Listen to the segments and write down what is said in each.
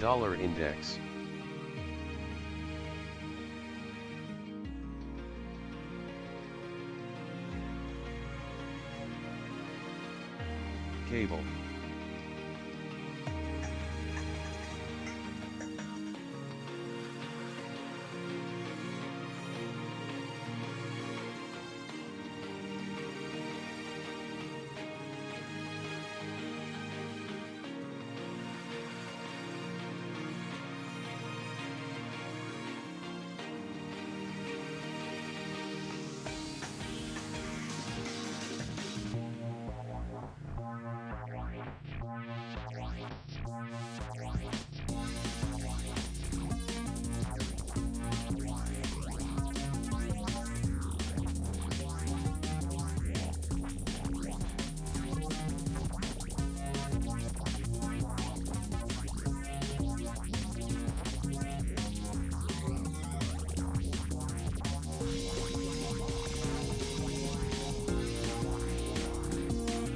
Dollar index. Cable.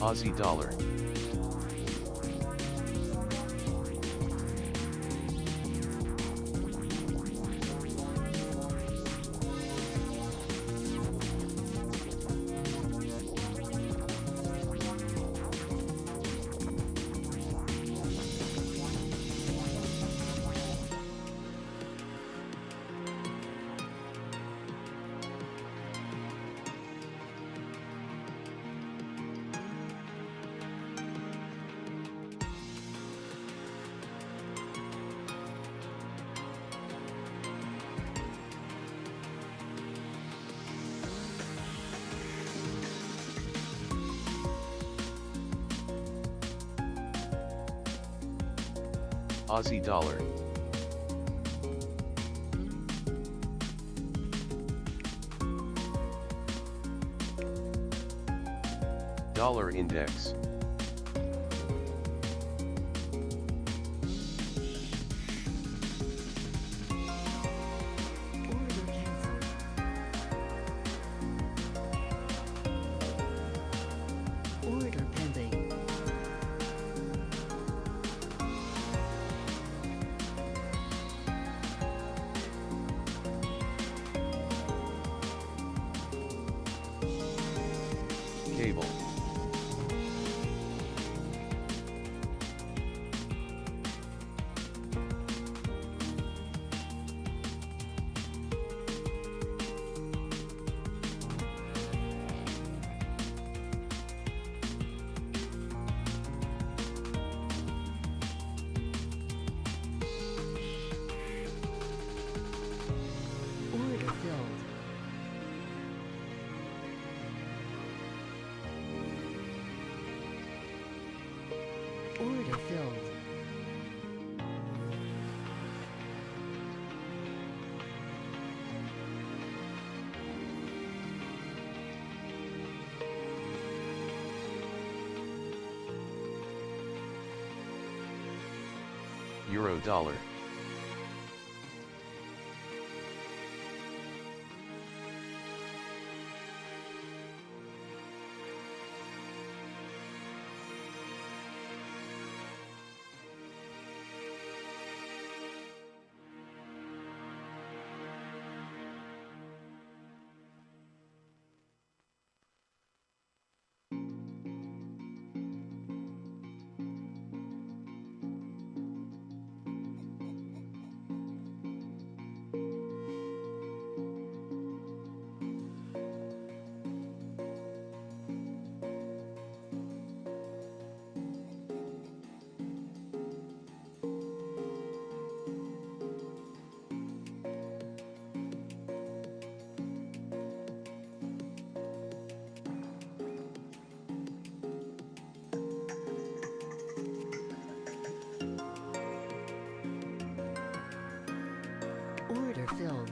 Aussie dollar. Aussie dollar. Dollar index. Order pending. Cable. Order filled. Order filled. Euro dollar. Order filled.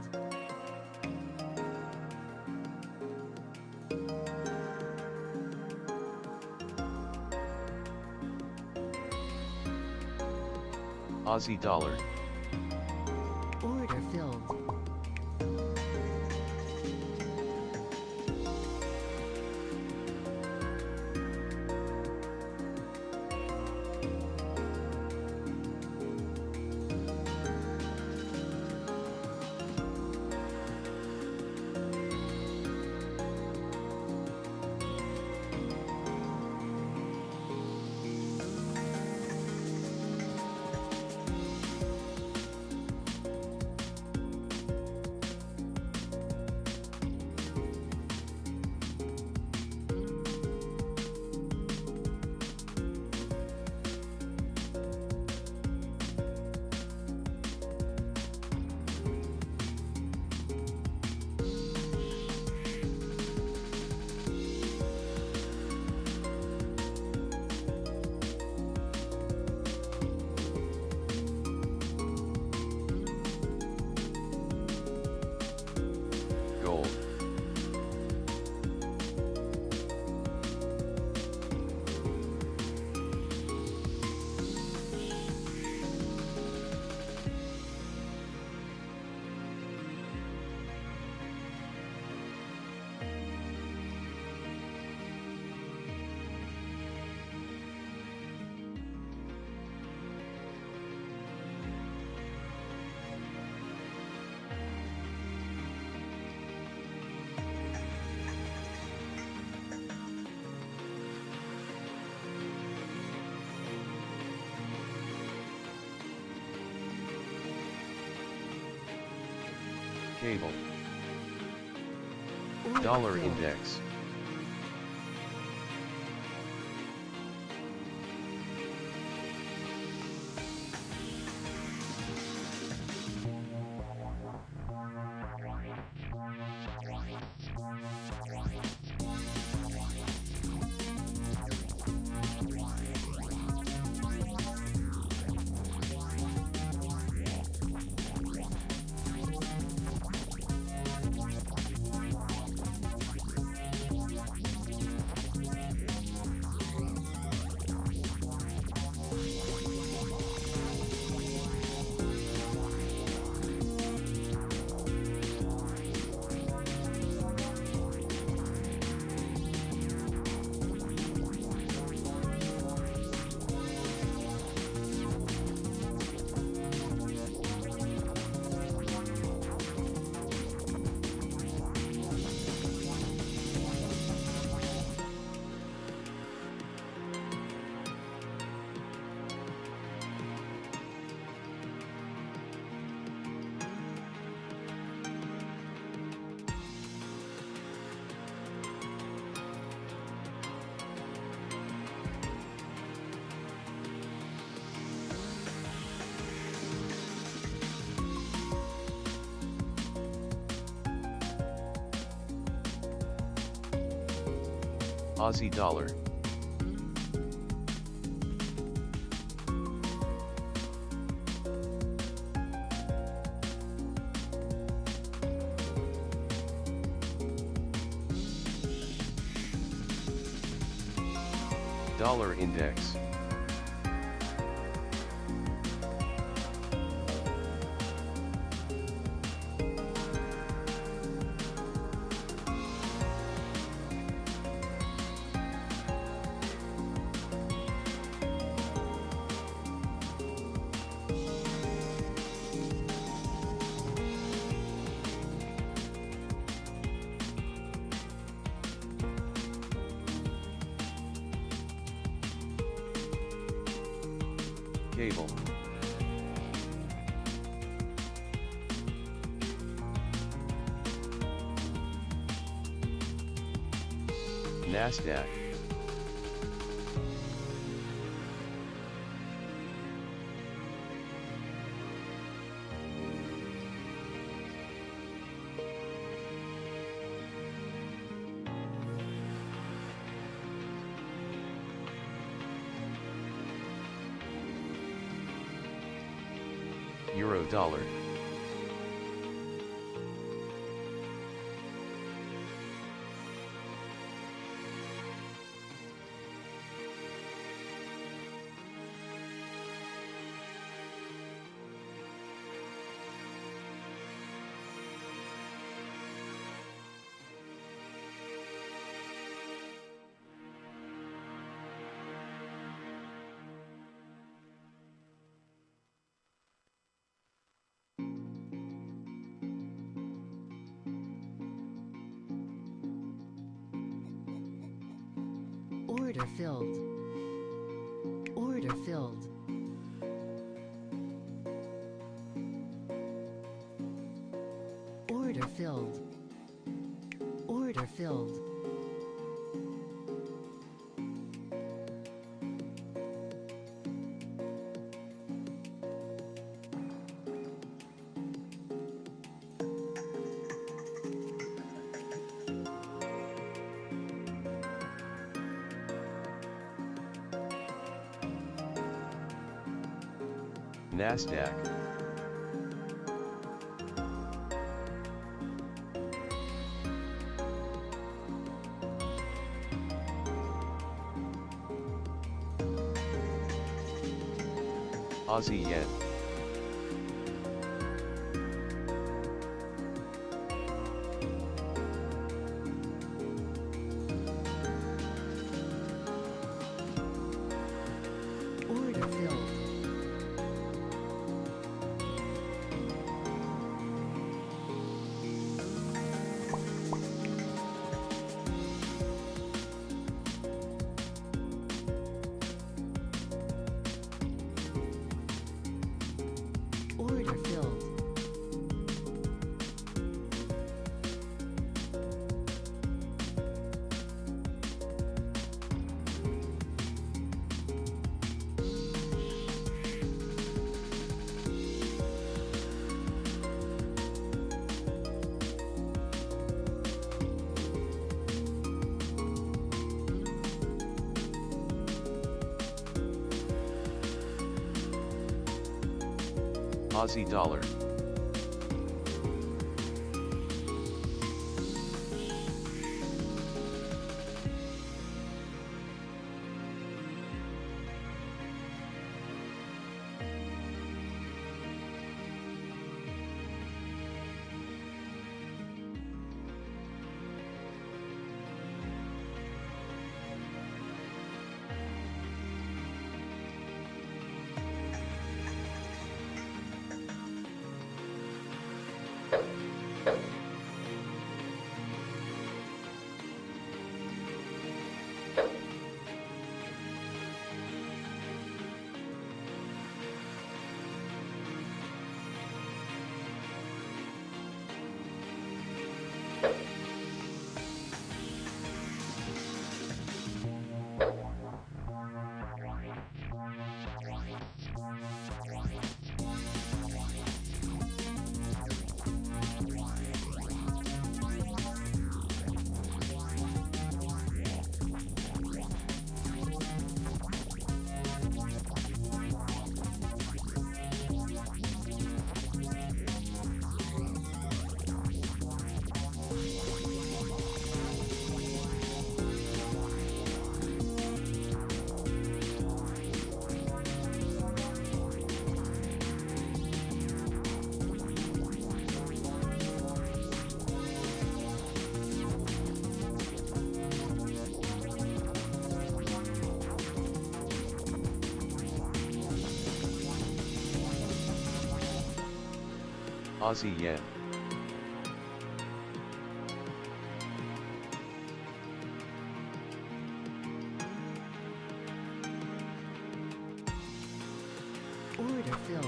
Aussie dollar. Order filled. Cable. Order Dollar filled. index. Aussie dollar. Dollar index. Cable. Nasdaq. Euro dollar. Order filled. Order filled. Order filled. Order filled. Nasdaq. Aussie yen. Order filled. Order filled. Aussie dollar. Aussie yen. Order filled.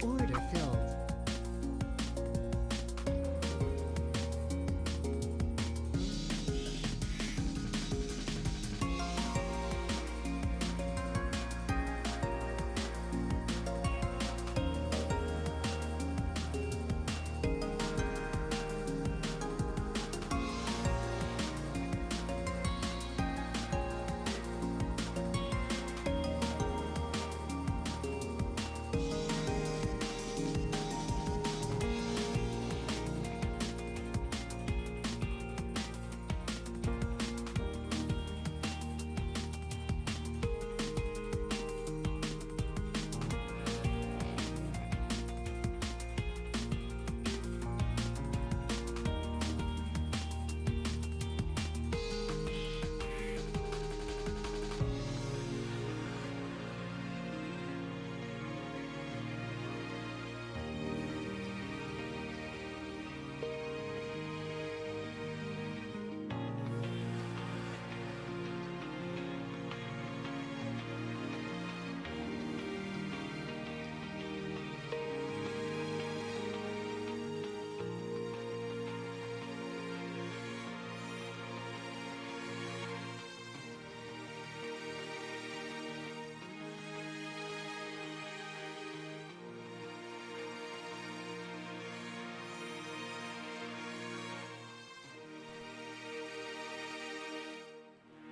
Order filled.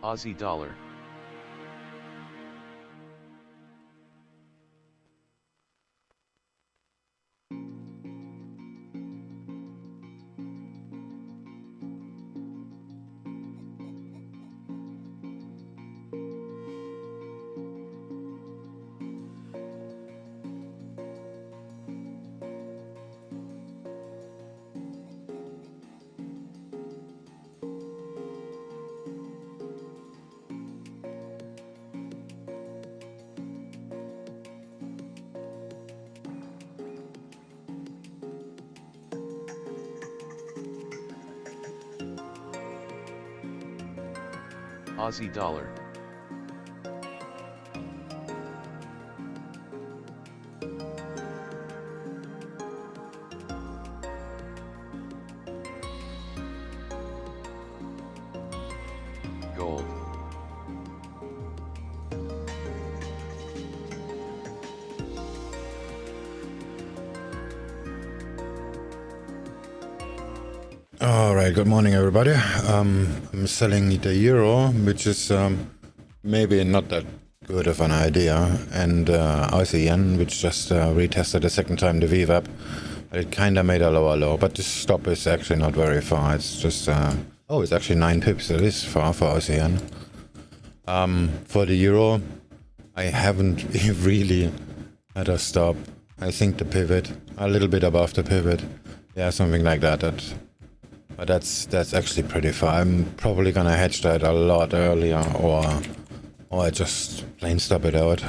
Aussie dollar. Aussie dollar. Gold. Alright, good morning everybody. I'm selling the euro, which is maybe not that good of an idea, and Aussie yen, which just retested a second time the VWAP. It kinda made a lower low, but the stop is actually not very far. It's just oh, it's actually 9 pips. It is far for Aussie yen. For the euro, I haven't really had a stop. I think the pivot, a little bit above the pivot, yeah, something like that. But that's actually pretty far. I'm probably gonna hedge that a lot earlier, or I just plain stop it out.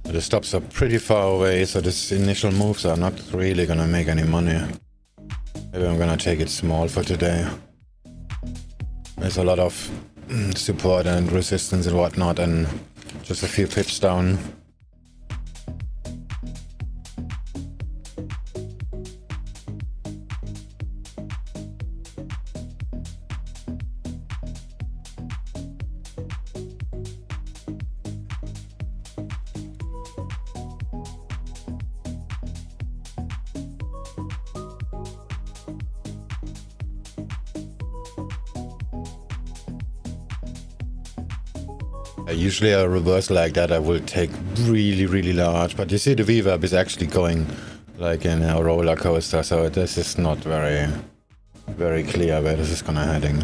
The stops are pretty far away, so these initial moves are not really gonna make any money. Maybe I'm gonna take it small for today. There's a lot of support and resistance and whatnot, and just a few pips down. Usually a reverse like that I will take really large, but you see the VWAP is actually going like in a roller coaster, so this is not very clear where this is gonna heading.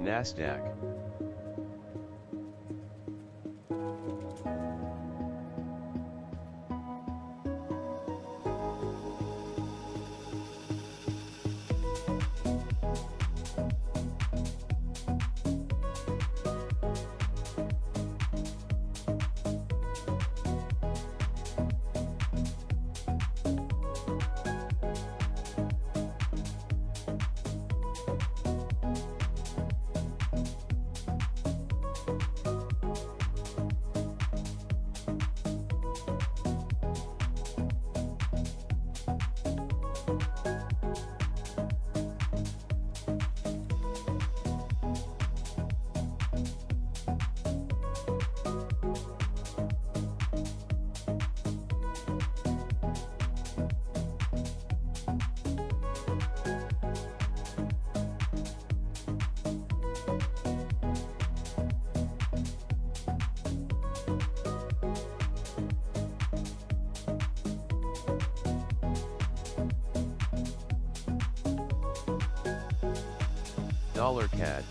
Nasdaq. Dollar CAD.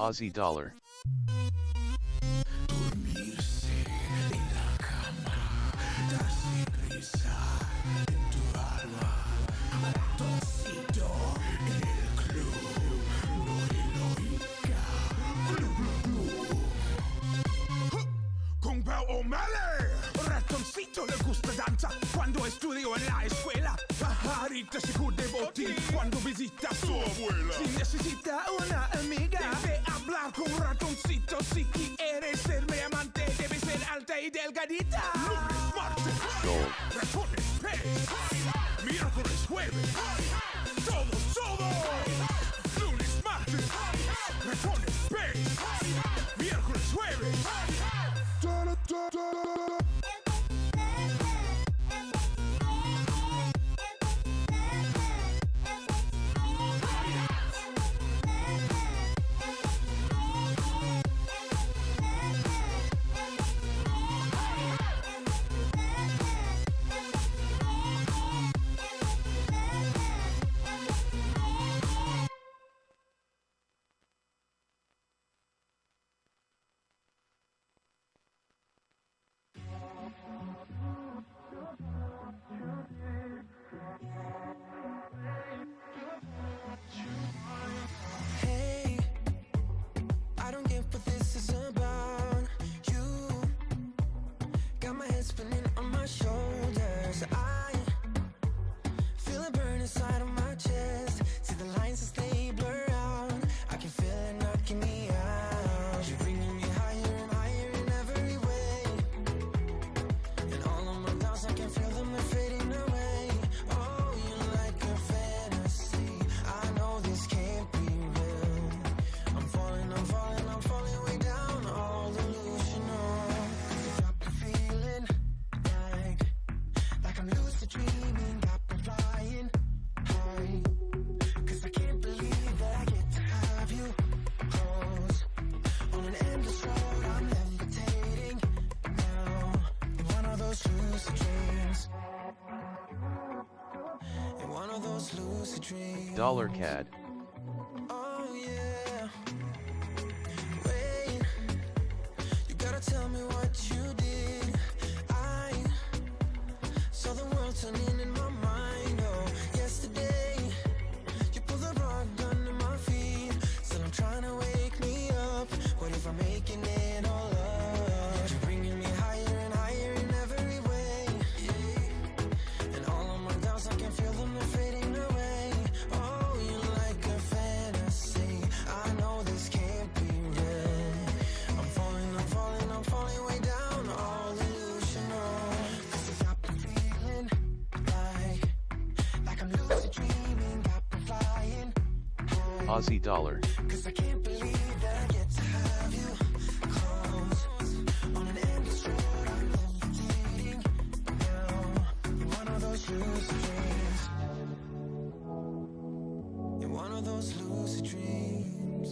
Aussie dollar. Ratoncito le gusta danza cuando estudió en la escuela. Pajarita se cubre botín cuando visita a su abuela. Si necesita una amiga, debe hablar con un ratoncito. Si quiere ser mi amante, debe ser alta y delgadita. Lunes, martes, Gold. ratones, pez. Miércoles, jueves, todo. Lunes, martes, ratones, pez. Miércoles, jueves. Hey, I don't get what this is about. You got my head spinning on my shoulders. I feel it burn inside of my chest. See the lines as they blur out. I can feel it knocking me out. You're bringing me higher and higher in every way. And all of my doubts, I can feel them, they're fading away. Oh, you're like a fantasy. I know this can't be real. I'm falling way down, all delusional. I got the feeling like I'm lucid dreaming, got me flying high. 'Cause I can't believe that I get to have you close. On an endless road, I'm levitating now. In one of those lucid dreams. In one of those lucid dreams. Dollar CAD. Oh yeah. Wait, you gotta tell me what you did. I saw the world turning in my mind. Oh, yesterday you pulled the rug under my feet. Said I'm trying to wake me up. What if I'm making it all up? You're bringing me higher and higher in every way. And all of my doubts, I can feel them, they're fading away. Oh, you're like a fantasy. I know this can't be real. I'm falling way down, all delusional. 'Cause I got me feeling like I'm lucid dreaming, got me flying high. Aussie dollar. 'Cause I can't believe that I get to have you close. On an endless road, I'm levitating now. In one of those lucid dreams. In one of those lucid dreams.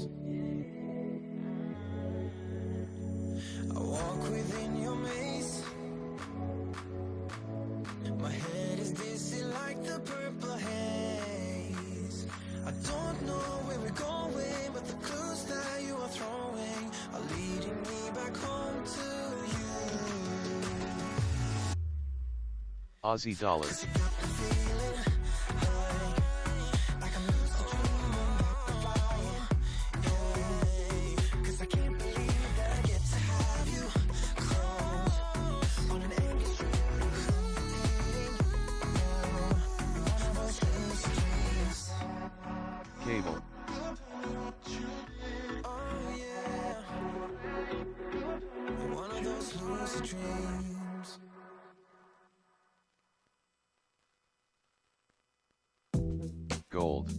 I walk within your maze. My head is dizzy like the purple haze. I don't know where we're going, but the clues that you are throwing are leading me back home to you. Aussie dollar. 'Cause I got the feeling like I'm lucid dreaming, got me flying. Yeah, 'cause I can't believe that I get to have you close. On an endless road, I'm levitating now. In one of those lucid dreams. Cable. Oh yeah. In one of those lucid dreams. Gold.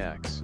DAX.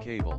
Cable.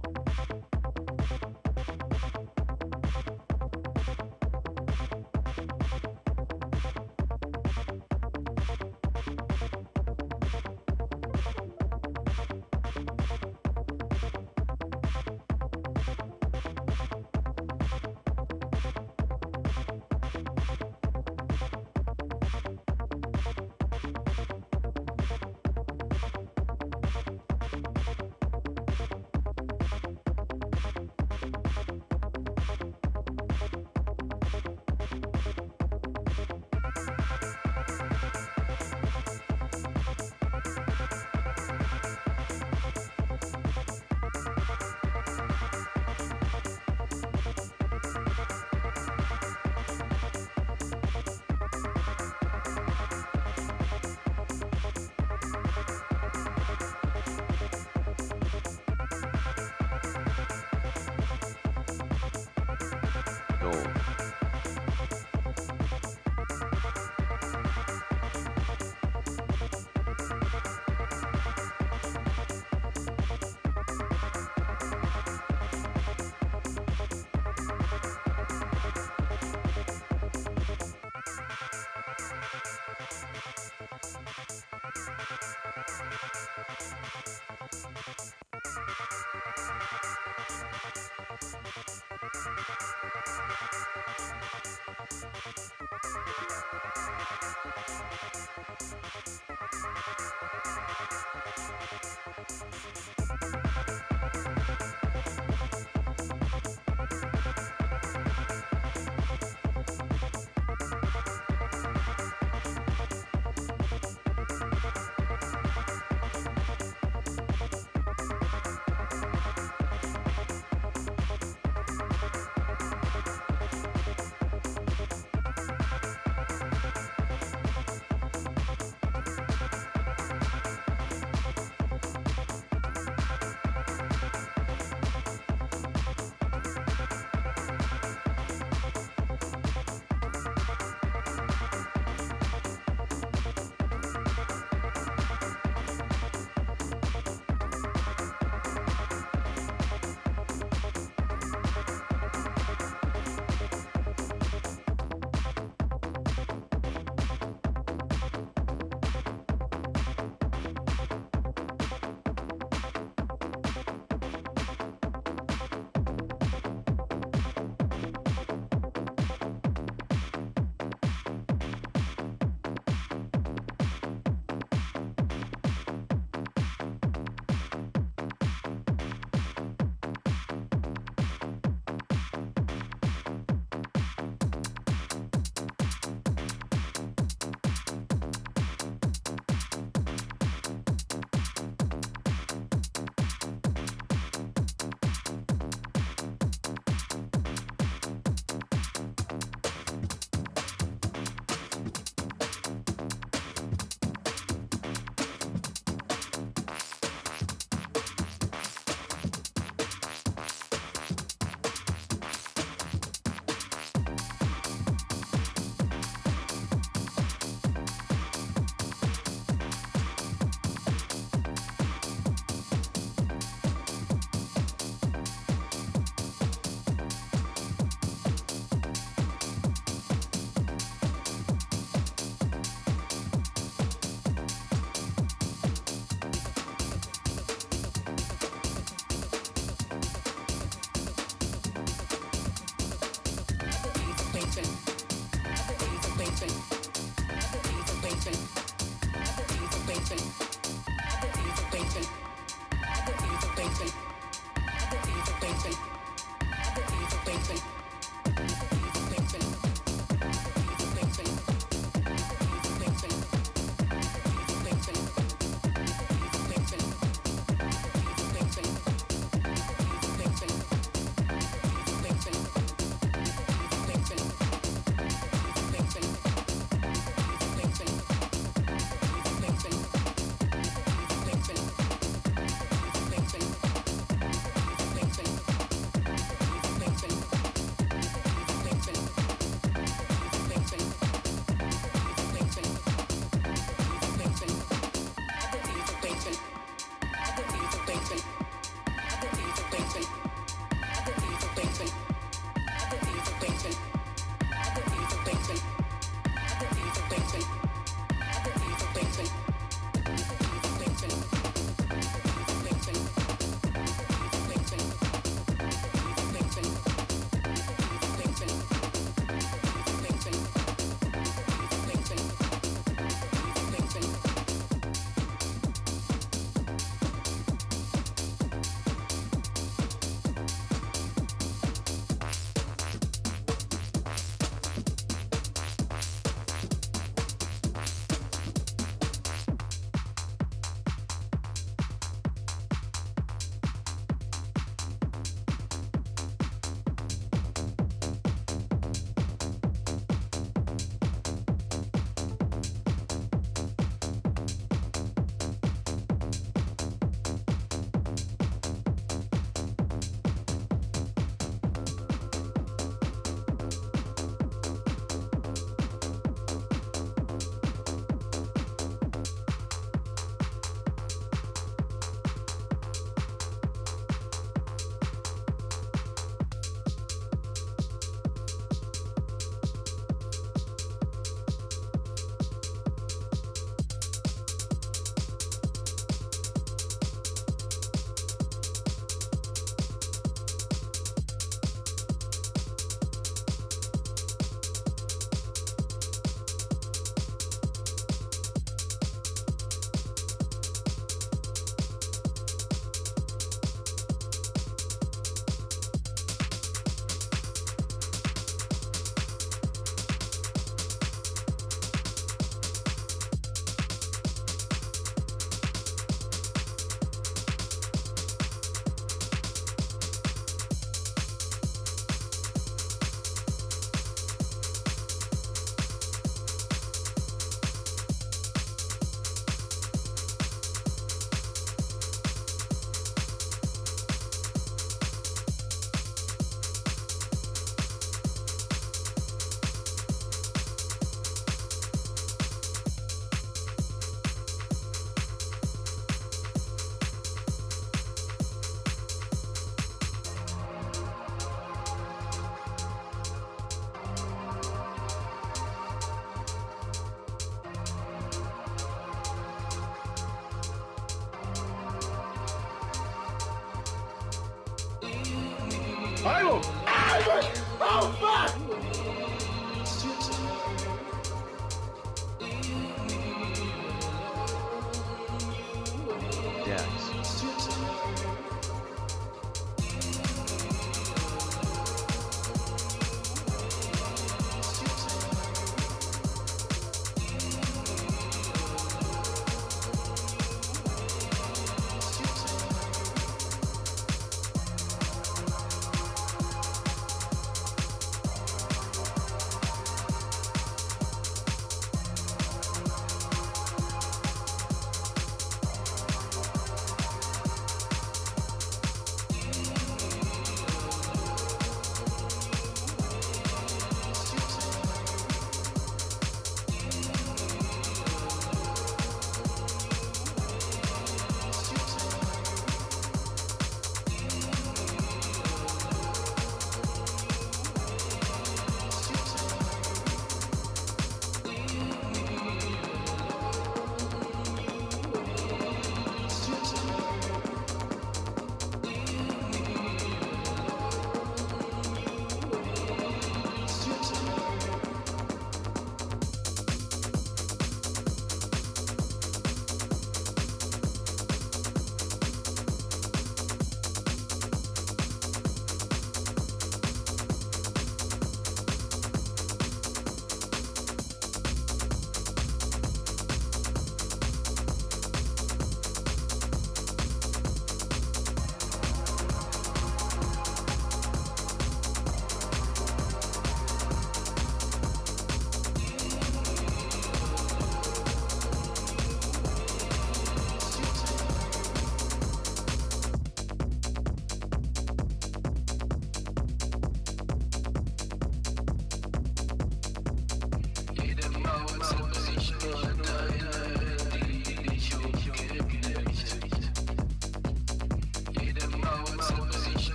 DAX,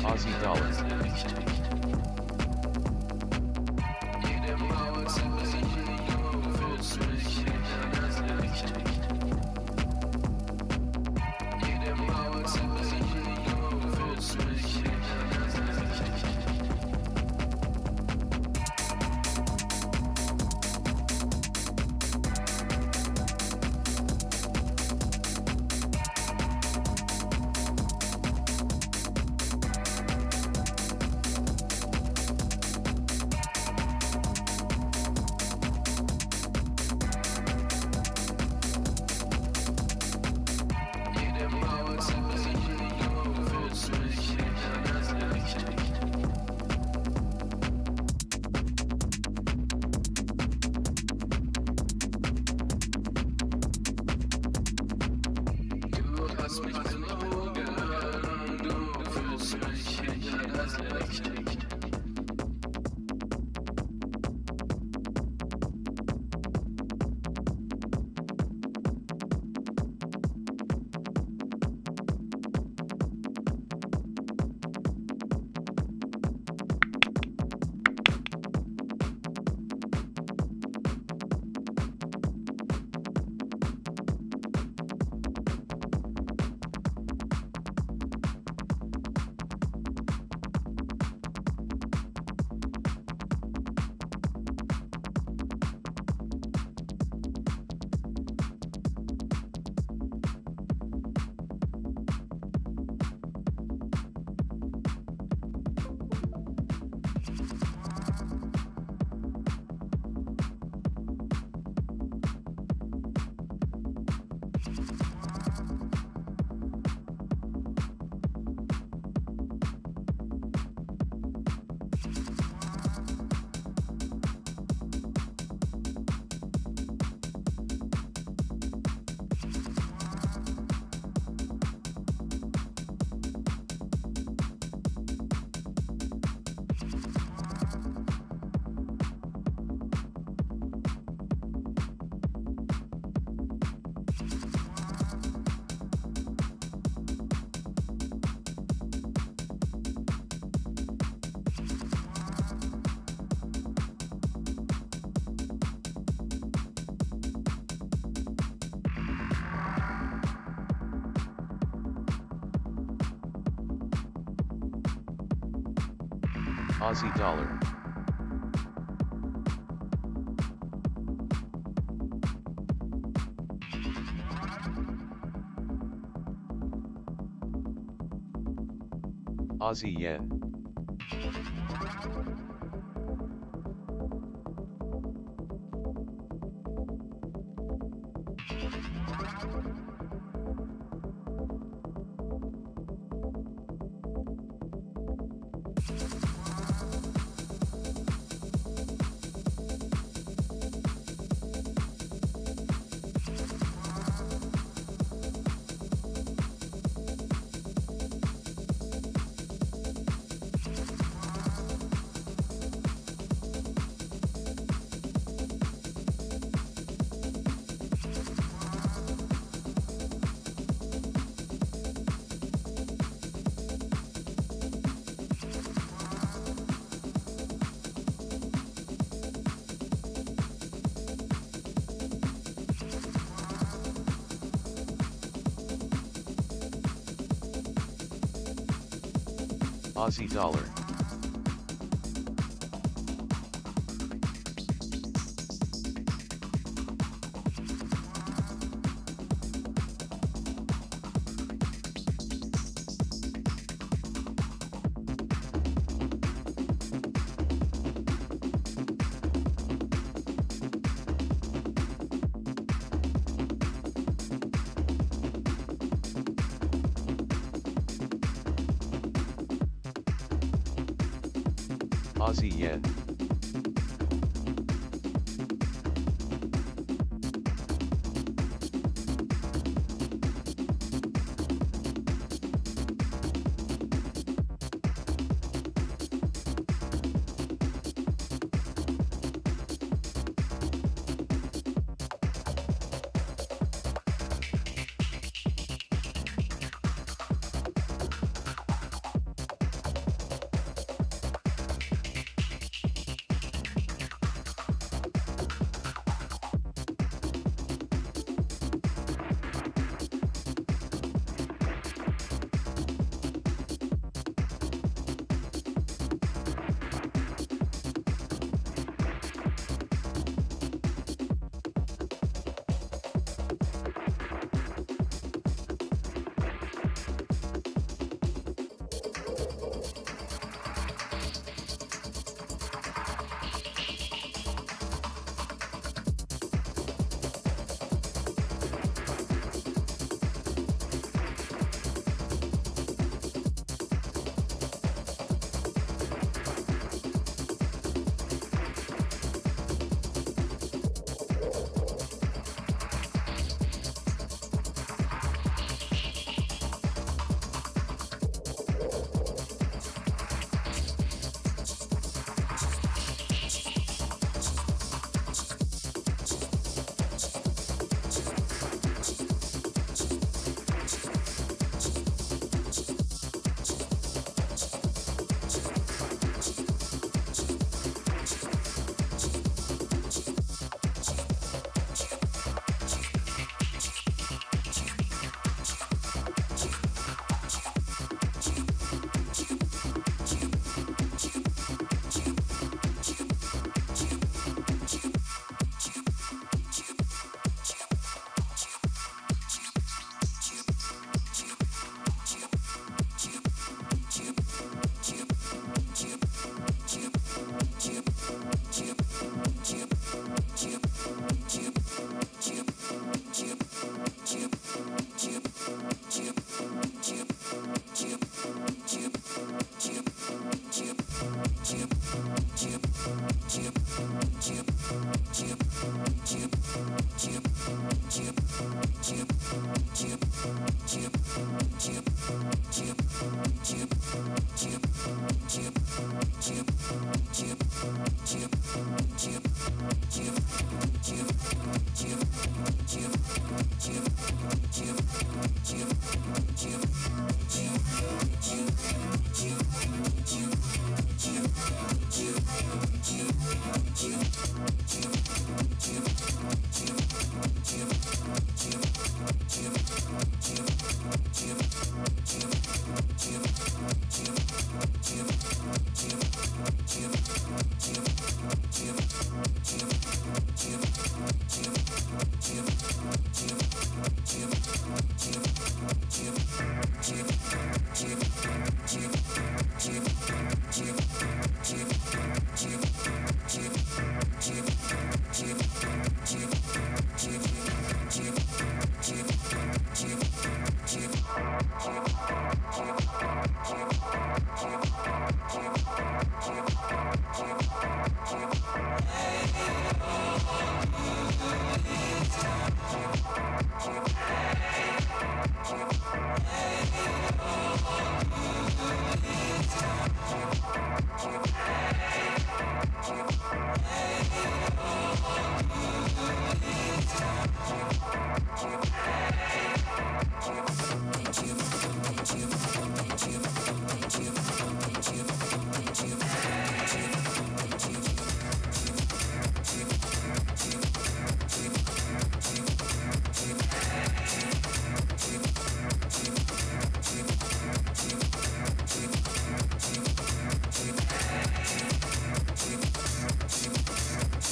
Aussie dollar, Aussie dollar. Aussie yen. Aussie dollar. Aussie yen.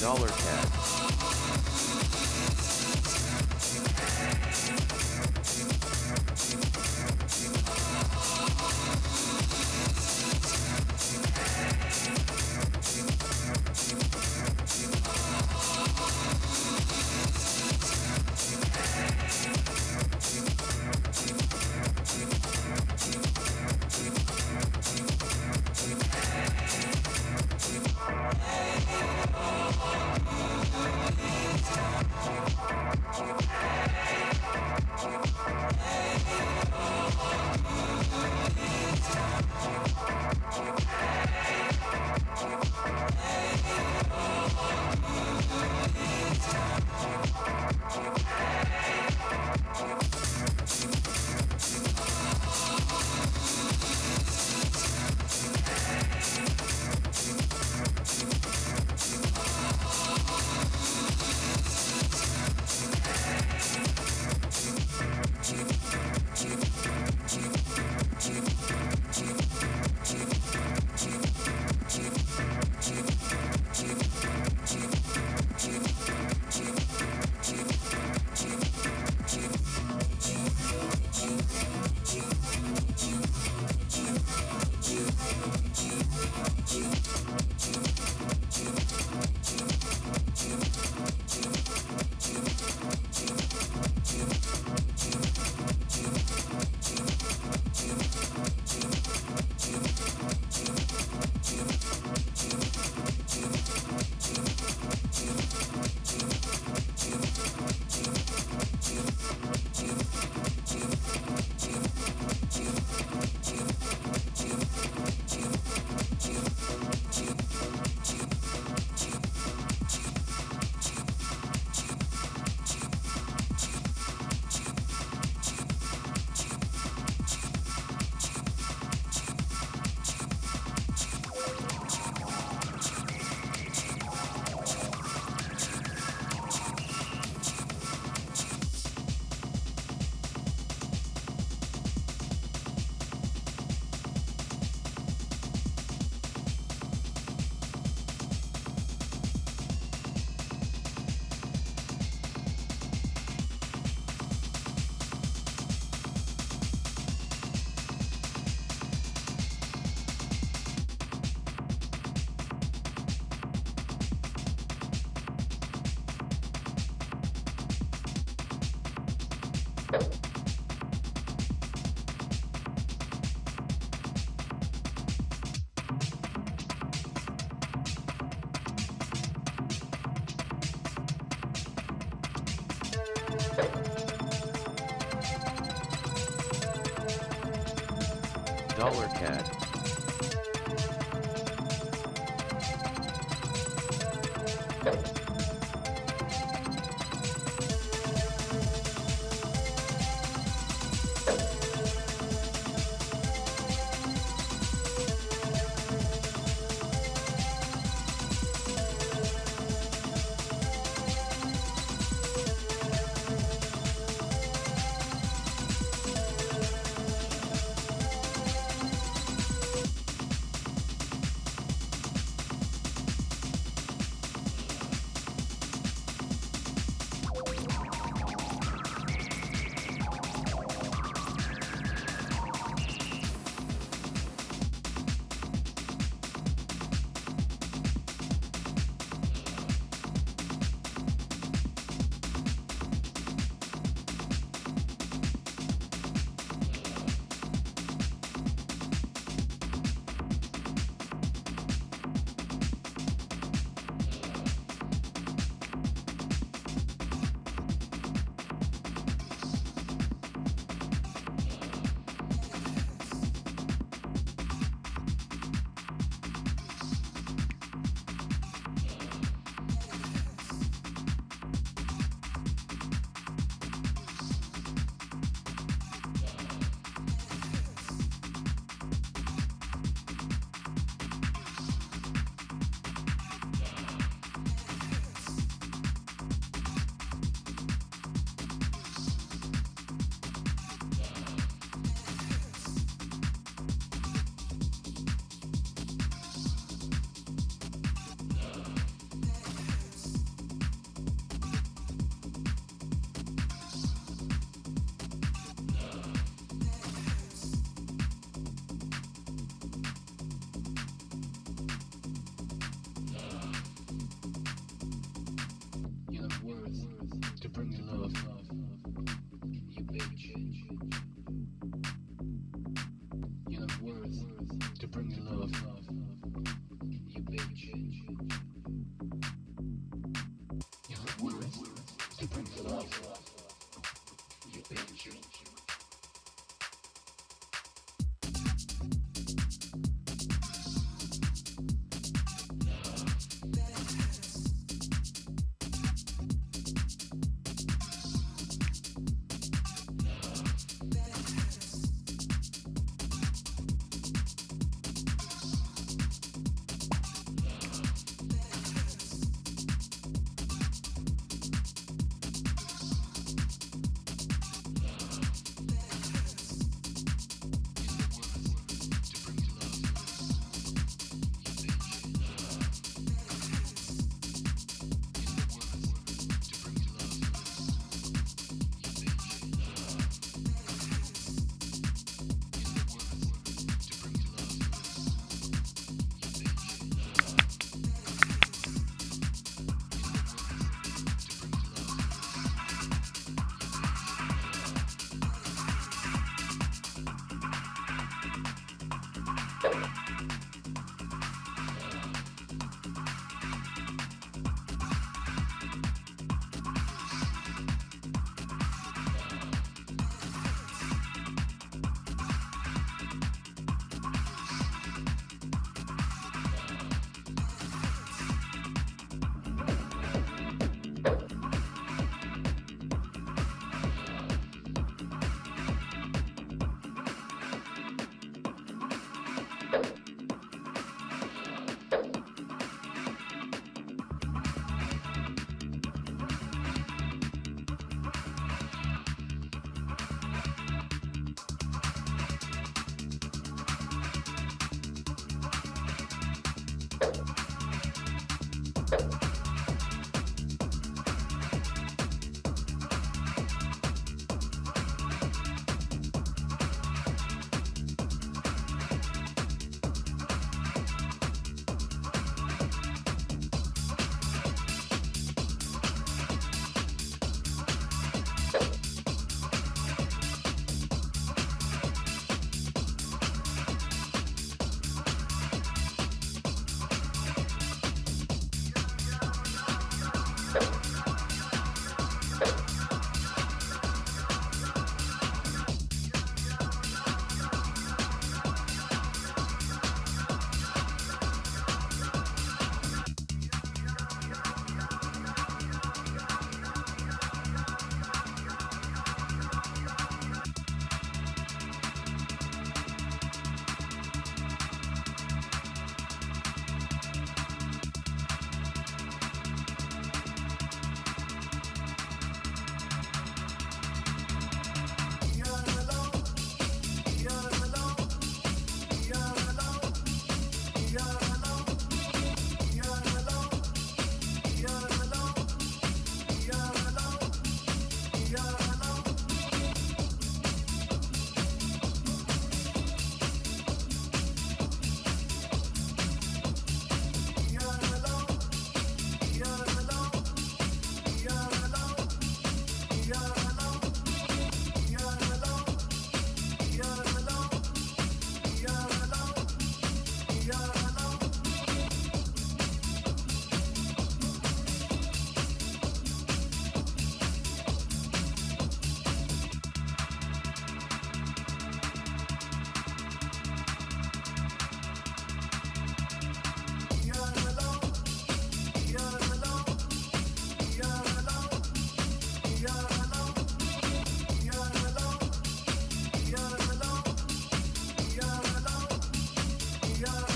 Dollar CAD. Dollar CAD.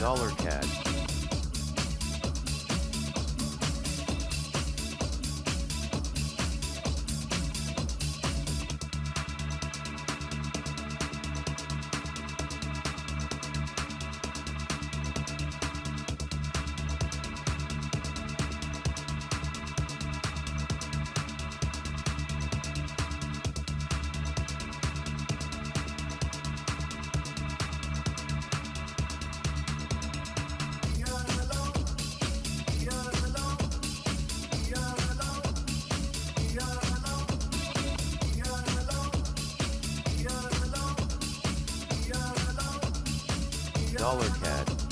Dollar CAD. Dollar CAD.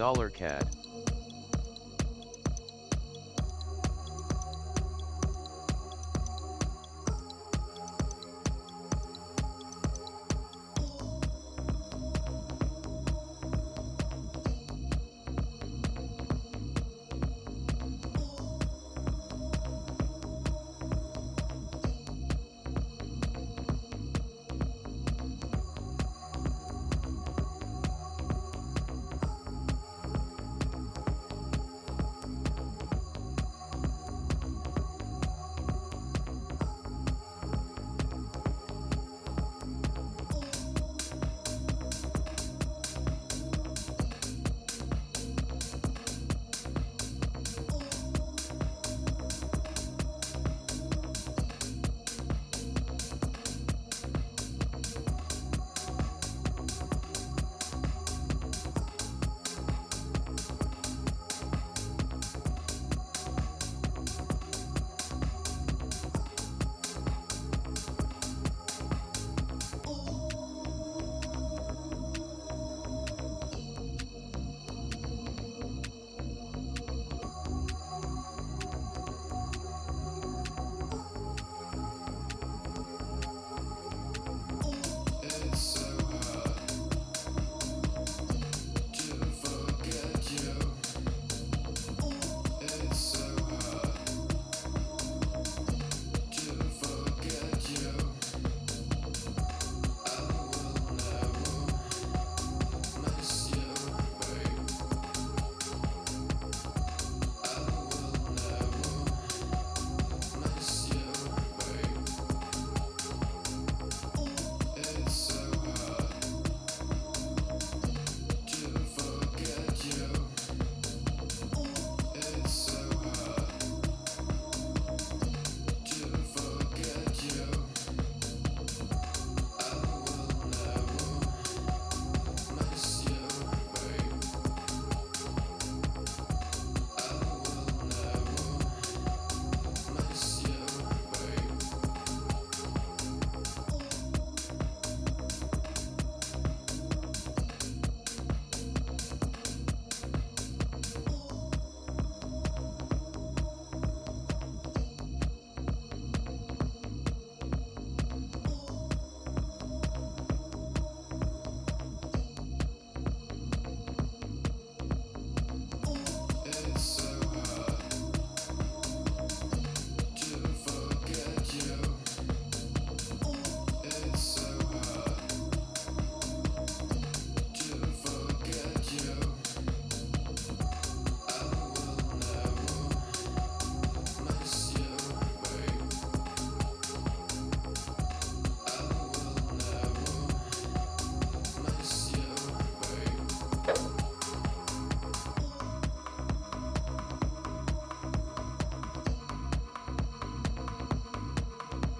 Dollar CAD.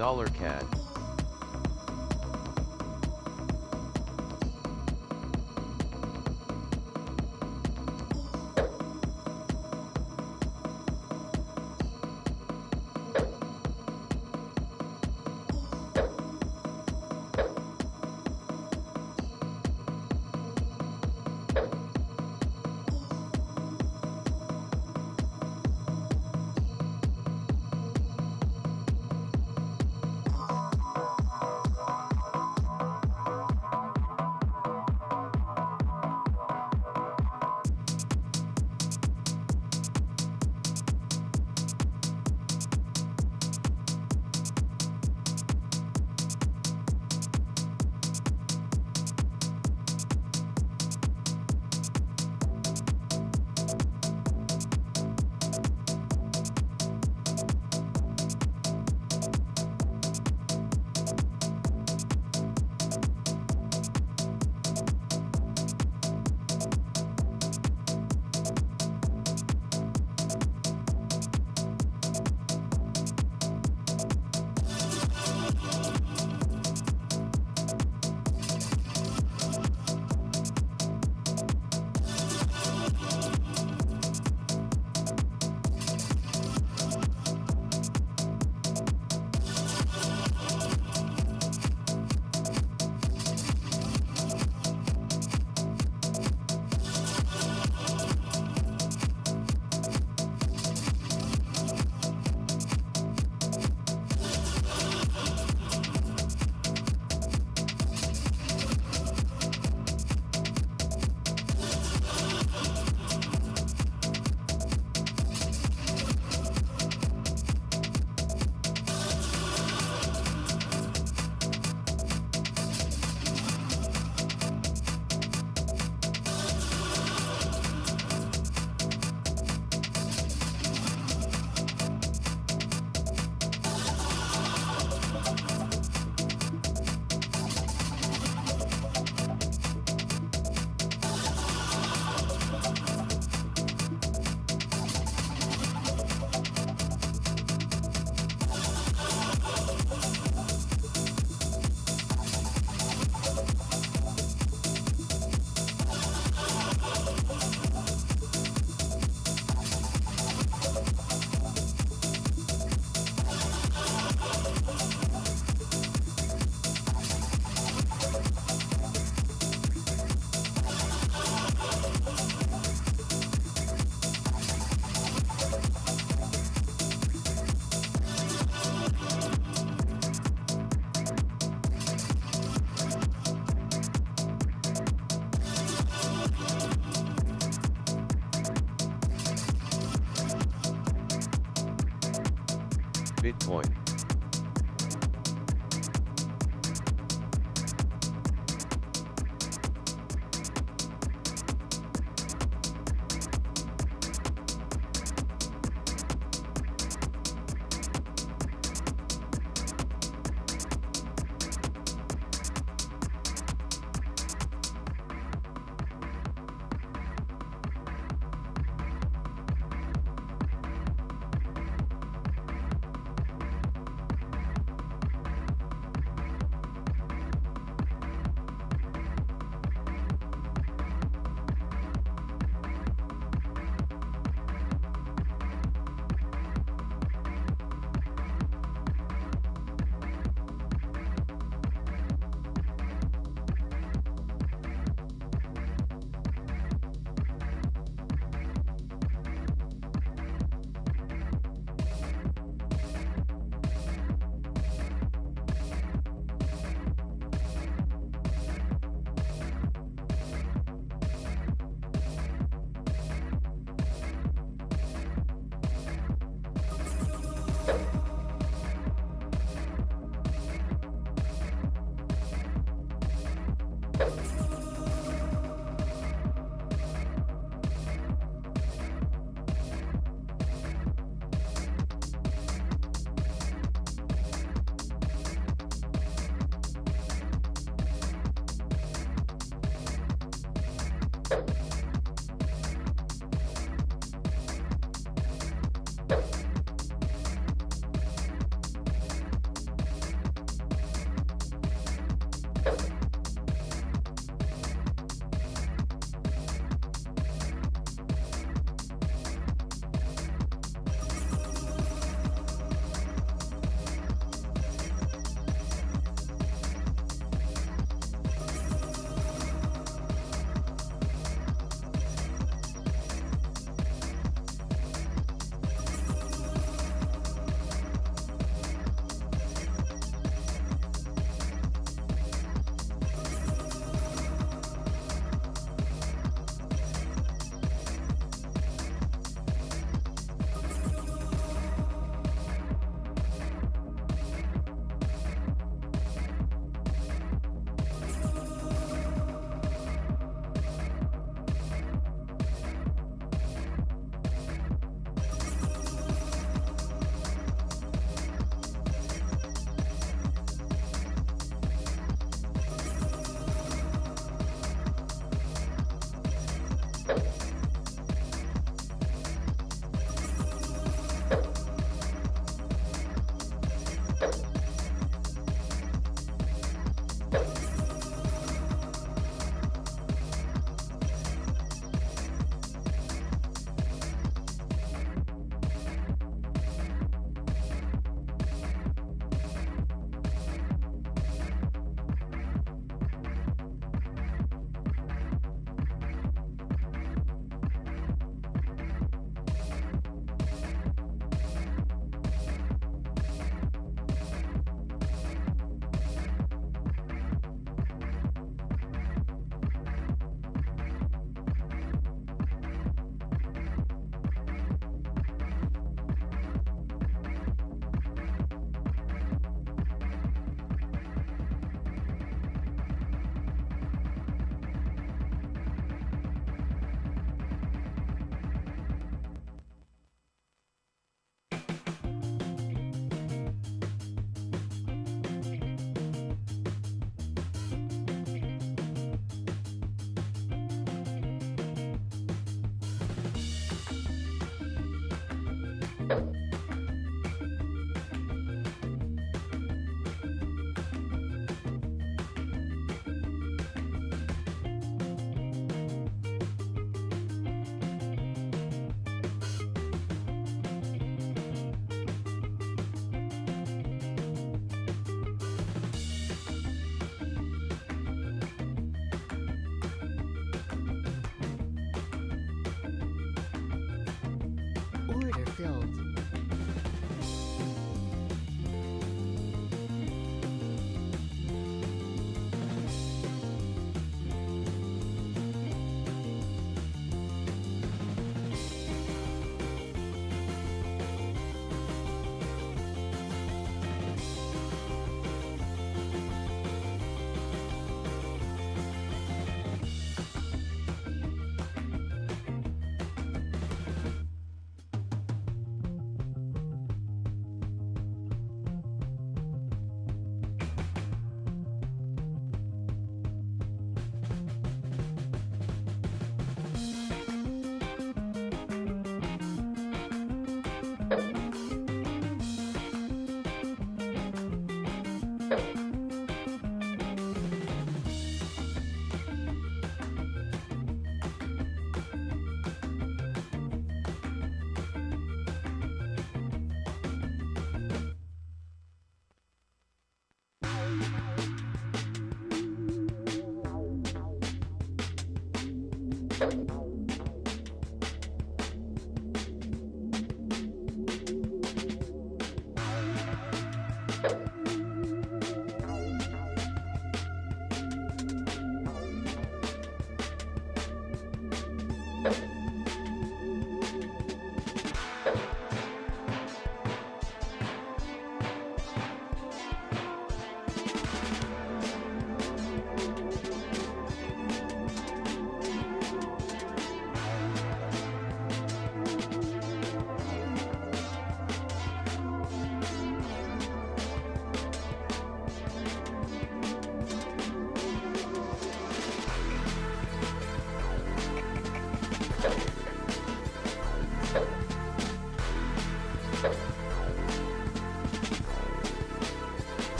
Dollar CAD. Bitcoin. Order filled.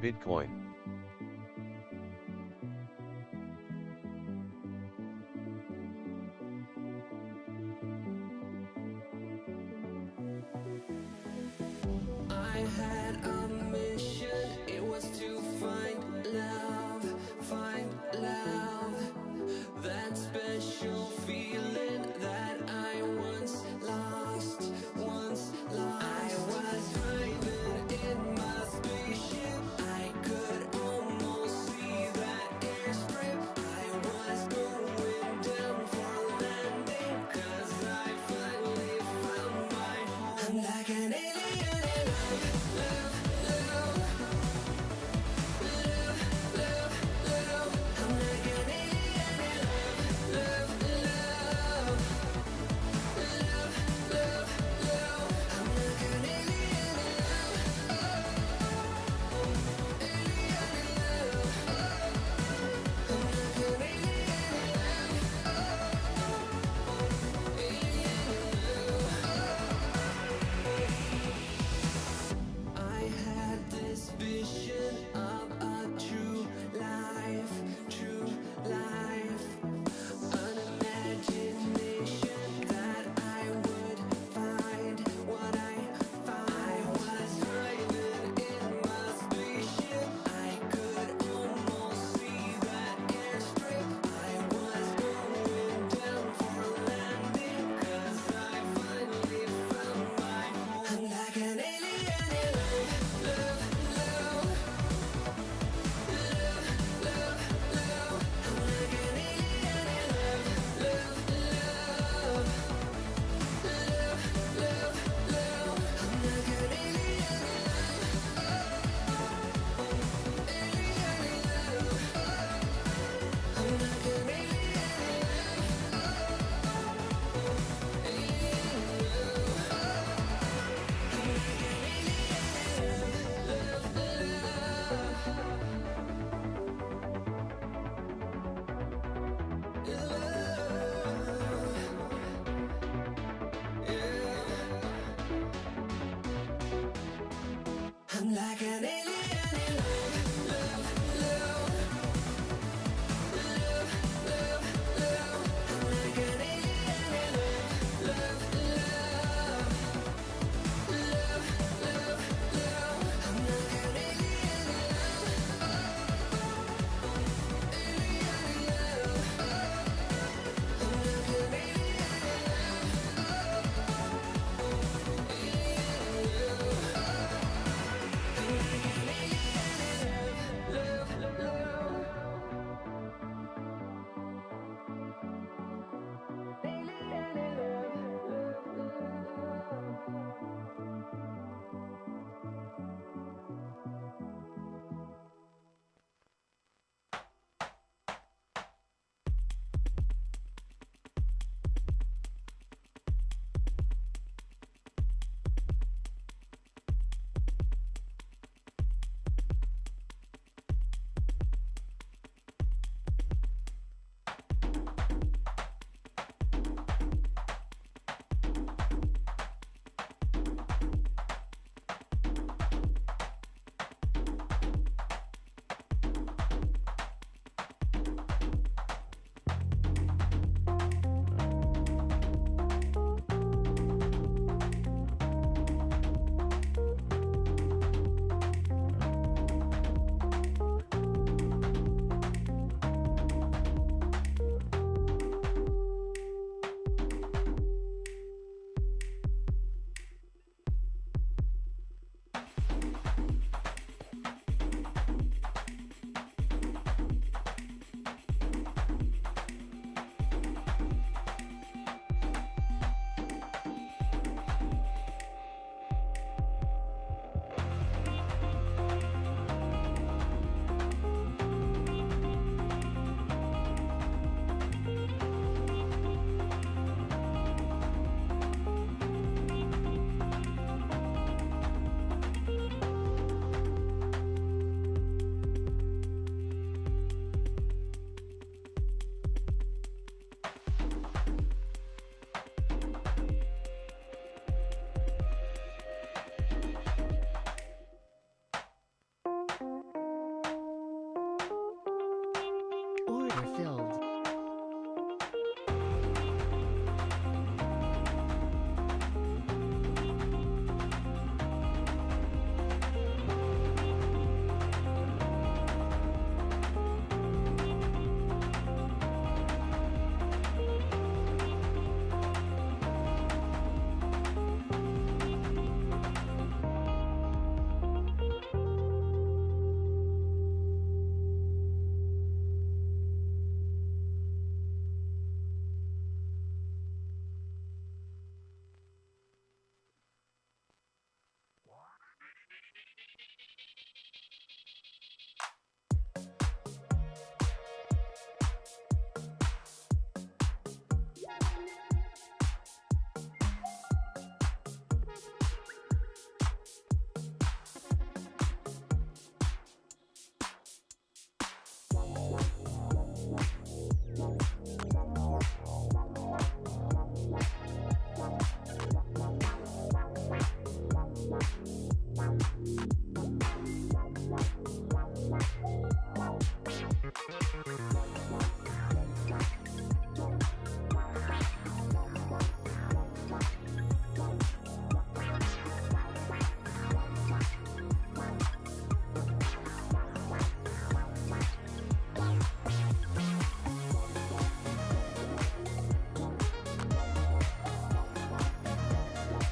Bitcoin. I had a mission, it was to find love, that special feeling that I once lost. I was driving in my spaceship, I could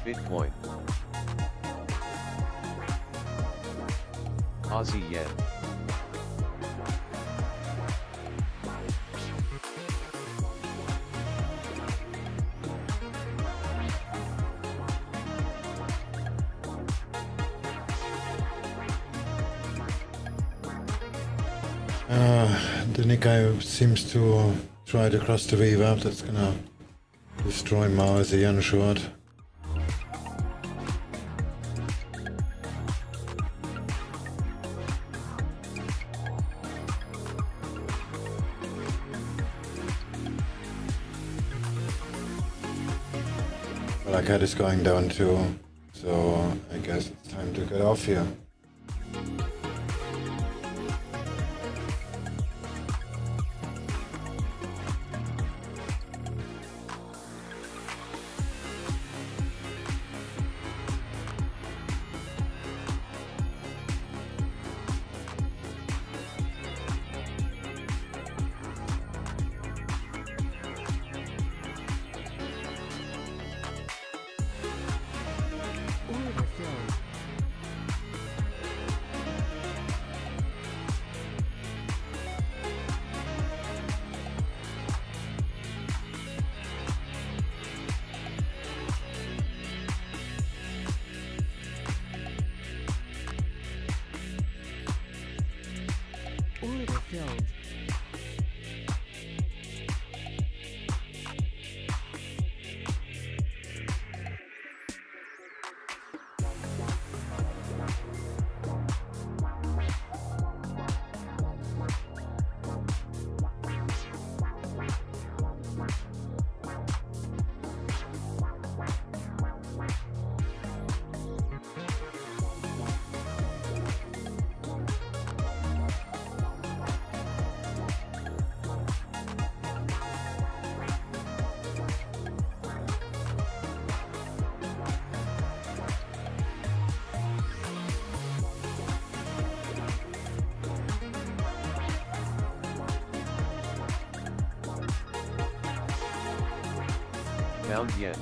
Bitcoin. Aussie yen. The Nikkei seems to try to cross the VWAP. That's gonna destroy my Aussie yen short. Well, our cat is going down too, so I guess it's time to get off here. Order filled. Order filled. Pound yen.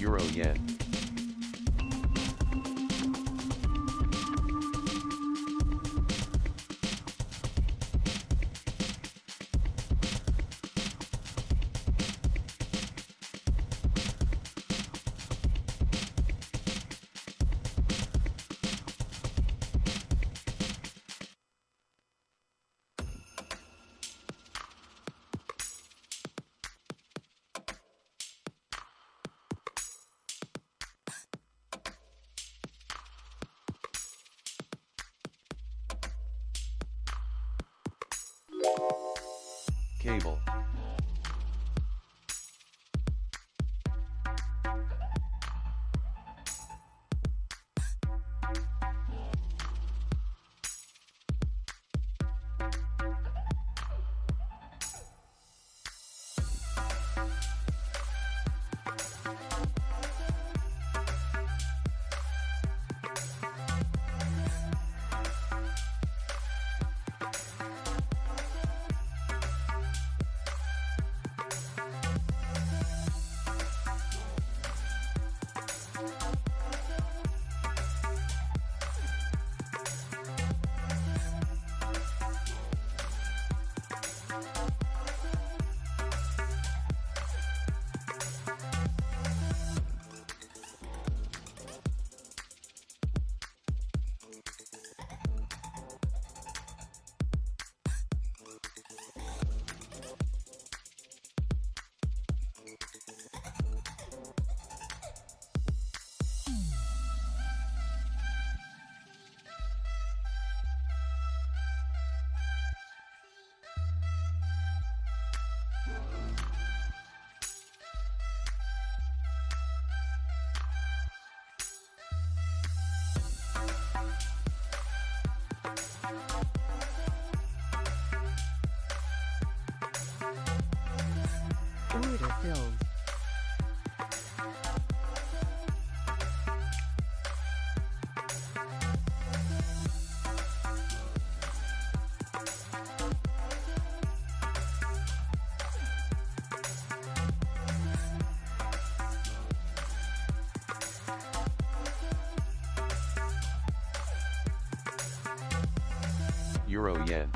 Euro yen. Cable. Order filled. Euro yen.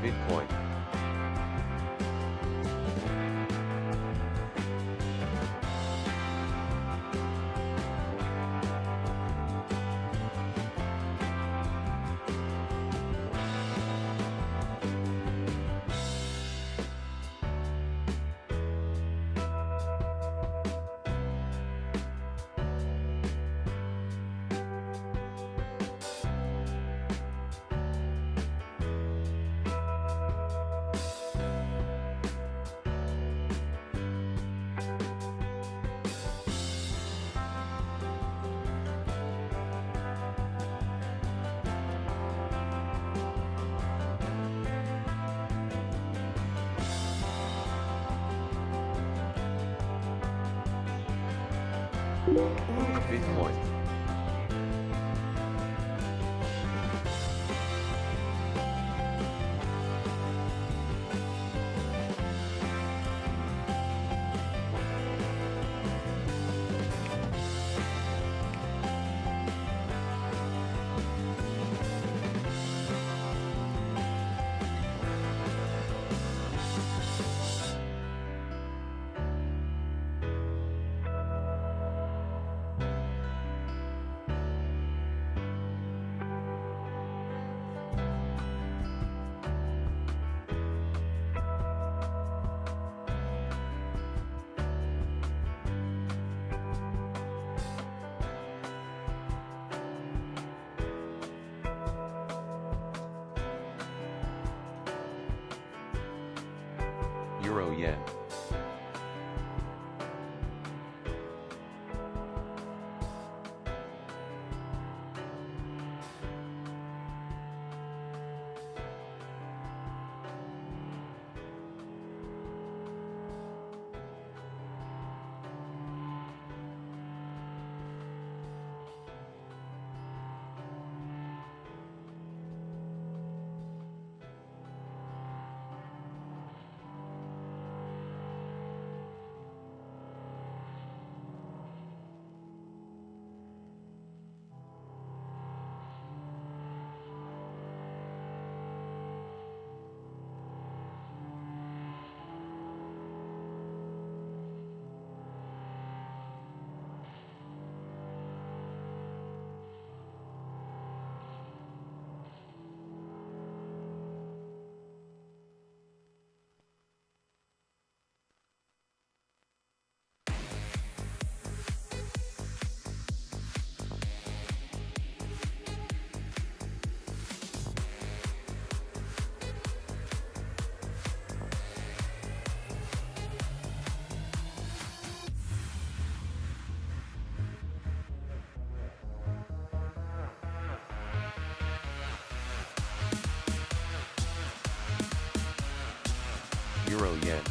Bitcoin. Bitcoin. Euro yen. Euro yen.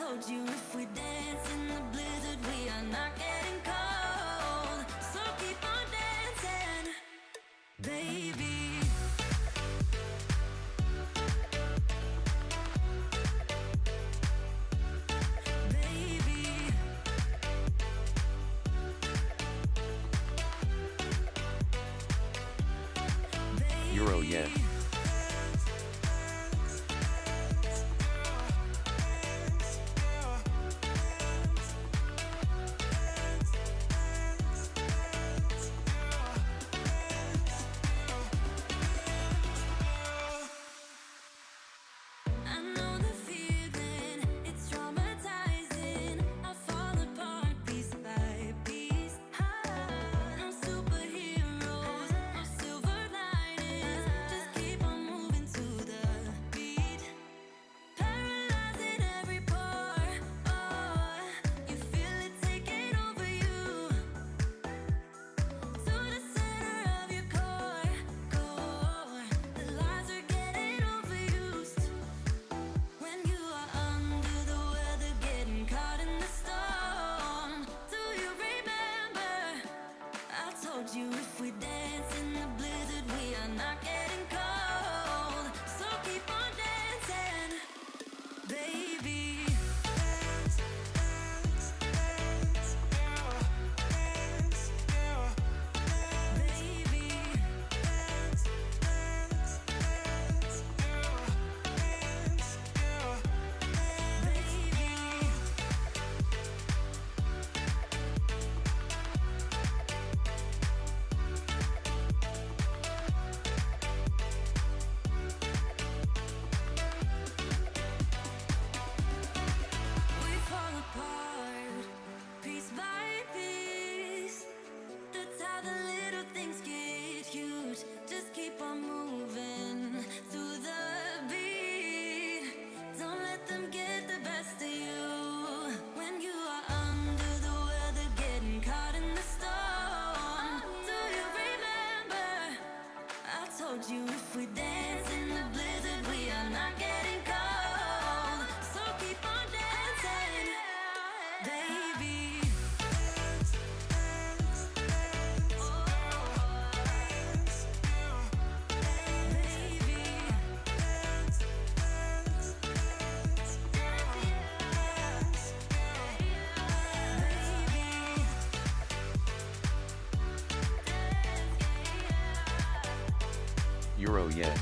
told you if we dance in the blizzard, we are not getting cold. So keep on dancing, baby. Euro yen. I know the feeling, it's traumatizing. I fall apart piece by piece. No superheroes, no silver linings. Just keep on moving to the beat. Paralyzing every pore. Oh, you feel it taking over you. To the center of your core. The lies are getting overused. When you are under the weather, getting caught in the storm. Do you remember? I told you if we dance in the blizzard, we are not getting cold. So keep on dancing, baby. We fall apart, piece by piece. That's how the little things get huge. Just keep on moving through the beat. Don't let them get the best of you. When you are under the weather, getting caught in the storm. Do you remember? I told you if we dance in the blizzard, we are not getting cold. So keep on dancing, baby. Euro yen.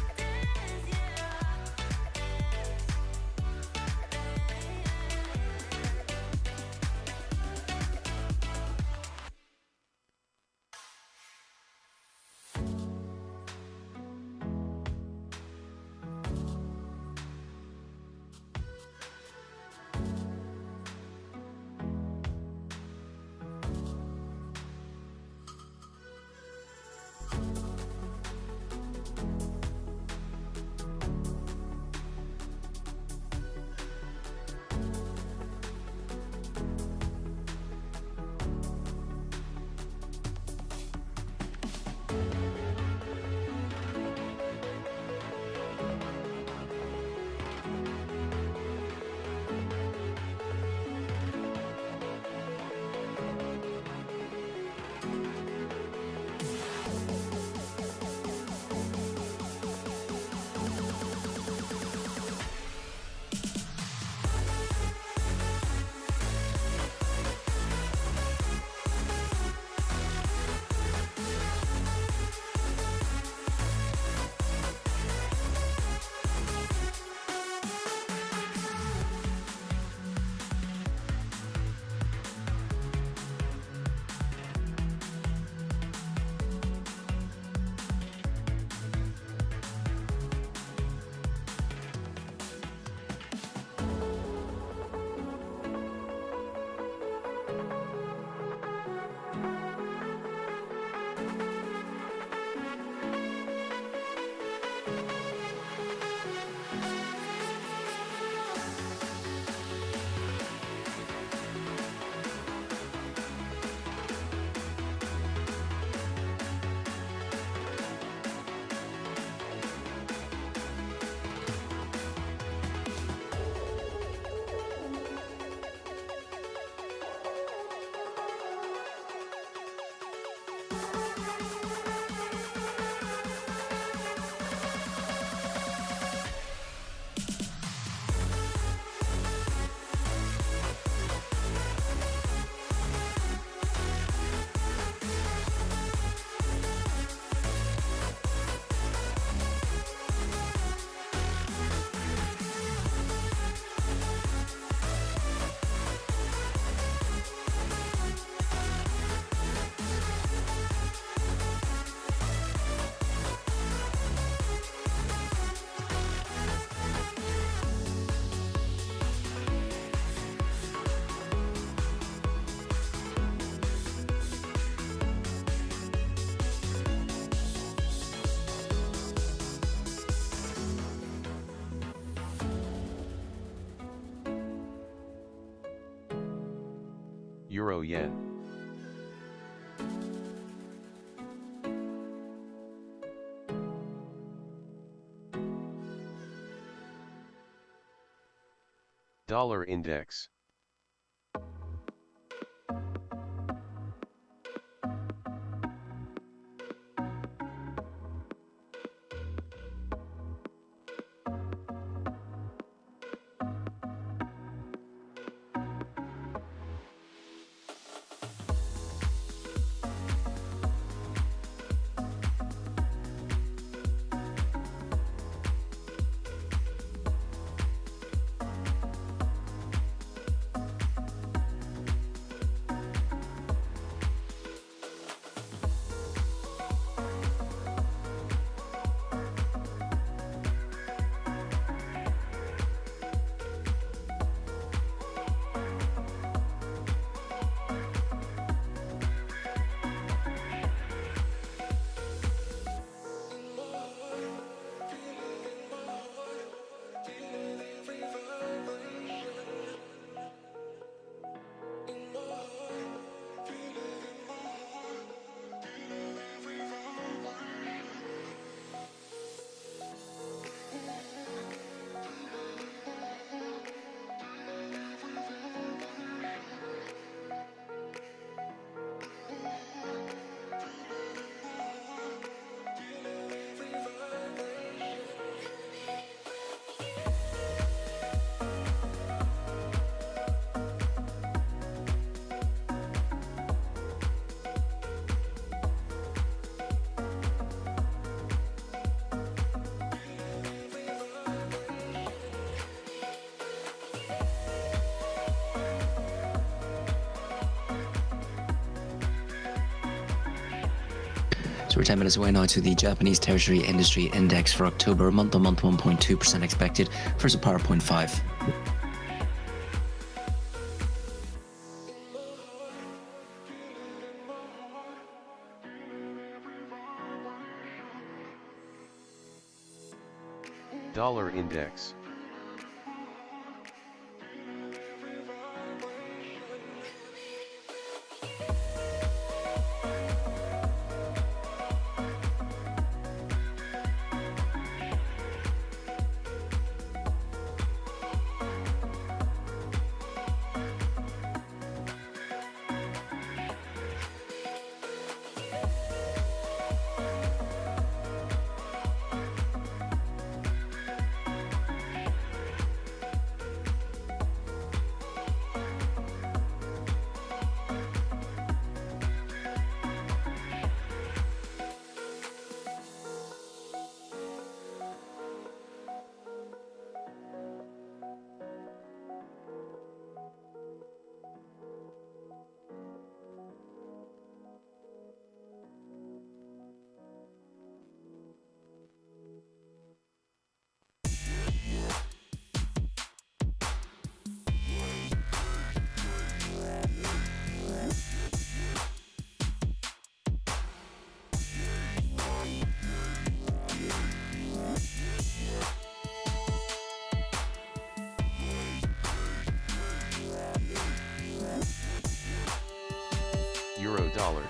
Euro yen. Dollar index. So we're 10 minutes away now to the Japanese Tertiary Industry Index for October, month-on-month 1.2% expected versus power 0.5. Dollar index. Euro dollar.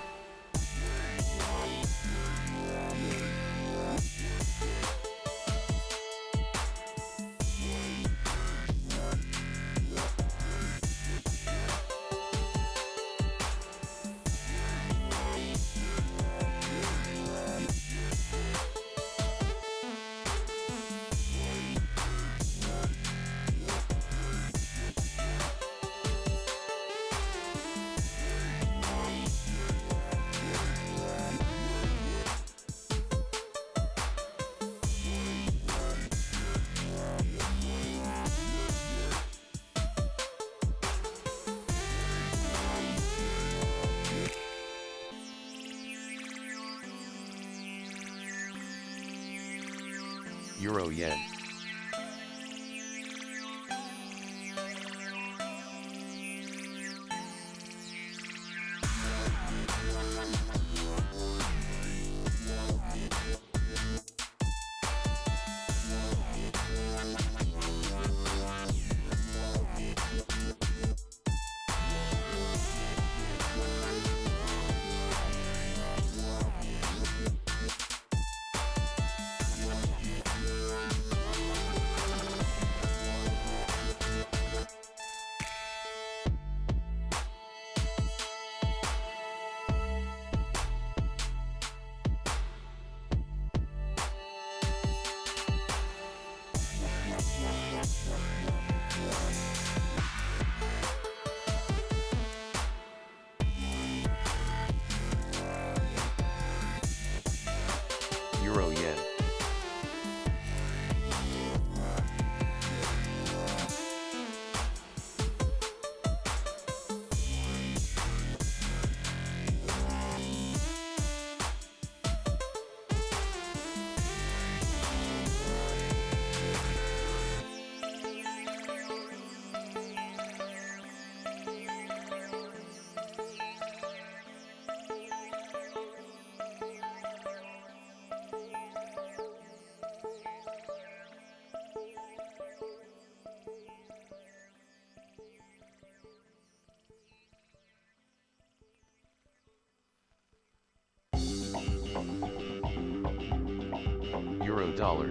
Euro yen. Euro dollar.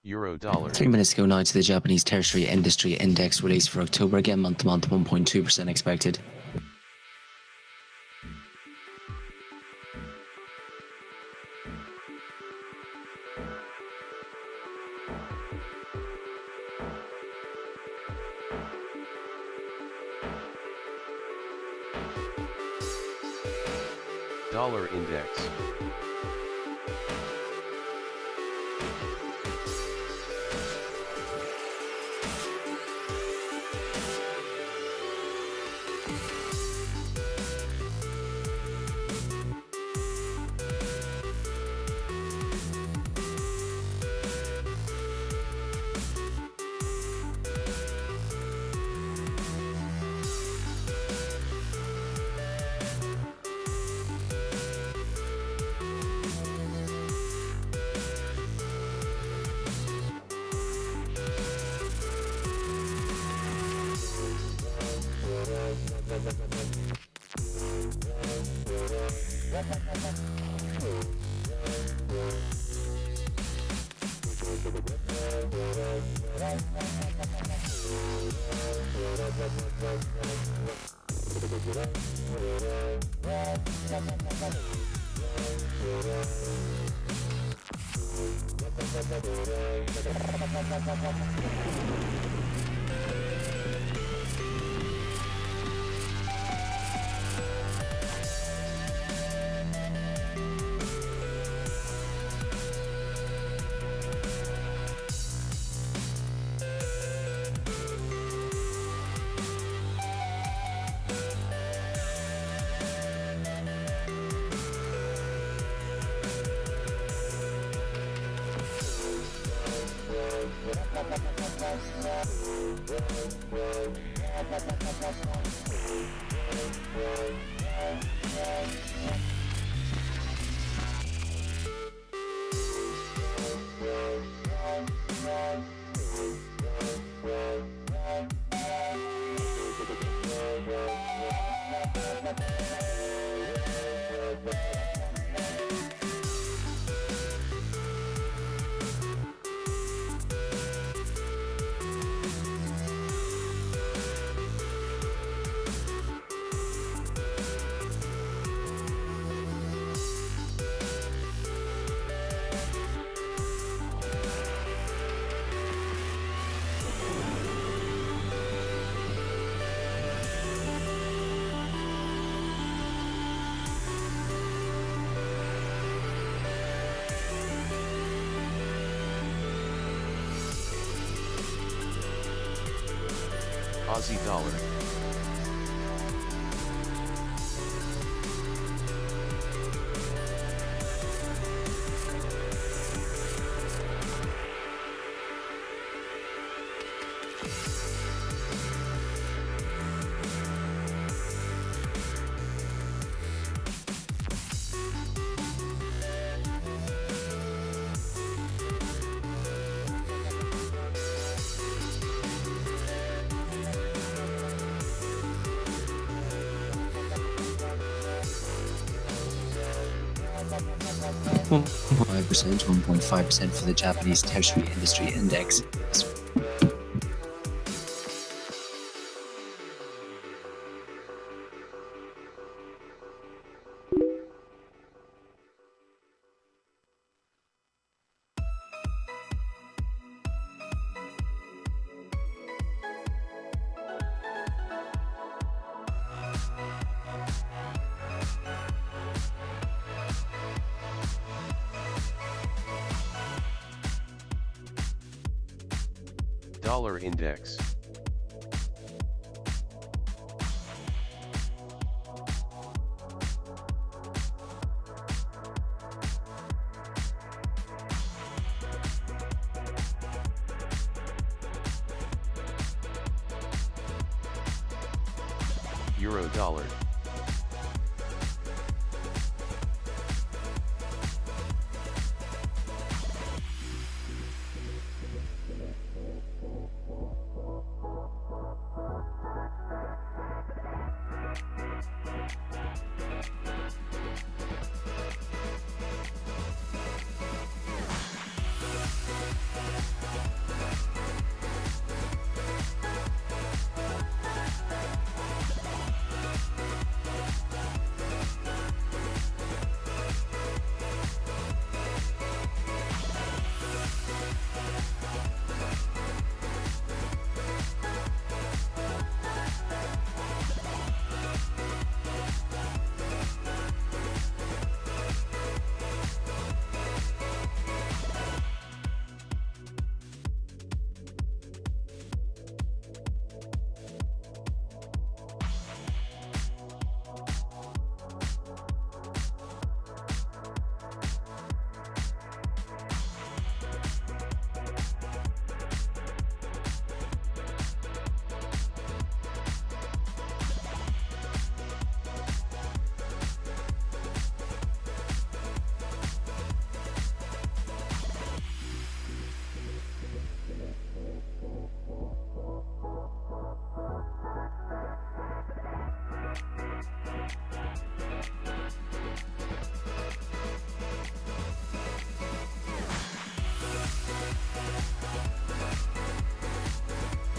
Euro dollar. 3 minutes ago now to the Japanese Tertiary Industry Index release for October, again month to month 1.2% expected. Dollar index. Aussie dollar. %, 1.5% for the Japanese tertiary industry index. Dollar index. Euro dollar.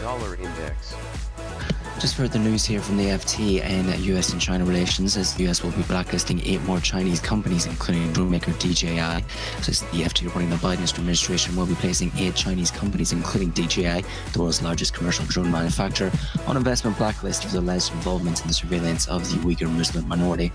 Dollar index. Just further news here from the FT and US and China relations, as the US will be blacklisting 8 more Chinese companies, including drone maker DJI. So it's the FT reporting the Biden administration will be placing 8 Chinese companies, including DJI, the world's largest commercial drone manufacturer, on investment blacklist for their alleged involvement in the surveillance of the Uyghur Muslim minority.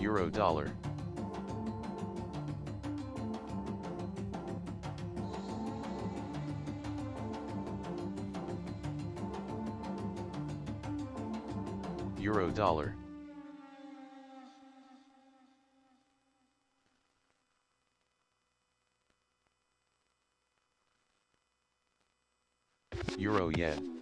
Euro dollar. Euro dollar. Euro yen.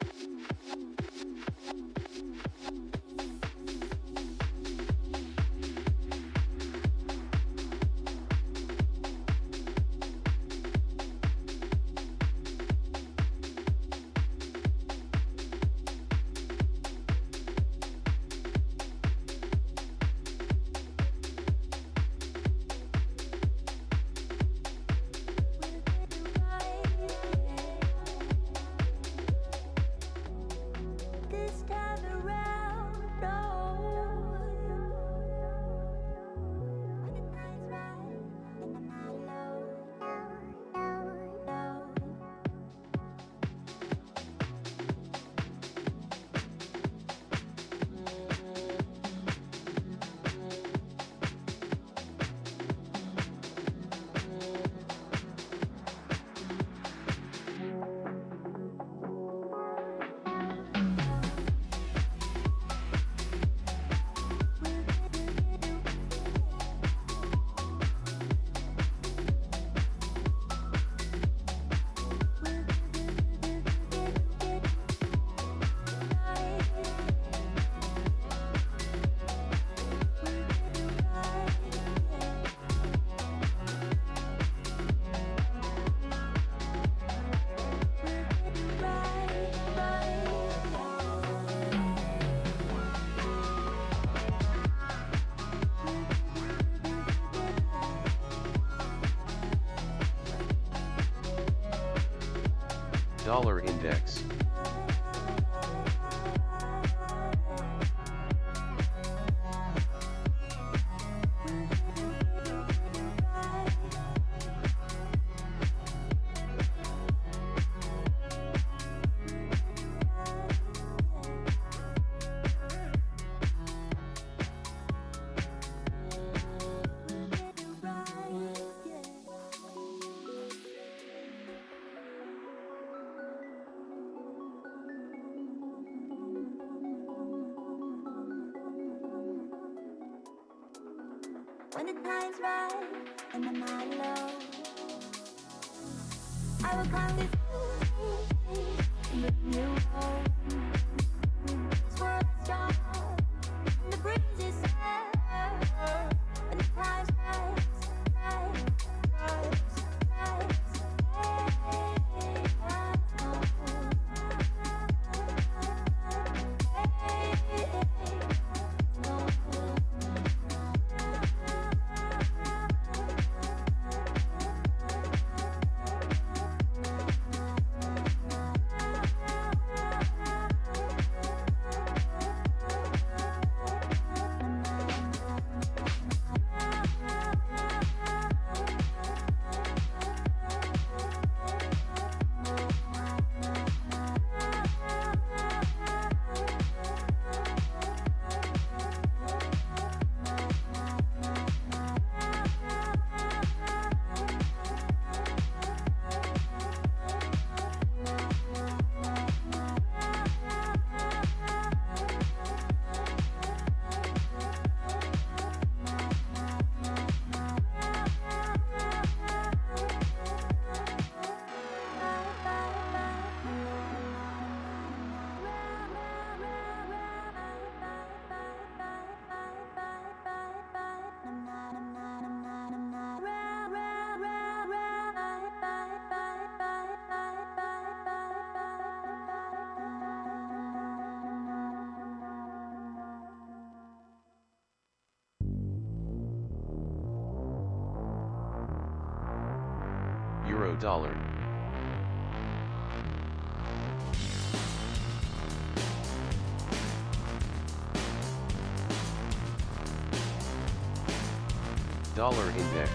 This time around, no. When the time's right and I'm not alone, no. Dollar index. When the time's right and I'm not alone, I will come with you and bring you home. This world is strong and the breeze is fair. When the time's right, Euro dollar. Dollar index.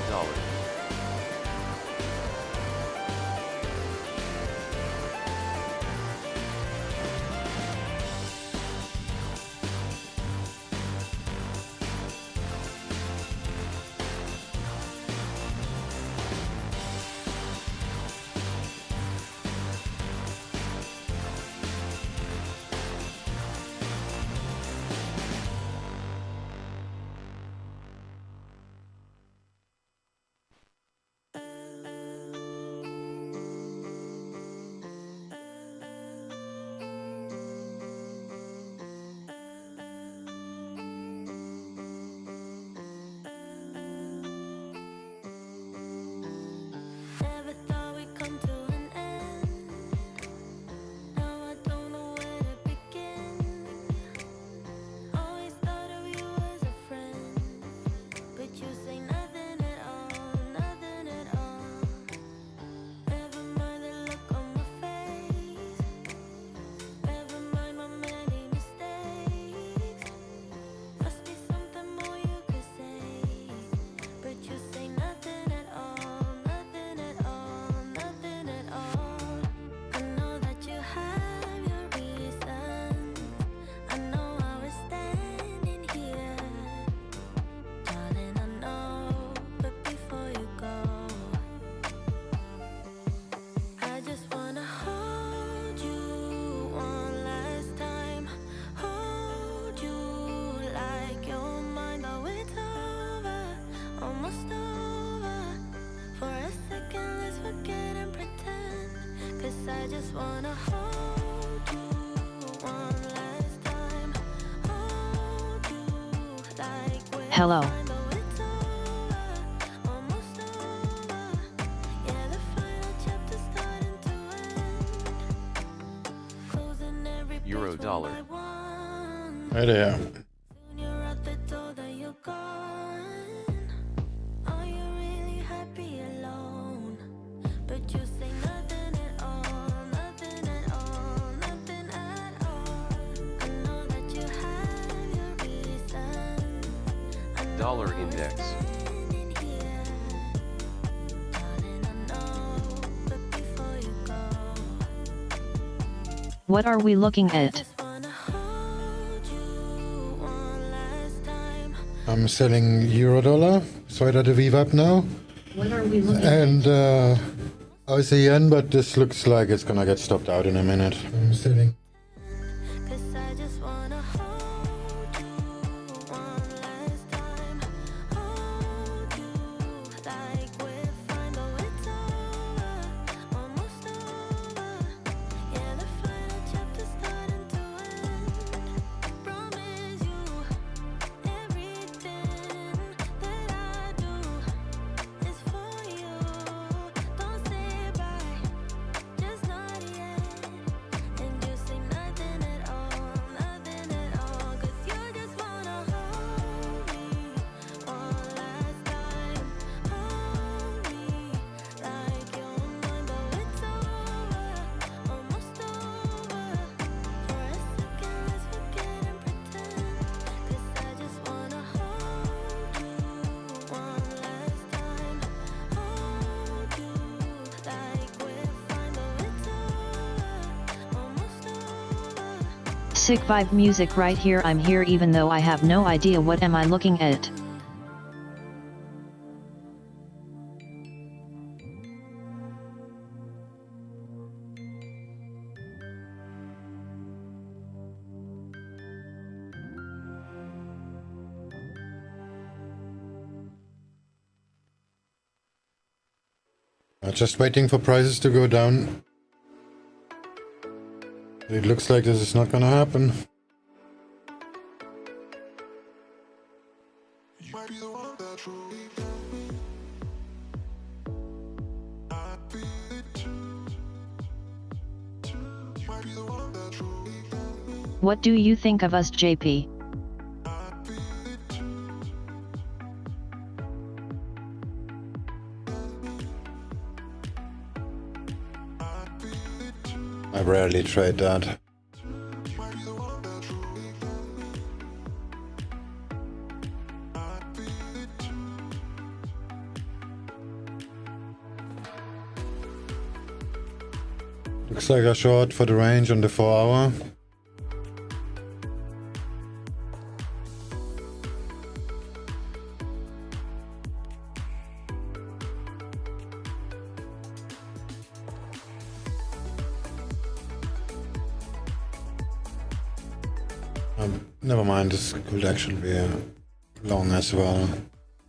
dollar. Never thought we'd come to an end. Now I don't know where to begin. Always thought of you as a friend, but you say nothing at all, nothing at all. Never mind the look on my face. Never mind my many mistakes. Must be something more you could say, but you say nothing at all, nothing at all, nothing at all. I know that you have your reasons. I know I was standing here, darling, I know. But before you go, I just wanna hold you one last time. Hold you like you're mine, though it's over, almost over. For a second, let's forget and pretend. 'Cause I just wanna hold you one last time. Hold you like we're Hello. fine, though it's over, almost over. Yeah, the final chapter's starting to end. Closing every page Euro one dollar. by one. Hey there. Soon you're at the door, that you're gone. Are you really happy alone? But you say nothing at all, nothing at all, nothing at all. I know that you have your reasons. I know Dollar I was index. standing here, darling, I know. But before you go, What are we looking at? just wanna hold you one last time. I'm selling euro-dollar, so I the VWAP now. What are we looking And Aussie yen, but this looks like it's gonna get stopped out in a minute. I'm selling. 'Cause I just wanna hold you one last time. Hold you like we're fine, though it's over, almost over. Yeah, the final chapter's starting to end. Promise you everything that I do is for you. Don't say bye, just not yet. And you say nothing at all, nothing at all. 'Cause you just wanna hold me one last time. Hold me like you're mine, though it's over, almost over. For a second, let's forget and pretend. 'Cause I just wanna hold you one last time. Hold you like we're fine, though it's over, almost over. Sick vibe music right here. I'm here even though I have no idea what am I looking at. Just waiting for prices to go down. It looks like this is not gonna happen. You might be the one that truly got me. I'd be it too. You might be the one that truly got me. What do you think of us, JP? I'd be it too. I'd be it too. I rarely trade that. You might be the one that truly got me. I'd be it too. Looks like a short for the range on the 4 hour. Never mind, this could actually be long as well.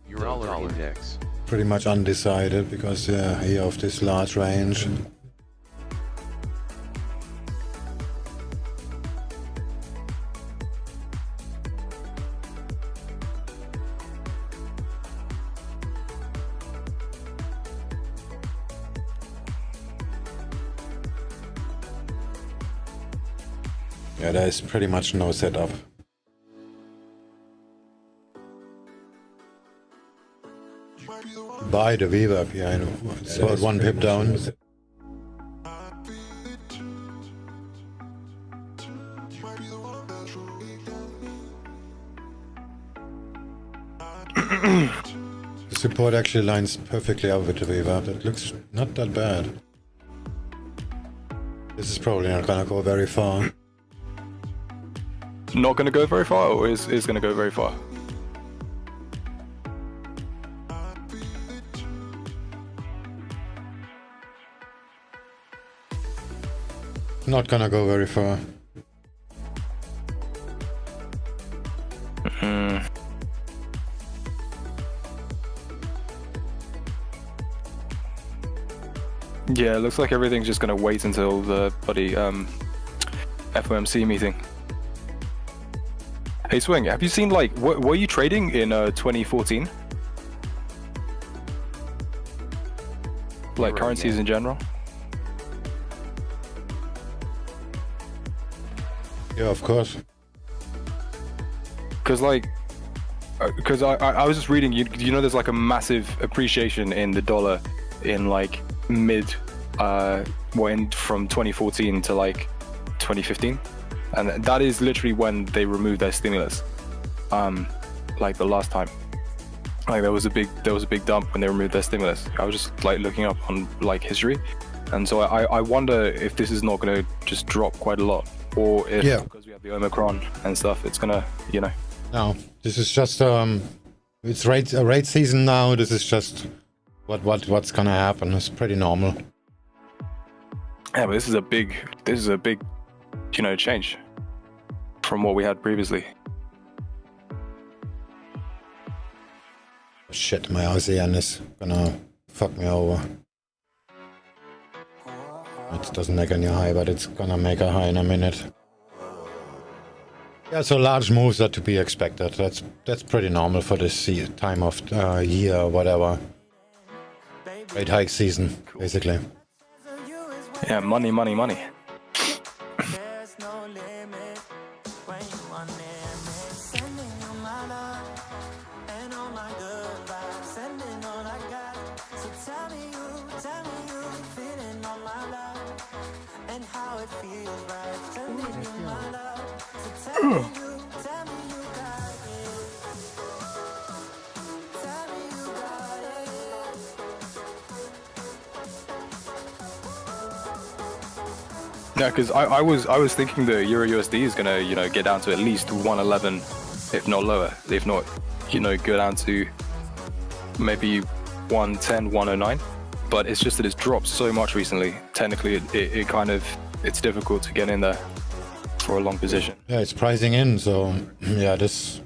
Euro-dollar index. Pretty much undecided because here of this large range. Yeah, there is pretty much no setup. Buy the VWAP, yeah, I know. It's about 1 pip down. The support actually lines perfectly up with the VWAP. That looks not that bad. This is probably not gonna go very far. Not going to go very far, or is going to go very far? Not gonna go very far. Yeah, it looks like everything's just going to wait until the bloody FOMC meeting. Hey Swing, have you seen, like, were you trading in 2014? Like currencies in general? Yeah, of course. Because I was just reading, you know, there's like a massive appreciation in the dollar in like from 2014 to like 2015, and that is literally when they removed their stimulus. Like the last time, like there was a big dump when they removed their stimulus. I was just like looking up on like history, and so I wonder if this is not going to just drop quite a lot, or if because we have the Omicron and stuff, it's gonna, you know. No, this is just it's rate season now. This is just what's gonna happen. It's pretty normal. Yeah, but this is a big, you know, change from what we had previously. Shit, my ASEAN is gonna fuck me over. It doesn't make any high, but it's gonna make a high in a minute. Yeah, so large moves are to be expected. That's pretty normal for this time of year or whatever. Rate hike season, basically. Yeah, money. Yeah, because I was thinking the EURUSD is gonna, you know, get down to at least 111, if not lower, if not, you know, go down to maybe 110, 109. But it's just that it's dropped so much recently. Technically, it kind of, it's difficult to get in there for a long position. Yeah, it's pricing in, so yeah, this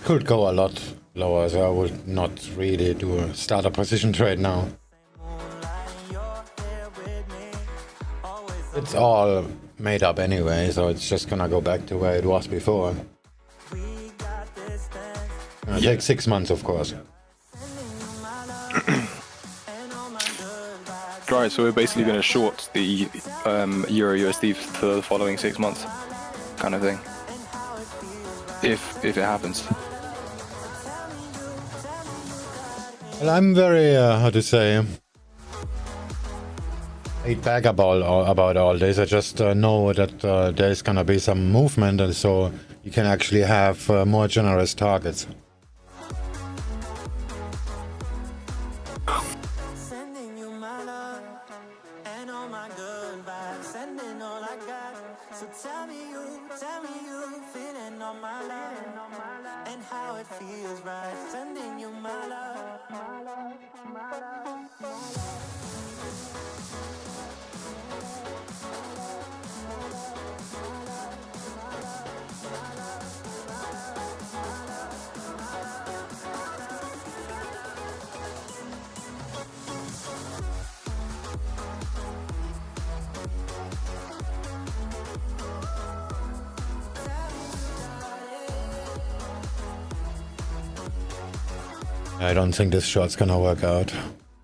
could go a lot lower. So I would not really start a position trade now. It's all made up anyway, so it's just gonna go back to where it was before. It'll take 6 months, of course. Right, so we're basically going to short the EURUSD for the following 6 months, kind of thing, if it happens. Well, I'm very, how to say, laid back about all this. I just know that there's gonna be some movement, and so you can actually have more generous targets. my good vibes, sending all I got. So tell me you feeling on my love, and how it feels right, sending you my love, my love, my love, my love. I don't think this short's gonna work out.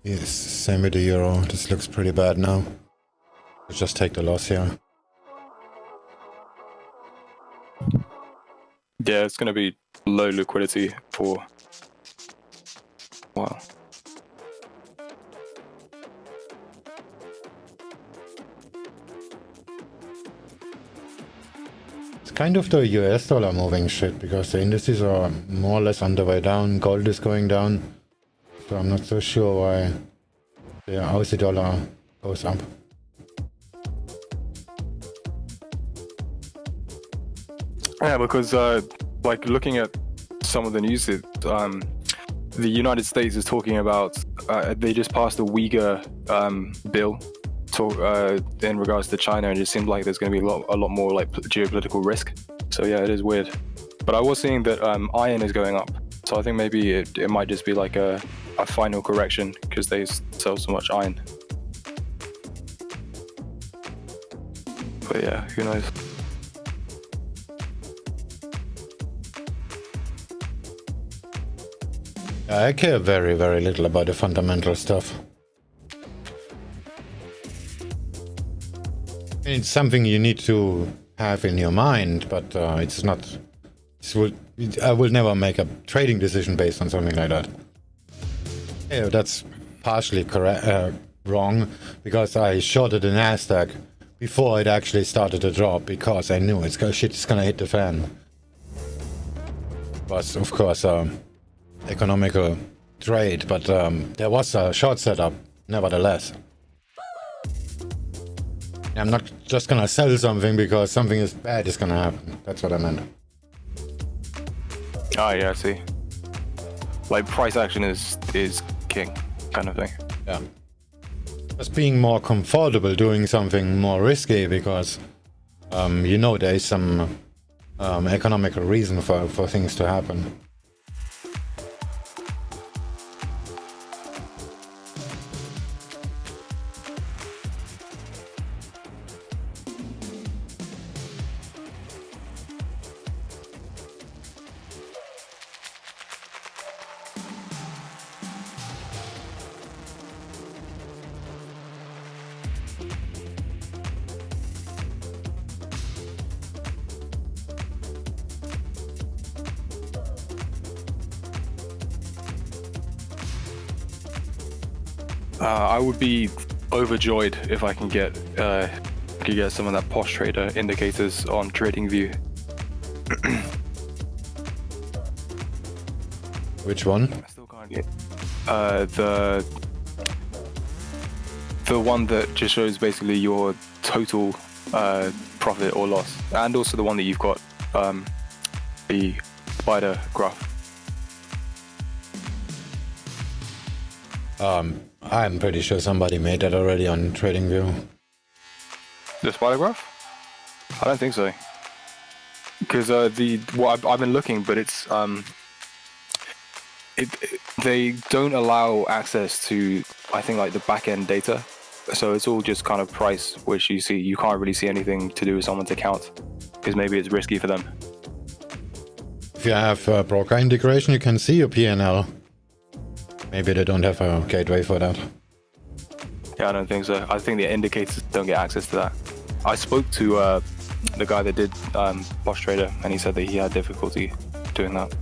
Yes, same with the euro. This looks pretty bad now. Let's just take the loss here. Yeah, it's going to be low liquidity for a while. It's kind of the US dollar moving shit, because the indices are more or less on the way down. Gold is going down. So I'm not so sure why the Aussie dollar goes up. Yeah, because like looking at some of the news, the United States is talking about they just passed a Uyghur bill in regards to China, and it just seems like there's going to be a lot more like geopolitical risk. So yeah, it is weird. But I was seeing that iron is going up, so I think maybe it might just be like a final correction because they sell so much iron. But yeah, who knows? I care very, very little about the fundamental stuff. It's something you need to have in your mind, but it's not. I will never make a trading decision based on something like that. Yeah, that's partially correct, wrong, because I shorted the Nasdaq before it actually started to drop, because I knew shit's gonna hit the fan. Was of course economical trade, but there was a short setup nevertheless. I'm not just gonna sell something because something is bad is gonna happen. That's what I meant. Oh yeah, I see. Like price action is king, kind of thing. Yeah. Just being more comfortable doing something more risky, because you know there is some economical reason for things to happen. I would be overjoyed if I can get some of that posh trader indicators on TradingView. Which one? I still can't get the one that just shows basically your total profit or loss, and also the one that you've got the spider graph. I'm pretty sure somebody made that already on TradingView. The spider graph? I don't think so. Because I've been looking, but it's they don't allow access to, I think, like the back end data. So it's all just kind of price, which you can't really see anything to do with someone's account, because maybe it's risky for them. If you have broker integration, you can see your P&L. Maybe they don't have a gateway for that. Yeah, I don't think so. I think the indicators don't get access to that. I spoke to the guy that did Posh Trader, and he said that he had difficulty doing that.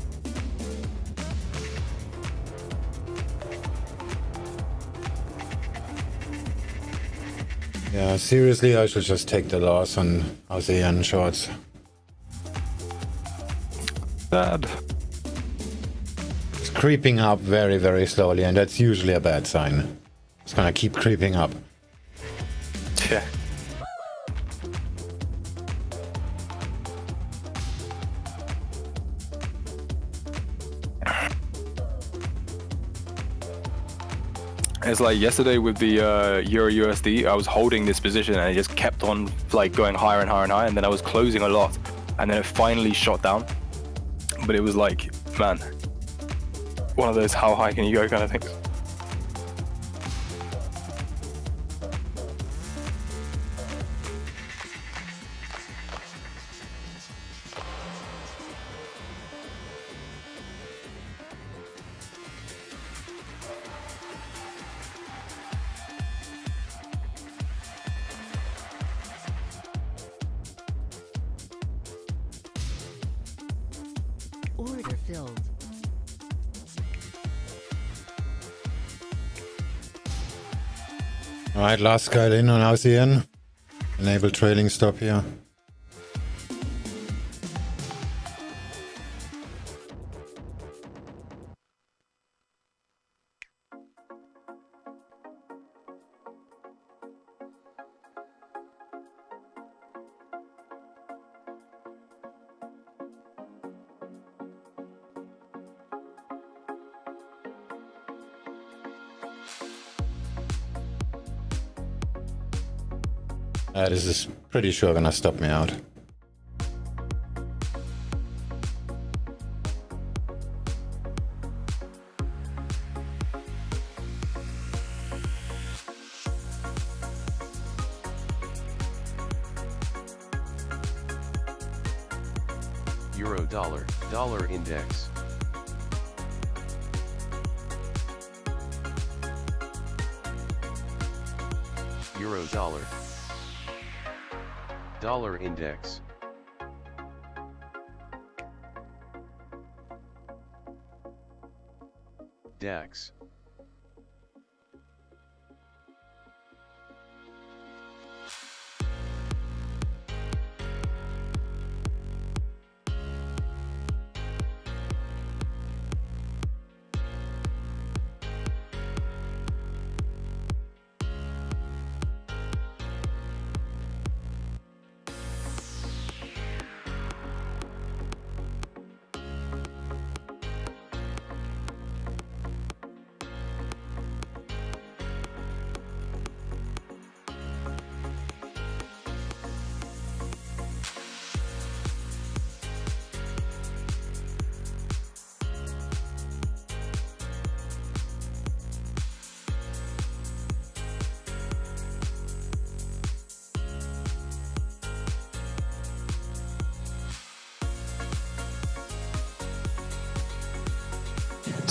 Yeah, seriously, I should just take the loss on Aussie yen shorts. Bad. It's creeping up very, very slowly, and that's usually a bad sign. It's gonna keep creeping up. Yeah. It's like yesterday with the EURUSD, I was holding this position and it just kept on like going higher and higher and higher, and then I was closing a lot, and then it finally shot down. But it was like, man, one of those how high can you go kind of things. Order filled. Alright, last guy in on AUDJPY. Enable trailing stop here. This is pretty sure gonna stop me out. Euro dollar, dollar index. Euro dollar. Dollar index. DAX.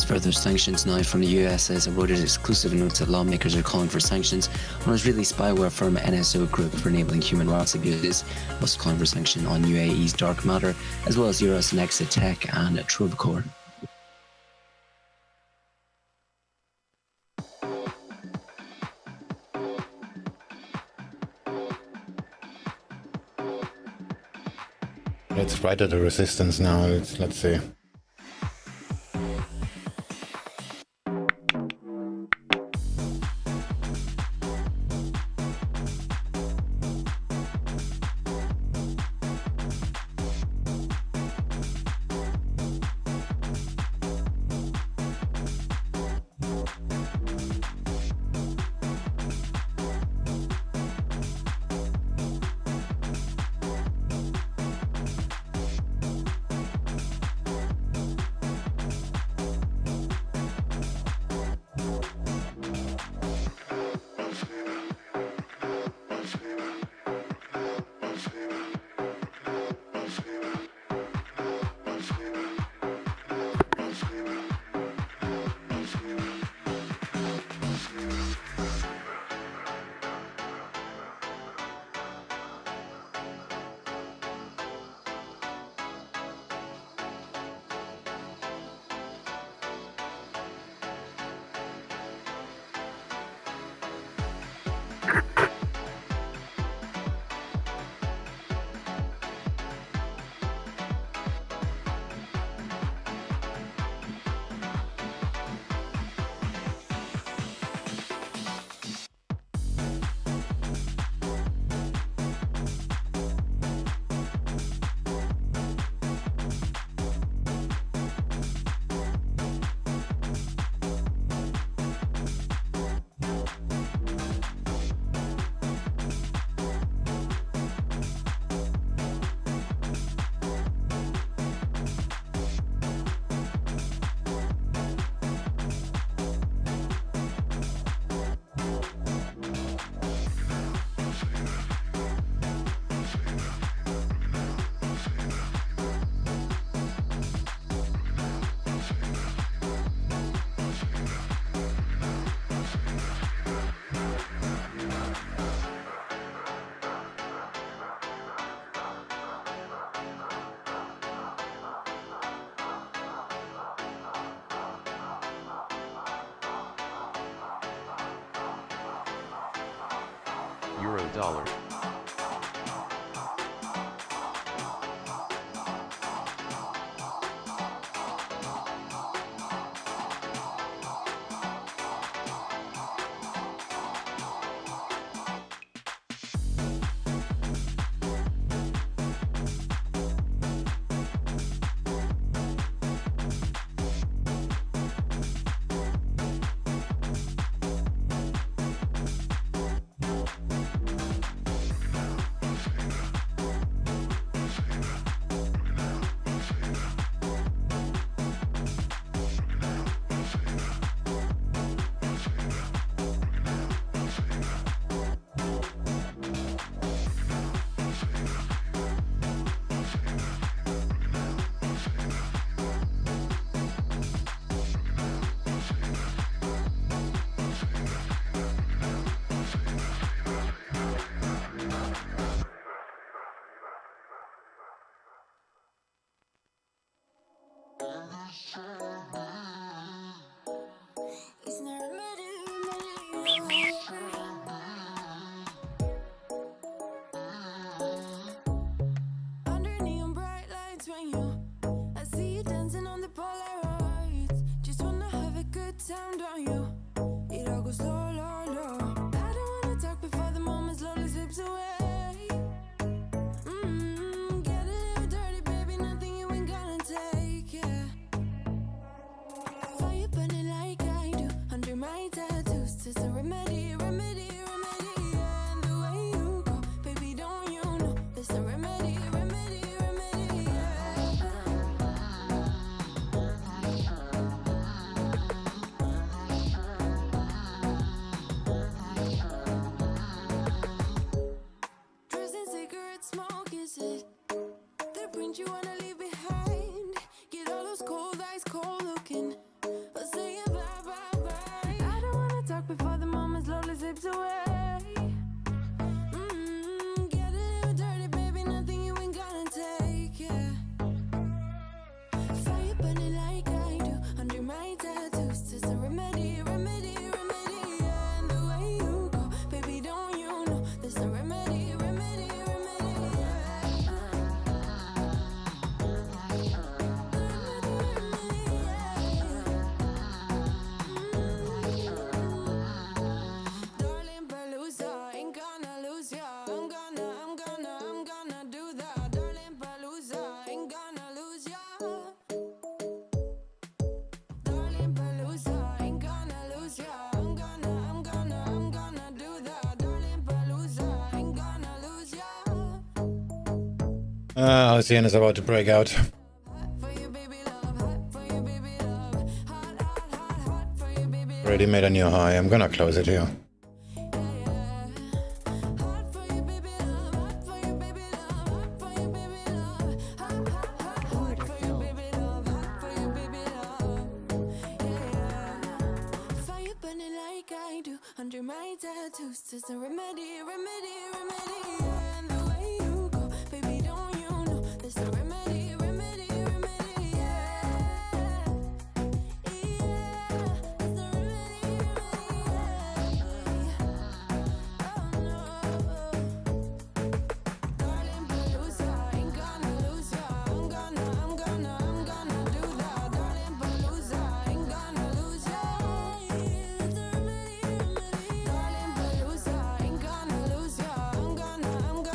Further sanctions now from the US has eroded exclusive notes that lawmakers are calling for sanctions on Israeli spyware firm NSO Group for enabling human rights abuses, also calling for sanction on UAE's dark matter, as well as Eurus Nexa Tech and Trubcore. It's right at the resistance now. Let's see. Euro dollar. It's not a matter. Under neon bright lights when I see you dancing on the Polaroids. Just wanna have a good time, don't you? It all goes slow, low, low. I don't wanna talk before the moment slowly slips away. Get a little dirty, baby, nothing you ain't gonna take, yeah. Fire burning like I do under my tattoos. Just a remedy, remedy, remedy, yeah. And the way you go, baby, don't you know? There's a remedy, remedy, remedy, yeah. Dressed in cigarette smoke, is it the print you wanna leave behind? Get all those cold eyes cold looking. Or say bye, bye, bye. I don't wanna talk before the moment slowly slips away. Get a little dirty, baby, nothing you ain't gonna take, yeah. Fire burning like I do under my tattoos. Just a remedy, remedy, remedy, yeah. And the way you go, baby, don't you know? There's a remedy, remedy, remedy, yeah. Darling Palooza, ain't gonna lose ya. I'm gonna do that. Darling Palooza, ain't gonna lose ya. Darling Palooza, ain't gonna lose ya. I'm gonna do that. Darling Palooza, ain't gonna lose ya. ASEAN is about to break out. Hot for you, baby love. Hot for you, baby love. Hot, hot, hot, hot for you, baby love. Already made a new high. I'm gonna close it here. Hot for you, baby love. Hot for you, baby love. Hot for you, baby love. Hot, hot, hot, hot for you, baby love. Hot for you, baby love. Fire burning like I do under my tattoos. Just a remedy, remedy, remedy, yeah. And the way you go, baby, don't you know? There's a remedy, remedy, remedy, yeah. There's a remedy, remedy, yeah. Oh no. Darling Palooza, ain't gonna lose ya. I'm gonna do that. Darling Palooza, ain't gonna lose ya. There's a remedy, remedy. Darling Palooza, ain't gonna lose ya. I'm gonna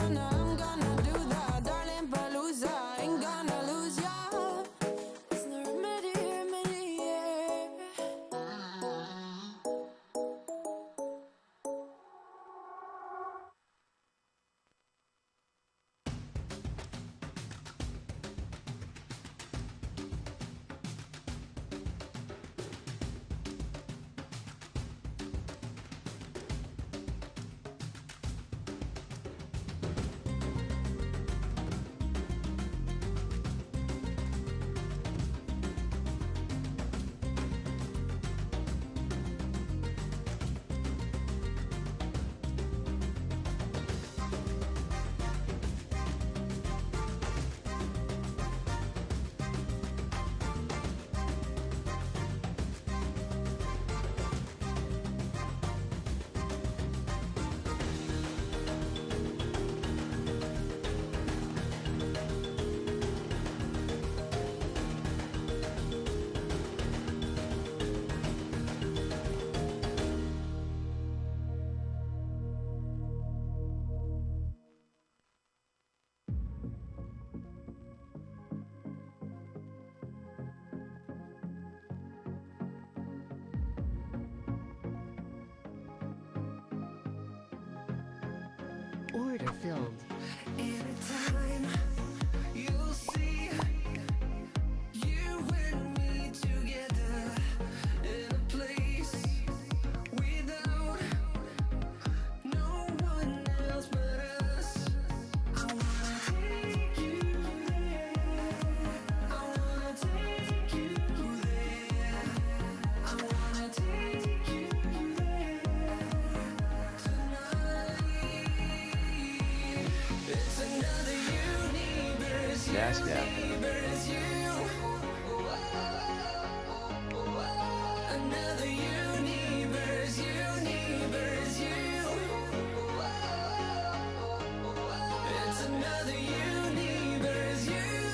fulfilled. Anytime you'll see you and me together in a place without no one else but us. I wanna take you there. I wanna take you there. I wanna take you there tonight. It's another universe. NASDAQ. Universe, you. Another universe, universe, you. It's another universe, universe.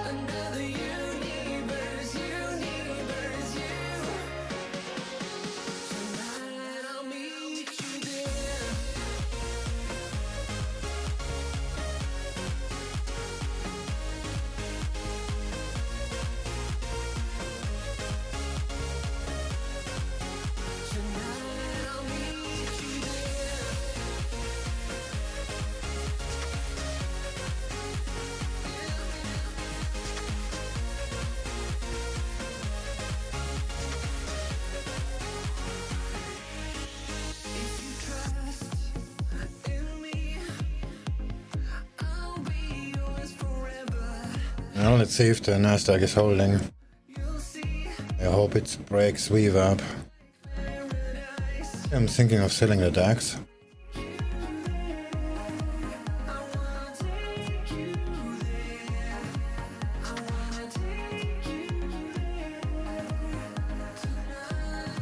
Another universe, universe, you. Tonight I'll meet you there. Tonight I'll meet you there. If you trust in me, I'll be yours forever. Well, let's see if the Nasdaq is holding. You'll see I hope it breaks weave up. paradise. I'm thinking of selling the DAX. I wanna take you there. I wanna take you there tonight.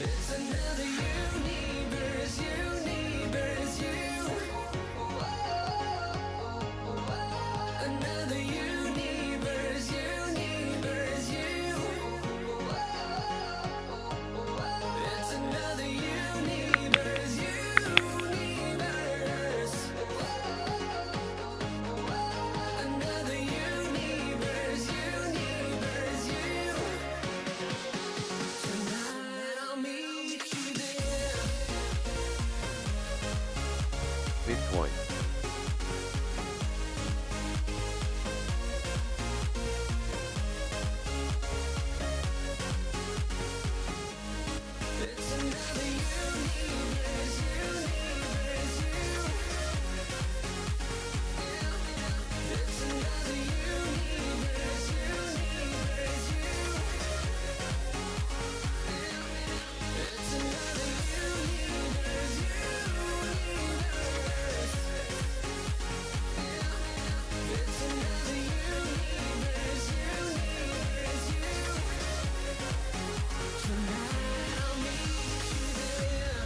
It's another universe, universe, you. Another universe, universe, you. It's another universe, universe. Another universe, universe, you. Tonight I'll meet you there. Bitcoin. It's another universe, universe, you. It's another universe, universe, you. It's another universe, universe. It's another universe, universe, you. Tonight I'll meet you there.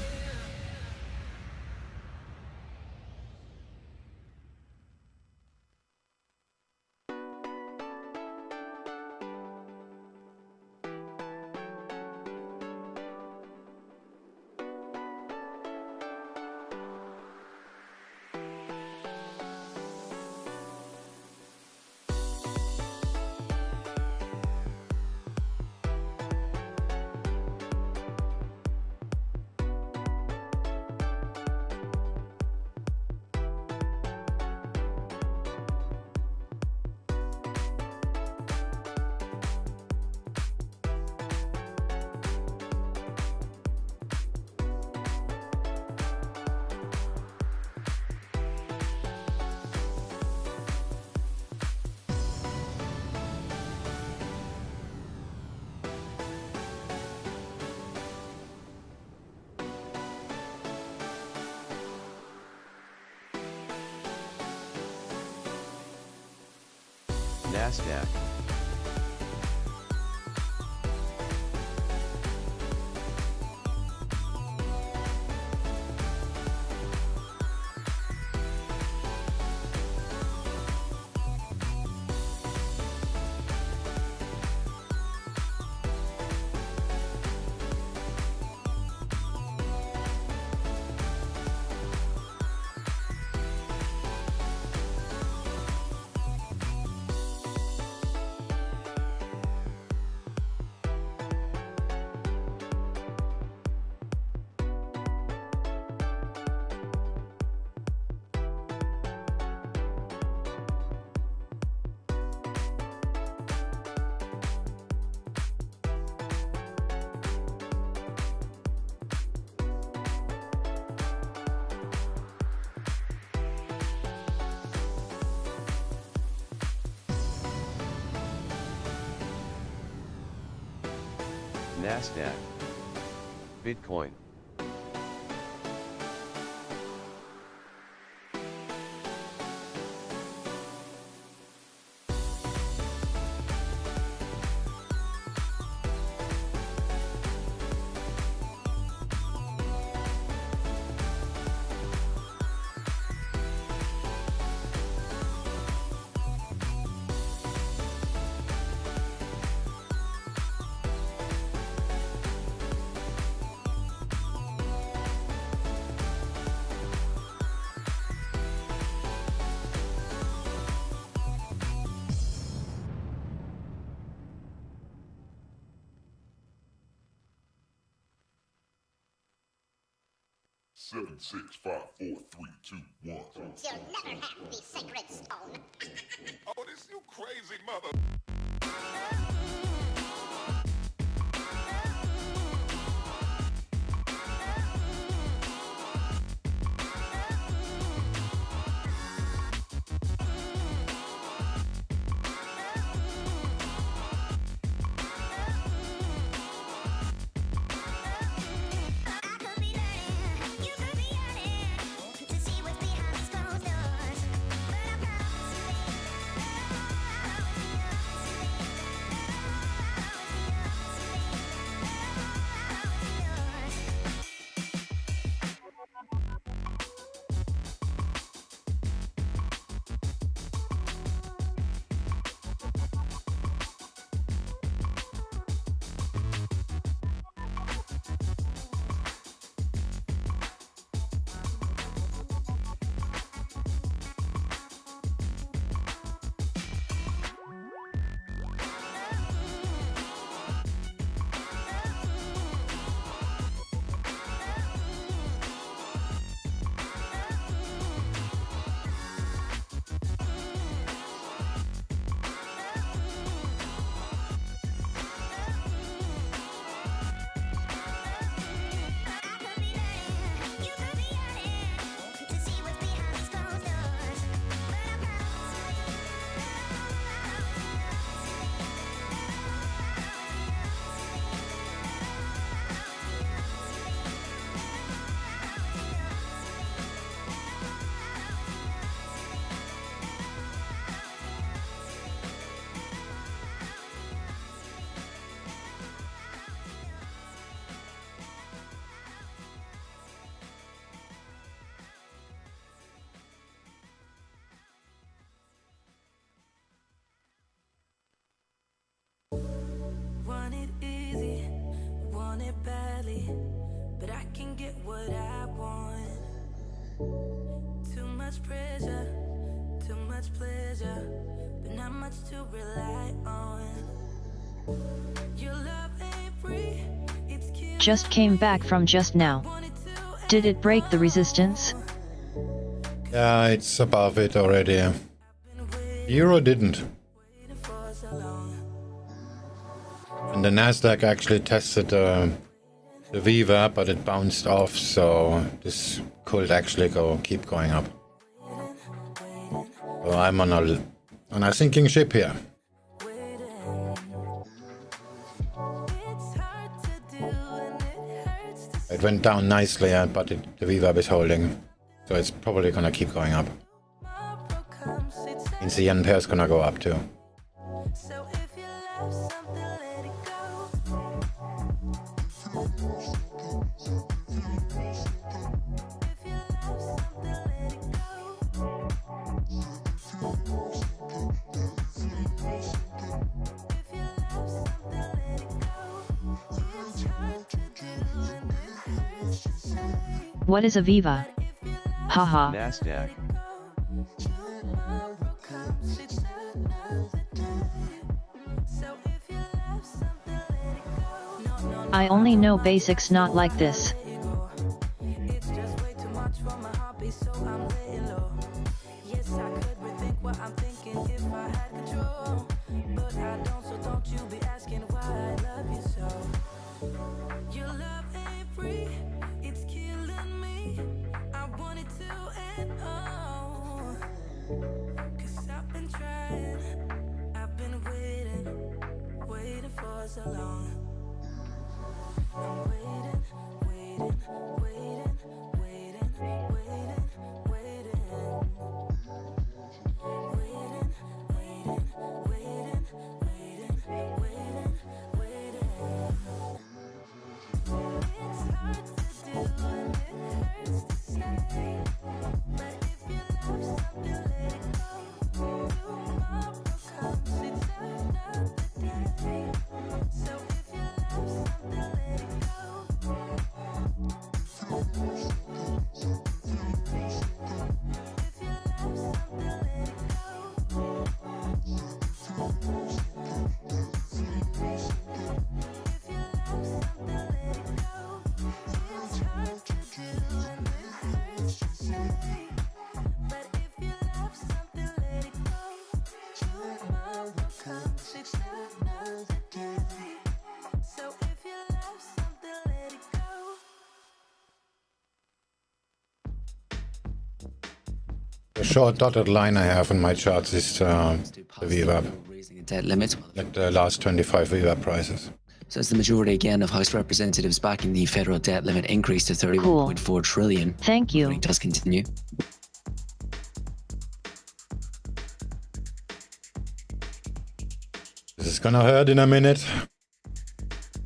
NASDAQ. Nasdaq, Bitcoin. Seven, 6, 5, 4, 3, 2, 1. You'll never have the sacred stone. Oh, this you crazy mother. Want it easy, want it badly, but I can get what I want. Too much pressure, too much pleasure, but not much to rely on. Your love ain't free, it's killing. Just came back from just now. Did it break the resistance? Yeah, it's above it already. Euro didn't. And the Nasdaq actually tested the VWAP, but it bounced off, so this could actually keep going up. So I'm on a sinking ship here. It went down nicely, but the VWAP is holding, so it's probably gonna keep going up. Means the yen pair is gonna go up too. So if you love something, let it go. If you love something, let it go. If you love something, let it go. It's hard to do and it hurts to say. What is a Viva? Haha. Nasdaq, Tomorrow comes, it's another day. So if you love something, let it go. No, I only know basics, not like this. it's just way too much for my hobby, so I'm laying low. Yes, I could rethink what I'm thinking if I had control, but I don't, so don't you be asking why I love you so. Your love ain't free, it's killing me. I want it to end all, 'cause I've been trying, I've been waiting for so long. The short dotted line I have on my charts is the VWAP, Raising a debt limit. like the last 25 VWAP prices. So as the majority again of House Representatives backing the federal debt limit increase to 31.4 trillion. Thank you. Voting does continue. This is gonna hurt in a minute.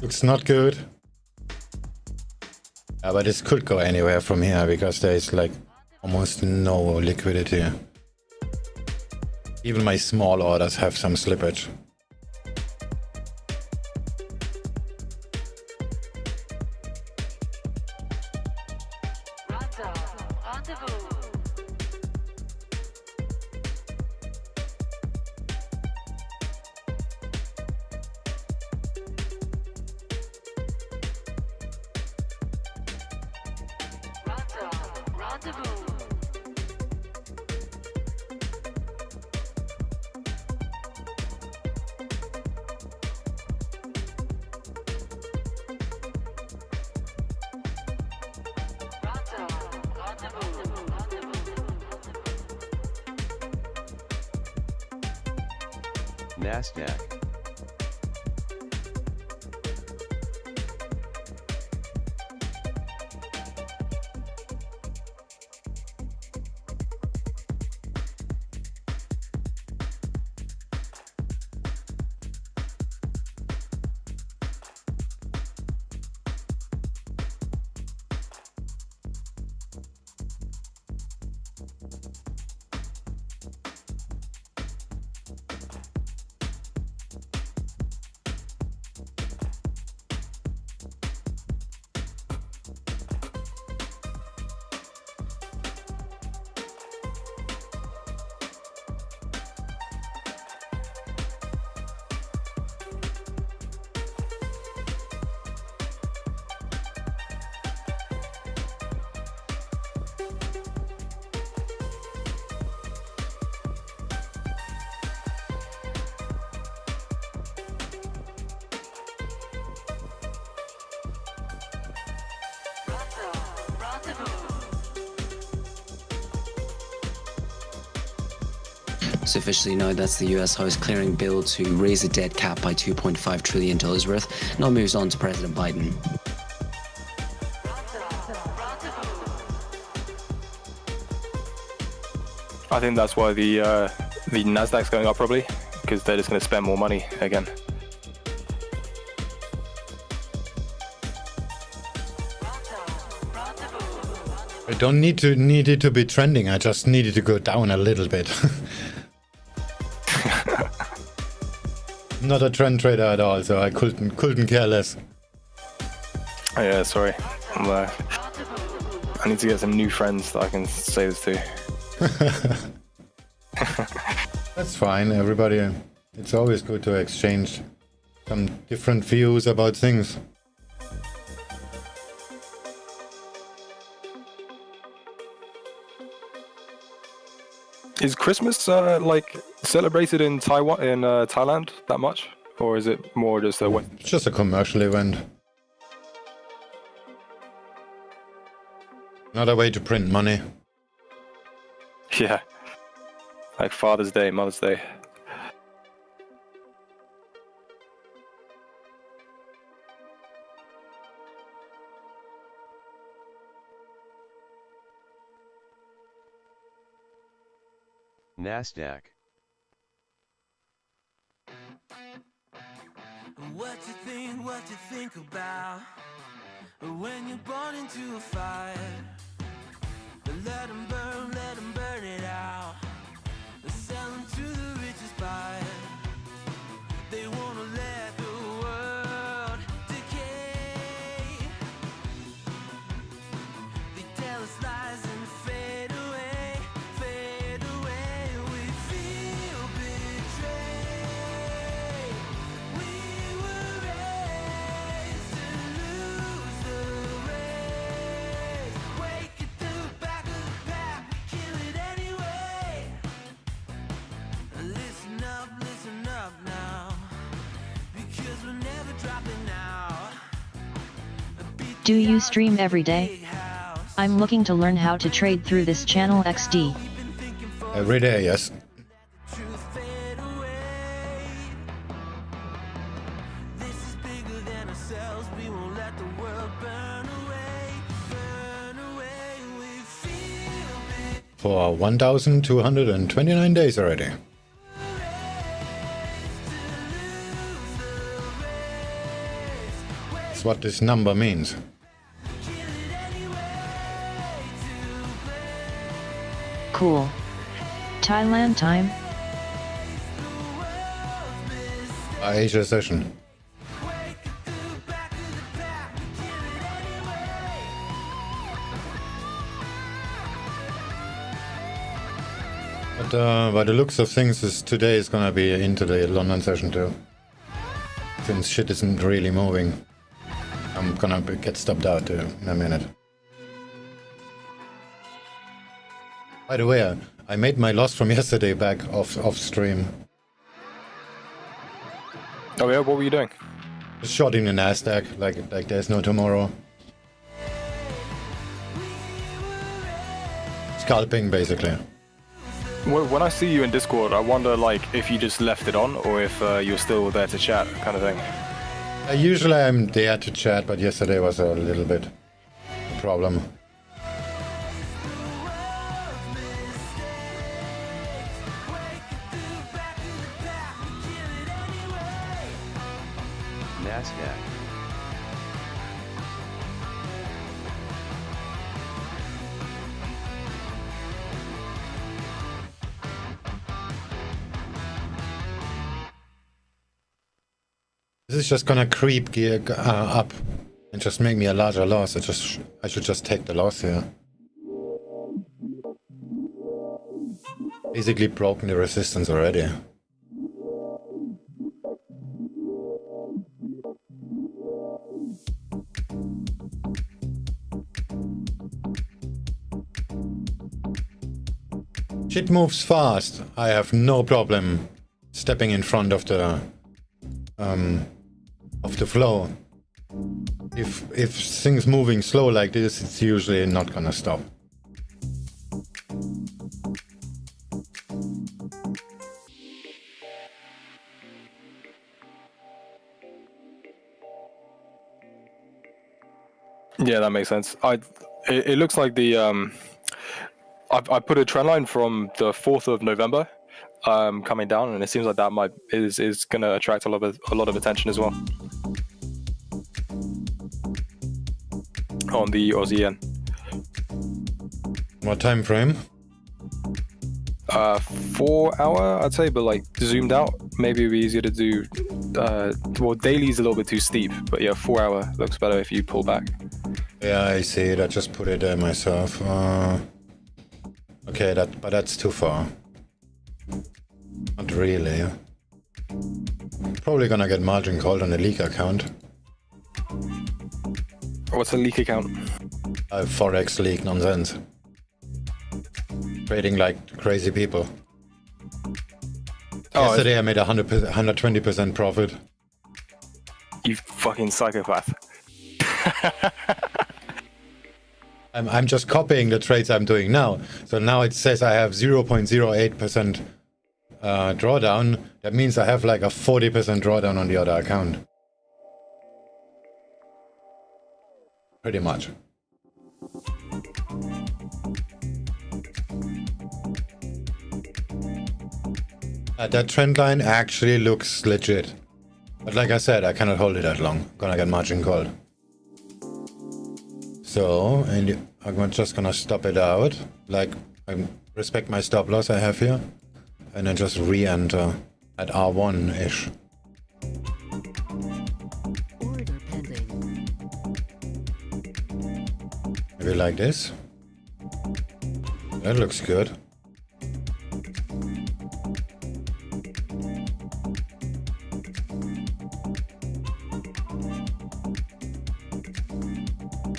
Looks not good. But this could go anywhere from here because there is like almost no liquidity. Even my small orders have some slippage. Nasdaq. So officially now that's the US House clearing bill to raise the debt cap by $2.5 trillion worth. Now moves on to President Biden. I think that's why the Nasdaq's going up probably, because they're just going to spend more money again. I don't need it to be trending. I just need it to go down a little bit. Not a trend trader at all, so I couldn't care less. Oh yeah, sorry. I need to get some new friends that I can say this to. That's fine, everybody. It's always good to exchange some different views about things. Is Christmas like celebrated in Taiwan, in Thailand, that much, or is it more just a? It's just a commercial event. Not a way to print money. Yeah, like Father's Day, Mother's Day. Nasdaq. What you think about when you're born into a fire? Let them burn it out. Sell them to the richest buyer. They wanna let the world decay. They tell us lies and fade away, fade away. We feel betrayed. We were raised to lose the race. Wake at the back of the pack, kill it anyway. Listen up now, because we're never dropping out. Do you stream every day? I'm looking to learn how to trade through this channel XD. Every day, yes. Truth fade away. This is bigger than ourselves. We won't let the world burn away, burn away. We feel big. For 1,229 days already. That's what this number means. Cool. Thailand time? Asia session. But by the looks of things, today is gonna be into the London session too. Since shit isn't really moving, I'm gonna get stopped out in a minute. By the way, I made my loss from yesterday back off stream. Oh yeah, what were you doing? Just shorting the Nasdaq like there's no tomorrow. Scalping basically. When I see you in Discord, I wonder like if you just left it on or if you're still there to chat, kind of thing. Usually I'm there to chat, but yesterday was a little bit a problem. Nasdaq. This is just gonna creep gear up and just make me a larger loss. I should just take the loss here. Basically broken the resistance already. Shit moves fast. I have no problem stepping in front of the flow. If things moving slow like this, it's usually not gonna stop. Yeah, that makes sense. It looks like the I put a trend line from the 4th of November coming down, and it seems like that is going to attract a lot of attention as well on the Aussie yen. What time frame? 4 hour, I'd say, but like zoomed out, maybe it'd be easier to do. Well, daily's a little bit too steep, but yeah, 4 hour looks better if you pull back. Yeah, I see it. I just put it there myself. Okay, but that's too far. Not really. Probably gonna get margin called on the leak account. What's a leak account? Forex leak nonsense. Trading like crazy people. Yesterday I made 120% profit. You fucking psychopath. I'm just copying the trades I'm doing now. So now it says I have 0.08% drawdown. That means I have like a 40% drawdown on the other account. Pretty much. That trend line actually looks legit. But like I said, I cannot hold it that long. Gonna get margin called. So, and I'm just gonna stop it out. Like, I respect my stop loss I have here. And then just re-enter at R1-ish. Order pending. Maybe like this. That looks good.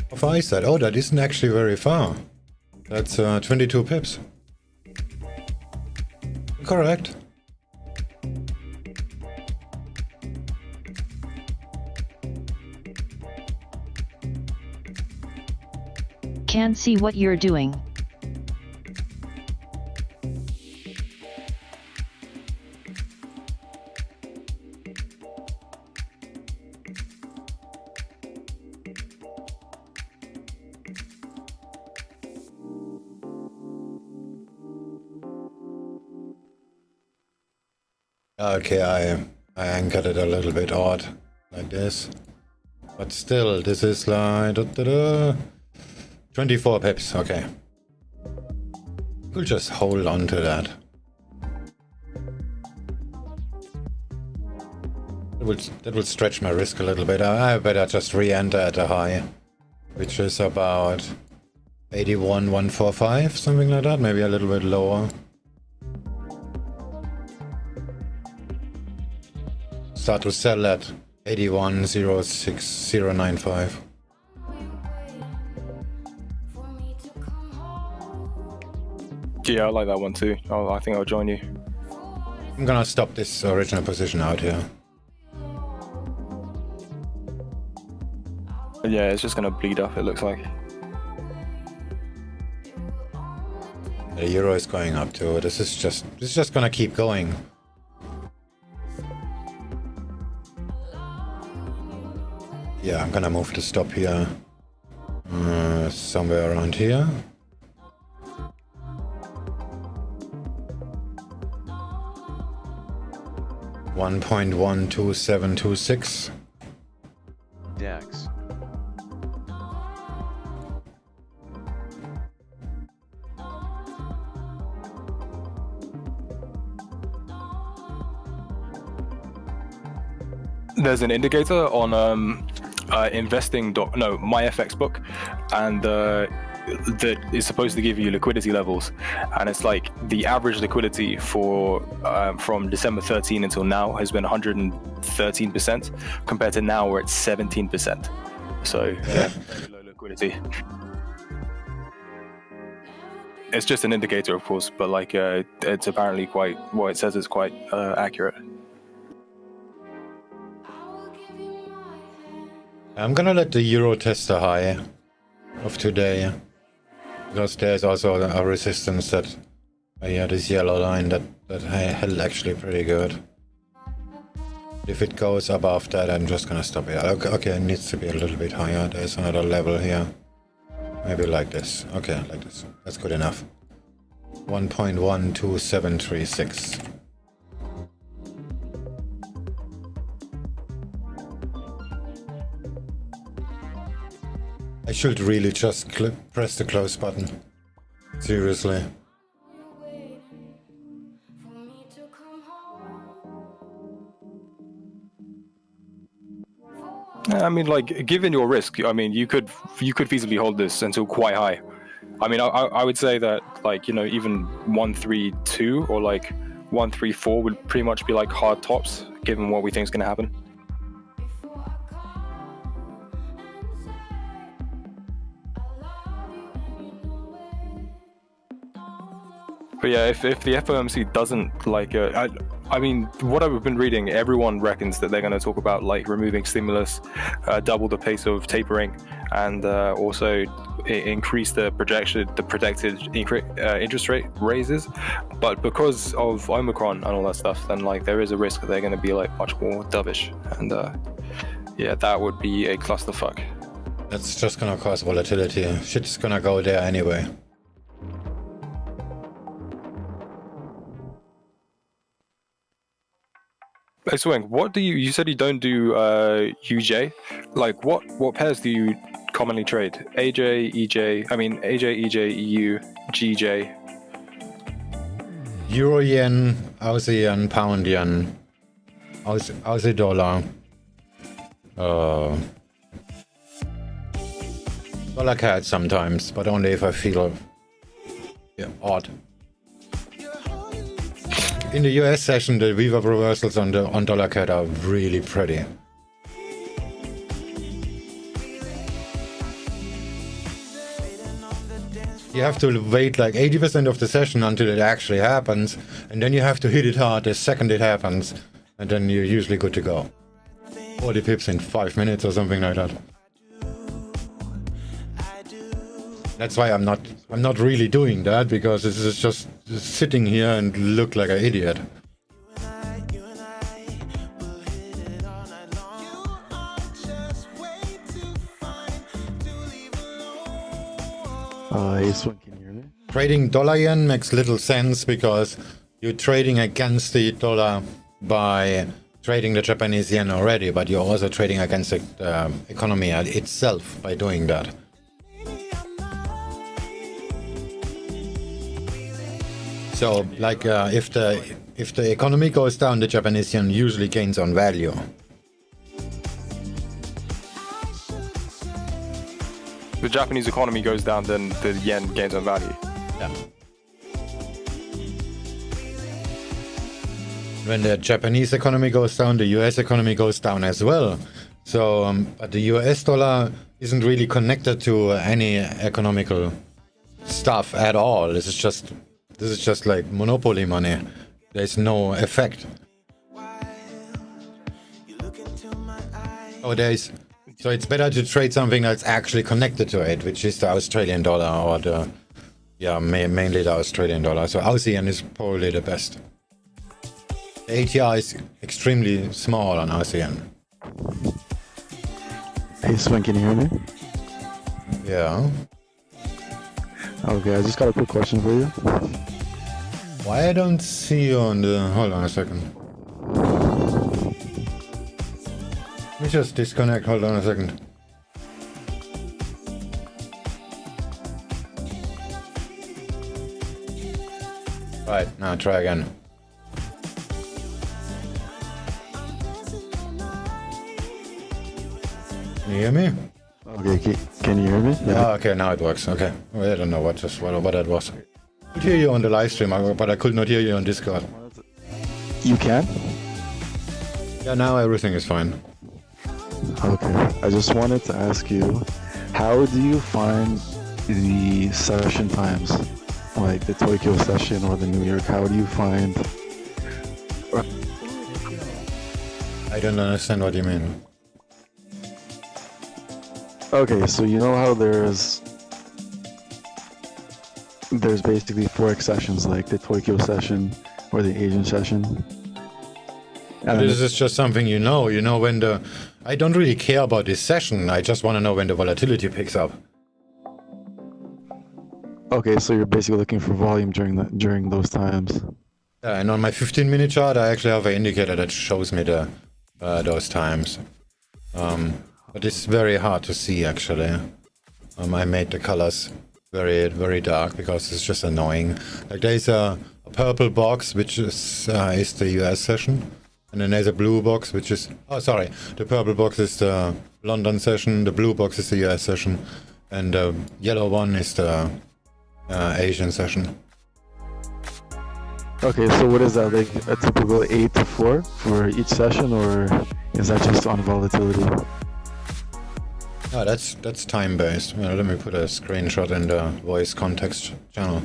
How far is that? Oh, that isn't actually very far. That's 22 pips. Correct. Can't see what you're doing. Okay, I anchored it a little bit odd, like this. But still, this is like 24 pips, okay. We'll just hold on to that. That will stretch my risk a little bit. I better just re-enter at a high, which is about 81,145, something like that, maybe a little bit lower. Start to sell at 81,06095. Yeah, I like that one too. I think I'll join you. I'm gonna stop this original position out here. Yeah, it's just gonna bleed up, it looks like. The euro is going up too. This is just gonna keep going. Yeah, I'm gonna move the stop here. Somewhere around here. $1.12726. DAX. There's an indicator on my FX book, and that is supposed to give you liquidity levels, and it's like the average liquidity for from December 13 until now has been 113%, compared to now we're at 17%. So yeah, very low liquidity. It's just an indicator, of course, but like it's apparently quite, what it says is quite accurate. I'm gonna let the euro test the high of today, because there's also a resistance that, yeah, this yellow line that held actually pretty good. If it goes above that, I'm just gonna stop it. Okay, it needs to be a little bit higher. There's another level here. Maybe like this. Okay, like this. That's good enough. 1.12736. I should really just press the close button. Seriously. I mean, like, given your risk, I mean, you could feasibly hold this until quite high. I mean, I would say that, like, you know, even 132 or like 134 would pretty much be like hard tops, given what we think is going to happen. But yeah, if the FOMC doesn't like, I mean, what I've been reading, everyone reckons that they're going to talk about like removing stimulus, double the pace of tapering, and also increase the predicted interest rate raises. But because of Omicron and all that stuff, then like there is a risk that they're going to be like much more dovish, and yeah, that would be a clusterfuck. That's just gonna cause volatility. Shit's gonna go there anyway. Hey Swing, what do you said you don't do UJ? Like what pairs do you commonly trade? AJ, EJ, I mean AJ, EJ, EU, GJ. Euro yen, Aussie yen, pound yen, Aussie dollar, dollar CAD sometimes, but only if I feel odd. In the US session, the VWAP reversals on dollar CAD are really pretty. You have to wait like 80% of the session until it actually happens, and then you have to hit it hard the second it happens, and then you're usually good to go. 40 pips in 5 minutes or something like that. That's why I'm not really doing that, because this is just sitting here and look like an idiot. Hey Swing, can you hear me? Trading dollar yen makes little sense because you're trading against the dollar by trading the Japanese yen already, but you're also trading against the economy itself by doing that. So, like, if the economy goes down, the Japanese yen usually gains on value. The Japanese economy goes down, then the yen gains on value. Yeah. When the Japanese economy goes down, the US economy goes down as well. So, but the US dollar isn't really connected to any economical stuff at all. This is just like monopoly money. There's no effect. So it's better to trade something that's actually connected to it, which is the Australian dollar or mainly the Australian dollar. So Aussie yen is probably the best. The ATR is extremely small on Aussie yen. Hey Swing, can you hear me? Yeah. Okay, I just got a quick question for you. Why I don't see you on the... Hold on a second. Let me just disconnect. Hold on a second. Right, now try again. Can you hear me? Okay, can you hear me? Yeah. Okay, now it works. Okay. Well, I don't know what that was. I could hear you on the live stream, but I could not hear you on Discord. You can? Yeah, now everything is fine. Okay, I just wanted to ask you, how do you find the session times? Like the Tokyo session or the New York, how do you find... I don't understand what you mean. Okay, so you know how there's basically Forex sessions, like the Tokyo session or the Asian session? And this is just something you know when the... I don't really care about this session, I just want to know when the volatility picks up. Okay, so you're basically looking for volume during those times. Yeah, and on my 15-minute chart, I actually have an indicator that shows me those times. But it's very hard to see, actually. I made the colors very, very dark because it's just annoying. Like there's a purple box, which is the US session. And then there's a blue box, which is... Oh, sorry. The purple box is the London session. The blue box is the US session. And the yellow one is the Asian session. Okay, so what is that, like a typical 8 to 4 for each session, or is that just on volatility? No, that's time-based. Well, let me put a screenshot in the voice context channel.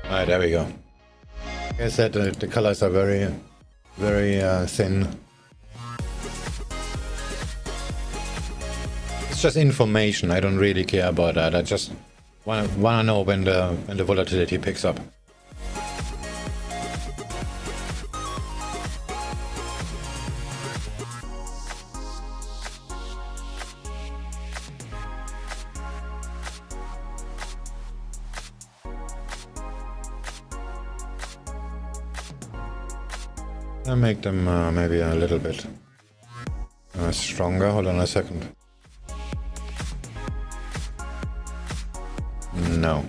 Alright, there we go. Like I said, the colors are very, very thin. It's just information. I don't really care about that. I just wanna know when the volatility picks up. I make them maybe a little bit stronger. Hold on a second. No.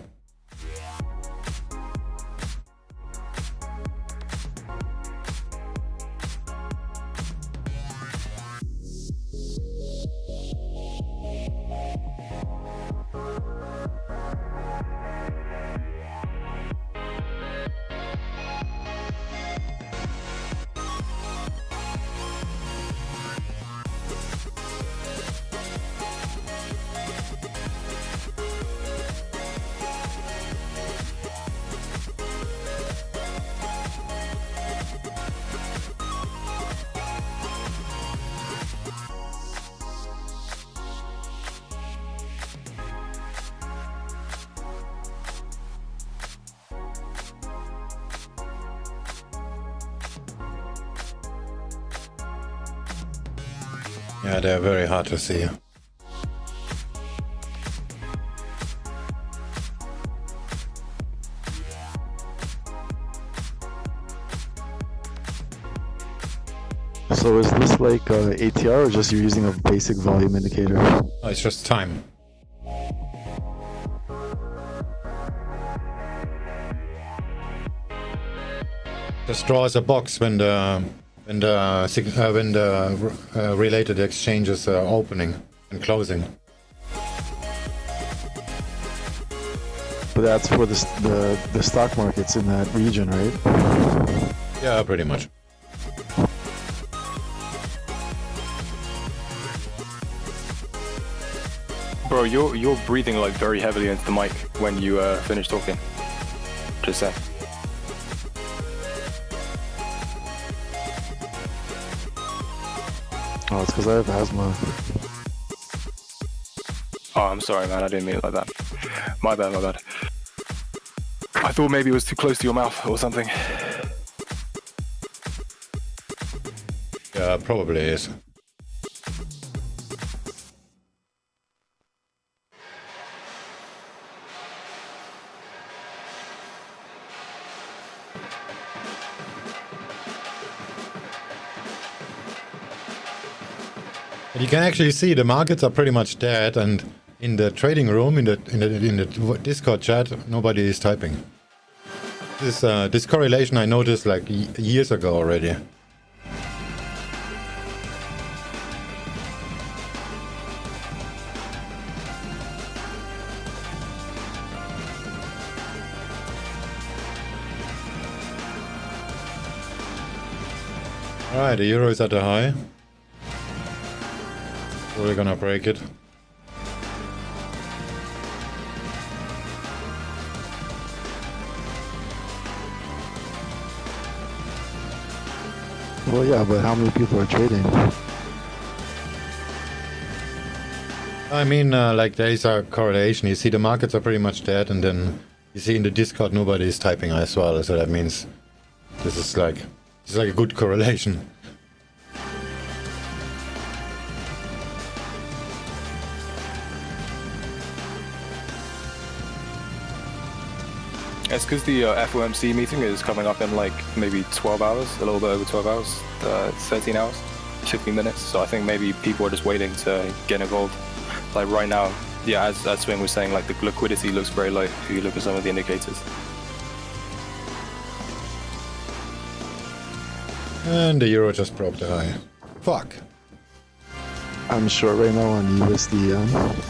Yeah, they're very hard to see. So is this like ATR or just you're using a basic volume indicator? Oh, it's just time. Just draws a box when the related exchanges are opening and closing. But that's for the stock markets in that region, right? Yeah, pretty much. Bro, you're breathing like very heavily into the mic when you finish talking. Just say. Oh, it's because I have asthma. Oh, I'm sorry, man. I didn't mean it like that. My bad, my bad. I thought maybe it was too close to your mouth or something. Yeah, probably is. You can actually see the markets are pretty much dead, and in the trading room, in the Discord chat, nobody is typing. This correlation I noticed like years ago already. Alright, the euro is at a high. We're gonna break it. Well, yeah, but how many people are trading? I mean, like there is a correlation. You see the markets are pretty much dead, and then you see in the Discord nobody is typing as well. So that means this is like a good correlation. It's because the FOMC meeting is coming up in like maybe 12 hours, a little bit over 12 hours, 13 hours, 15 minutes. So I think maybe people are just waiting to get involved. Like right now, yeah, as Swing was saying, like the liquidity looks very low if you look at some of the indicators. And the euro just broke the high. Fuck. I'm short right now on USD.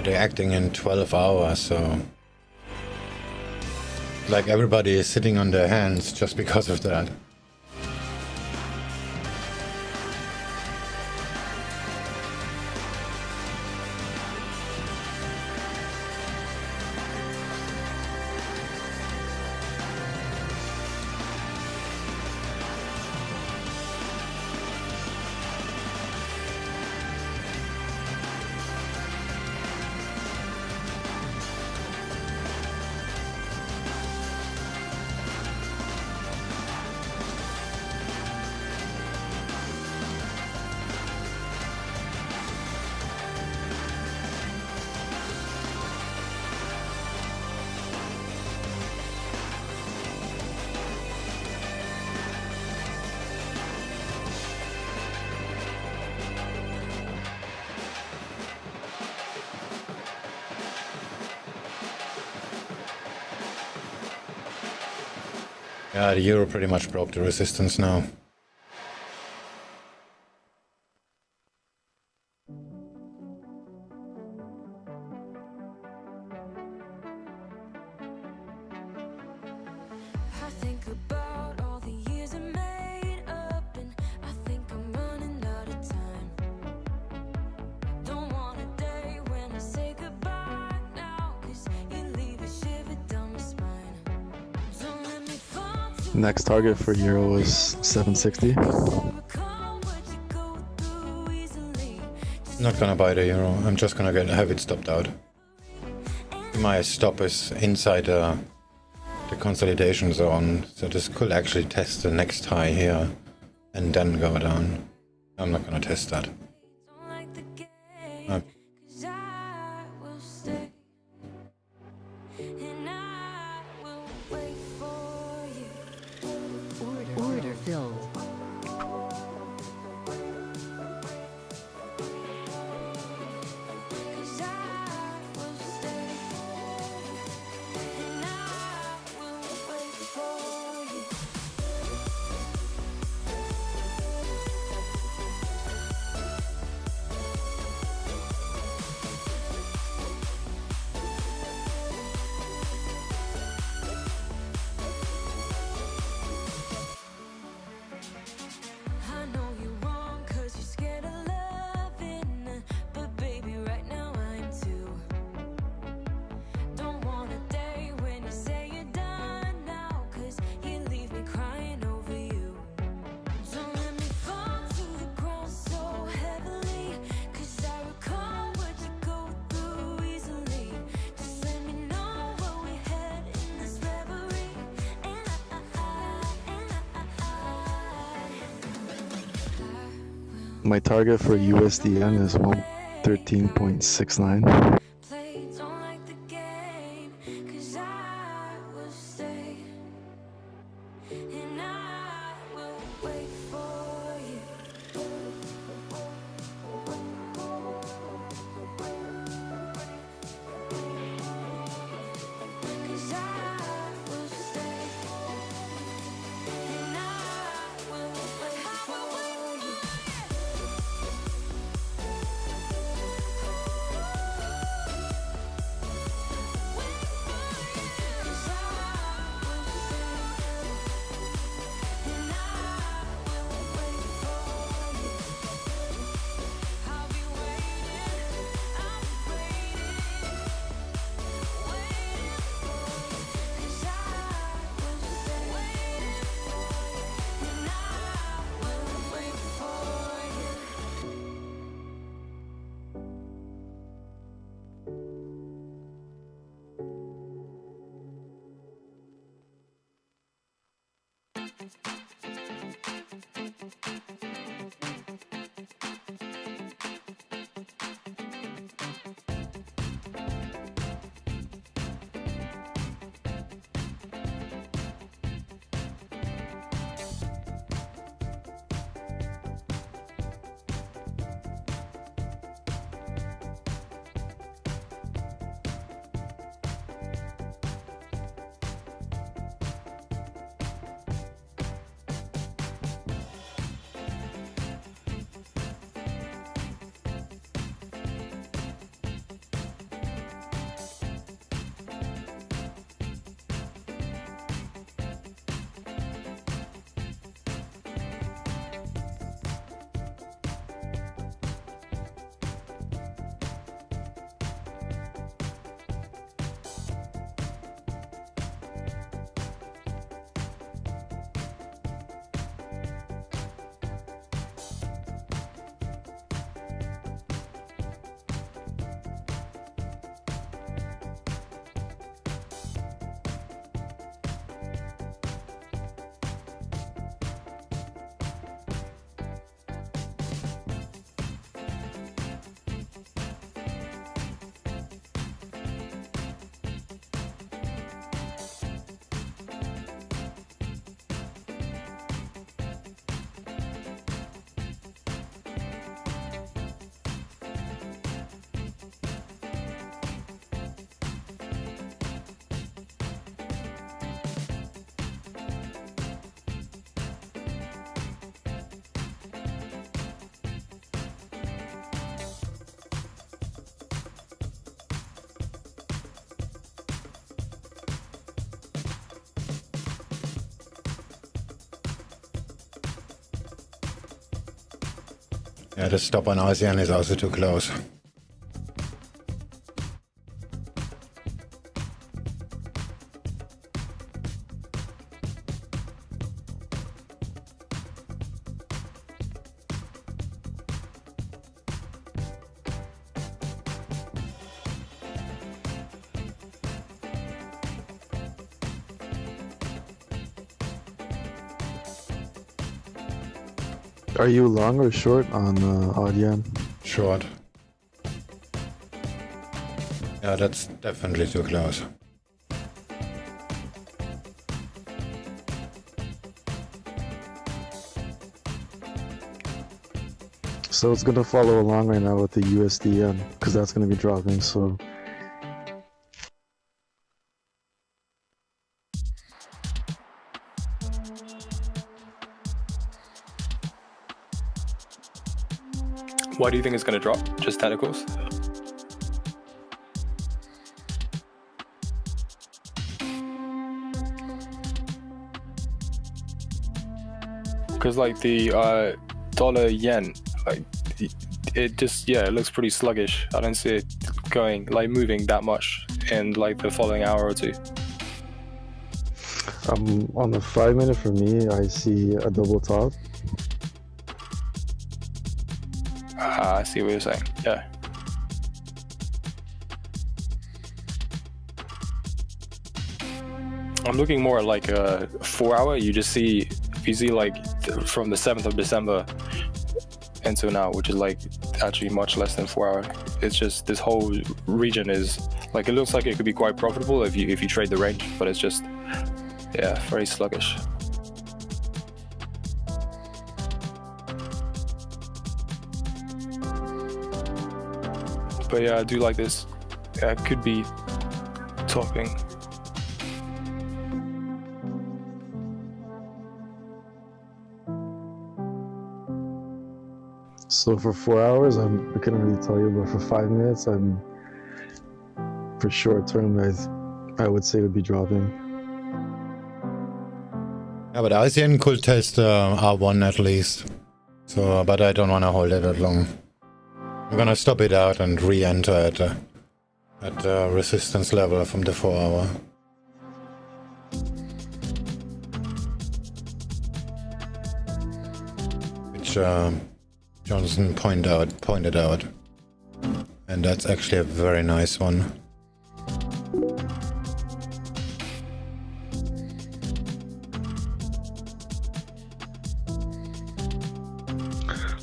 They're acting in 12 hours, so like everybody is sitting on their hands just because of that. Yeah, the euro pretty much broke the resistance now. I think about all the years I made up, and I think I'm running out of time. Don't want a day when I say goodbye now, 'cause you leave a shiver down my spine. Don't let me fall too Next target for euro is 760. Not gonna buy the euro. I'm just gonna have it stopped out. My stop is inside the consolidation zone, so this could actually test the next high here and then go down. I'm not gonna test that. No. Order filled. My target for USDN is 113.69. Yeah, the stop on ASEAN is also too close. Are you long or short on AUDJPY? Short. Yeah, that's definitely too close. So it's gonna follow along right now with the USD because that's gonna be dropping. So Why do you think it's going to drop? Just technicals? Because like the dollar yen, like it just, yeah, it looks pretty sluggish. I don't see it going, like moving that much in like the following hour or two. on the 5 minute for me, I see a double top. I see what you're saying. Yeah. I'm looking more at like a 4 hour. You just see, you see like from the 7th of December until now, which is like actually much less than 4 hour. It's just this whole region is like, it looks like it could be quite profitable if you trade the range, but it's just, yeah, very sluggish. But yeah, I do like this. Yeah, it could be topping. So for 4 hours, I couldn't really tell you, but for 5 minutes, for short term, I would say it would be dropping. Yeah, but ASEAN could test R1 at least. So, but I don't want to hold it that long. I'm gonna stop it out and re-enter at resistance level from the 4 hour. Which Johnson pointed out. And that's actually a very nice one.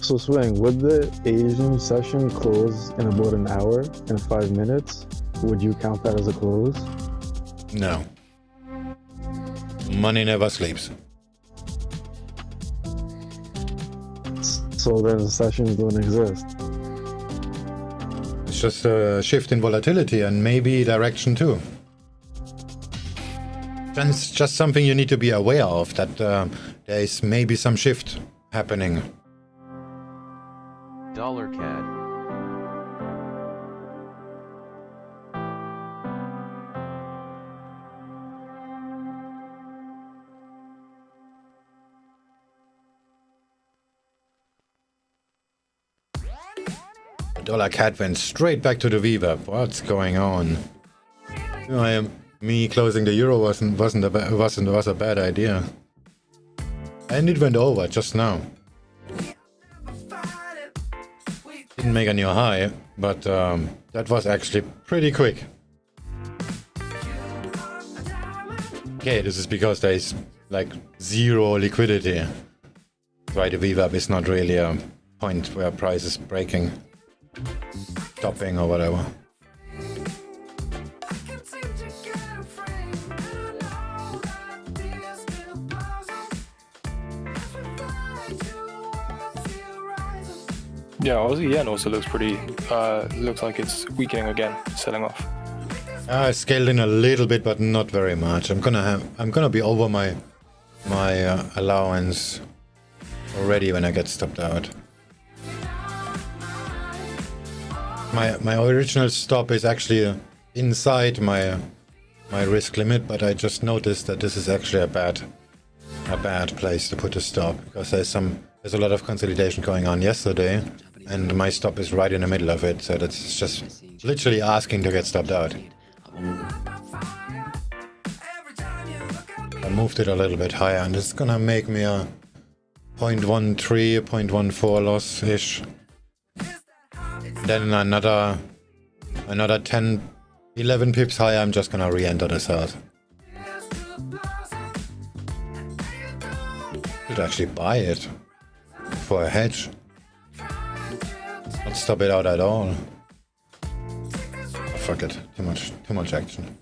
So Swing, would the Asian session close in about an hour and 5 minutes? Would you count that as a close? No. Money never sleeps. So then the sessions don't exist. It's just a shift in volatility and maybe direction too. It's just something you need to be aware of, that there is maybe some shift happening. Dollar CAD. Dollar CAD went straight back to the VWAP. What's going on? Me closing the euro was a bad idea. And it went over just now. Didn't make a new high, but that was actually pretty quick. Okay, this is because there is like zero liquidity. That's why the VWAP is not really a point where price is breaking, topping or whatever. Yeah, Aussie yen also looks pretty, looks like it's weakening again, selling off. I scaled in a little bit, but not very much. I'm gonna be over my allowance already when I get stopped out. My original stop is actually inside my risk limit, but I just noticed that this is actually a bad place to put a stop, because there's There's a lot of consolidation going on yesterday, and my stop is right in the middle of it, so that's just literally asking to get stopped out. I moved it a little bit higher, and it's gonna make me a 0.13, 0.14 loss-ish. Then another 10, 11 pips higher, I'm just gonna re-enter this out. Should actually buy it for a hedge. Not stop it out at all. Oh, fuck it. Too much action.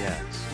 Yes.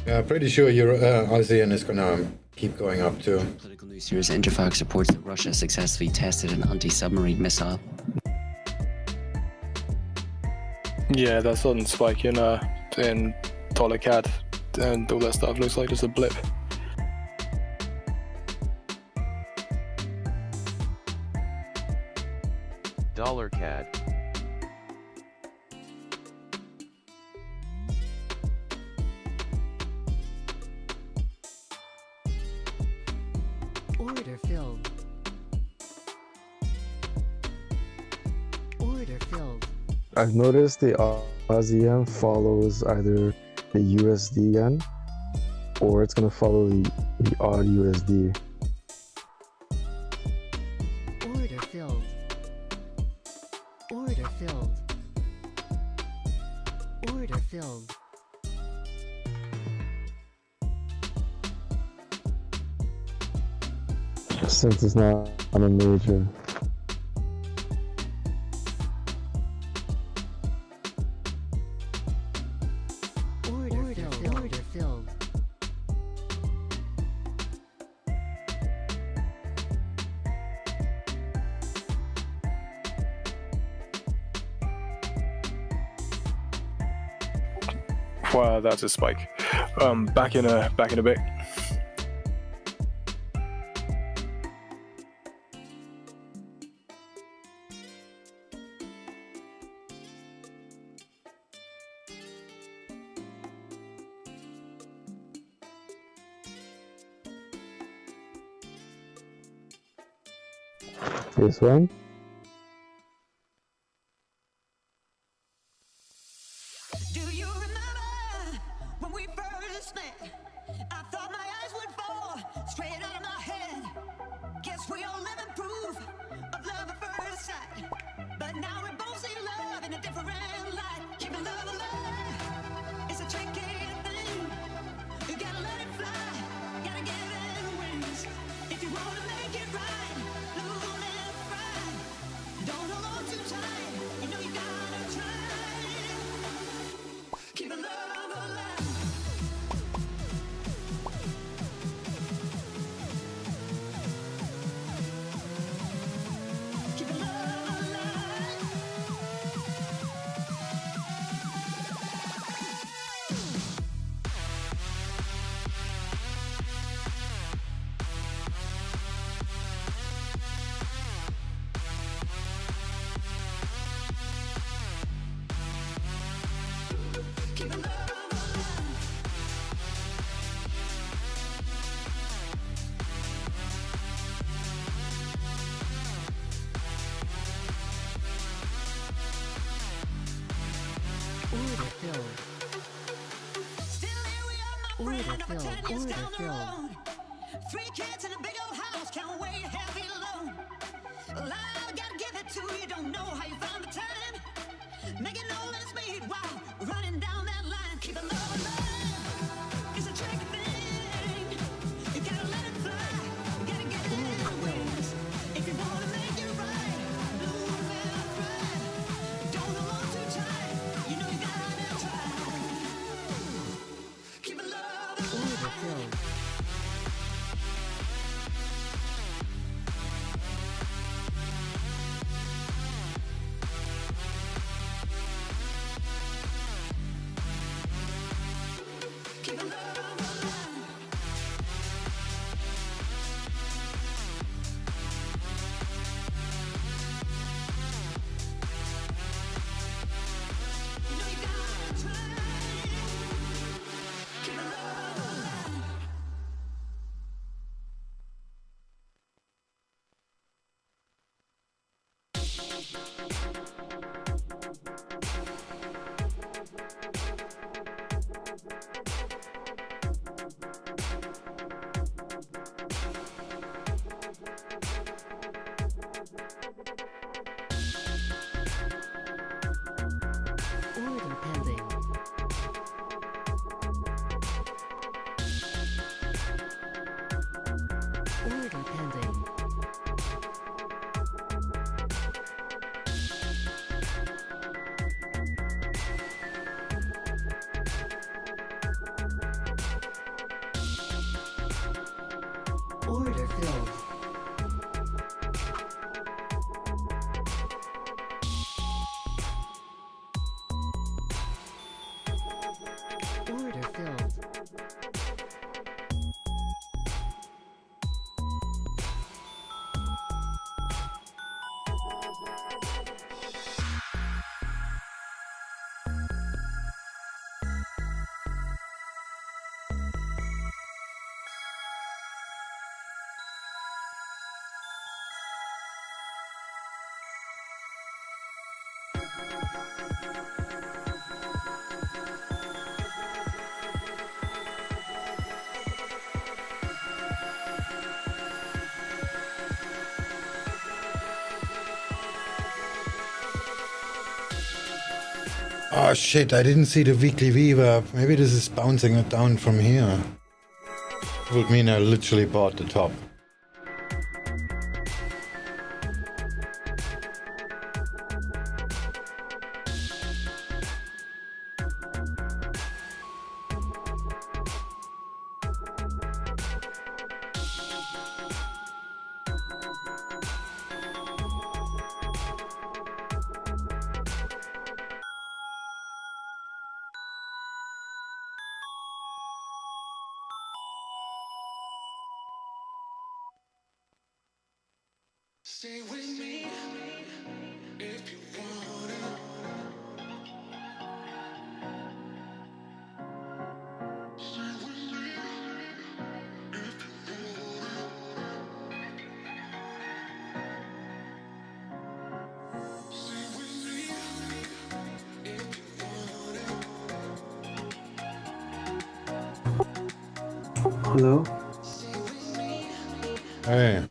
Yeah, pretty sure ASEAN is gonna keep going up too. Political news here is Interfax reports that Russia successfully tested an anti-submarine missile. Yeah, that sudden spike in dollar CAD and all that stuff looks like just a blip. Dollar CAD. Order filled. Order filled. I've noticed the ASEAN follows either the USD yen or it's gonna follow the AUD USD. Order filled. Order filled. Order filled. Since it's not on a major. Order filled. Order filled. Wow, that's a spike. Back in a bit. This one? Do you remember when we first met? I thought my eyes would fall straight out of my head. Guess we all live in proof of love at first sight. But now we both see love in a different light. Keeping love alive is a tricky thing. You gotta let it fly, gotta give it wings. If you wanna make it right, don't let it fry. Don't hold on too tight, you know you gotta try. Keep the love alive. Keep the love alive. Keep the love alive. Order filled. Still here we are, my Order friend, over 10 filled. years Order down the filled. road. 3 kids in a big old house, can't weigh a heavy load. Well, I gotta give it to you, don't know how you found the time. Making all ends meet while running down that line. Keep the love alive, it's a tricky thing. You gotta let it fly, you gotta get it in the wings. If you wanna make it right, don't let it fly. Don't hold on too tight, you know you gotta try. Keep the love alive. Order filled. Order filled. Order filled. Oh shit, I didn't see the weekly VWAP. Maybe this is bouncing it down from here. Would mean I literally bought the top. Stay with me if you want it. Stay with me if you want it. Stay with me if you want it. Hello? Hey.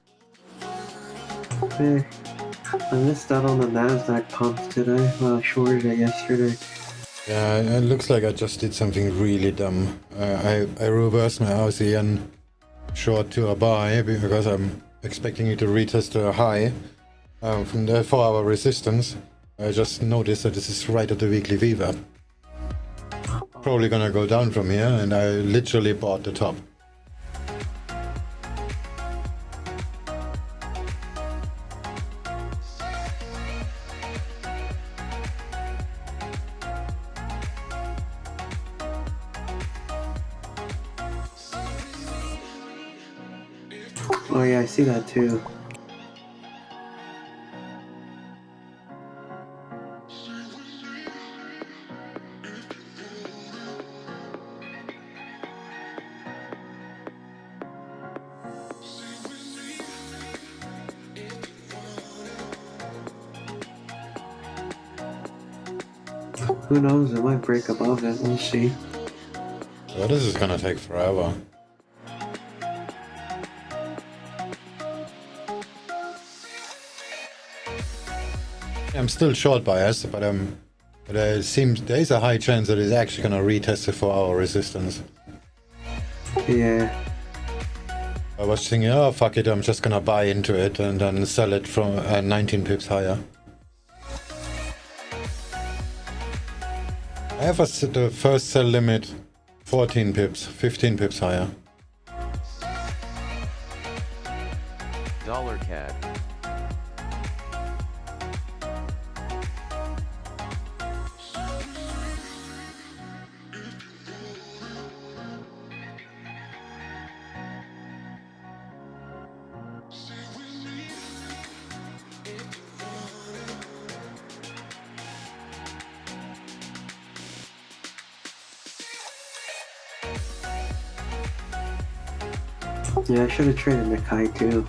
Hey, I missed out on the NASDAQ pump today. Well, I shorted it yesterday. Yeah, it looks like I just did something really dumb. I reversed my AUDJPY short to a buy because I'm expecting it to retest a high from the 4-hour resistance. I just noticed that this is right at the weekly VWAP. Probably gonna go down from here, and I literally bought the top. Oh yeah, I see that too. Who knows, it might break above it, we'll see. Well, this is gonna take forever. I'm still short biased, but it seems there is a high chance that it's actually gonna retest the 4-hour resistance. Yeah. I was thinking, oh fuck it, I'm just gonna buy into it and then sell it from 19 pips higher. I have the first sell limit 14 pips, 15 pips higher. $CAD. Yeah, I should have traded Nikkei too.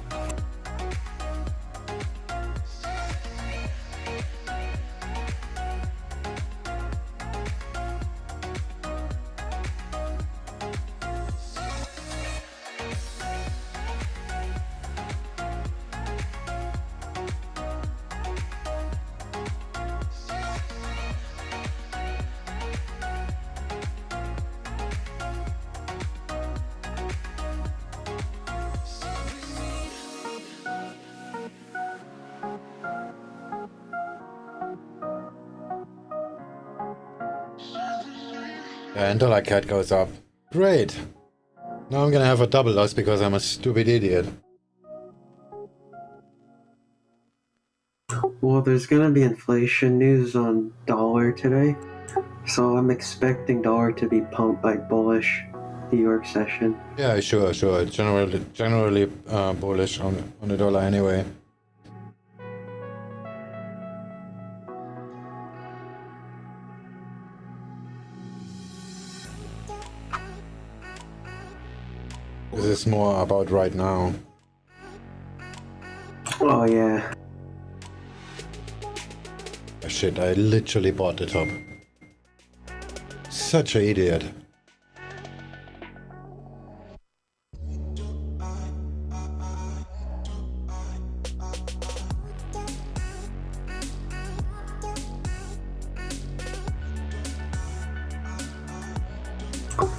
And the like cat goes up. Great. Now I'm gonna have a double loss because I'm a stupid idiot. Well, there's gonna be inflation news on dollar today, so I'm expecting dollar to be pumped like bullish New York session. Yeah, sure. Generally bullish on the dollar anyway. This is more about right now. Oh yeah. Shit, I literally bought the top. Such an idiot.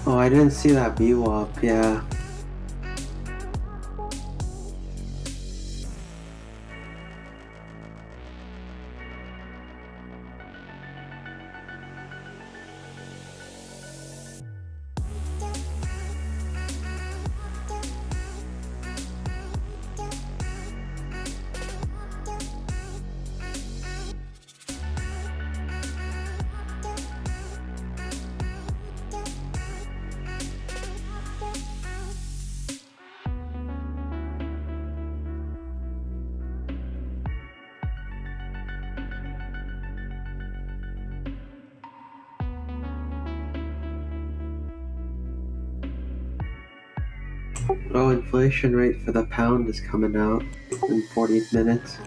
Oh, I didn't see that VWAP, yeah. Oh, inflation rate for the pound is coming out in 40 minutes.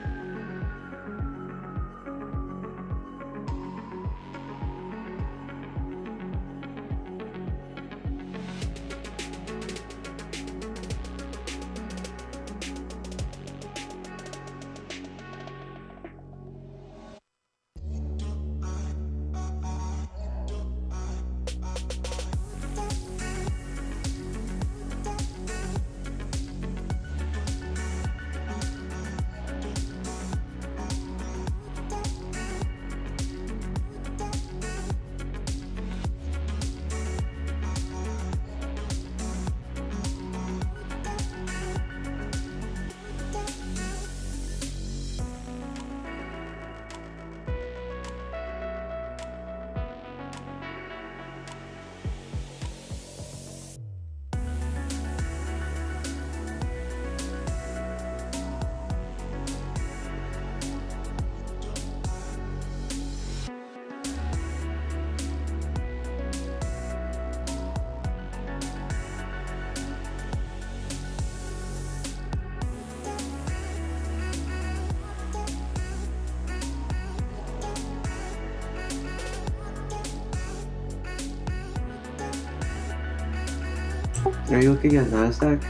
Are you looking at NASDAQ?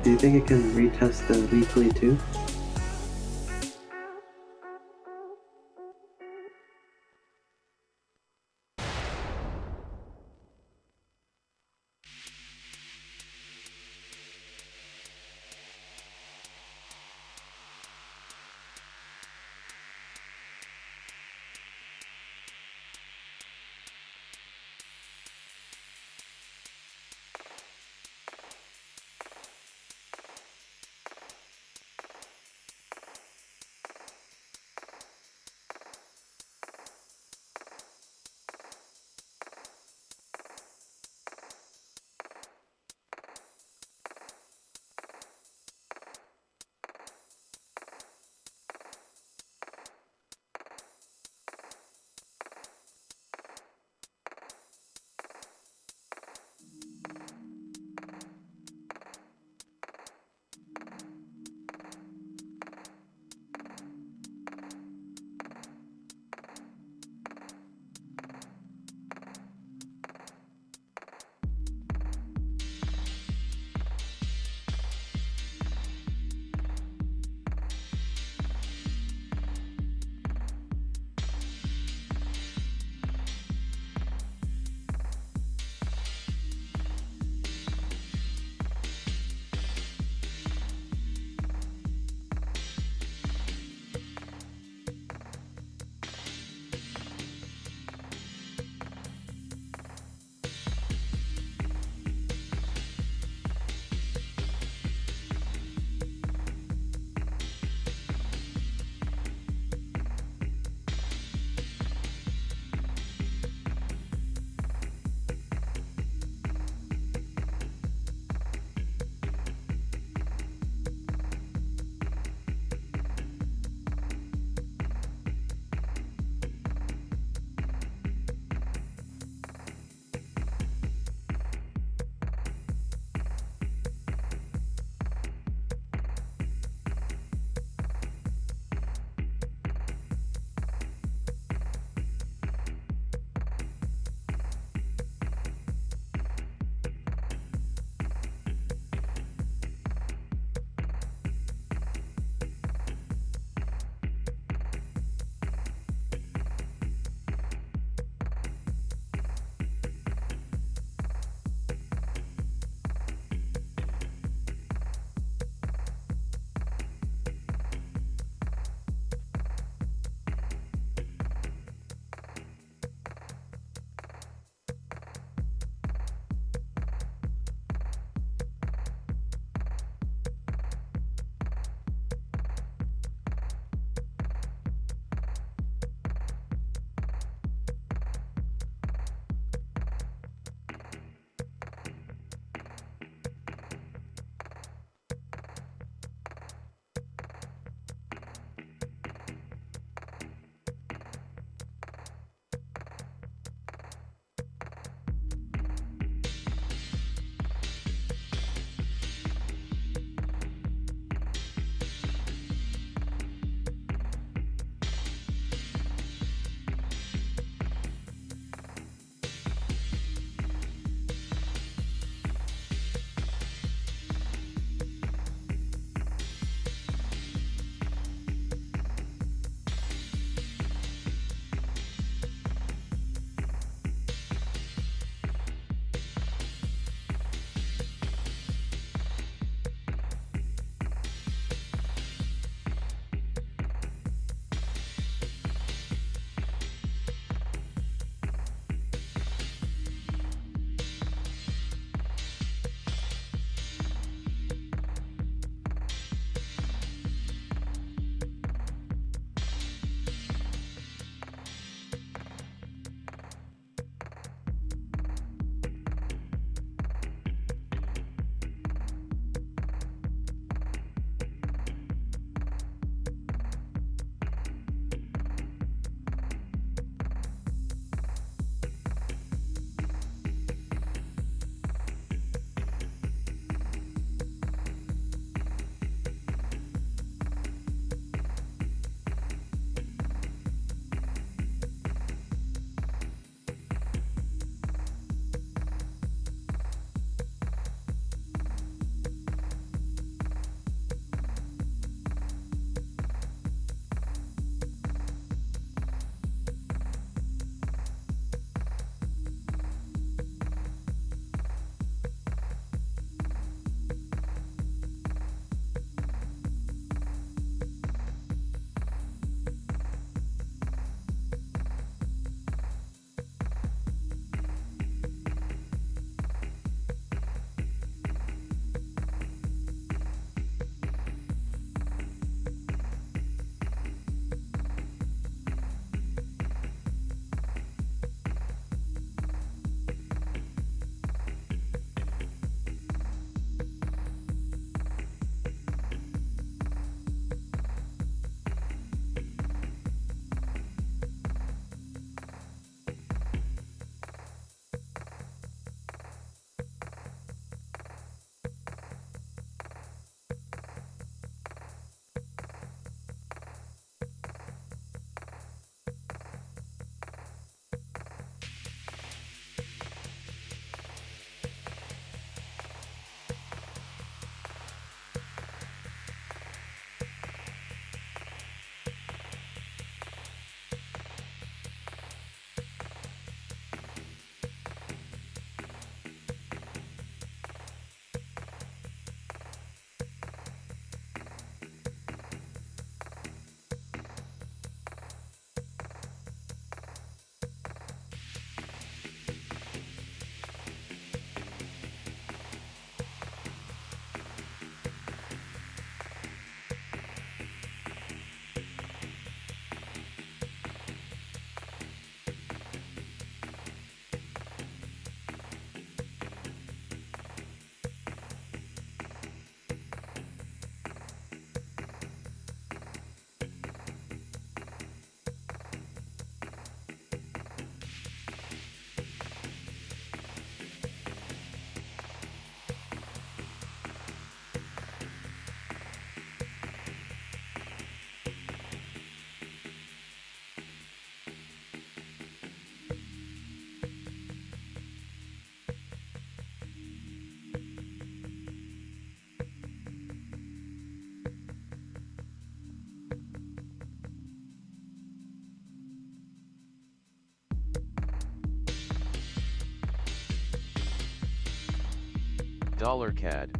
Do you think it can retest the weekly too? Dollar CAD.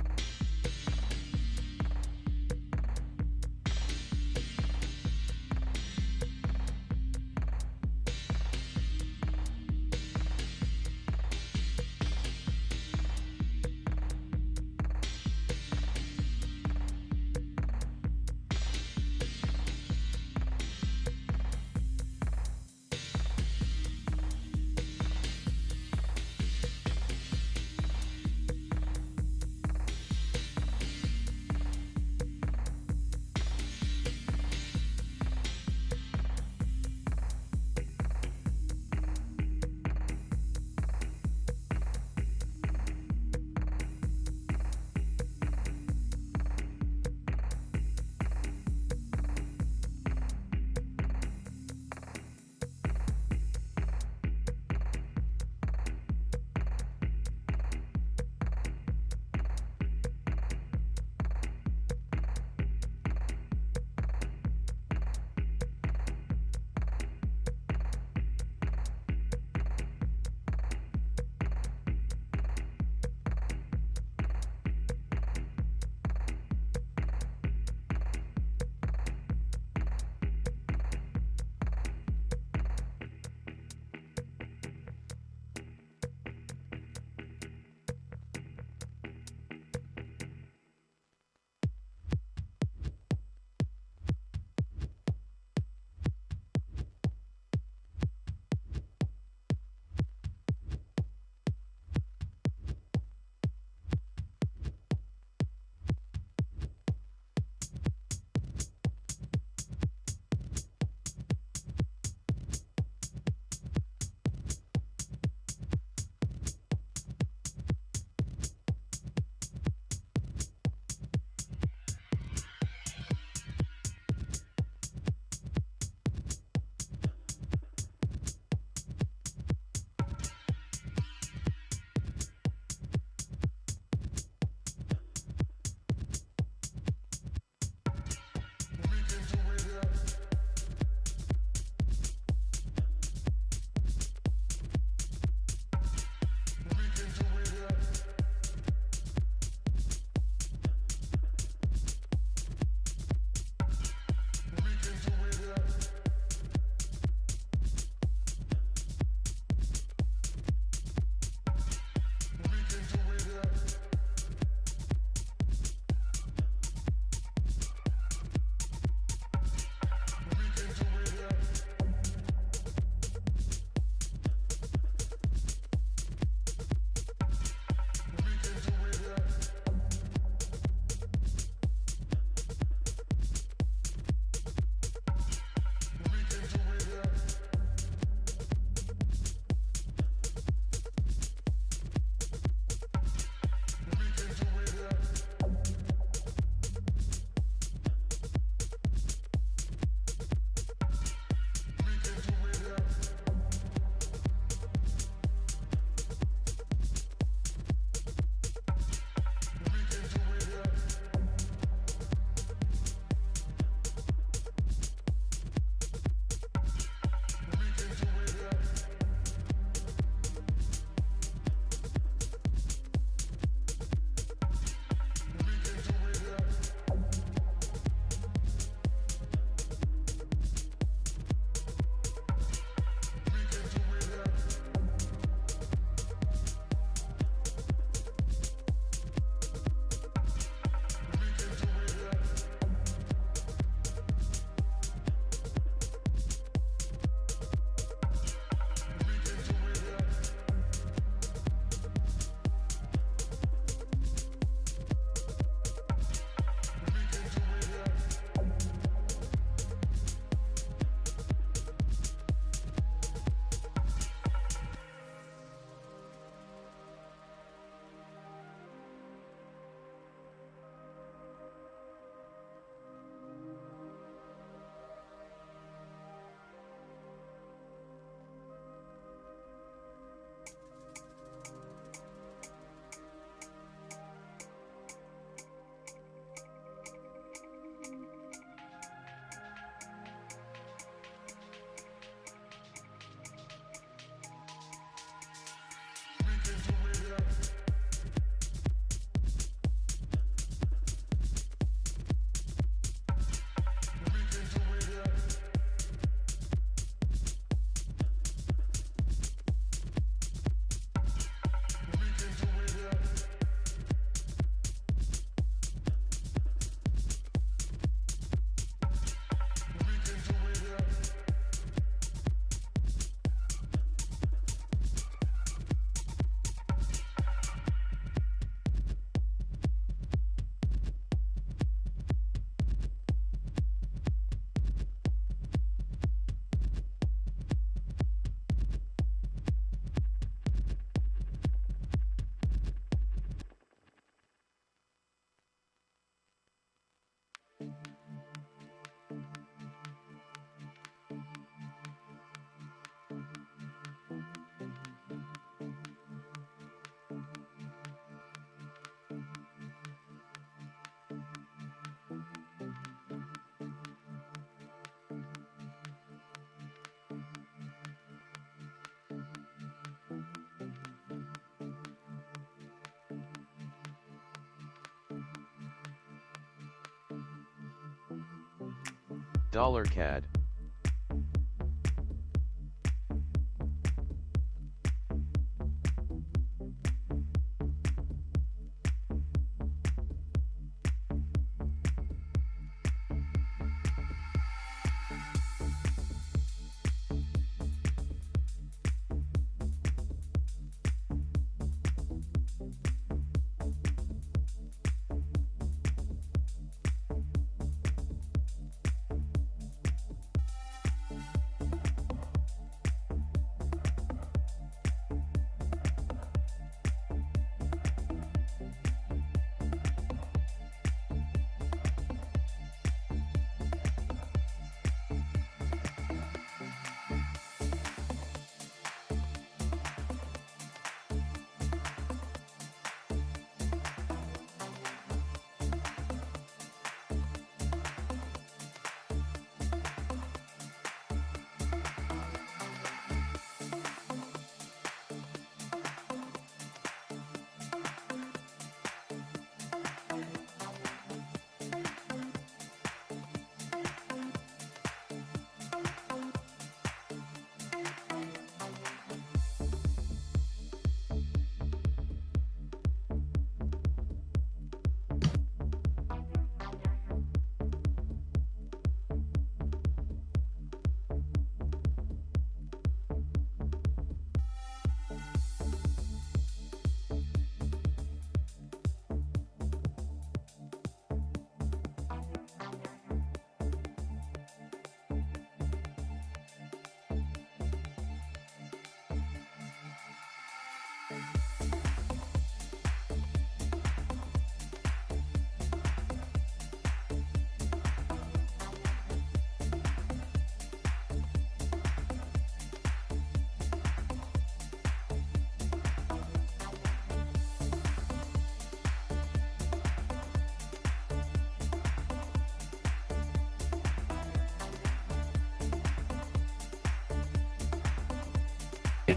Dollar CAD.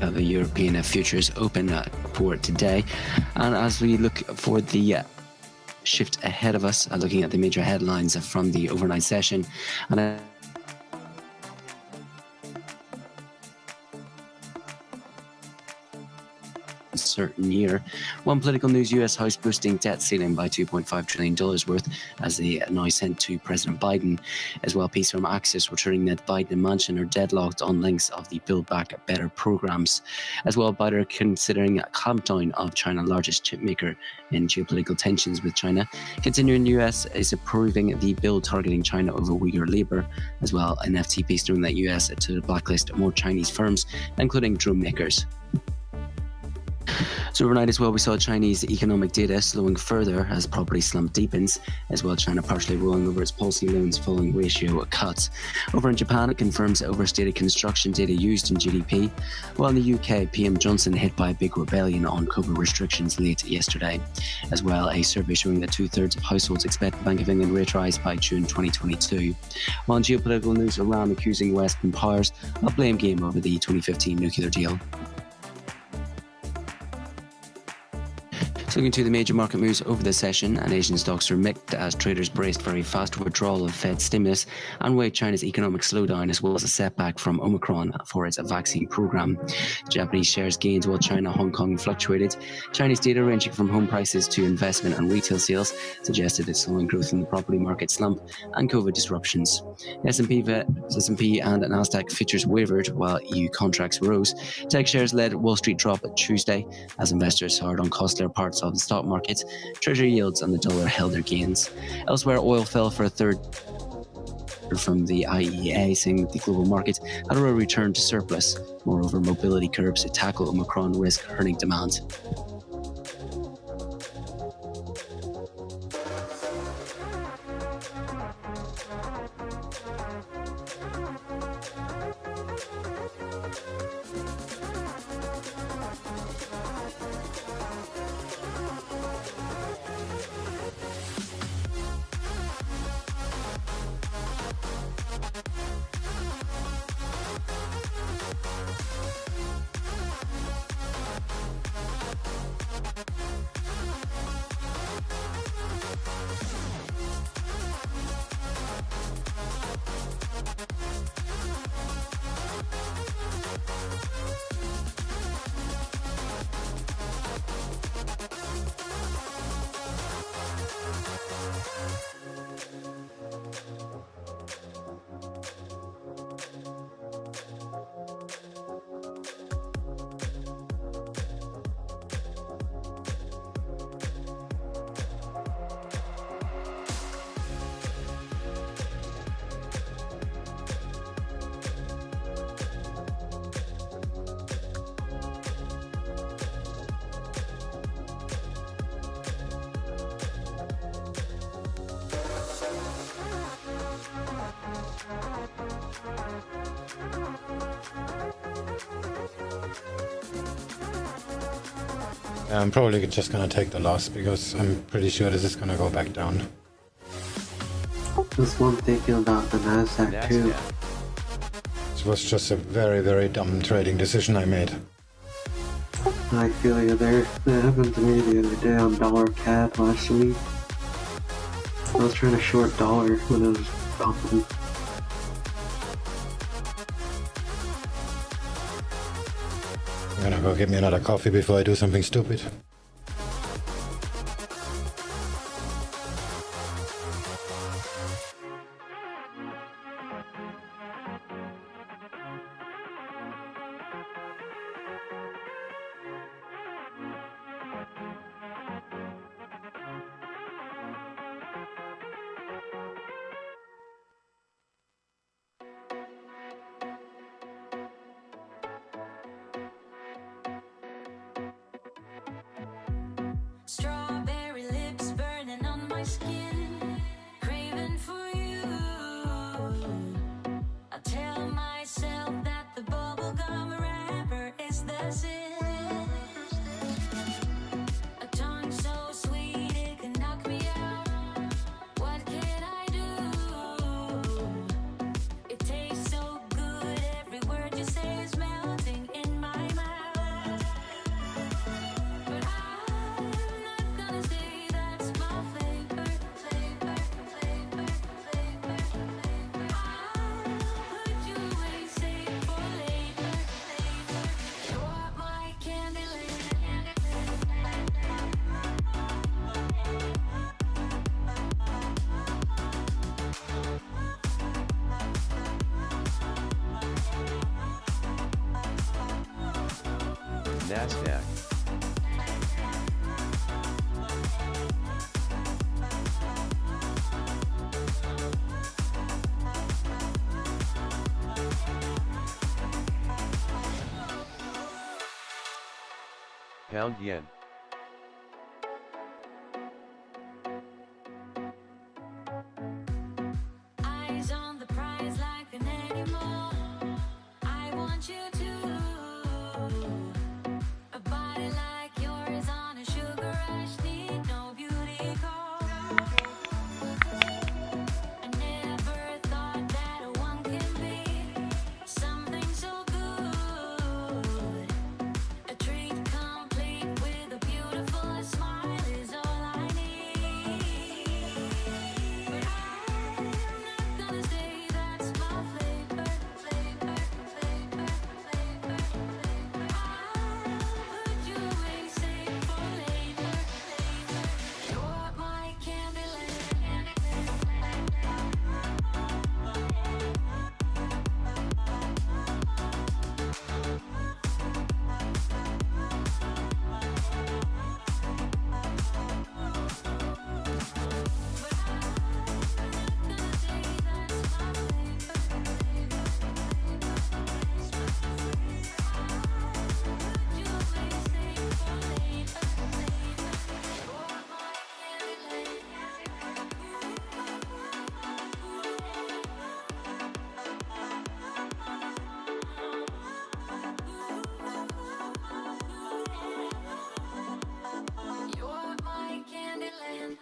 The European futures open for today, and as we look for the shift ahead of us, looking at the major headlines from the overnight session, and certain year. One political news: U.S. House boosting debt ceiling by $2.5 trillion worth as they now sent to President Biden. As well, piece from Axis returning that Biden and Manchin are deadlocked on links of the Build Back Better programs. As well, Biden considering a clampdown of China, largest chip maker, in geopolitical tensions with China. Continuing, U.S. is approving the bill targeting China over Uyghur labor. As well, an FT piece doing that U.S. to blacklist more Chinese firms, including drone makers. So overnight as well, we saw Chinese economic data slowing further as property slump deepens. As well, China partially rolling over its policy loans following ratio cuts. Over in Japan, it confirms overstated construction data used in GDP. While in the UK, PM Johnson hit by a big rebellion on COVID restrictions late yesterday. As well, a survey showing that 2/3 of households expect the Bank of England rate rise by June 2022. While in geopolitical news, Iran accusing Western powers of blame game over the 2015 nuclear deal. So looking to the major market moves over the session, and Asian stocks are mixed as traders braced for a fast withdrawal of Fed stimulus and weighed China's economic slowdown as well as a setback from Omicron for its vaccine program. Japanese shares gained while China, Hong Kong fluctuated. Chinese data ranging from home prices to investment and retail sales suggested a slowing growth in the property market slump and COVID disruptions. S&P and Nasdaq futures wavered while EU contracts rose. Tech shares led Wall Street drop at Tuesday as investors soured on costlier parts of the stock market. Treasury yields and the dollar held their gains. Elsewhere, oil fell for a third from the IEA, saying that the global market had already returned to surplus. Moreover, mobility curbs to tackle Omicron risk hurting demand. I'm probably just gonna take the loss because I'm pretty sure this is gonna go back down. That's one thinking about the Nasdaq too. It was just a very, very dumb trading decision I made. I feel you there. That happened to me the other day on dollar CAD last week. I was trying to short dollar when it was pumping. I'm gonna go get me another coffee before I do something stupid. Strawberry lips burning on my skin, craving for you. I tell myself that the bubblegum wrapper is the sin. A tongue so sweet it can knock me out. What can I do? It tastes so good, every word you say is melting in my mouth. But I'm not gonna say that's my flavor. I'll put you away, save for later. You're my NASDAQ. Pound yen. eyes on the prize like an animal. I want you to. A body like yours on a sugar rush, need no beauty call. I never thought that one can be something so good. A treat complete with a beautiful smile is all I need. But I'm not gonna say that's my flavor. I'll put you away, save for later. You're my You're my Candyland.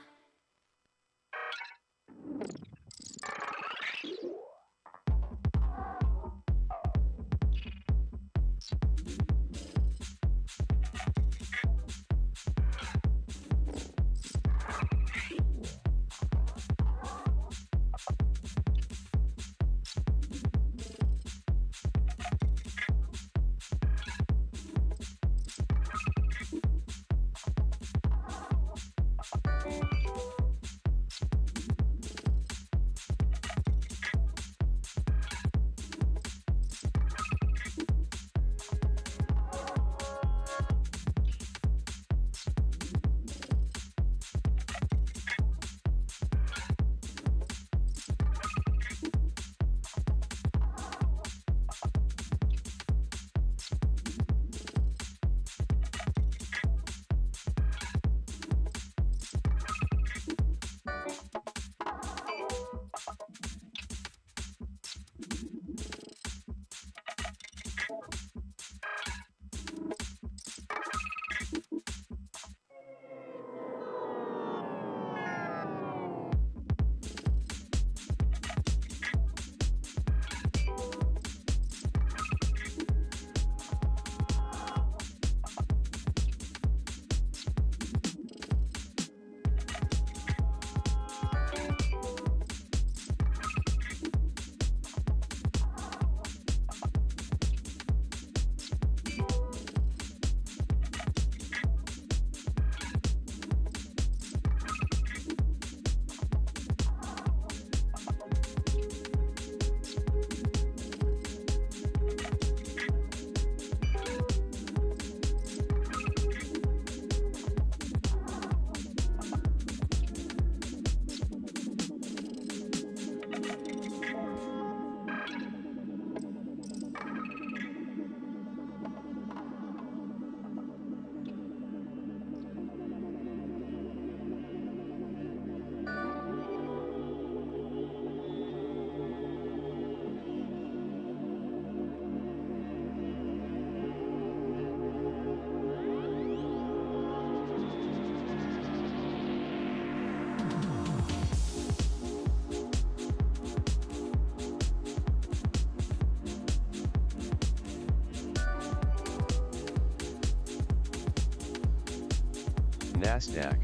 NASDAQ.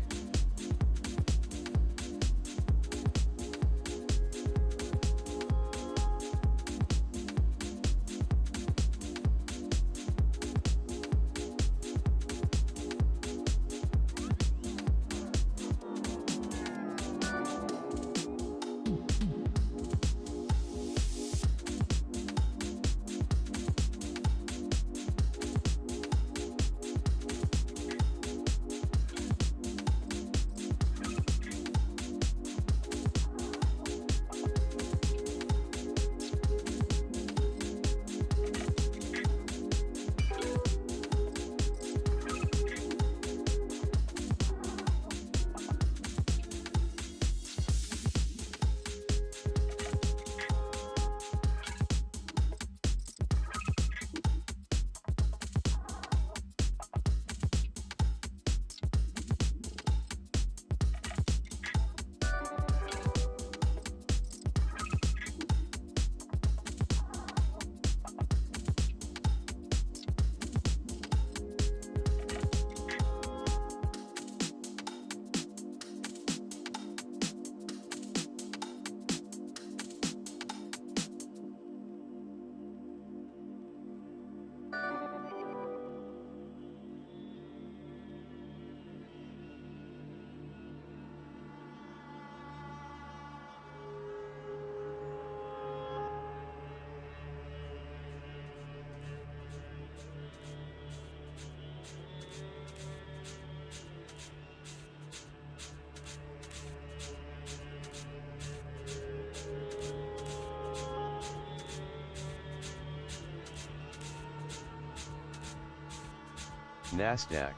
NASDAQ.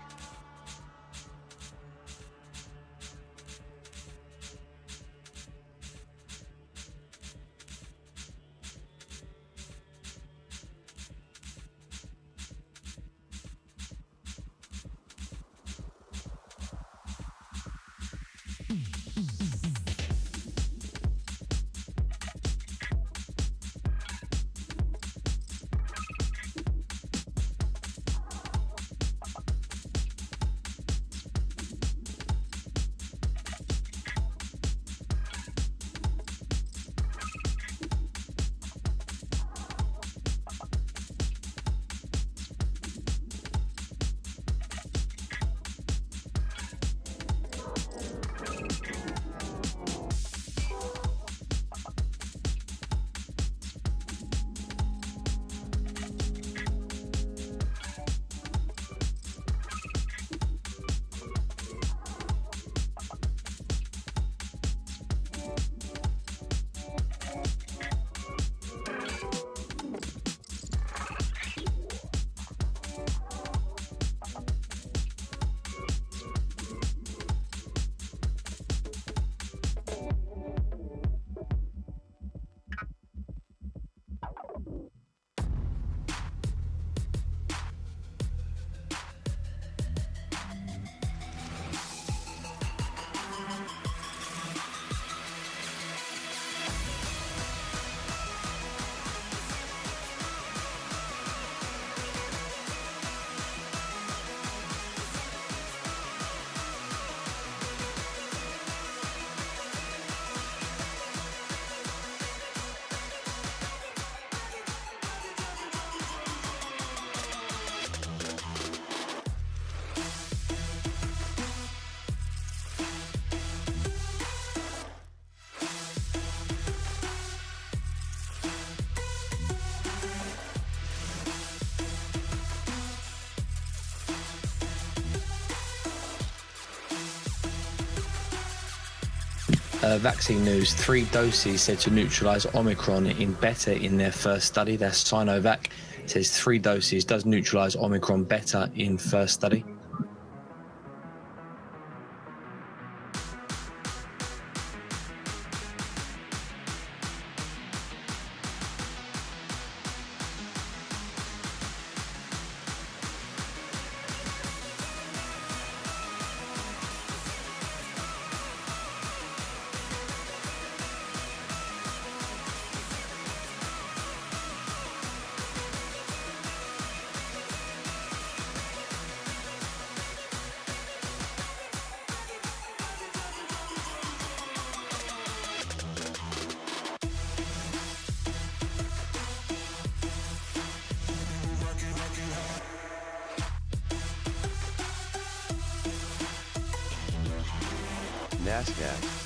Vaccine news, 3 doses said to neutralise Omicron in better in their first study. That's Sinovac. It says 3 doses does neutralise Omicron better in first study. NASDAQ.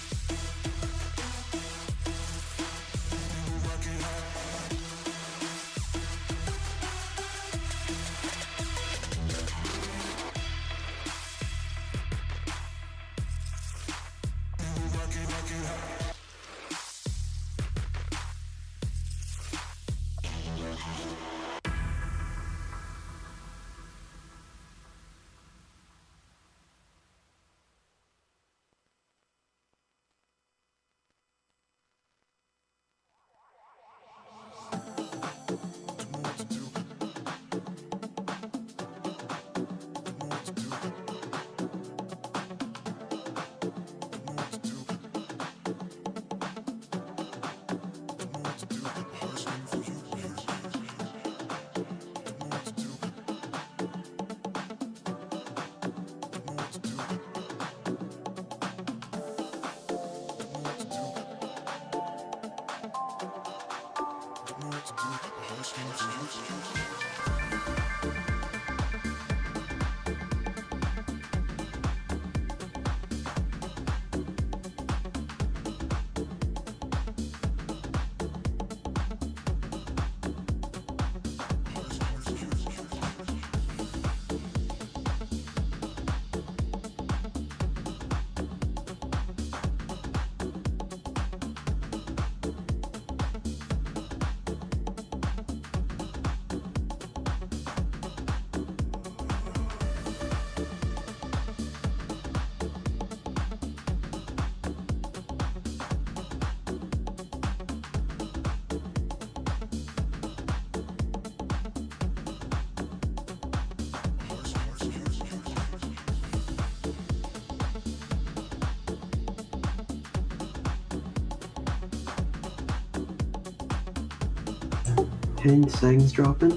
Hang Sang's dropping.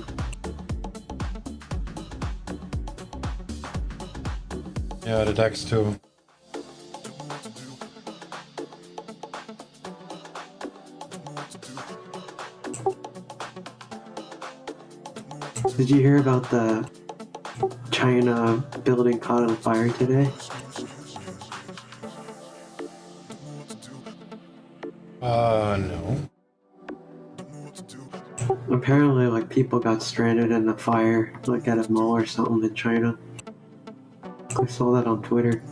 Yeah, the DAX too. Did you hear about the China building caught on fire today? No. Apparently, like, people got stranded in the fire, like at a mall or something in China. I saw that on Twitter.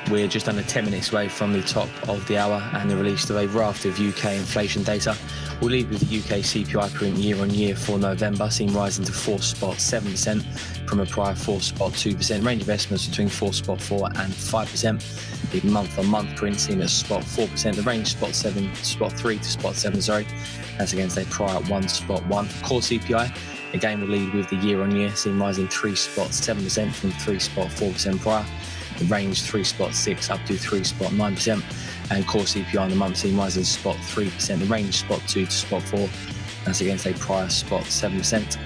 We're just under 10 minutes away from the top of the hour and the release of a raft of UK inflation data. We'll lead with the UK CPI print year on year for November, seen rising to 4.7% from a prior 4.2%. Range of estimates between 4.4 and 5%. The month on month print seen at 4%. The range spot 3 to spot 7, sorry. That's against a prior 1.1. Core CPI, again, will lead with the year on year, seen rising 3.7% from 3.4% prior. The range 3.6 up to 3.9%. and core CPI on the month seen rising spot 3%, the range spot 2 to spot 4. That's against a prior spot 7%.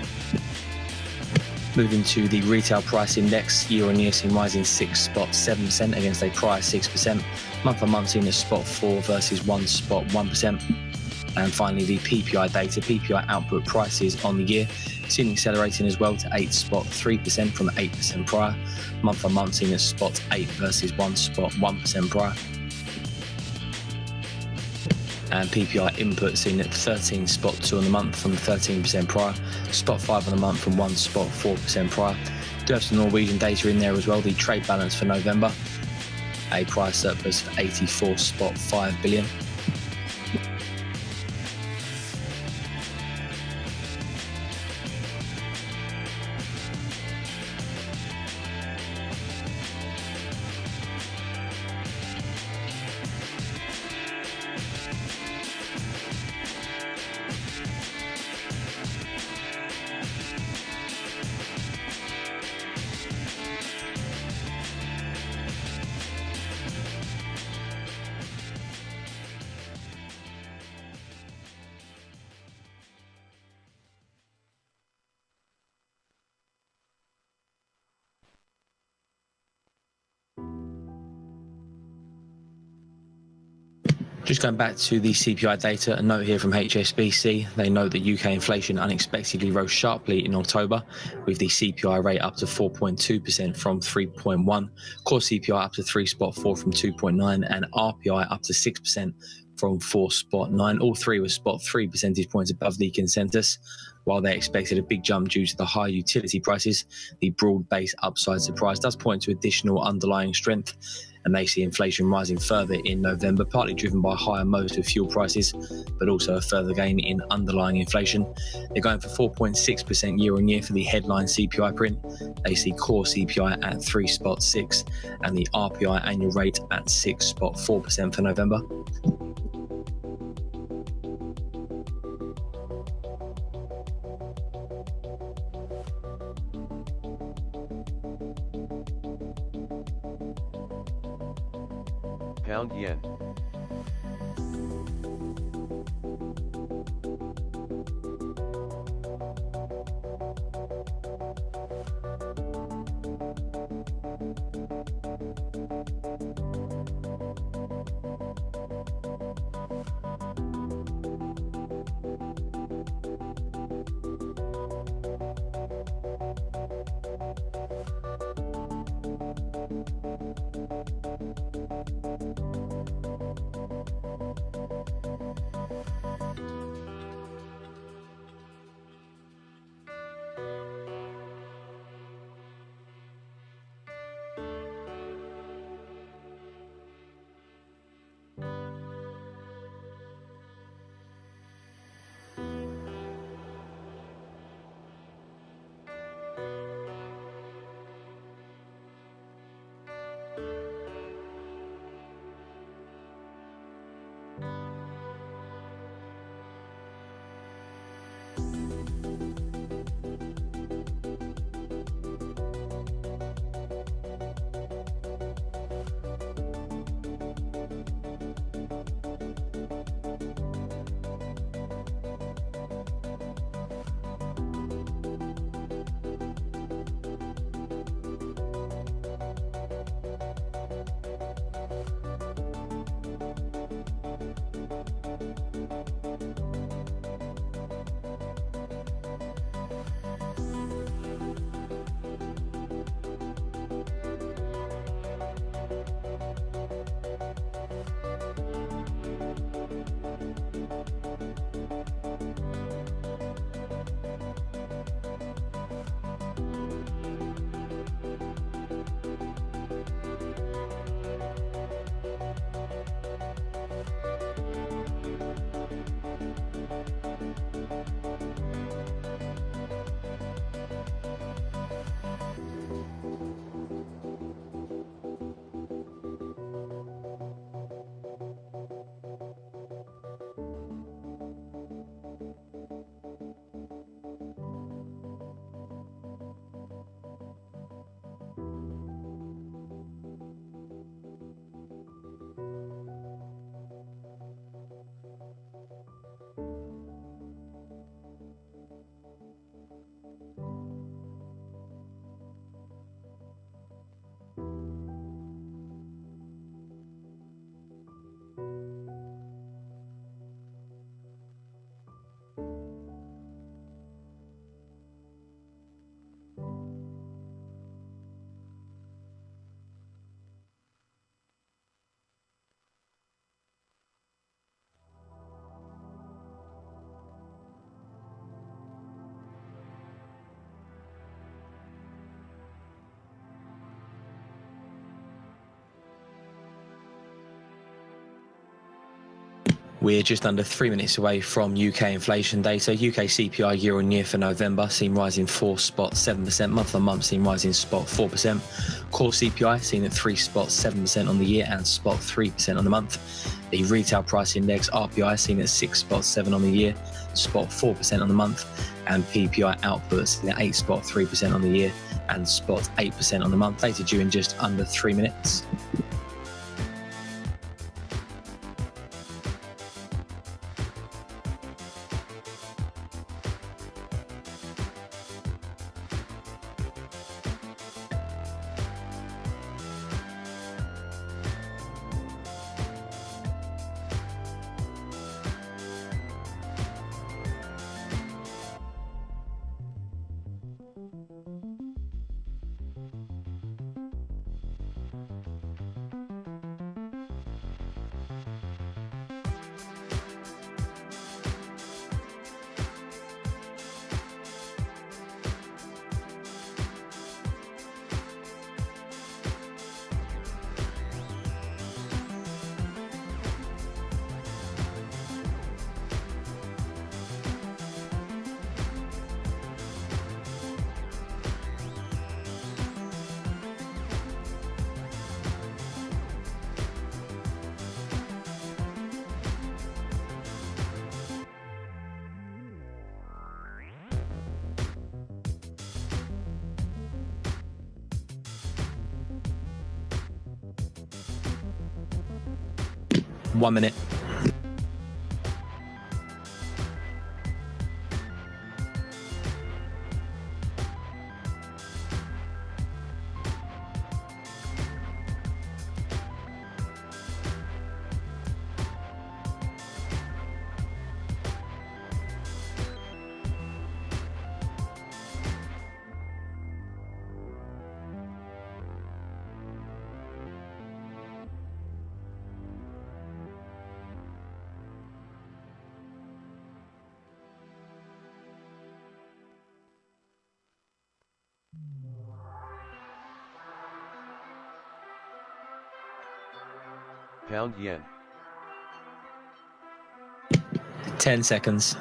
Moving to the retail price index, year on year seen rising 6.7% against a prior 6%. Month on month seen at spot 4 versus 1.1%. And finally, the PPI data, PPI output prices on the year, seen accelerating as well to 8.3% from 8% prior. Month on month seen at spot 8 versus 1.1% prior. And PPI input seen at 13.2 on the month from 13% prior, spot 5 on the month from 1.4% prior. Do have some Norwegian data in there as well, the trade balance for November, a price surplus for 84.5 billion. Just going back to the CPI data, a note here from HSBC. They note that UK inflation unexpectedly rose sharply in October, with the CPI rate up to 4.2% from 3.1%, core CPI up to 3.4% from 2.9%, and RPI up to 6% from 4.9%. All three were spot 3 percentage points above the consensus. While they expected a big jump due to the high utility prices, the broad-based upside surprise does point to additional underlying strength, and they see inflation rising further in November, partly driven by higher motor fuel prices, but also a further gain in underlying inflation. They're going for 4.6% year on year for the headline CPI print. They see core CPI at 3.6% and the RPI annual rate at 6.4% for November. Pound yen. We're just under 3 minutes away from UK inflation data. UK CPI year on year for November seen rising 4.7%, month on month seen rising 4%. Core CPI seen at 3.7% on the year and 3% on the month. The retail price index RPI seen at 6.7 on the year, 4% on the month, and PPI output seen at 8.3% on the year and 8% on the month. Data due in just under 3 minutes. One minute. Pound yen. 10 seconds.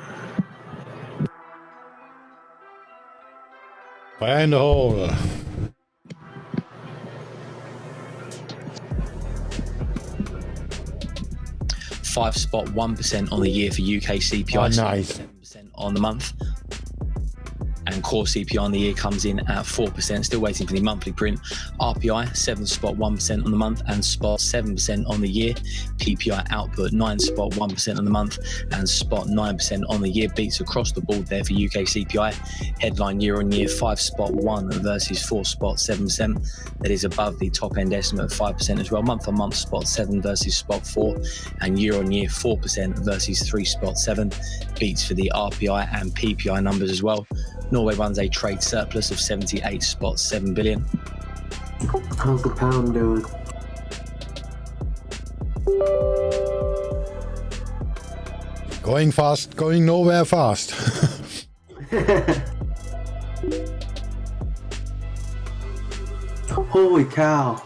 Fire in the hole. .1% on the year for UK CPI. Oh, nice. 7% on the month. And core CPI on the year comes in at 4%, still waiting for the monthly print. RPI 7.1% on the month and 7% on the year. PPI output 9.1% on the month and 9% on the year. Beats across the board there for UK CPI. Headline year on year 5.1 versus 4.7%. That is above the top end estimate of 5% as well. Month on month 7 versus 4, and year on year 4% versus 3.7. Beats for the RPI and PPI numbers as well. Norway runs a trade surplus of 78.7 billion. How's the pound doing? Going fast, going nowhere fast. Holy cow.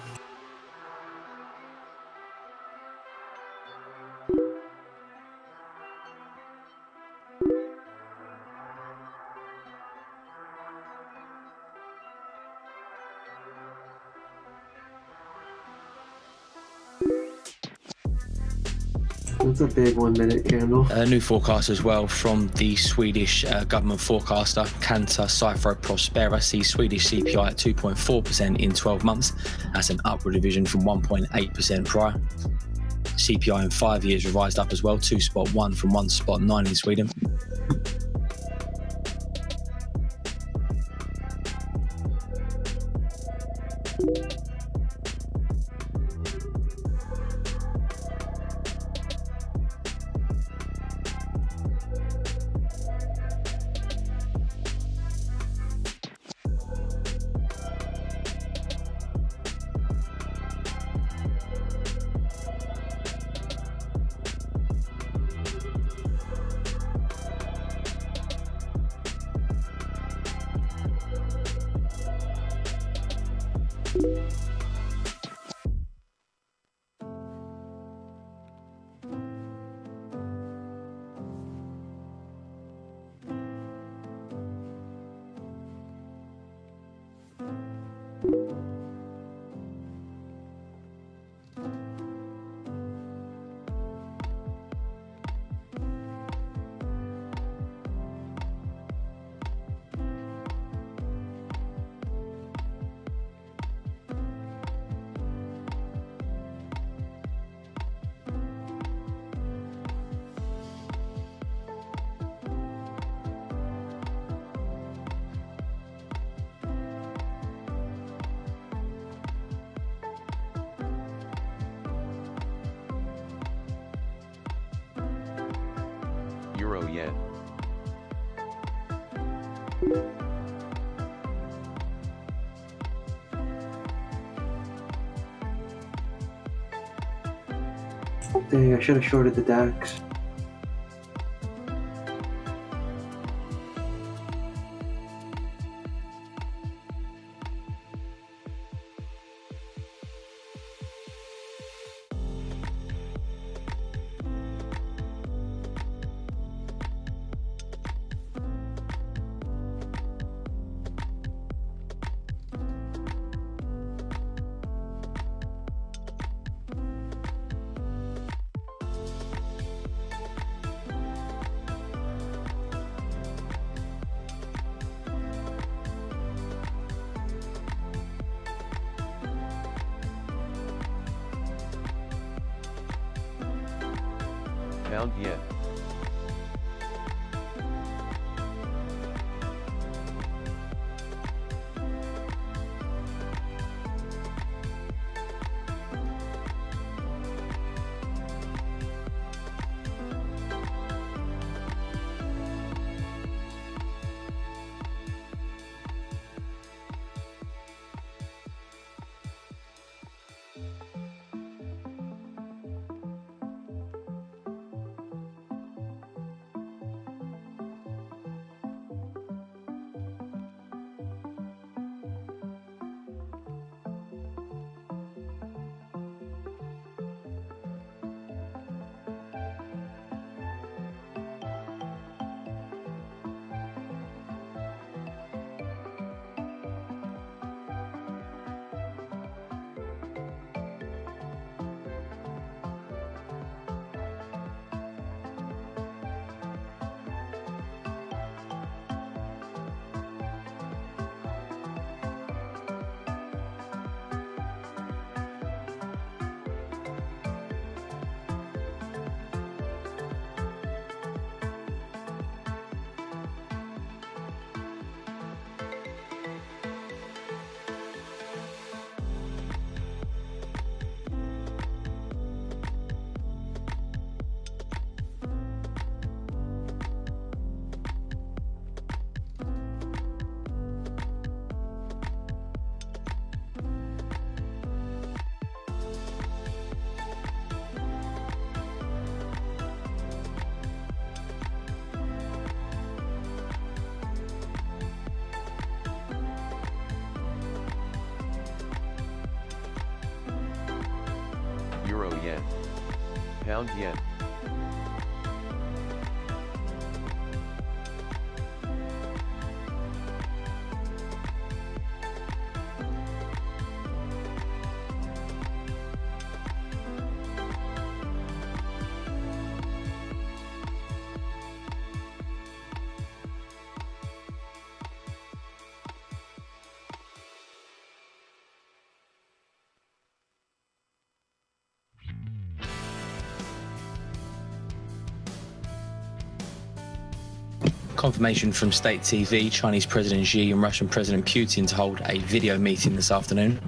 That's a big 1 minute candle. A new forecast as well from the Swedish government forecaster, Kantar Cyfro Prospera, sees Swedish CPI at 2.4% in 12 months. That's an upward revision from 1.8% prior. CPI in 5 years revised up as well, 2.1 from 1.9 in Sweden. Euro yen. Dang, I should have shorted the DAX. Pound yen. Euro yen. Pound yen. Confirmation from State TV, Chinese President Xi and Russian President Putin to hold a video meeting this afternoon.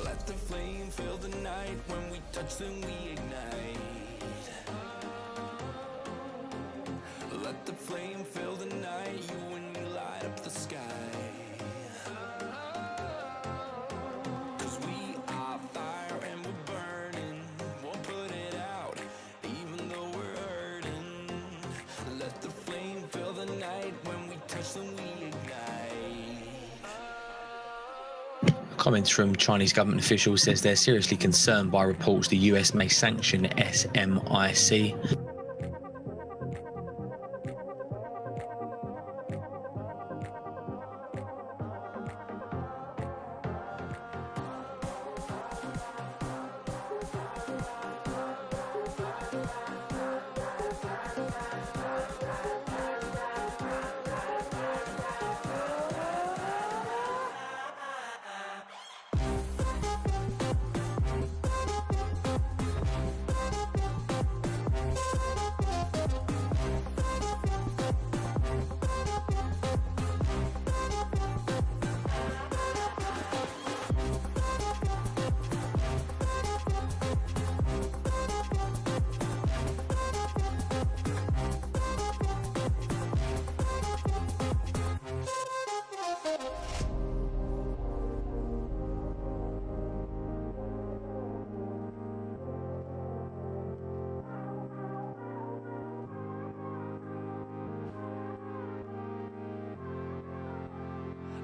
Let the flame fill the night. When we touch, then we ignite. Let the flame fill the night. You and me light up the sky. 'Cause we are fire and we're burning. Won't put it out, even though we're hurting. Let the flame fill the night. When we touch, then we ignite. Comments from Chinese government officials says they're seriously concerned by reports the US may sanction SMIC.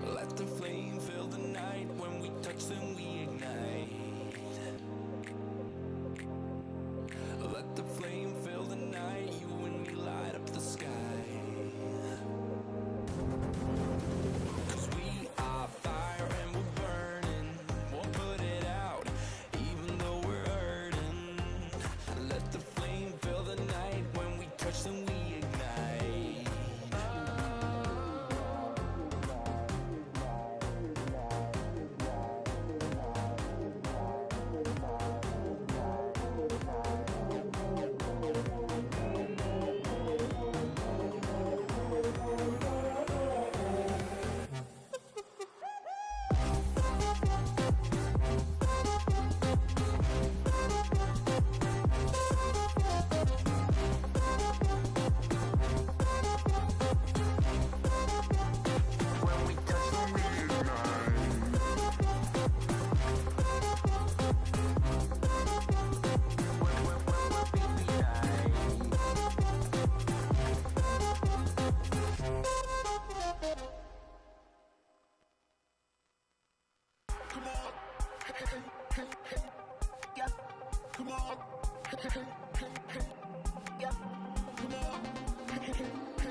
Let the flame fill the night. When we touch, then we ignite. Let the flame fill the night. You and me light up the sky. 'Cause we are fire and we're burning. Won't put it out, even though we're hurting. Let the flame fill the night. When we touch, then we ignite.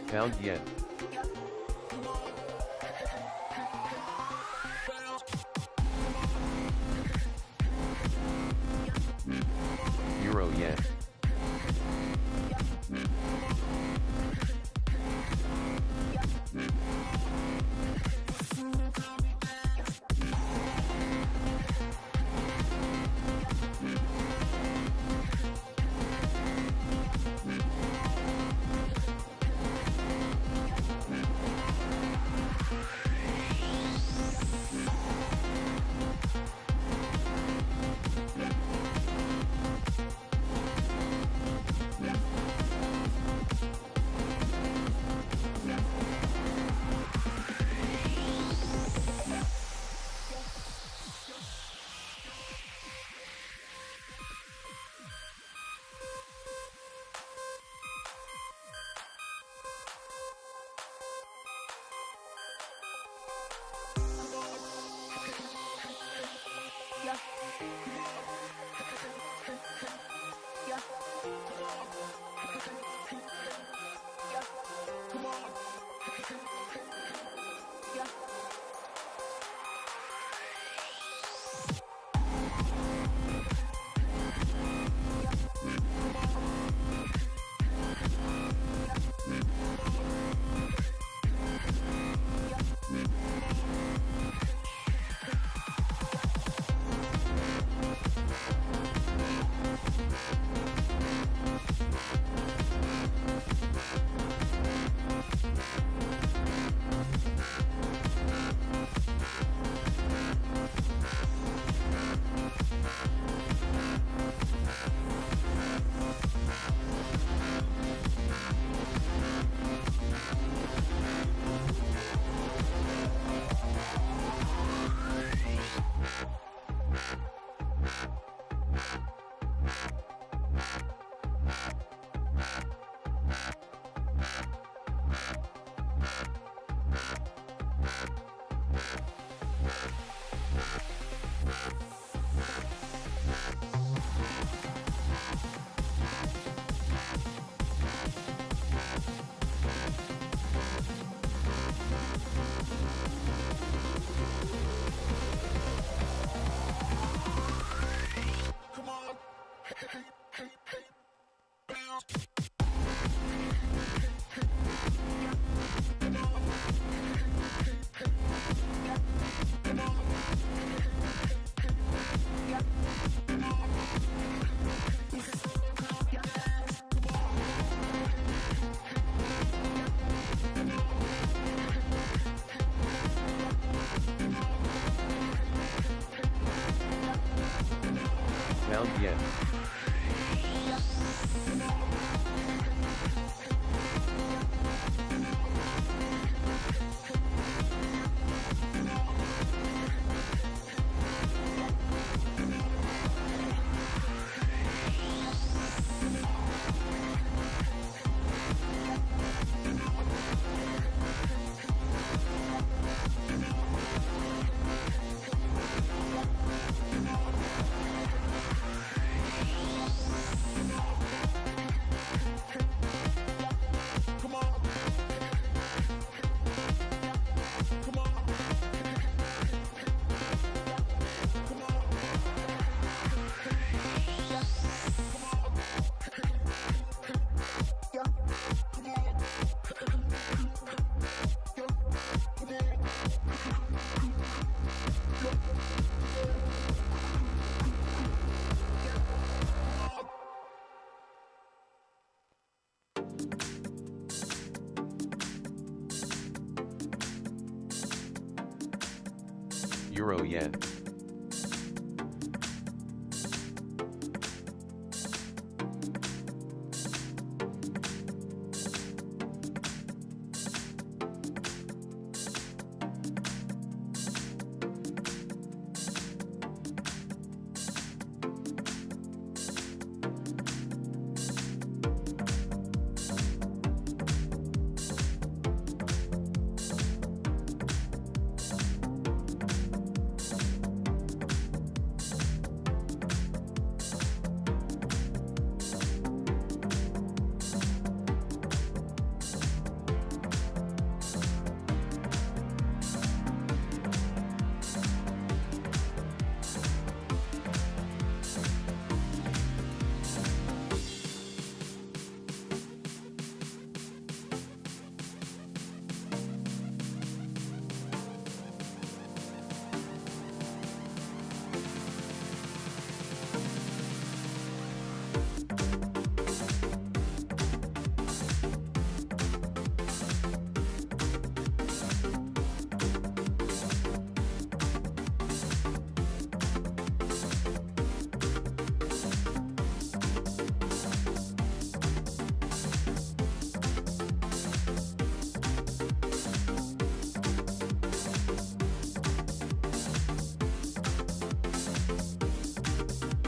Pound yen. Euro yen. Pound yen. Euro yen.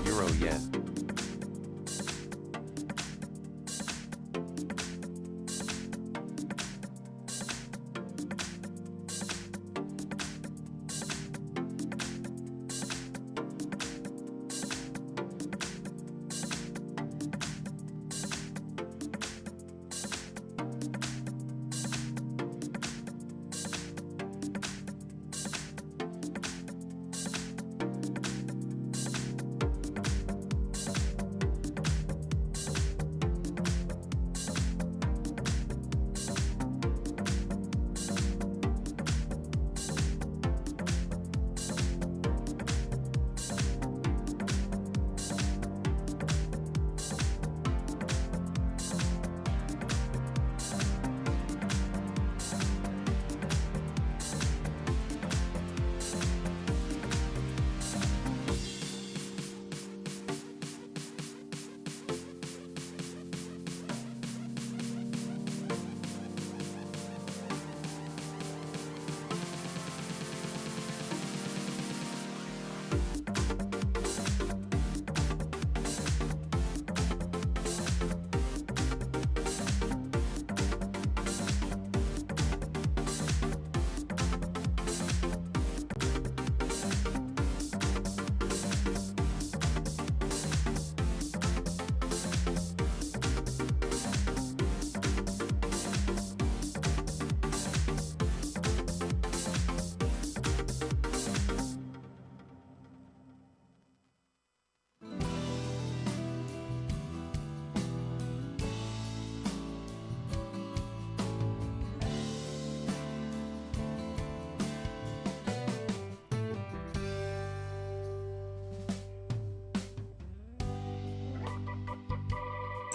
Euro yen.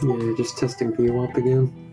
Yeah, just testing VWAP again.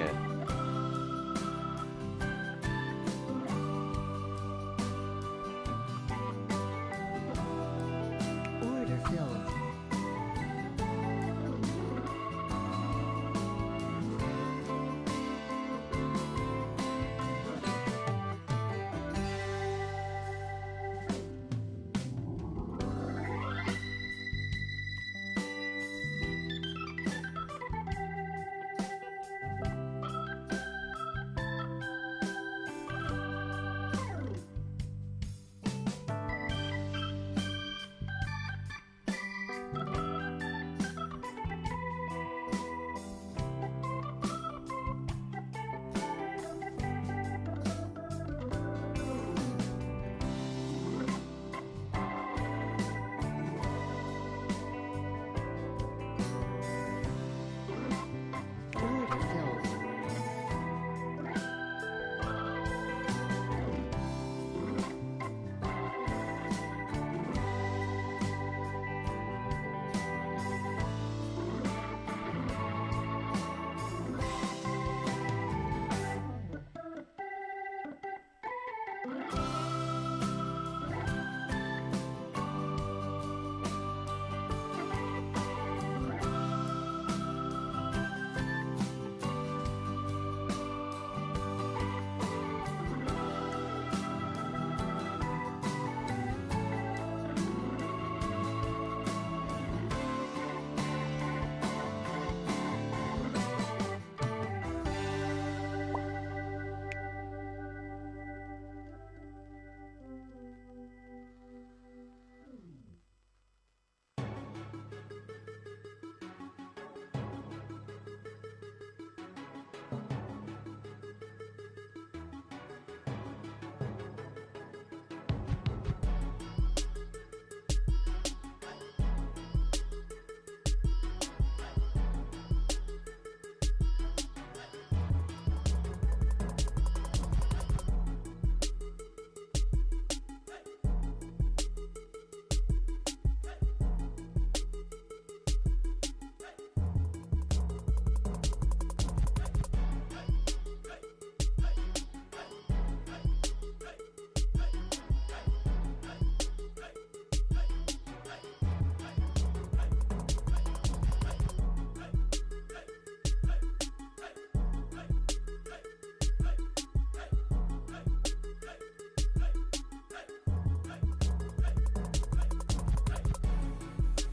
yen. Order filled. Order filled.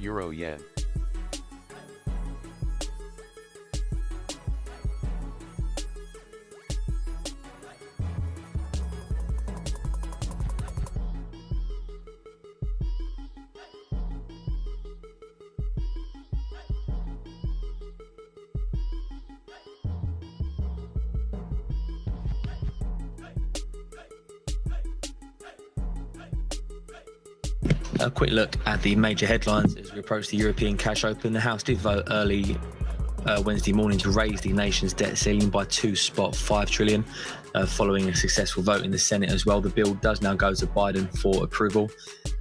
Euro yen. A quick look at the major headlines as we approach the European cash open. The House did vote early Wednesday morning to raise the nation's debt ceiling by 2.5 trillion following a successful vote in the Senate as well. The bill does now go to Biden for approval.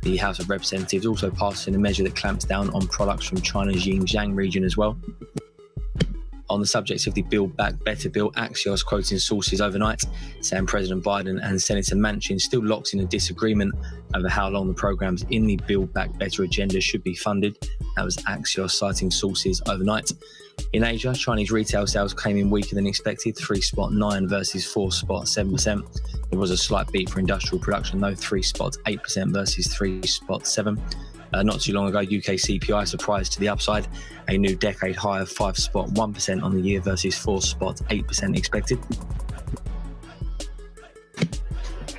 The House of Representatives also passed in a measure that clamps down on products from China's Xinjiang region as well. On the subject of the Build Back Better bill, Axios quoting sources overnight saying President Biden and Senator Manchin still locked in a disagreement over how long the programs in the Build Back Better agenda should be funded. That was Axios citing sources overnight. In Asia, Chinese retail sales came in weaker than expected, 3.9 versus 4.7%. There was a slight beat for industrial production though, 3.8% versus 3.7%. Not too long ago, UK CPI surprised to the upside, a new decade high of 5.1% on the year versus 4.8% expected.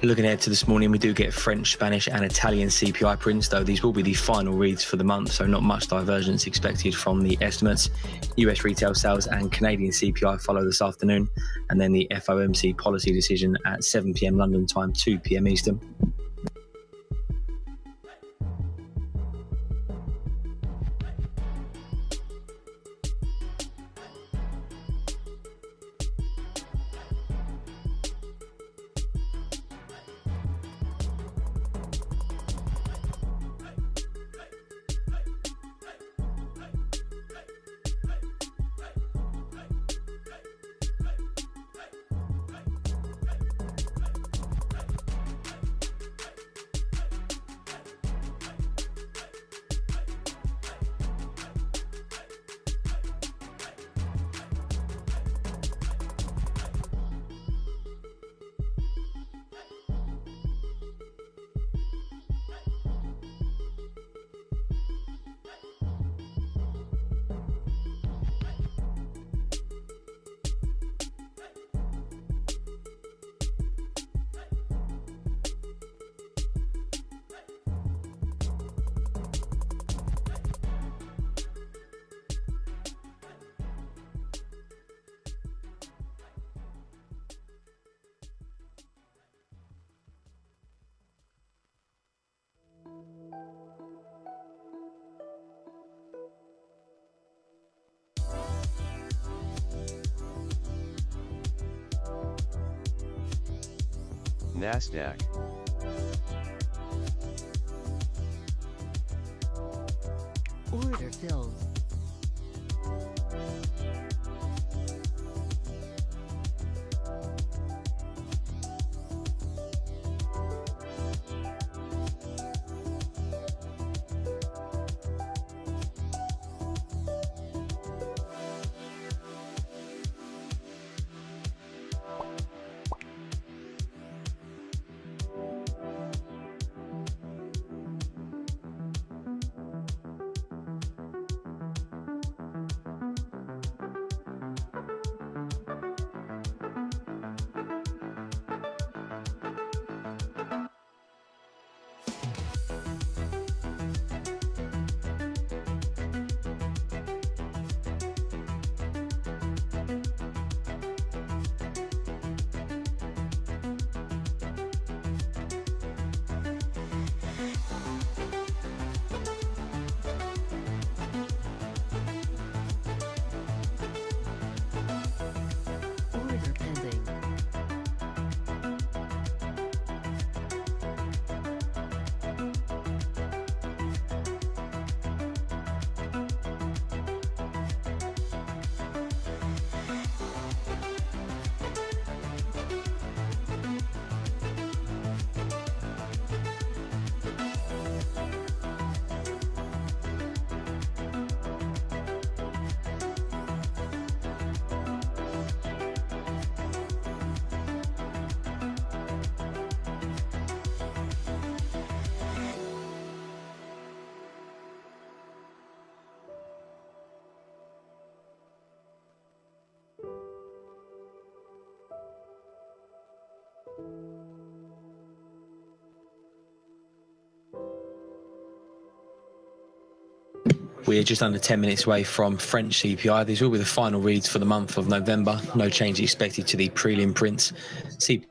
Looking ahead to this morning, we do get French, Spanish and Italian CPI prints, though these will be the final reads for the month, so not much divergence expected from the estimates. US retail sales and Canadian CPI follow this afternoon, and then the FOMC policy decision at 7 p.m. London time, 2 p.m. Eastern. Nasdaq. Order filled. Order pending. We're just under 10 minutes away from French CPI. These will be the final reads for the month of November. No change expected to the prelim prints. CPI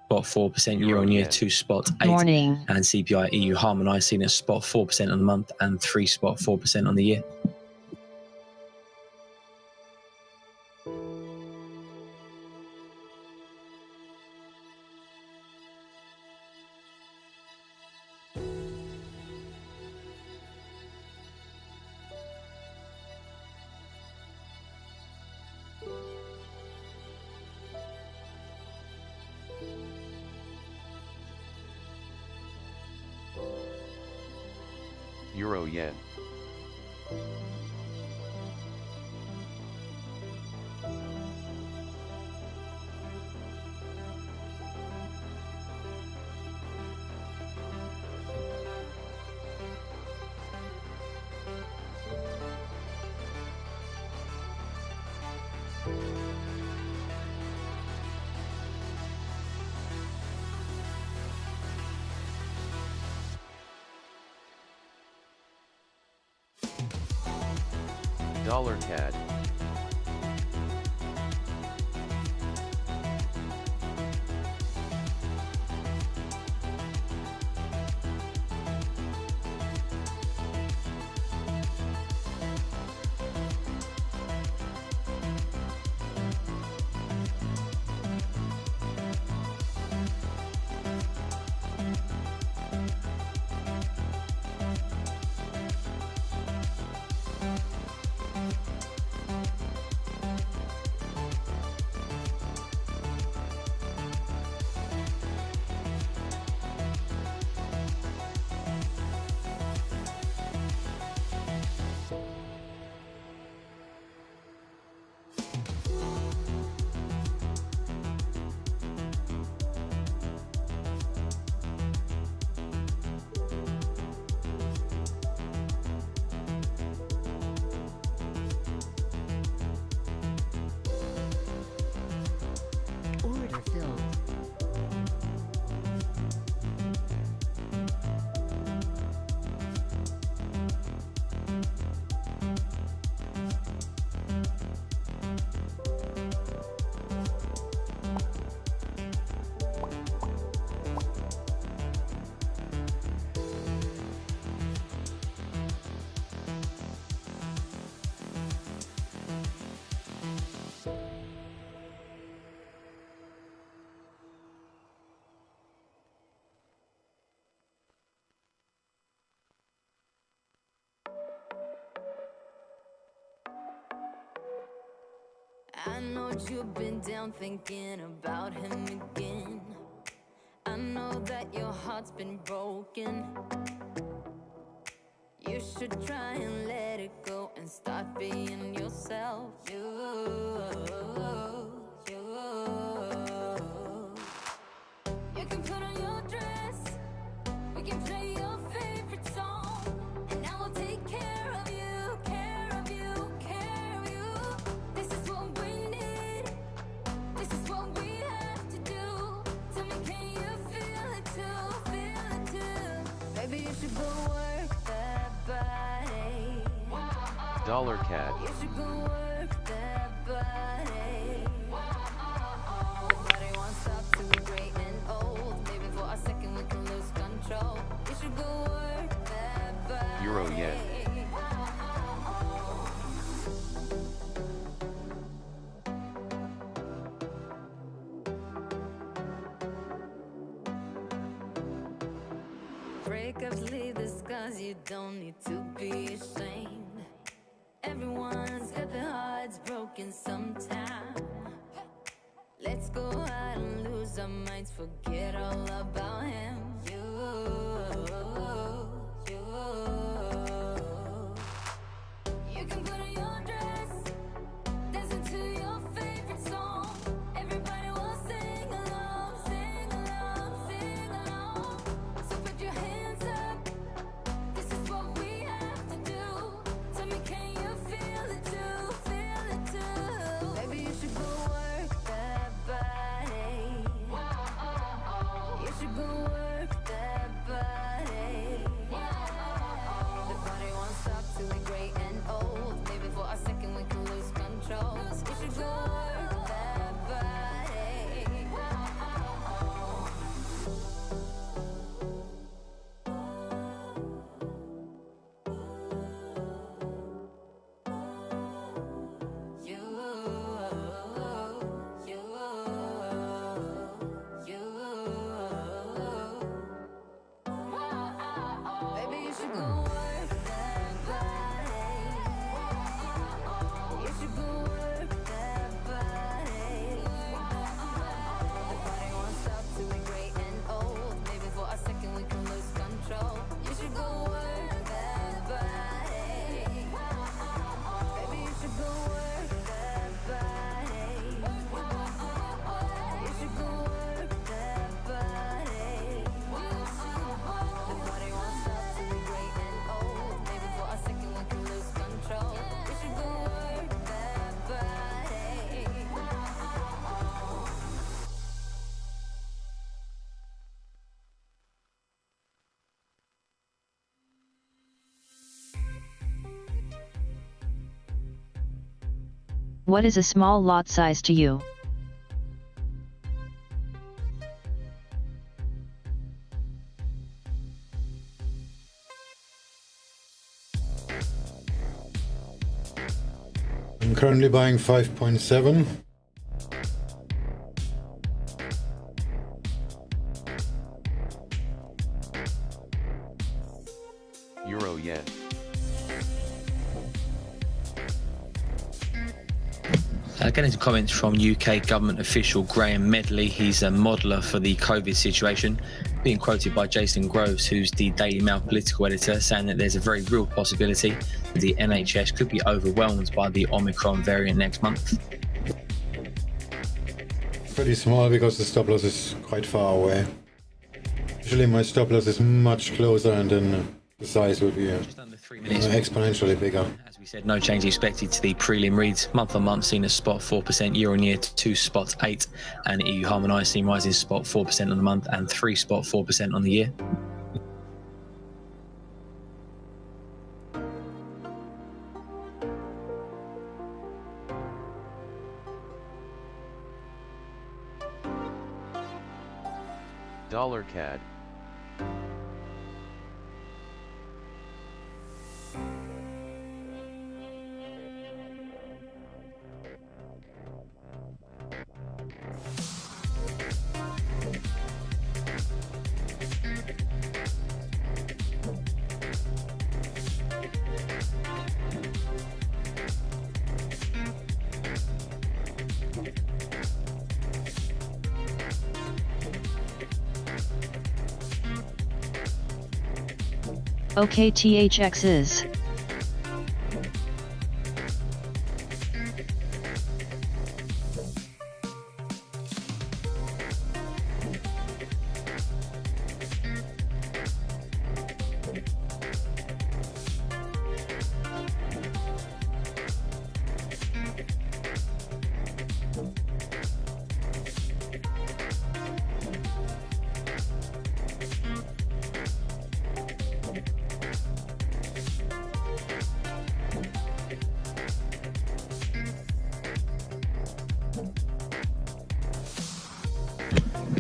spot 4% year on year, 2 spot 8. Morning. And CPI EU harmonised seen at spot 4% on the month and 3 spot 4% on the year. Euro yen. Dollar CAD. I know you've been down thinking about him again. I know that your heart's been broken. You should try and let it go and start being yourself. You can put on your dress, we can play your favorite song, and I will take care of you, care of you, care of you. This is what we need, this is what we have to do. Tell me, can you feel it too, feel it too? Maybe you should go work that body. Dollar CAD. You should go work that body. The body won't stop till we're great and old. Maybe for a second we can lose control. You should go work that body. Euro yen. Breakups leave the scars, you don't need to be ashamed. Everyone's got their hearts broken sometime. Let's go out and lose our minds, forget all about him. You can put on your dress, dance into your favorite song. Everybody will sing along, sing along, sing along. So put your hands up, this is what we have to do. Tell me, can you feel it too, feel it too? Maybe you should go work that body. You should go work that body. The body won't stop till we're great and old. Maybe for a second we can lose control. You should go work that body. Maybe you should go work that body. You should go work that body. The body won't stop till we're great and old. Maybe for a second we can lose control. You should go work that body. Maybe you should go work that body. You should go work that body. The body won't stop till we're great and old. Maybe for a second we can lose control. You should go work that body. What is a small lot size to you? I'm currently buying 5.7. Euro yen. Getting into comments from UK government official Graham Medley. He's a modeller for the COVID situation, being quoted by Jason Groves, who's the Daily Mail political editor, saying that there's a very real possibility that the NHS could be overwhelmed by the Omicron variant next month. Pretty small because the stop loss is quite far away. Usually my stop loss is much closer, and then the size will be exponentially bigger. As we said, no change expected to the prelim reads. Month on month seen a spot 4% year on year to 2 spot 8, and EU harmonised seen rising spot 4% on the month and 3 spot 4% on the year. Dollar CAD. Okay, THX is.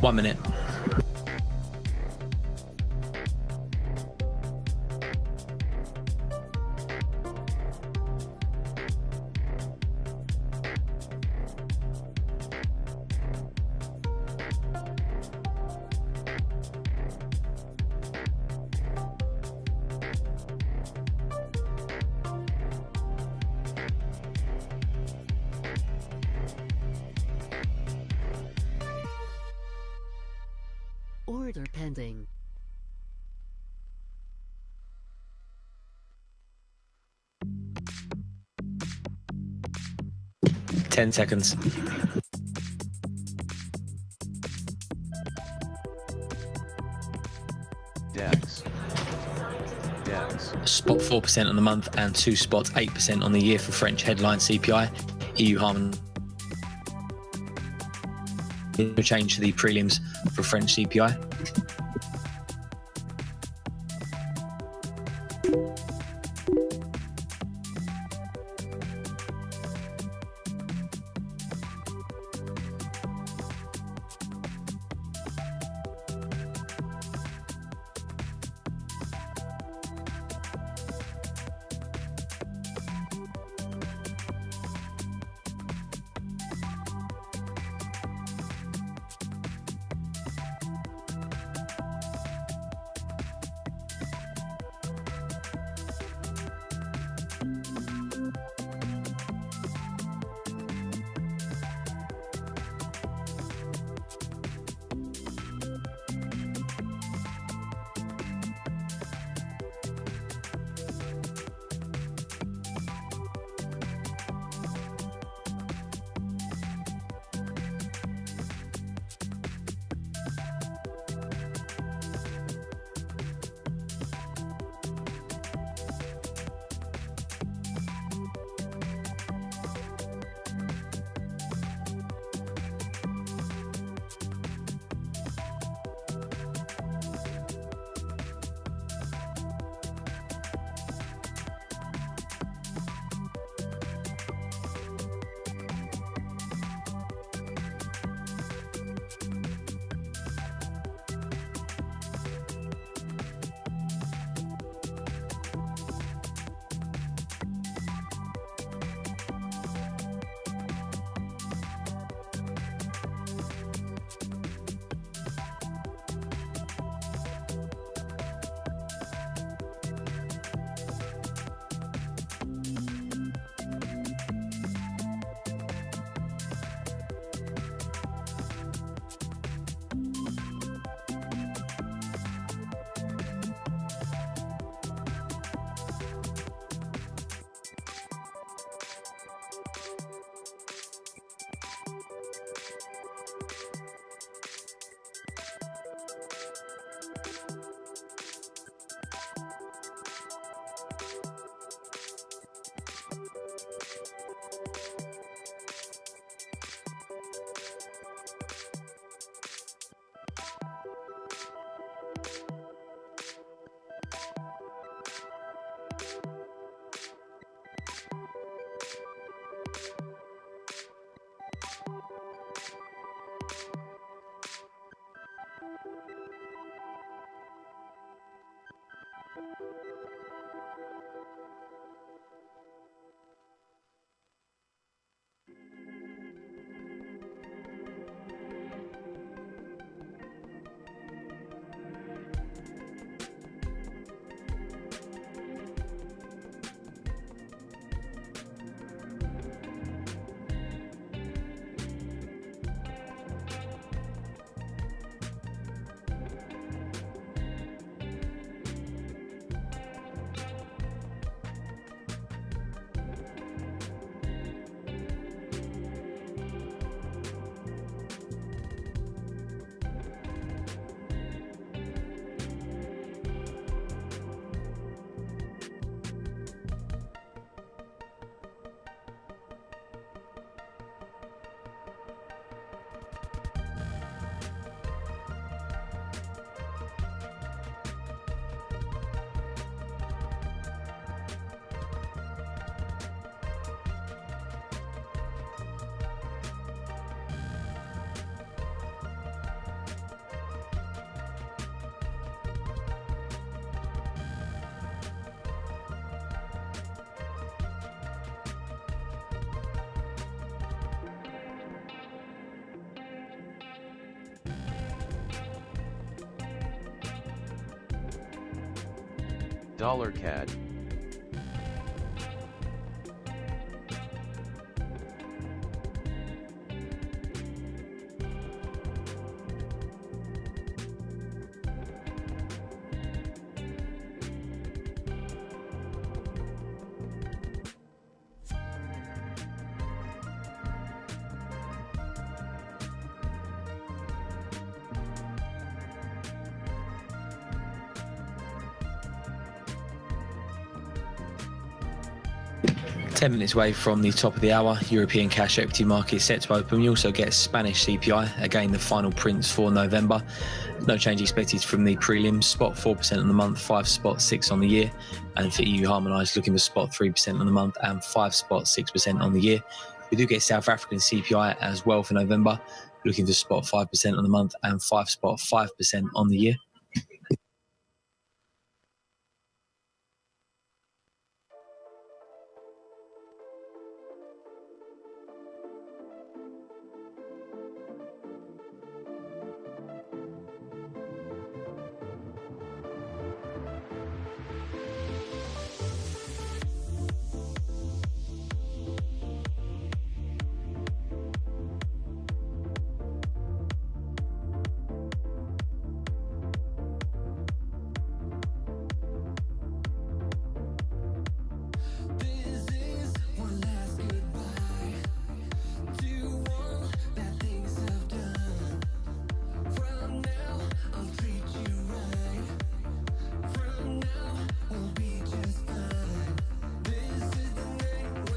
One minute. Order pending. Ten seconds. DAX. DAX. Spot 4% on the month and 2 spots 8% on the year for French headline CPI. EU harmon. No change to the prelims for French CPI. Dollar CAD. Ten minutes away from the top of the hour, European cash equity market set to open. We also get Spanish CPI, again the final prints for November. No change expected from the prelims. Spot 4% on the month, 5.6 on the year. And for EU harmonised, looking for spot 3% on the month and 5.6% on the year. We do get South African CPI as well for November, looking for spot 5% on the month and 5.5% on the year.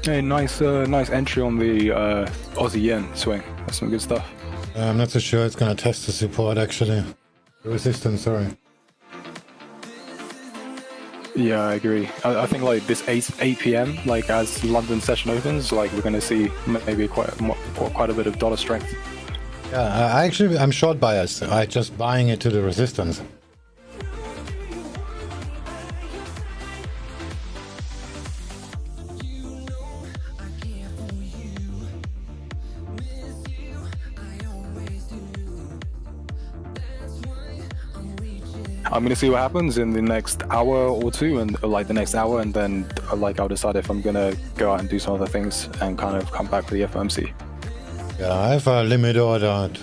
Hey, nice entry on the Aussie yen swing. That's some good stuff. I'm not so sure it's gonna test the support actually. The resistance, sorry. Yeah, I agree. I think like this 8 p.m. like as London session opens, like we're gonna see maybe quite a bit of dollar strength. Yeah, I'm short biased. I just buying it to the resistance. I'm gonna see what happens in the next hour or two, and like the next hour, and then like I'll decide if I'm gonna go out and do some other things and kind of come back for the FOMC. Yeah, I have a limit order at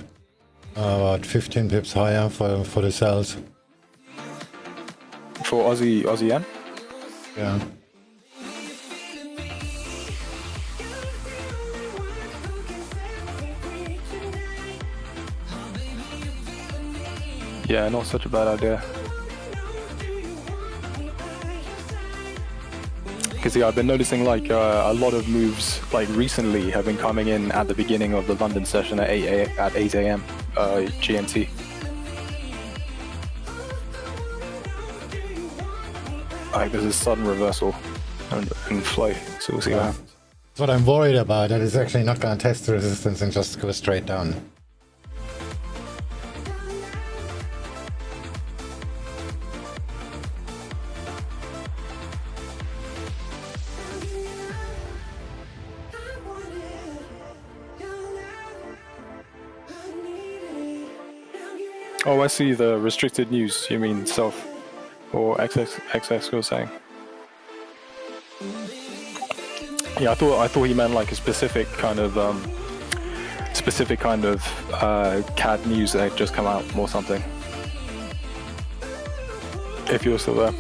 about 15 pips higher for the sells. For Aussie yen? Yeah. Yeah, not such a bad idea. Because yeah, I've been noticing like a lot of moves like recently have been coming in at the beginning of the London session at 8 a.m. GMT. Like there's a sudden reversal and flow, so we'll see what happens. That's what I'm worried about, that it's actually not going to test the resistance and just go straight down. Oh, I see the restricted news. You mean self or XX was saying? Yeah, I thought he meant like a specific kind of CAD news that had just come out or something. If you're still there.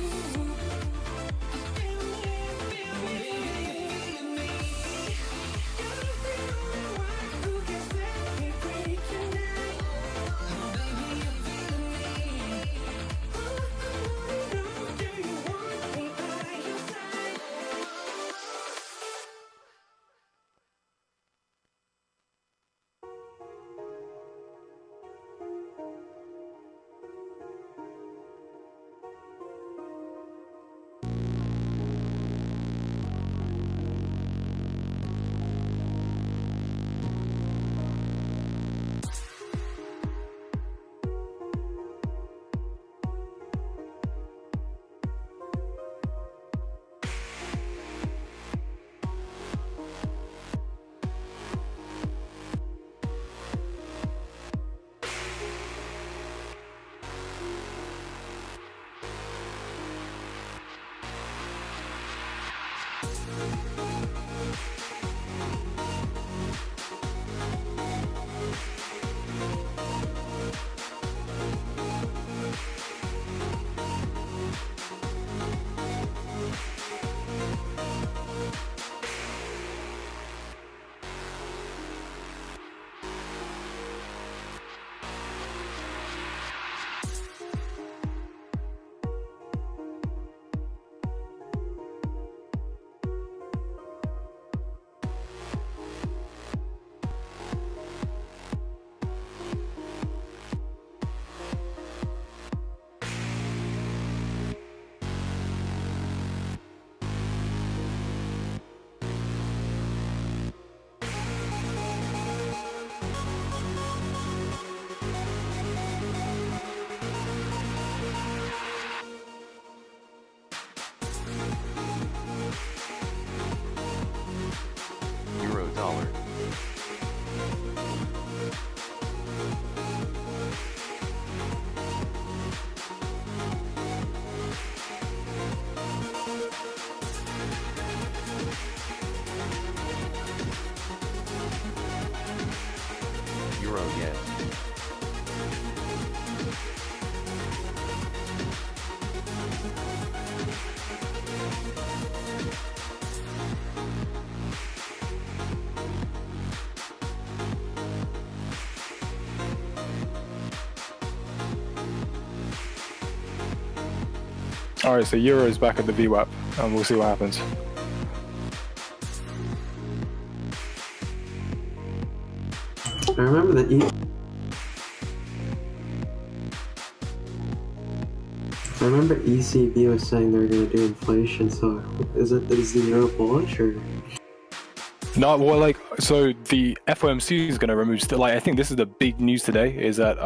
Euro dollar. Euro yen. All right, so Euro is back at the VWAP, and we'll see what happens. I remember that I remember ECB was saying they were going to do inflation, so is the euro bullish or? No, well, like, so the FOMC is going to remove, like, I think this is the big news today, is that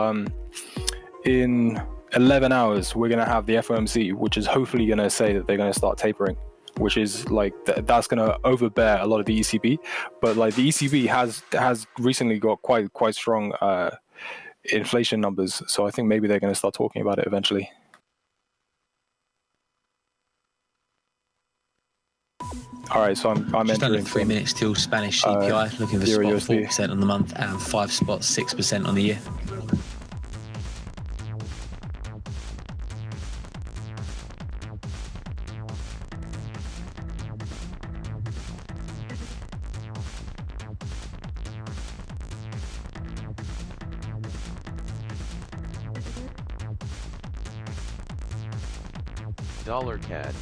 in 11 hours, we're going to have the FOMC, which is hopefully going to say that they're going to start tapering, which is like, that's going to overbear a lot of the ECB. But like the ECB has recently got quite strong inflation numbers. So I think maybe they're going to start talking about it eventually. All right, so I'm Just under entering 3 minutes till Spanish CPI, looking for Euro spot USD. 4% on the month and 5 spot 6% on the year. Dollar CAD.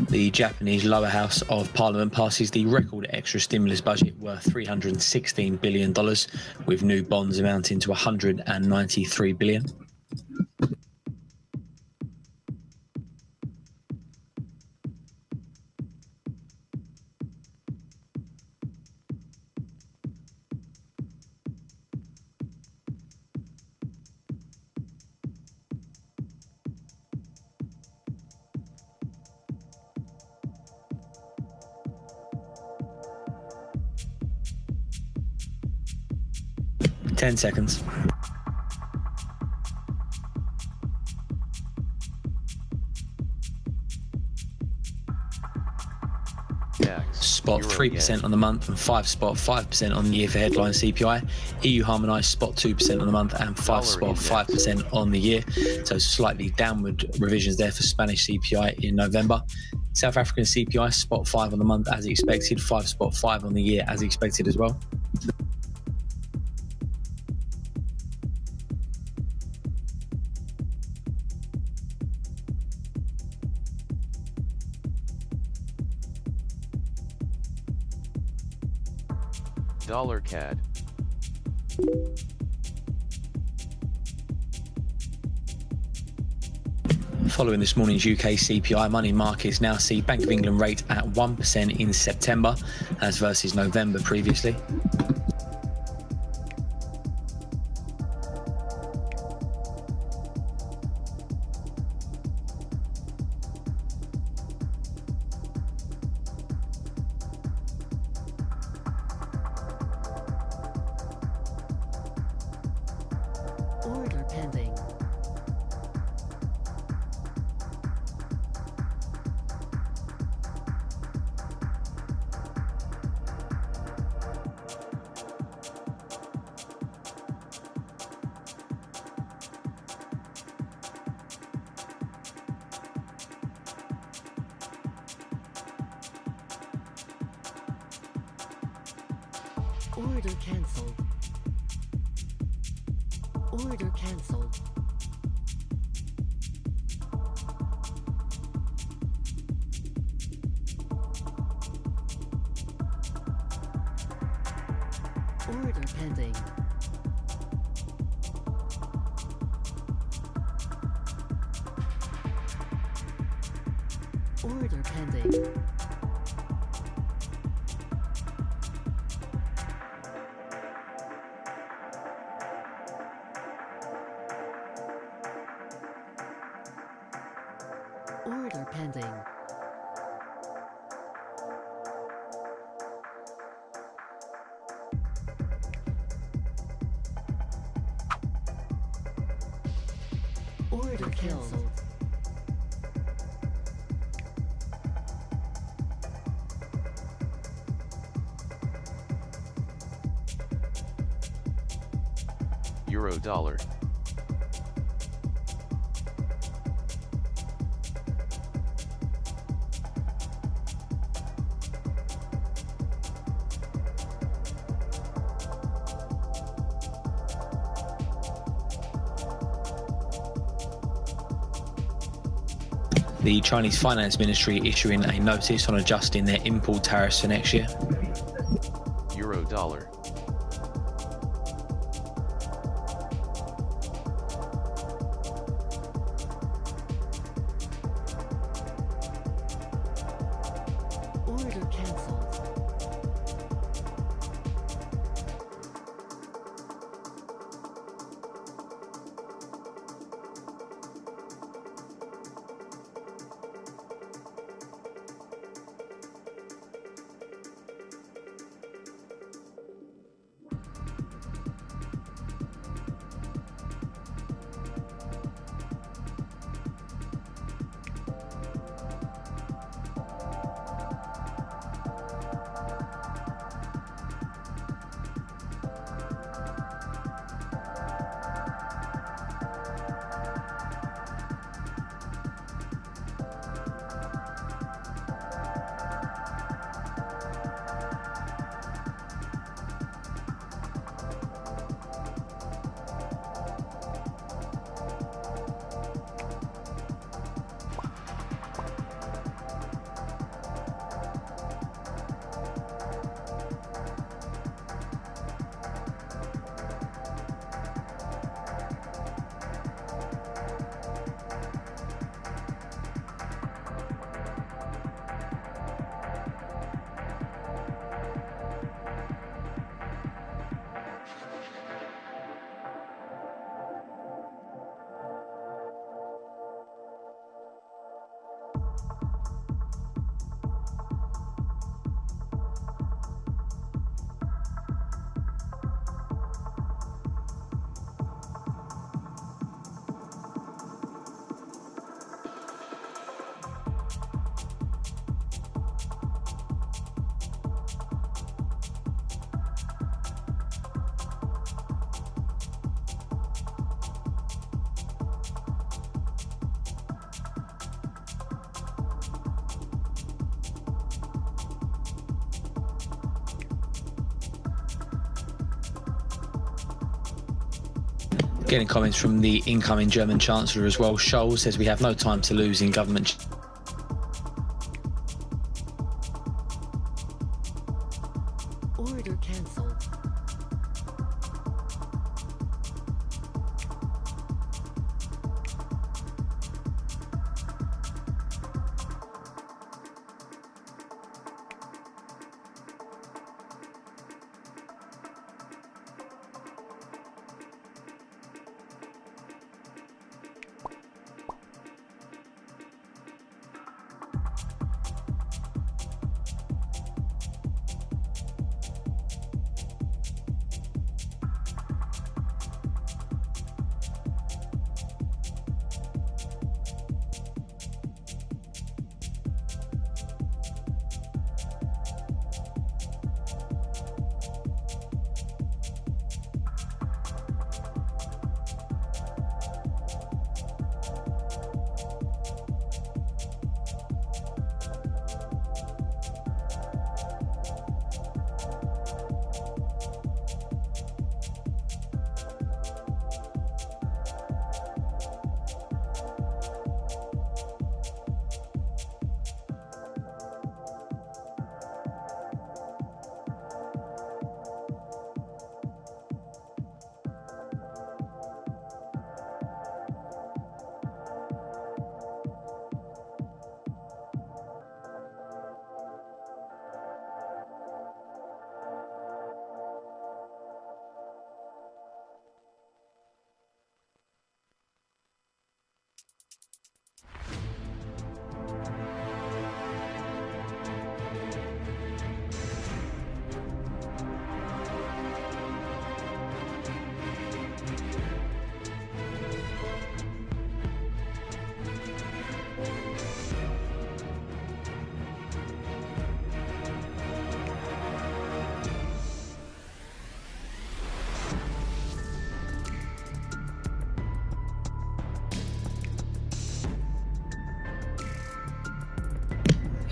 The Japanese lower house of parliament passes the record extra stimulus budget worth $316 billion, with new bonds amounting to $193 billion. 10 seconds. Spot 3% on the month and 5% on the year for headline CPI. EU harmonised spot 2% on the month and 5% on the year. So slightly downward revisions there for Spanish CPI in November. South African CPI spot 5 on the month as expected, 5 on the year as expected as well. Dollar CAD. Following this morning's UK CPI, money markets now see Bank of England rate at 1% in September, as versus November previously. Order pending. Order cancelled. Order cancelled. Order pending. Order pending. Order pending. Order cancelled. Euro dollar. The Chinese Finance Ministry issuing a notice on adjusting their import tariffs for next year. Euro dollar. Order cancelled. Getting comments from the incoming German Chancellor as well. Scholl says we have no time to lose in government. Order cancelled.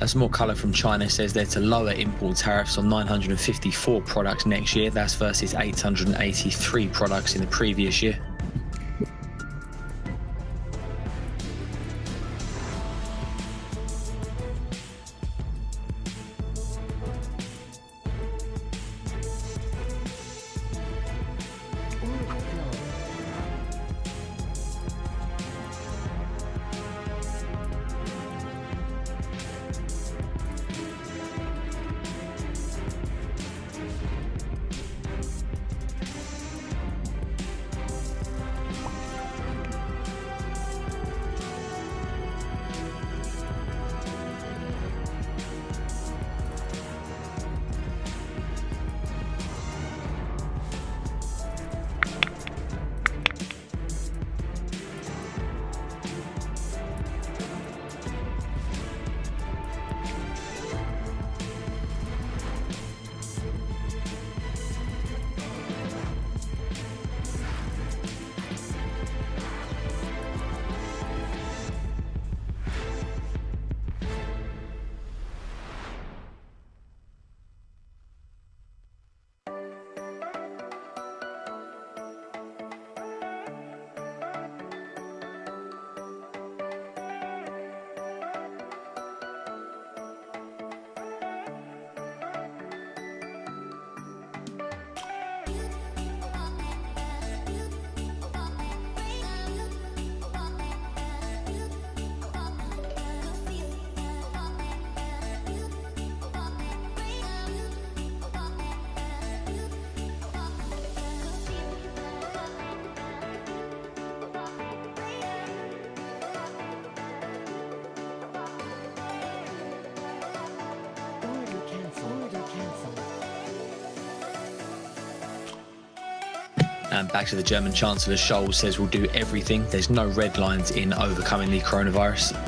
Some more colour from China says they're to lower import tariffs on 954 products next year. That's versus 883 products in the previous year. And back to the German Chancellor, Scholl says we'll do everything. There's no red lines in overcoming the coronavirus.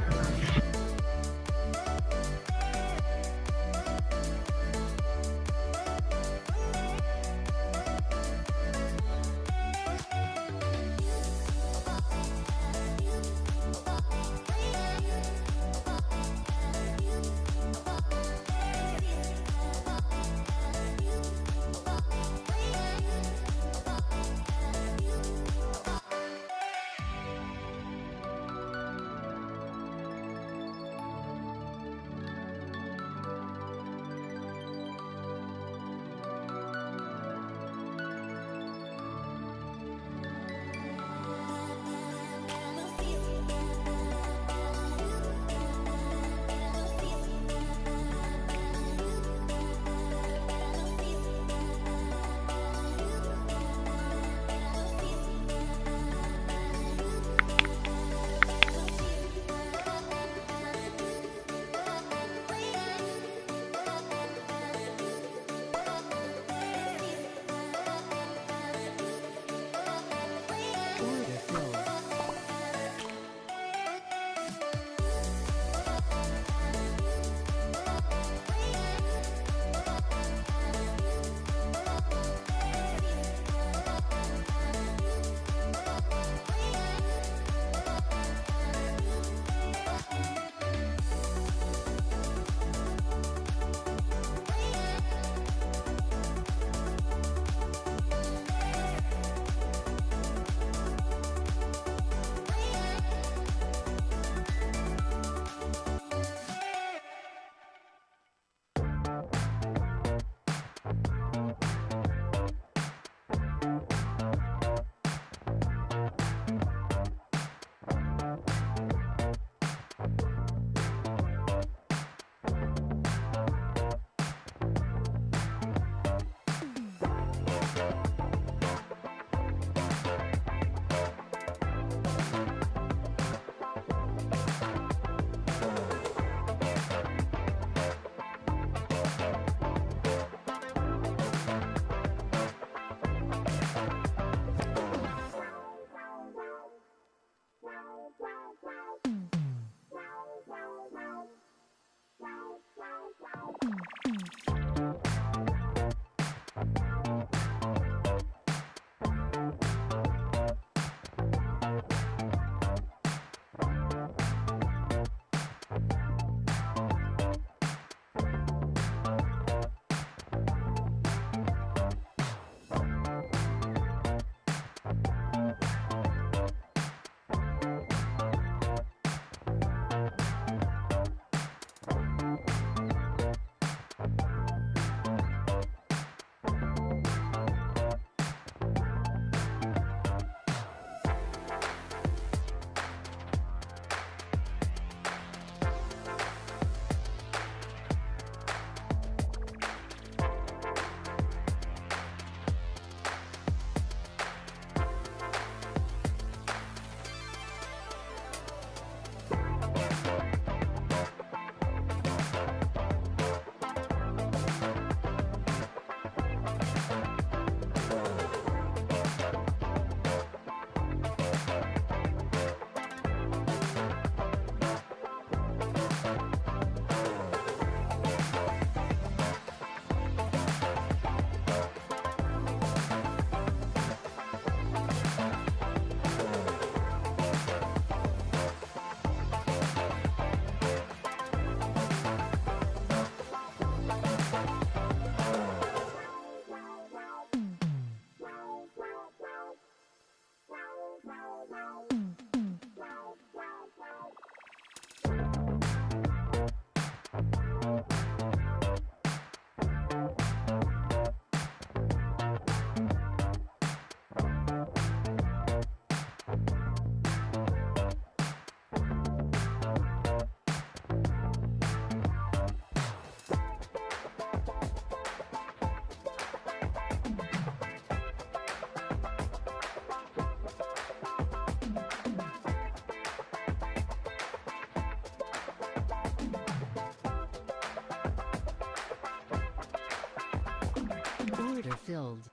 Order filled.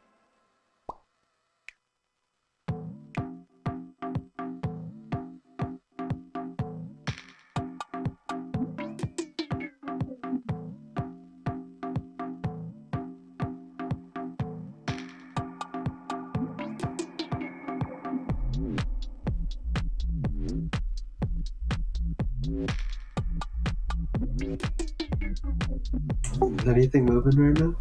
Is anything moving right now?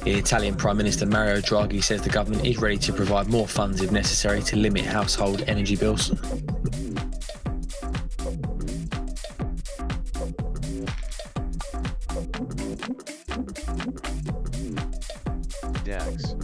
The Italian Prime Minister Mario Draghi says the government is ready to provide more funds if necessary to limit household energy bills. DAX.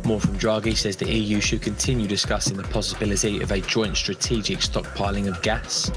More from Draghi says the EU should continue discussing the possibility of a joint strategic stockpiling of gas.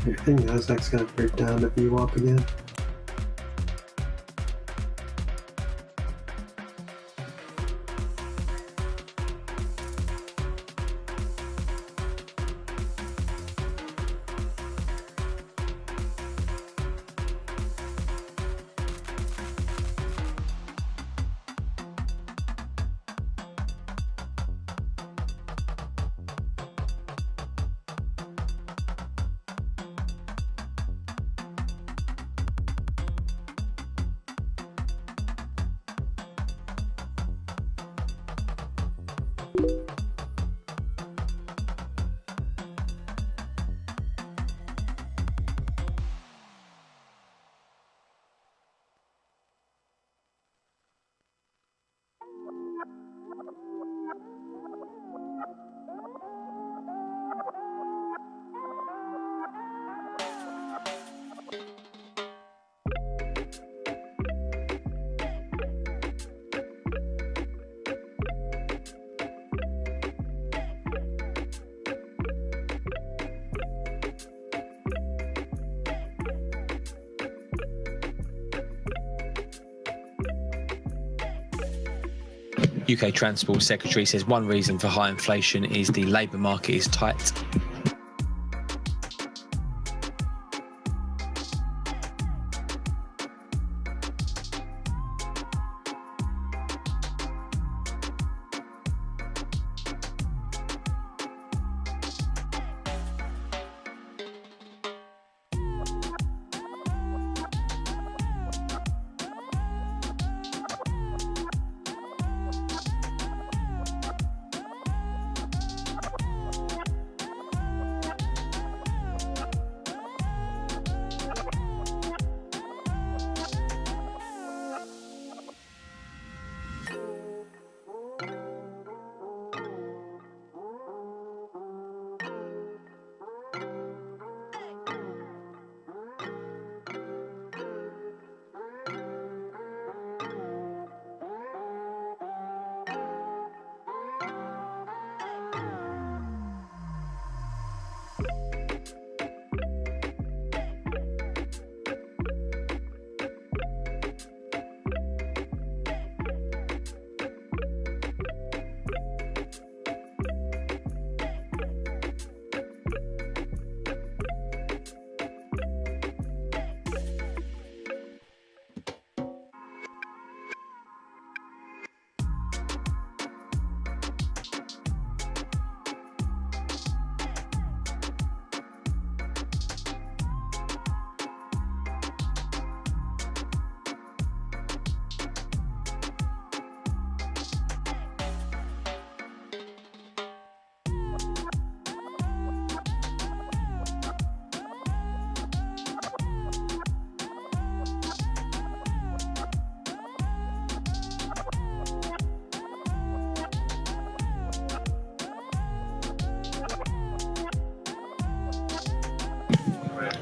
I think Nasdaq's gonna break down to VWAP again. UK Transport Secretary says one reason for high inflation is the labour market is tight.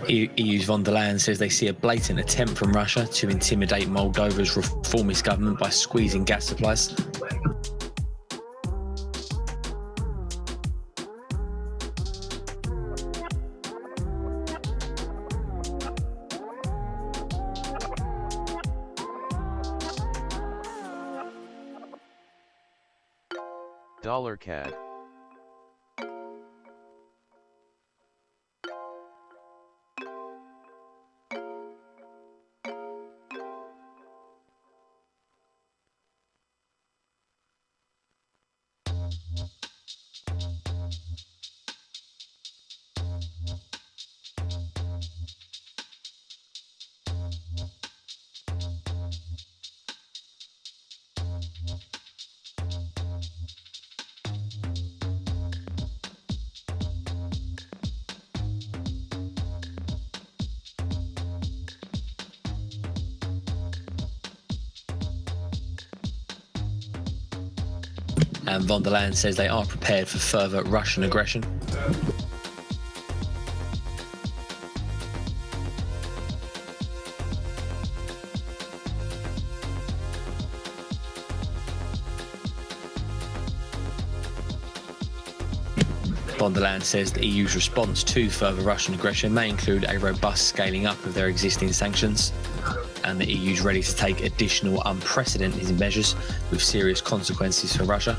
EU's von der Leyen says they see a blatant attempt from Russia to intimidate Moldova's reformist government by squeezing gas supplies. Dollar CAD. And von der Leyen says they are prepared for further Russian aggression. Von der Leyen says the EU's response to further Russian aggression may include a robust scaling up of their existing sanctions, and the EU is ready to take additional unprecedented measures with serious consequences for Russia.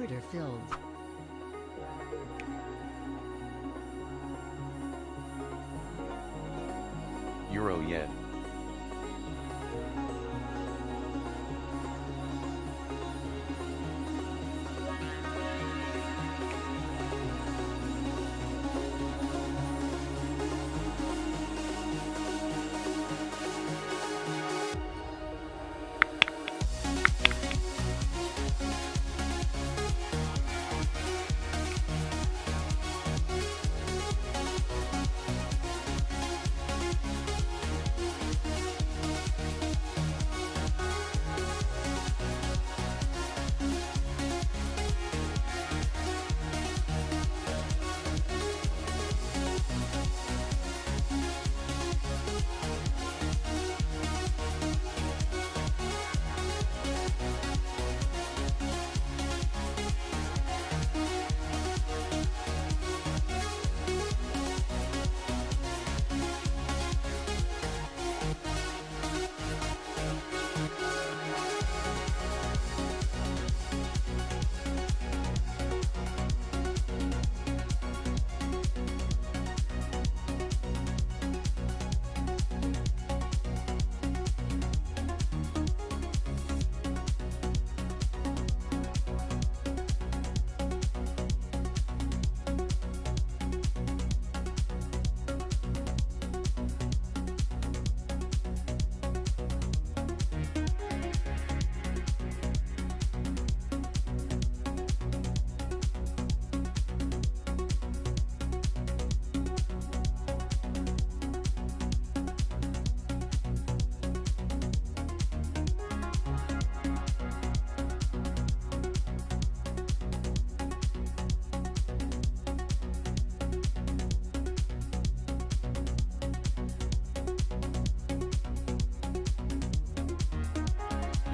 Order filled. Euro yen.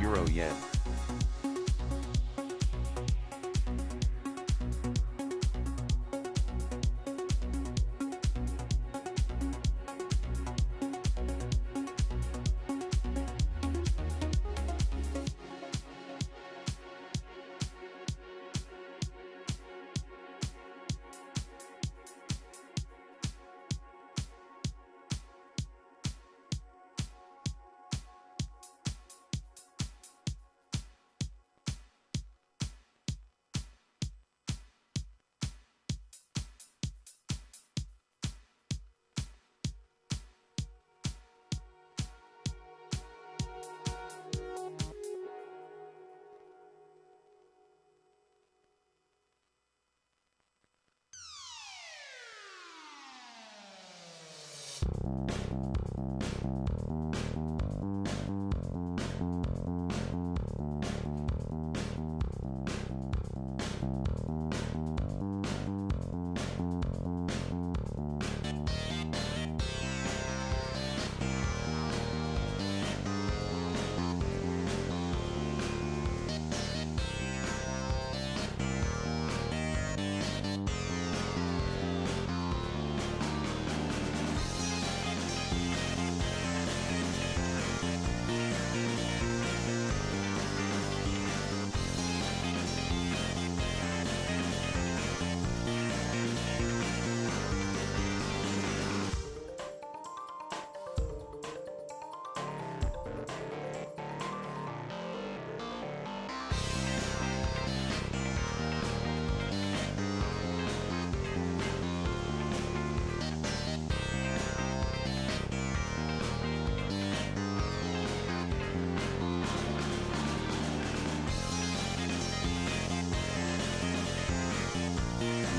Euro yen.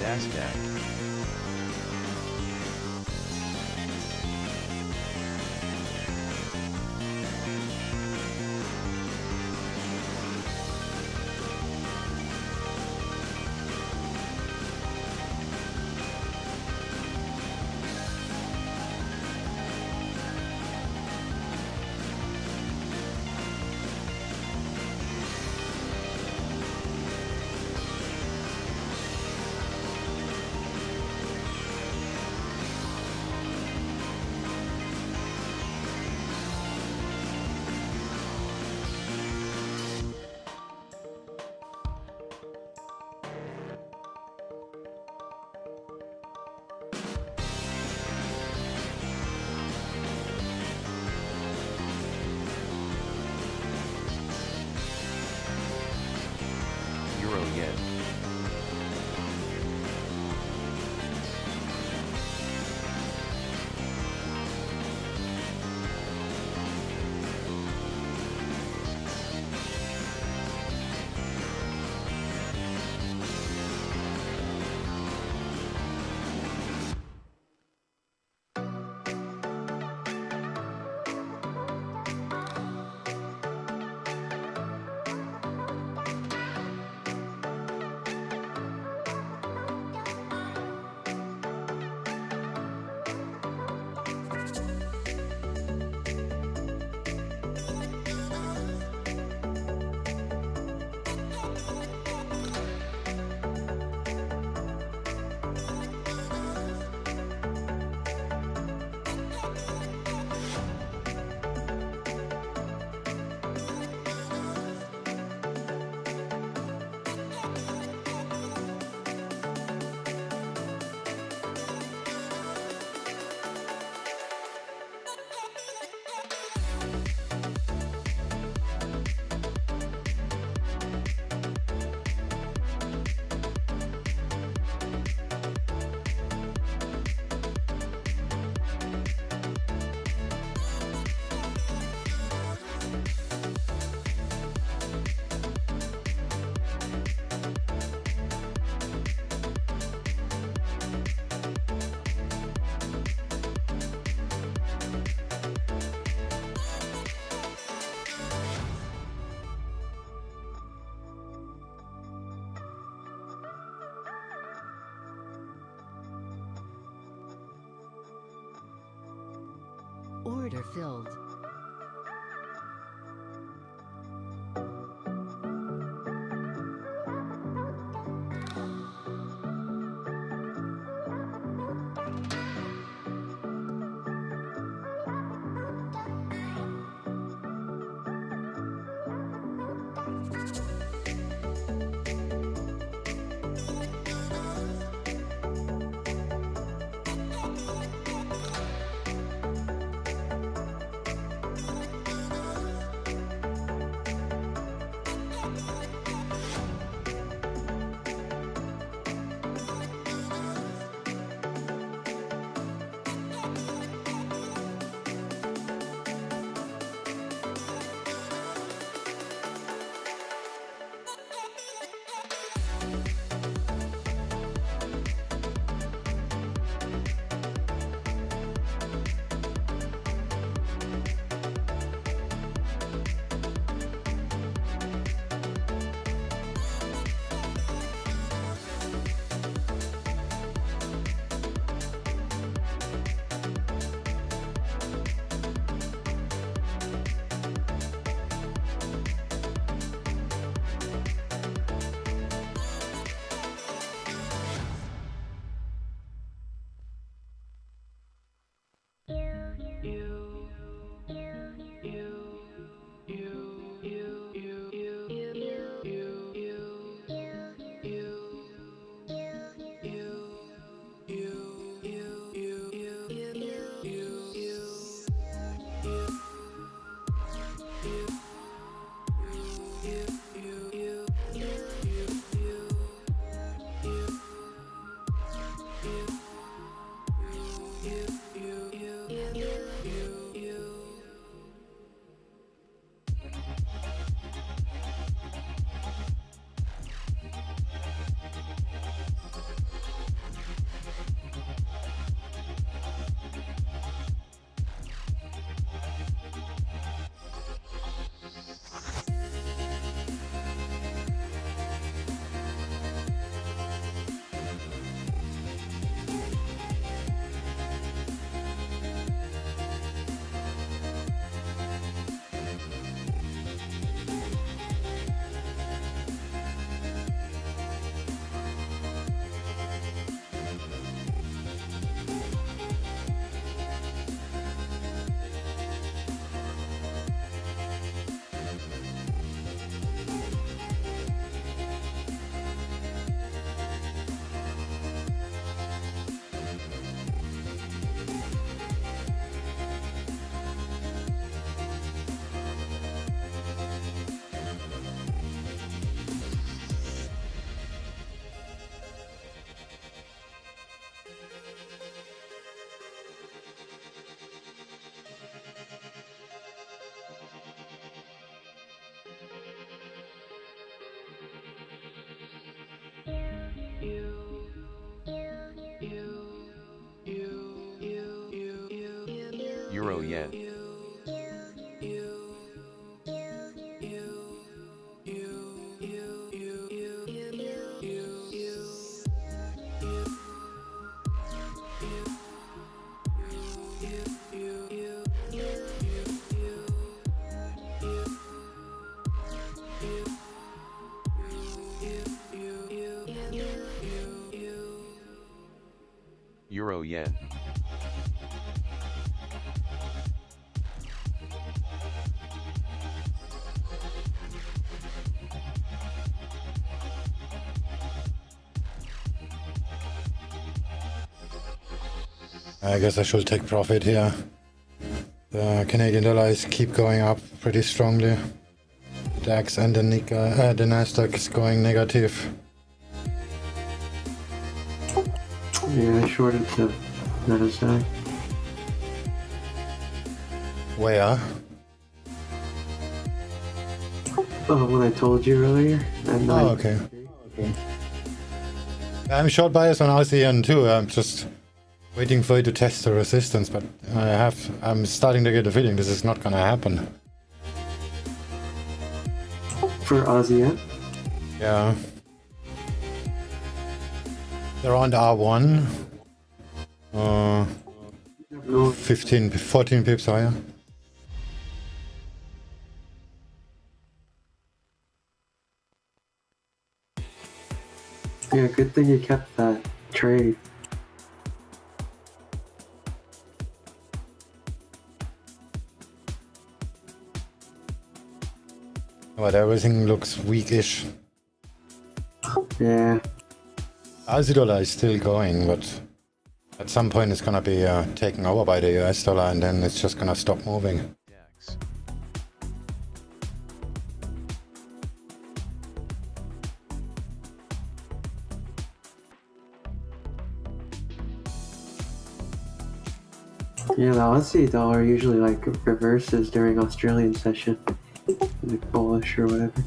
NASDAQ. Order filled. Euro yen. Euro yen. I guess I should take profit here. The Canadian dollar is keep going up pretty strongly. DAX and the Nasdaq is going negative. Yeah, I shorted the Nasdaq. Where? Oh, when I told you earlier. Oh, okay. I'm short bias on RCN too. I'm just waiting for you to test the resistance, but I'm starting to get the feeling this is not gonna happen. For ASEAN? Yeah. They're on the R1. No. 14 pips higher. Yeah, good thing you kept that trade. But everything looks weakish. Yeah. Aussie dollar is still going, but at some point it's gonna be taken over by the US dollar, and then it's just gonna stop moving. Yeah, the Aussie dollar usually like reverses during Australian session, like bullish or whatever.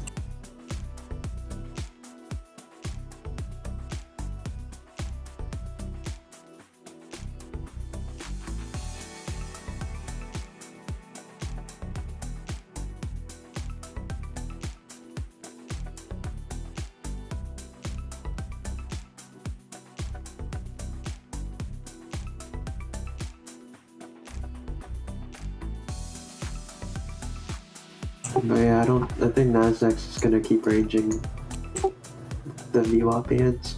But yeah, I think Nasdaq's is gonna keep ranging the VWAP bands.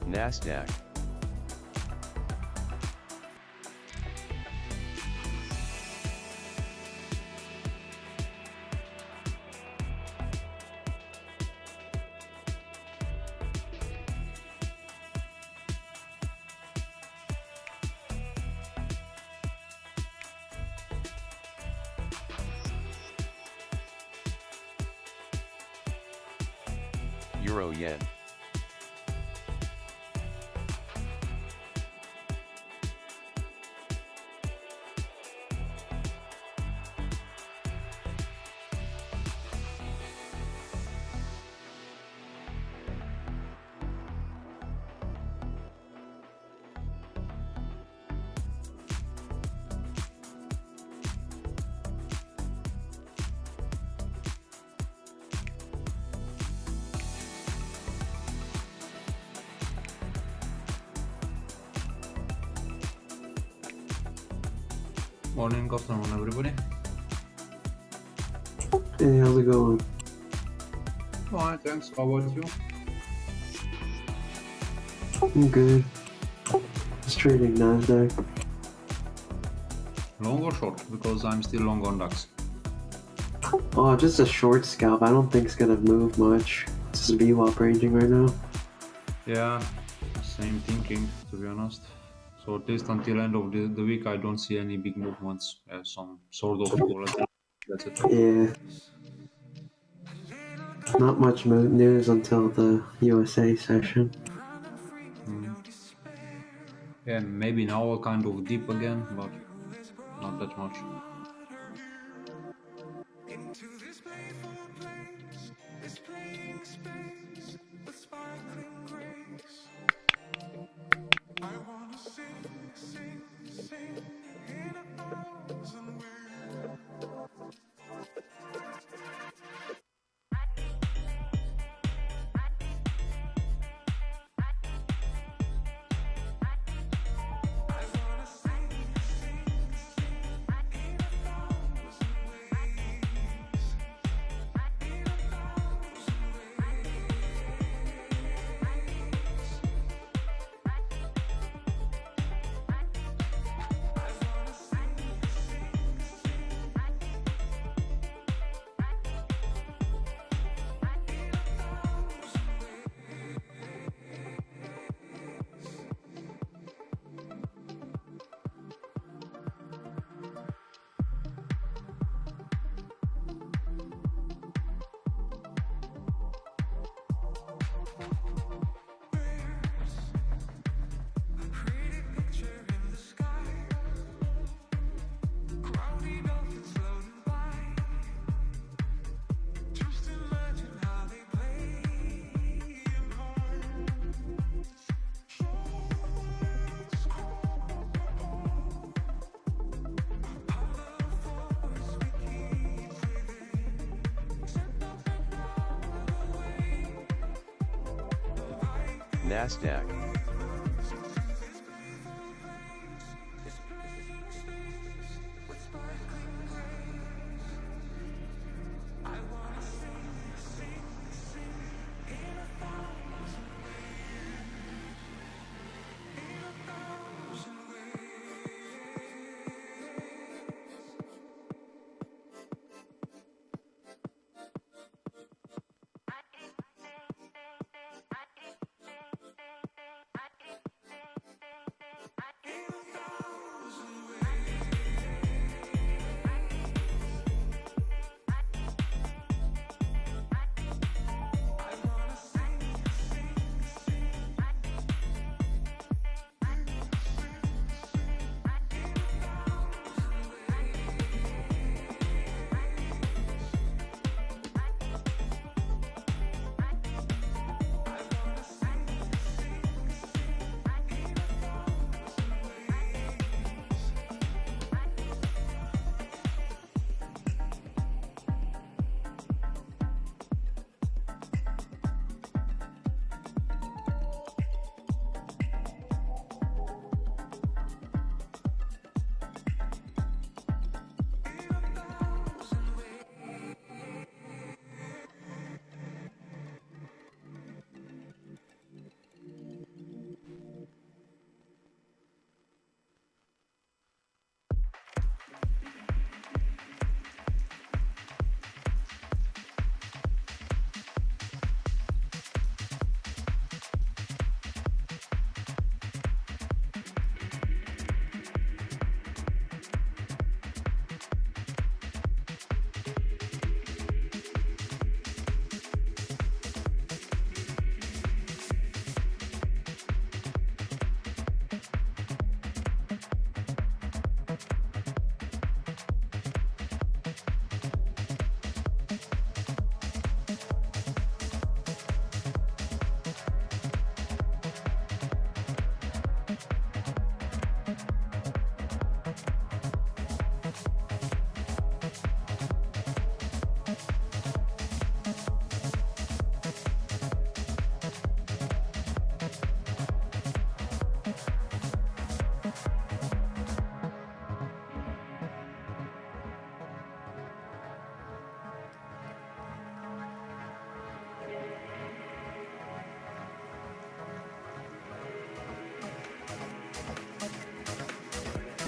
Nasdaq. Euro yen. Morning, afternoon, everybody. Hey, how's it going? Alright, thanks. How about you? I'm good. Just trading Nasdaq. Long or short? Because I'm still long on DAX. Oh, just a short scalp. I don't think it's gonna move much. It's just VWAP ranging right now. Yeah, same thinking, to be honest. So at least until end of the week, I don't see any big movements. Some sort of volatility. That's it. Yeah. Not much news until the USA session. Yeah, maybe now a kind of dip again, but not that much. NASDAQ.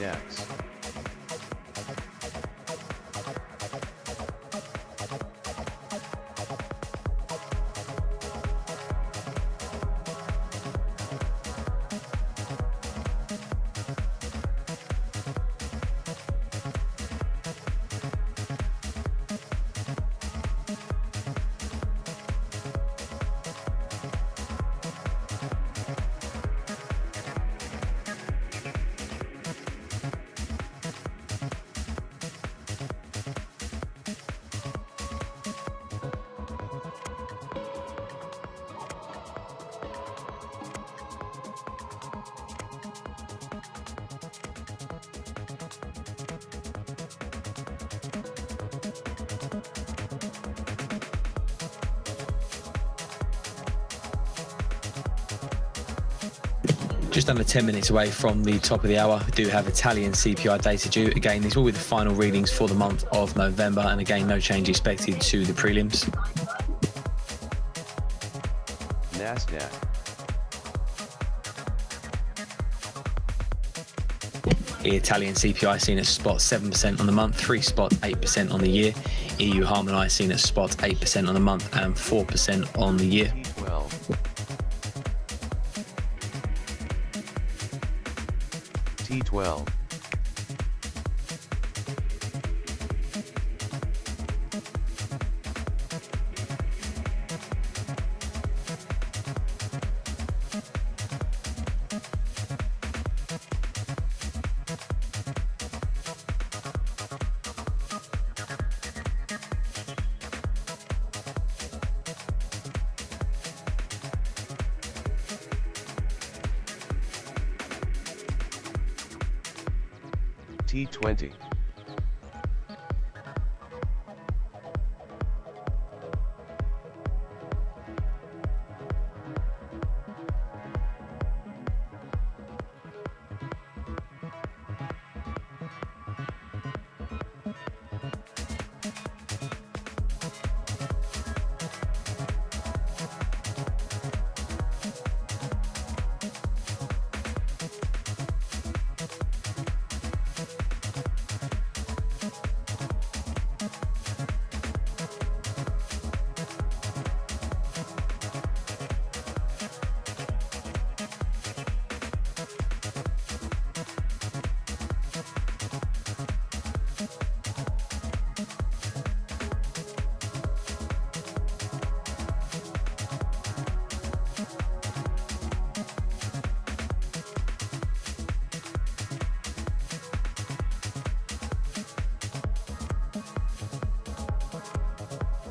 DAX. Just under 10 minutes away from the top of the hour, we do have Italian CPI data due. Again, these will be the final readings for the month of November, and again, no change expected to the prelims. NASDAQ. The Italian CPI seen at spot 7% on the month, 3 spot 8% on the year. EU harmonised seen at spot 8% on the month and 4% on the year. T12. T20.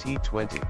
T20.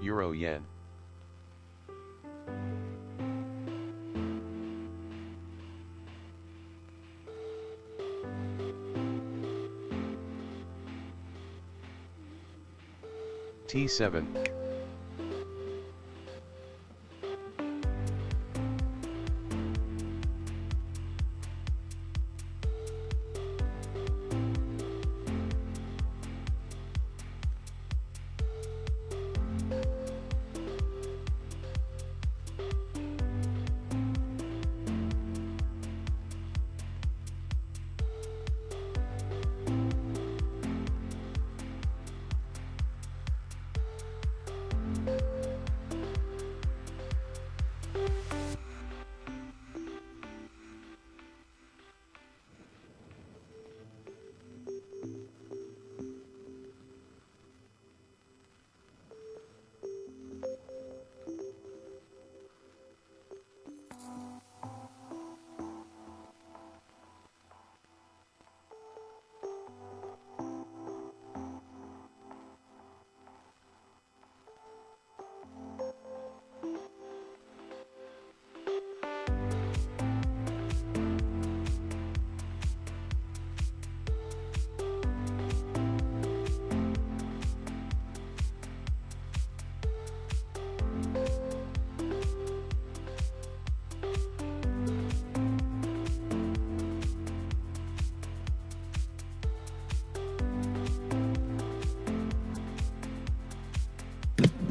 Euro yen. T7.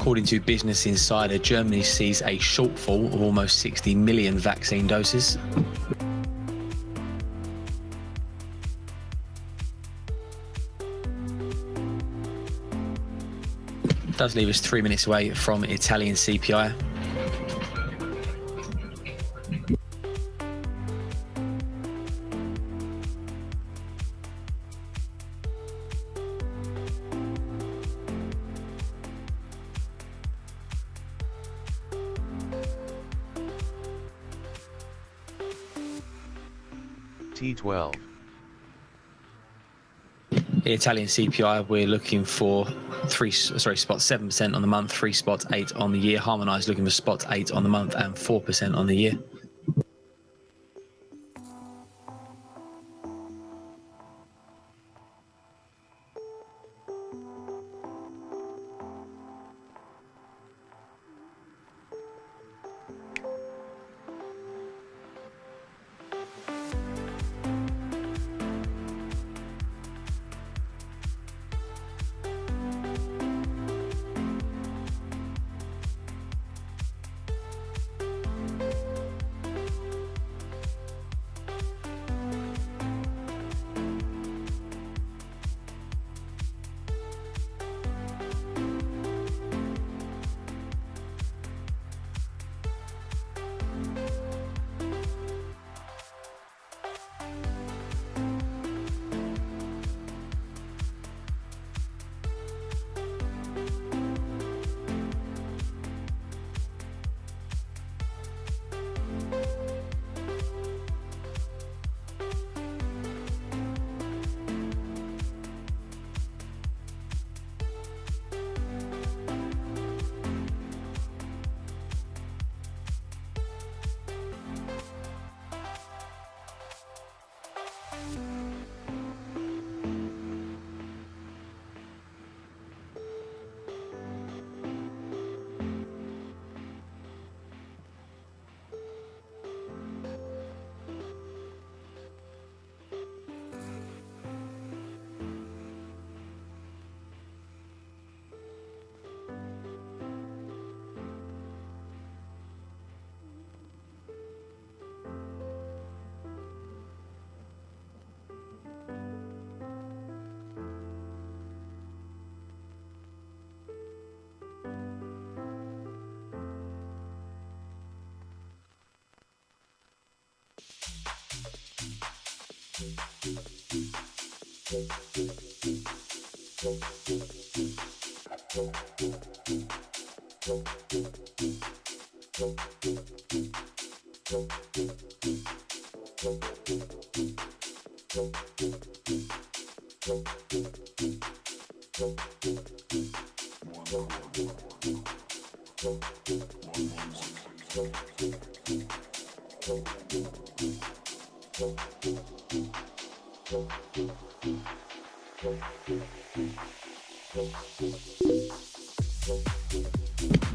According to Business Insider, Germany sees a shortfall of almost 60 million vaccine doses. Does leave us 3 minutes away from Italian CPI. T12. The Italian CPI, we're looking for spot 7% on the month, 3.8 on the year. Harmonised looking for spot 8 on the month and 4% on the year.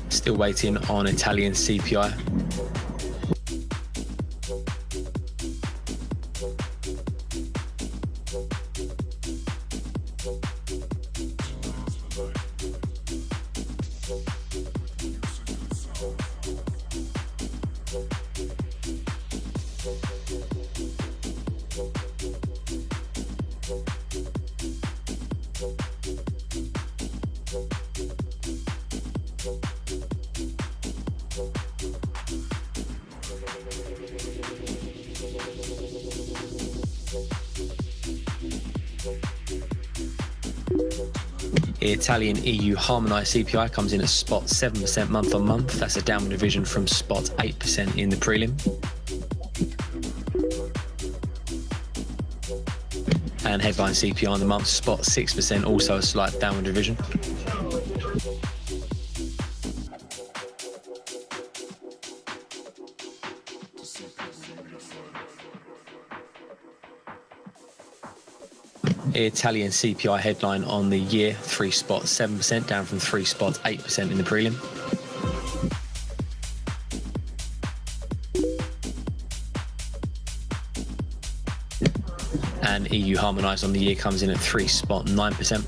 Still waiting on Italian CPI. The Italian EU harmonised CPI comes in at spot 7% month on month. That's a downward revision from spot 8% in the prelim. And headline CPI on the month, spot 6%, also a slight downward revision. Italian CPI headline on the year, 3.7%, down from 3.8% in the prelim. And EU harmonised on the year comes in at 3.9%.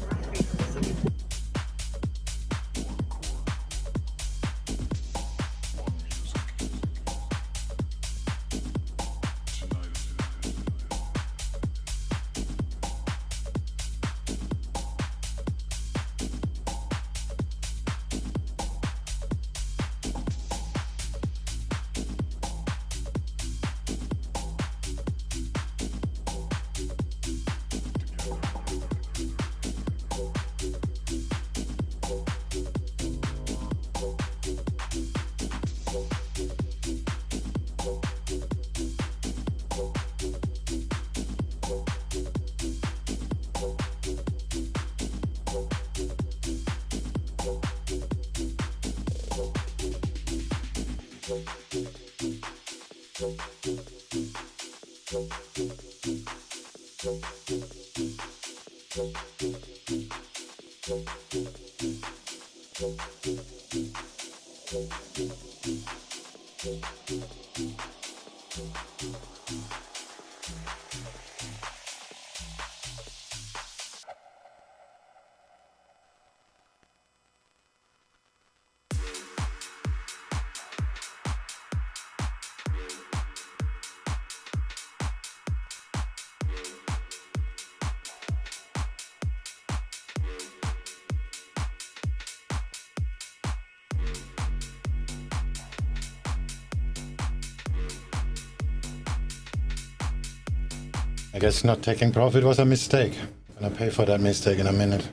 I guess not taking profit was a mistake. I'm gonna pay for that mistake in a minute.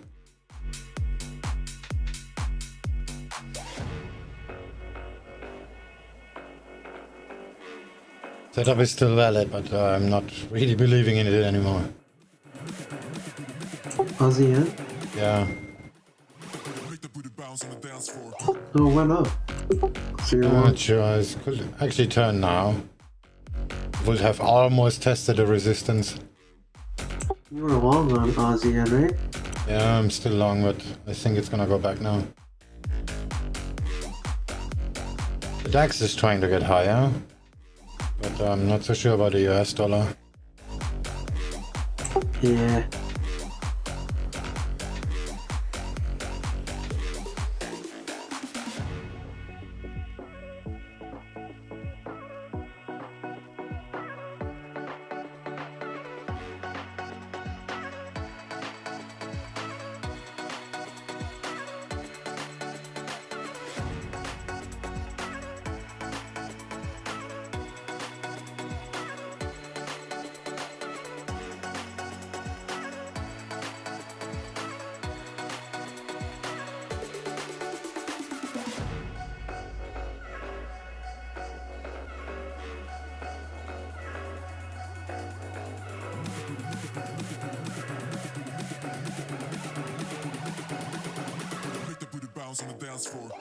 Setup is still valid, but I'm not really believing in it anymore. Aussie yen? Yeah. Oh, it went up. So you're Not sure. It could actually turn now. Would have almost tested the resistance. You were long on Aussie yen, right? Yeah, I'm still long, but I think it's gonna go back now. The DAX is trying to get higher, but I'm not so sure about the US dollar. Yeah. bounce on the dance floor.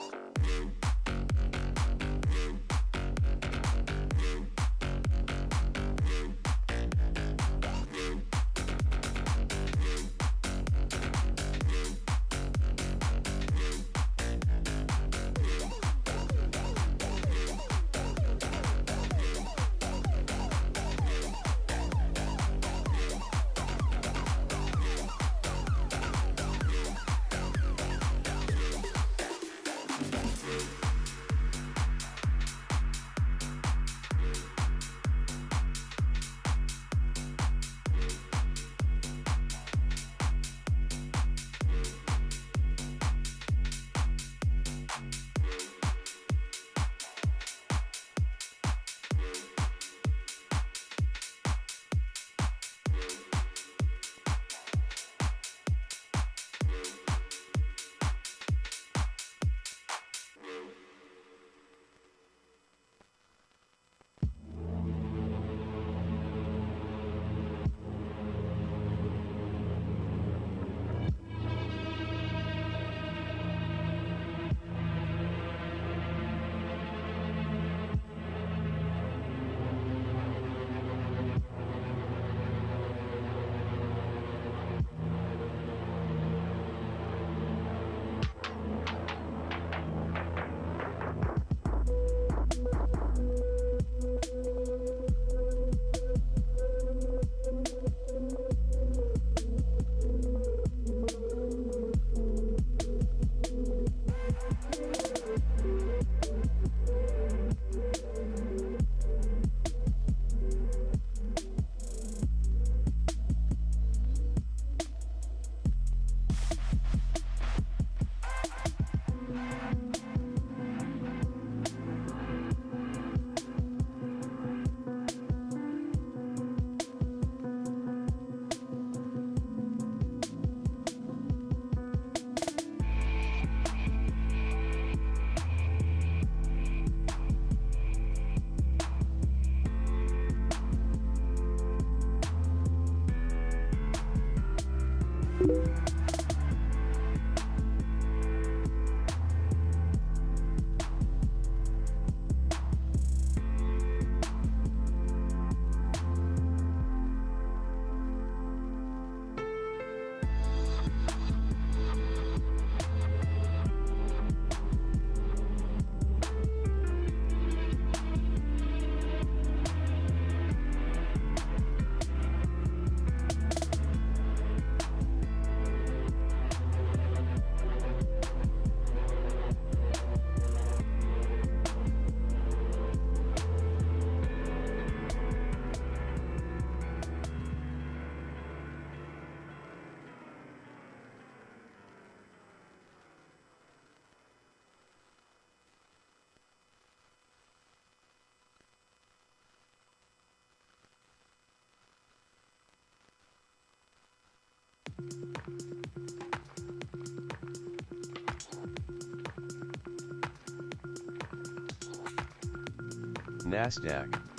Nasdaq.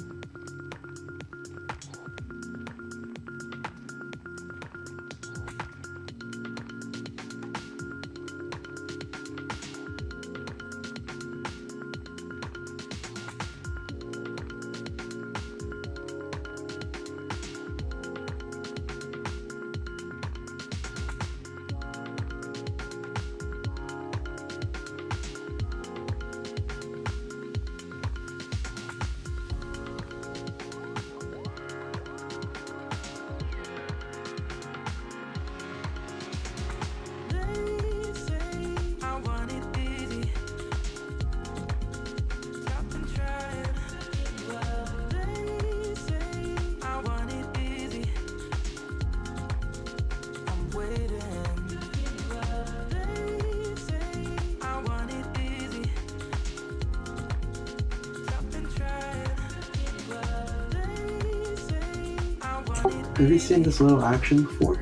Have you seen this little action before?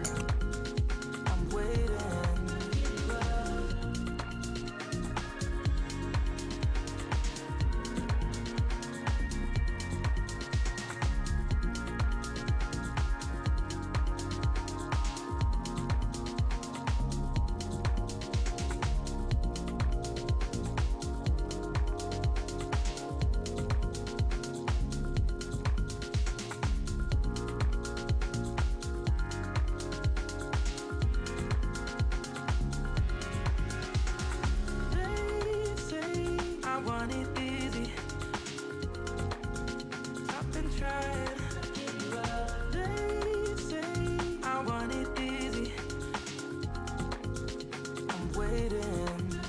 want it easy. I've been trying, but they say I want it easy. I'm waiting,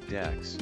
DAX.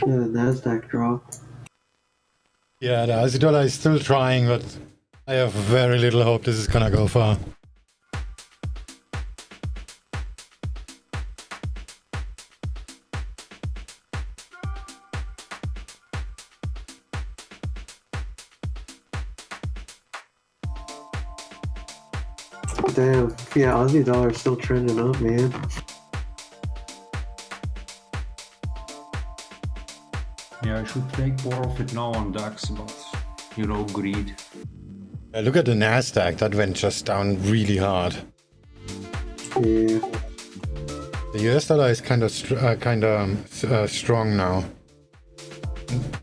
Yeah, the Nasdaq dropped. Yeah, the Aussie dollar is still trying, but I have very little hope this is gonna go far. Damn. Yeah, Aussie dollar's still trending up, man. Yeah, I should take more of it now on DAX, but you know, greed. Look at the Nasdaq. That went just down really hard. Yeah. The US dollar is kind of strong now.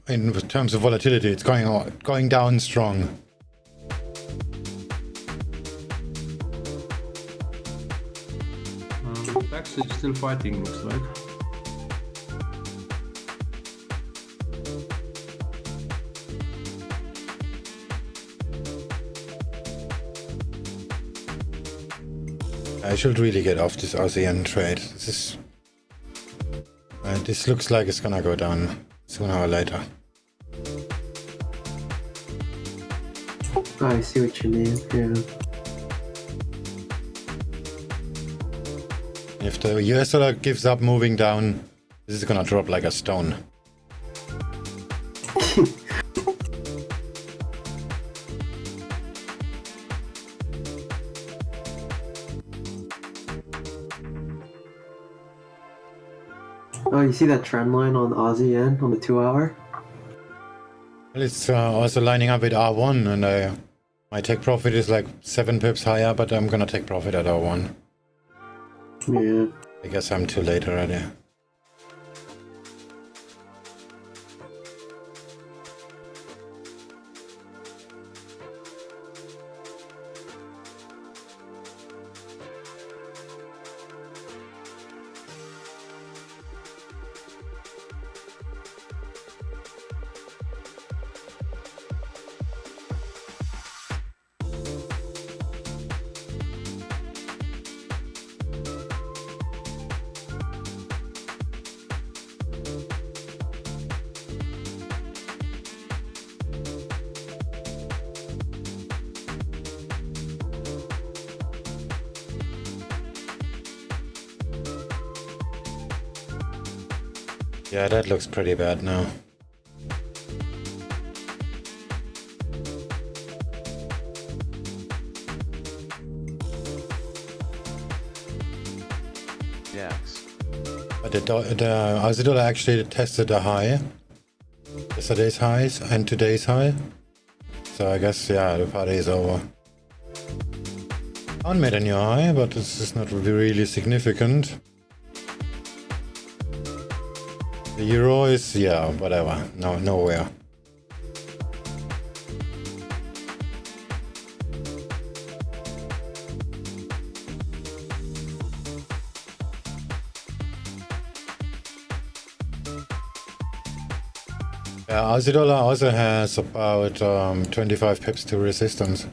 In terms of volatility, it's going down strong. DAX is still fighting, looks like. I should really get off this ASEAN trade. This looks like it's gonna go down sooner or later. Oh, I see what you mean, yeah. If the US dollar gives up moving down, this is gonna drop like a stone. Oh, you see that trend line on Aussie yen on the 2 hour? Well, it's also lining up with R1, and my take profit is like 7 pips higher, but I'm gonna take profit at R1. Yeah. I guess I'm too late already. Yeah, that looks pretty bad now. DAX. But the Aussie dollar actually tested a high. Yesterday's highs and today's high. So I guess, yeah, the party is over. I made a new high, but this is not really significant. The euro is, yeah, whatever. No, nowhere. Yeah, Aussie dollar also has about 25 pips to resistance.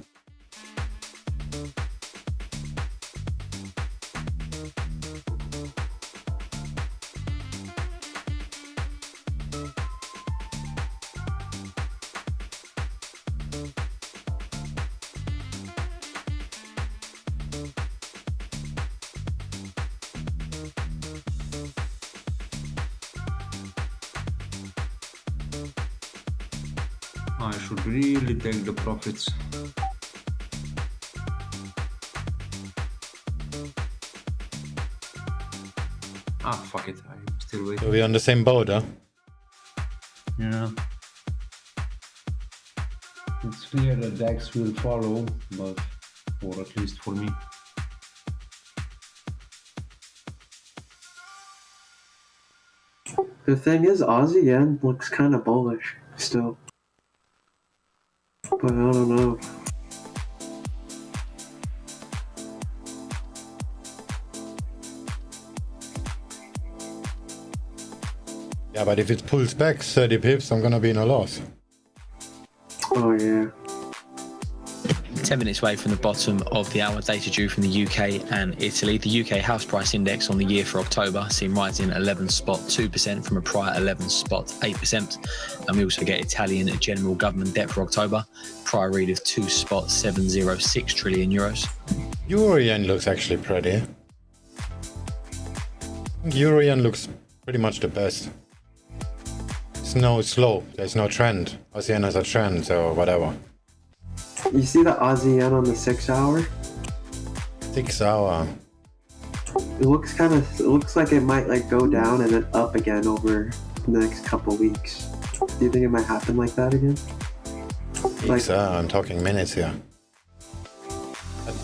I should really take the profits. Ah, fuck it. I'm still waiting. So we're on the same boat, huh? Yeah. It's clear that DAX will follow, but or at least for me. The thing is, Aussie yen looks kind of bullish still. But I don't know. Yeah, but if it pulls back 30 pips, I'm gonna be in a loss. Oh yeah. 10 minutes away from the bottom of the hour, data due from the UK and Italy. The UK house price index on the year for October seen rising 11.2% from a prior 11.8%. And we also get Italian general government debt for October, prior read of 2.706 trillion euros. Euro yen looks actually pretty. Euro yen looks pretty much the best. It's no slope, there's no trend. ASEAN has a trend, so whatever. You see the Aussie yen on the 6 hour? 6 hour. It looks like it might like go down and then up again over the next couple weeks. Do you think it might happen like that again? Like, I'm talking minutes here.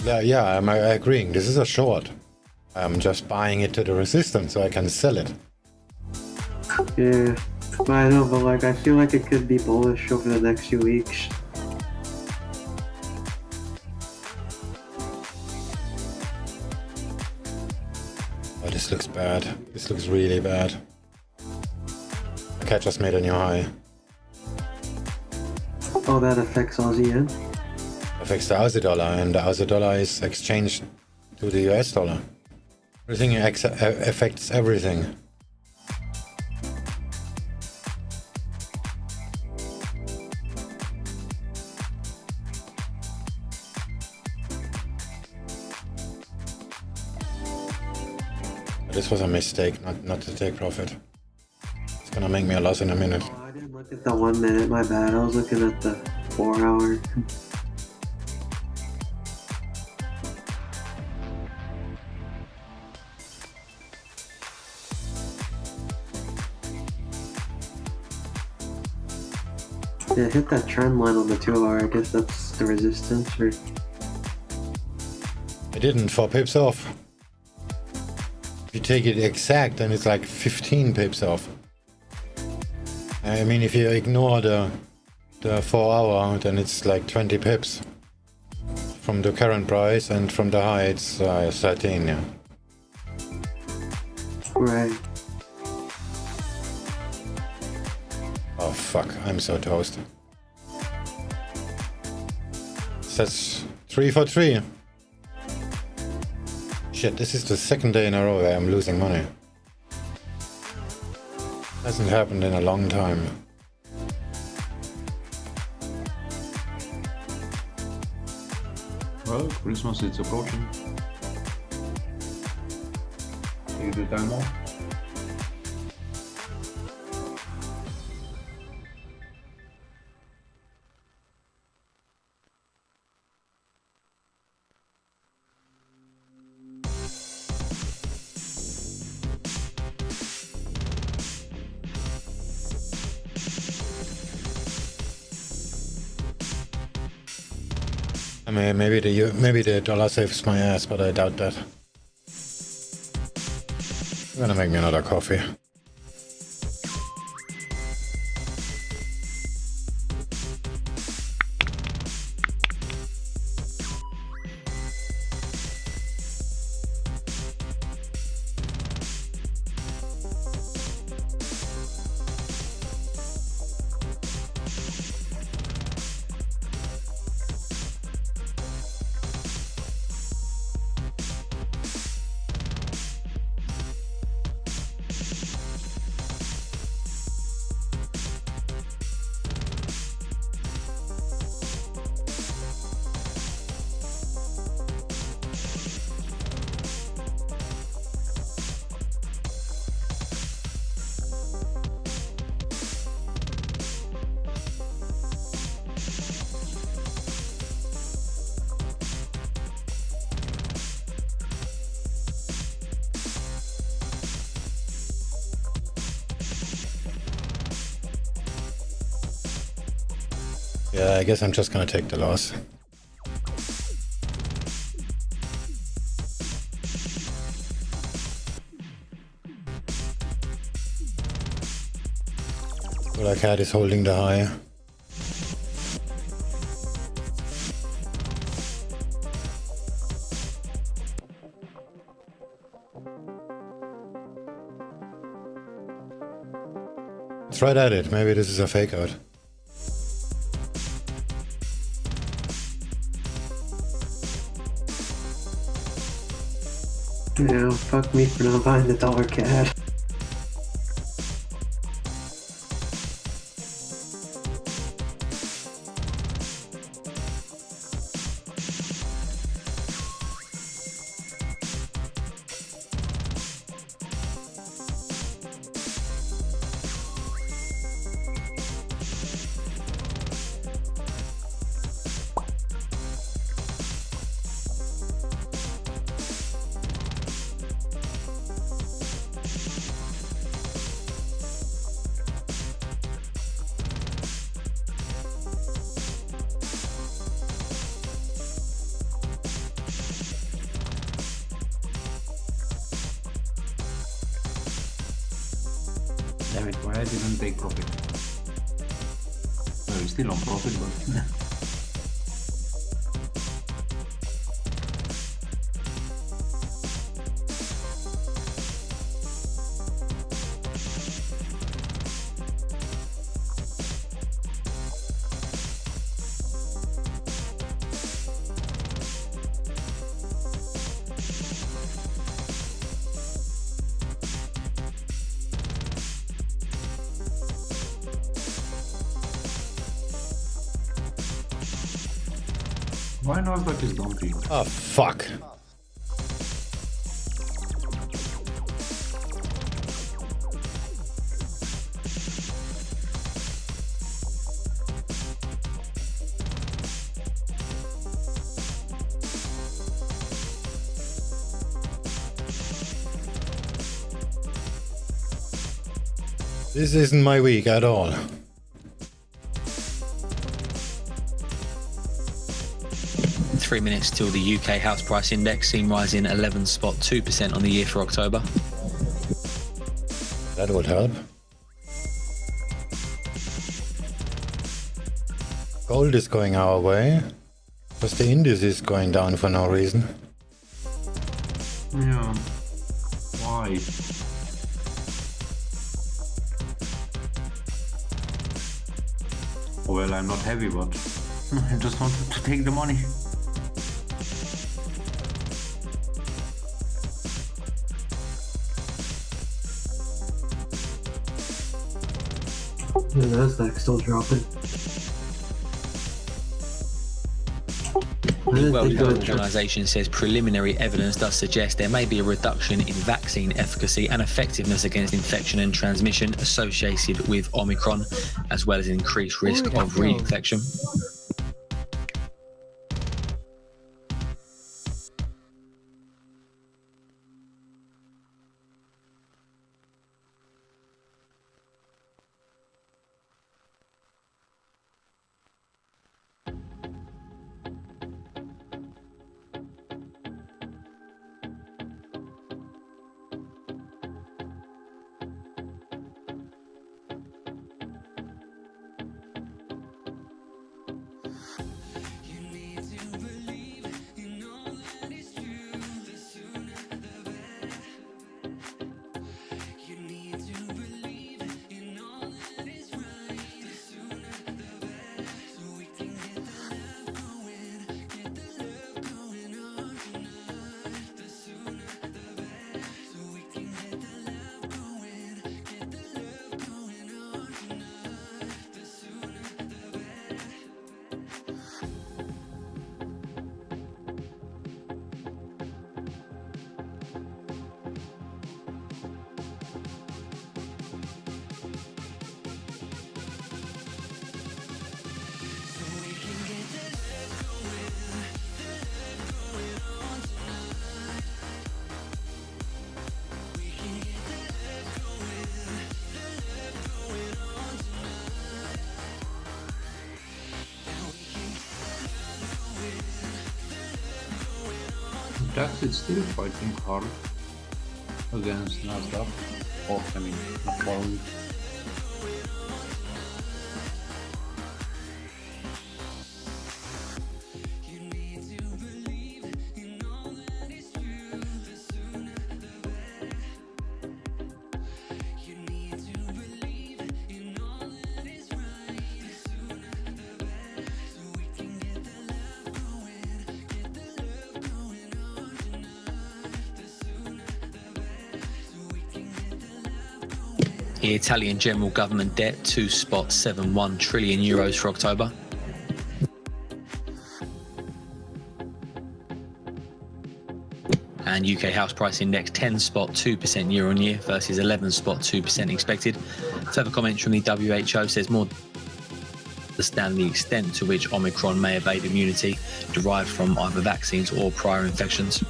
Yeah, I'm agreeing. This is a short. I'm just buying it to the resistance so I can sell it. Yeah, I know, but like I feel like it could be bullish over the next few weeks. Oh, this looks bad. This looks really bad. Okay, I just made a new high. Oh, that affects Aussie yen? Affects the Aussie dollar, and the Aussie dollar is exchanged to the US dollar. Everything affects everything. This was a mistake, not to take profit. It's gonna make me a loss in a minute. Oh, I didn't look at the 1 minute, my bad. I was looking at the 4 hour. Yeah, hit that trend line on the 2 hour. I guess that's the resistance, or... I didn't, 4 pips off. If you take it exact, then it's like 15 pips off. I mean, if you ignore the 4 hour, then it's like 20 pips. From the current price, and from the high it's 13, yeah. Right. Oh fuck, I'm so toast. That's 3 for 3. Shit, this is the second day in a row where I'm losing money. Hasn't happened in a long time. Well, Christmas is approaching. Take the time off. I mean, maybe the dollar saves my ass, but I doubt that. I'm gonna make me another coffee. Yeah, I guess I'm just gonna take the loss. Black Hat is holding the high. It's right at it. Maybe this is a fake out. Yeah, fuck me for not buying the dollar CAD. Damn it, why I didn't take profit? Well, we're still on profit, but... Why Nasdaq is dumping? Oh, fuck. This isn't my week at all. Three minutes till the UK house price index seen rising 11.2% on the year for October. That would help. Gold is going our way, because the index is going down for no reason. Yeah. Why? Well, I'm not heavy, but I just wanted to take the money. The Nasdaq's still dropping. The World Health Organization says preliminary evidence does suggest there may be a reduction in vaccine efficacy and effectiveness against infection and transmission associated with Omicron, as well as an increased risk of reinfection. DAX is still fighting hard against Nasdaq. Or, I mean, not following. The Italian general government debt 2.71 trillion euros for October. And UK house price index 10.2% year on year versus 11.2% expected. Further comments from the WHO says more understand the extent to which Omicron may evade immunity derived from either vaccines or prior infections.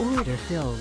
Order filled.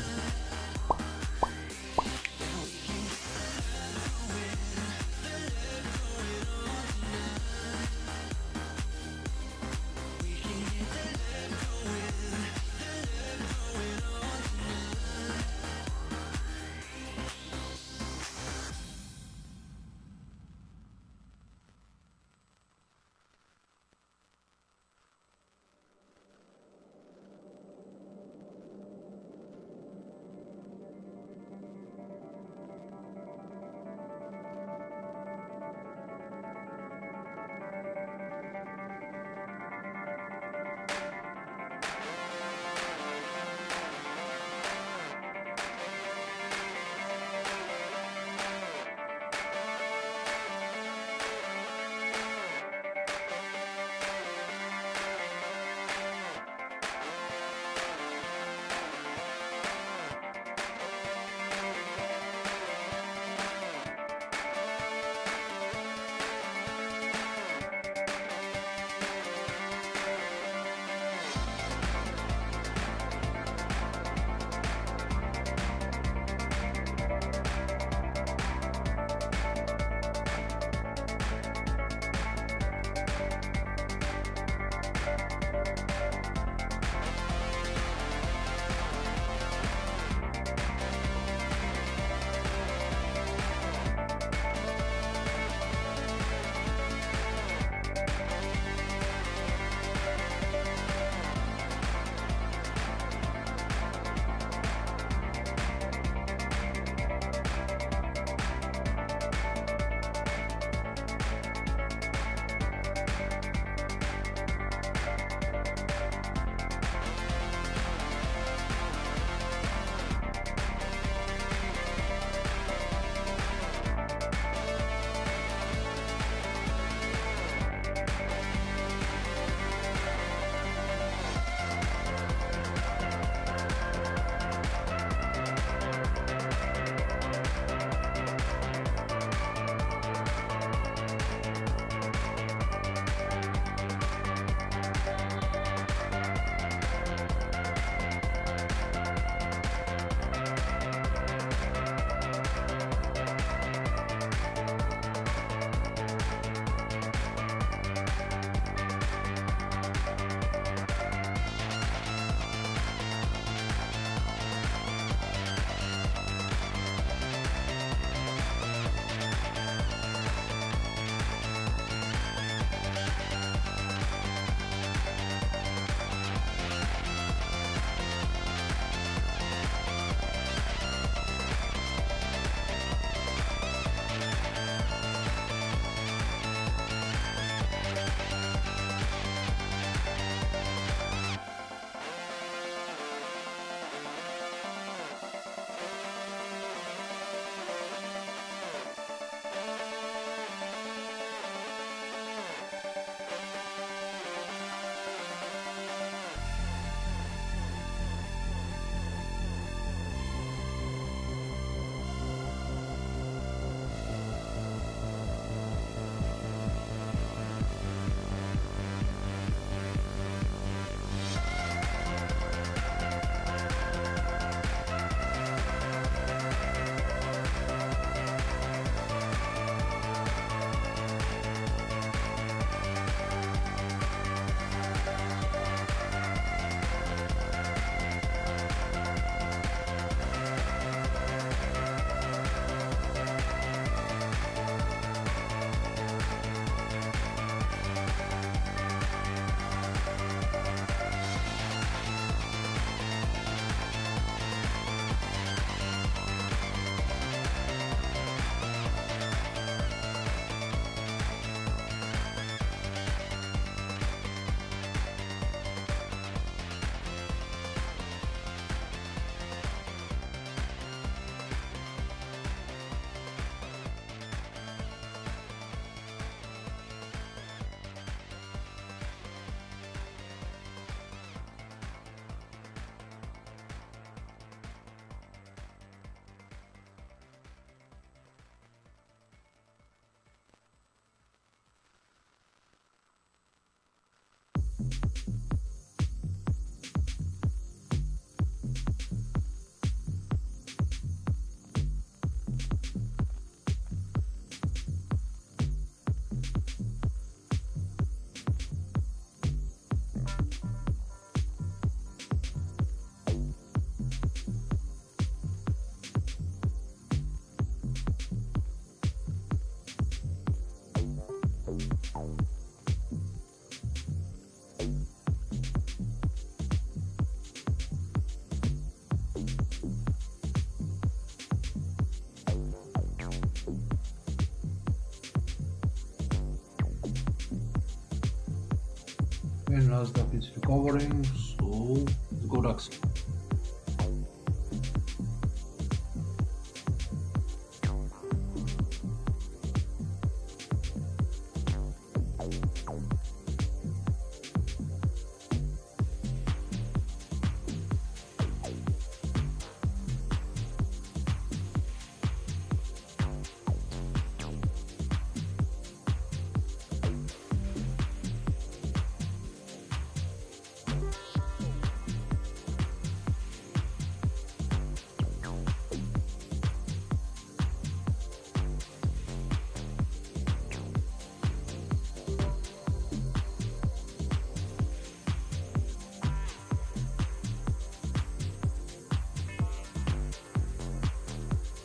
Okay, Nasdaq is recovering, so let's go DAX.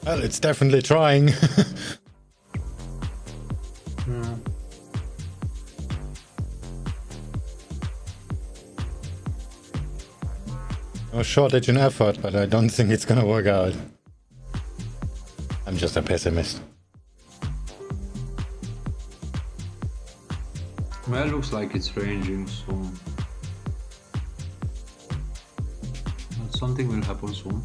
Well, it's definitely trying. No shortage in effort, but I don't think it's gonna work out. I'm just a pessimist. Well, it looks like it's ranging, so something will happen soon.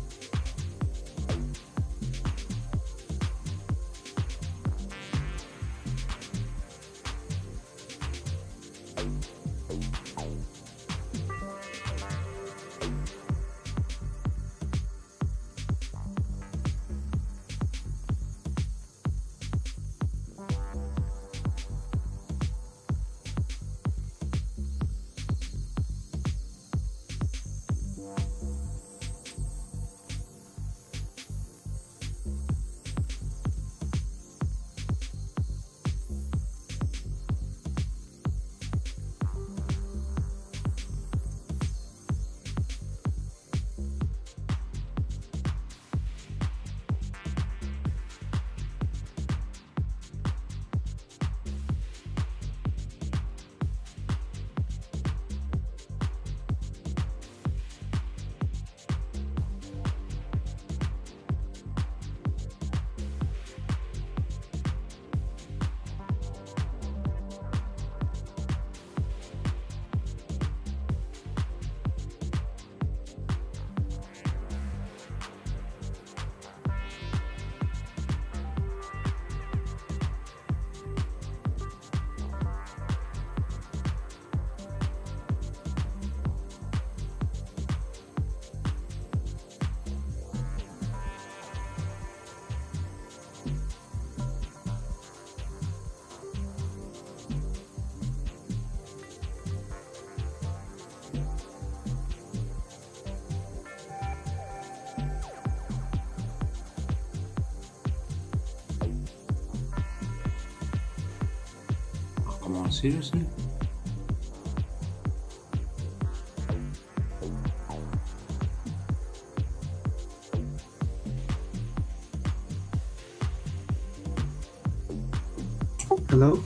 Come on, seriously? Hello?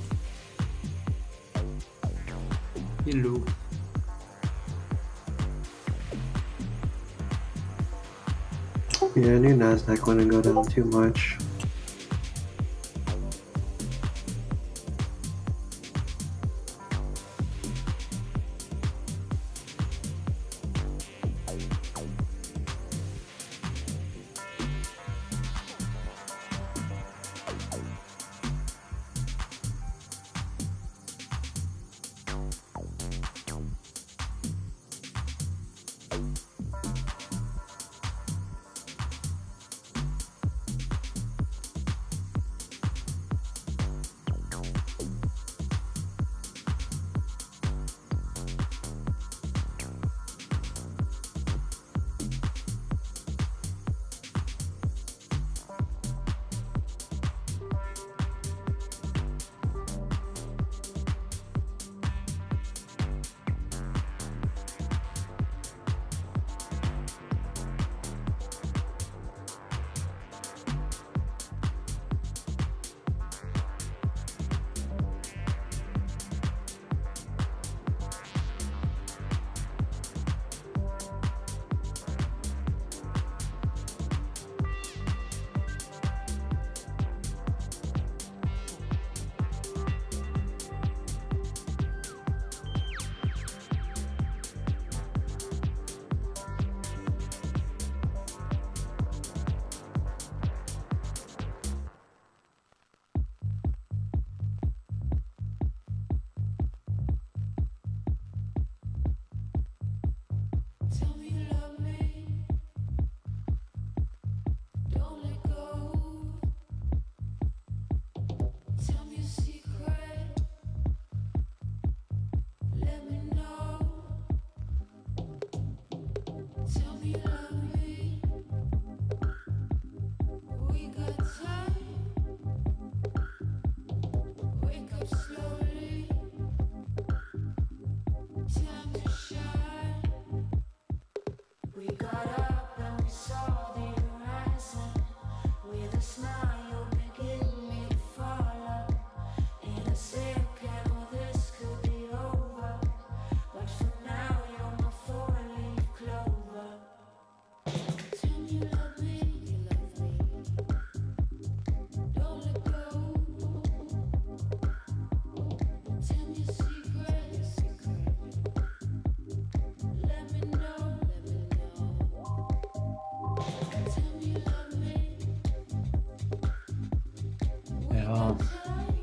Hello. Yeah, I knew Nasdaq wouldn't go down too much.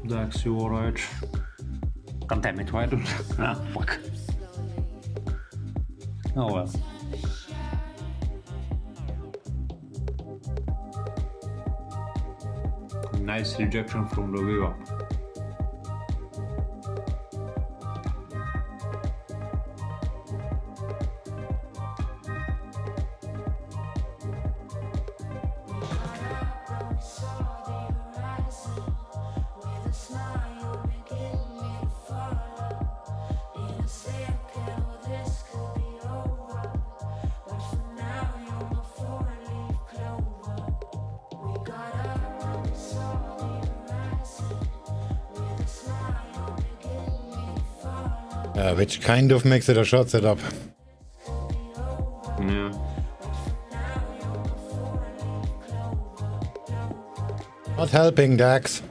DAX, you alright? God damn it, why don't... ah, fuck. Oh well. Nice rejection from the VWAP. Which kind of makes it a short setup. Yeah. Not helping, Dax.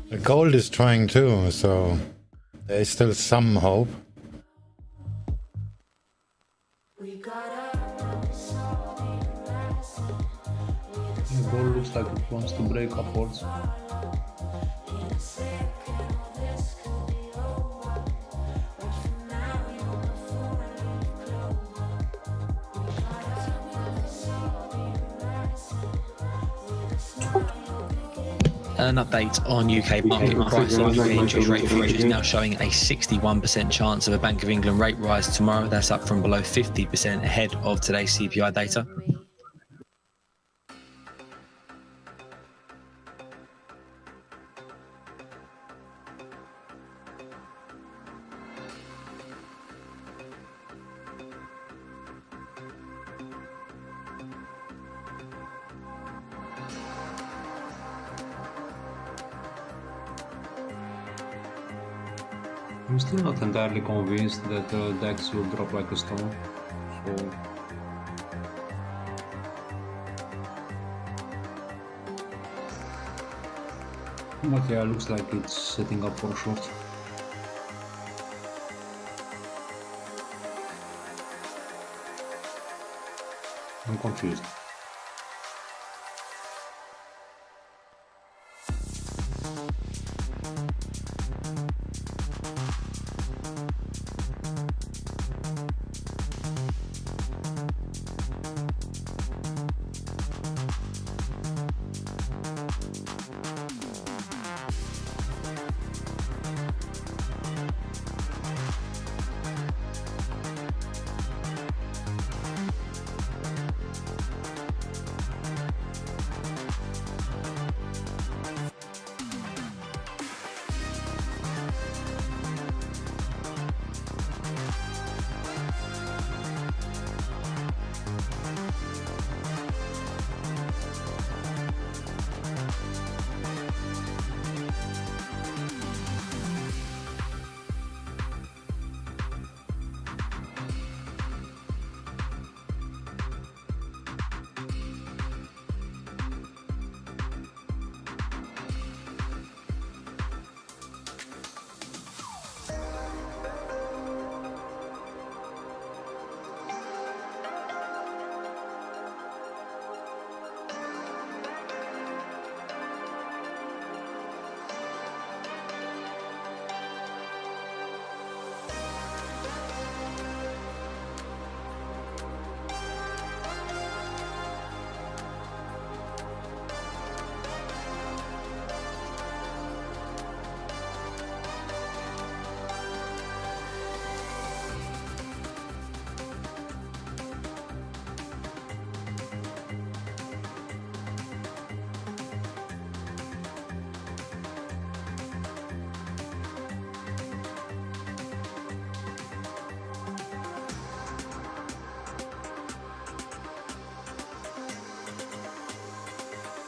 The gold is trying too, so there is still some hope. Gold looks like it wants to break upwards. An update on UK market price. The UK interest rate future is now showing a 61% chance of a Bank of England rate rise tomorrow. That's up from below 50% ahead of today's CPI data. I'm still not entirely convinced that DAX will drop like a stone, so... But yeah, looks like it's setting up for a short. I'm confused.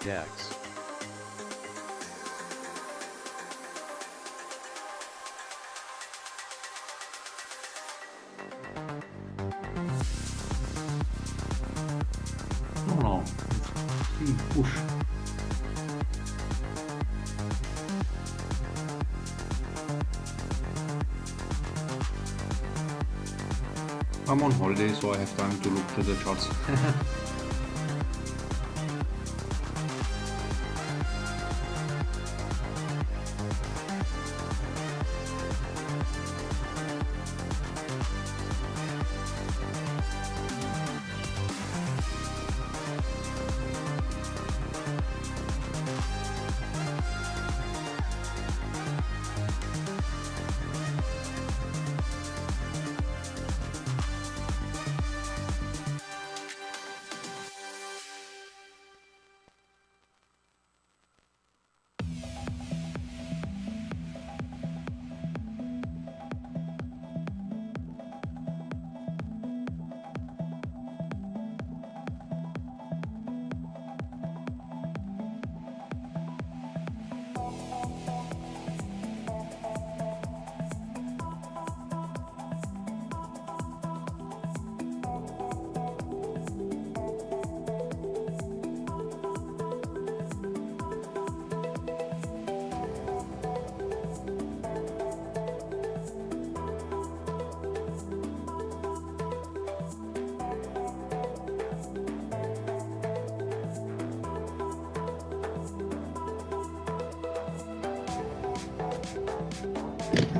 DAX. Push. I'm on holiday, so I have time to look to the charts.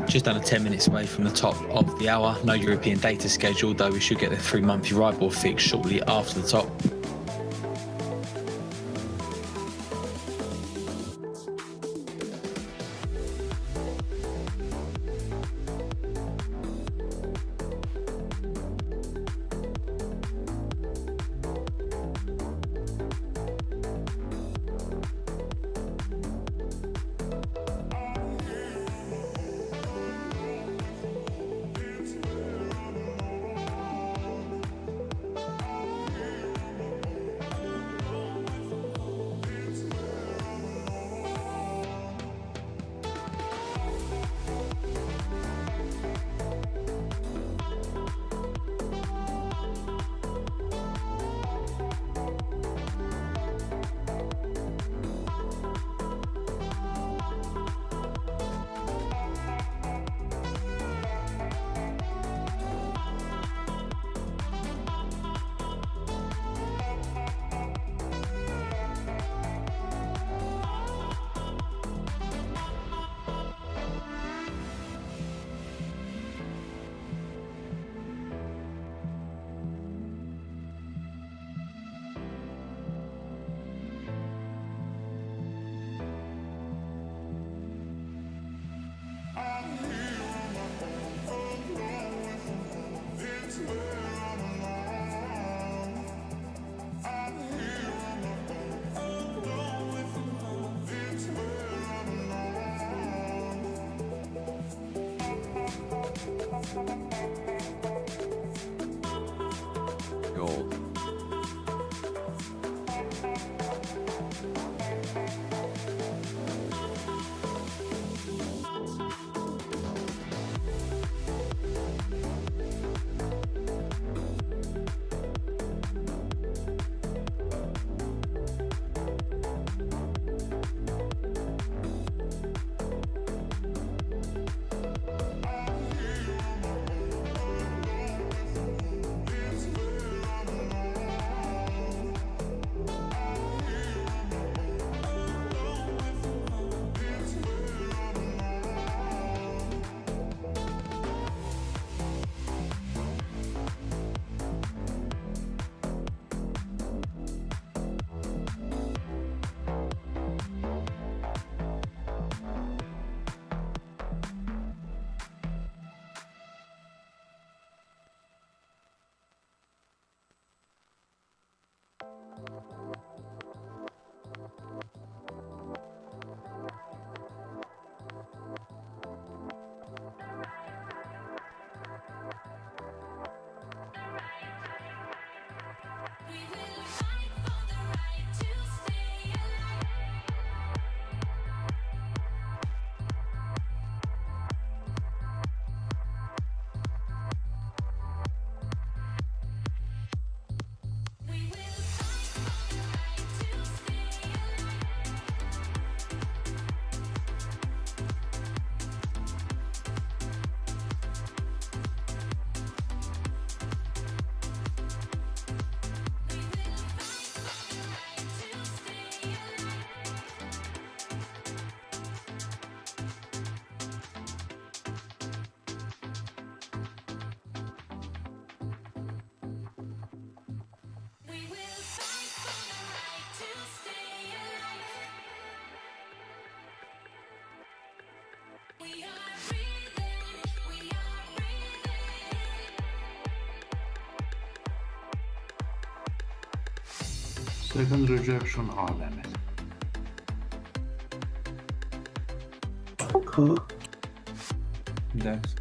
Just under 10 minutes away from the top of the hour. No European data scheduled, though we should get the 3-month Euribor fix shortly after the top. Second rejection AVM. Huh? Dex.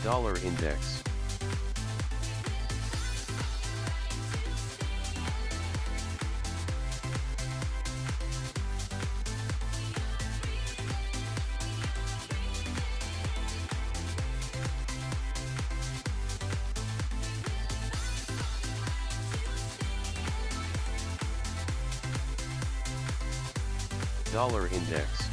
Dollar index. Dollar index.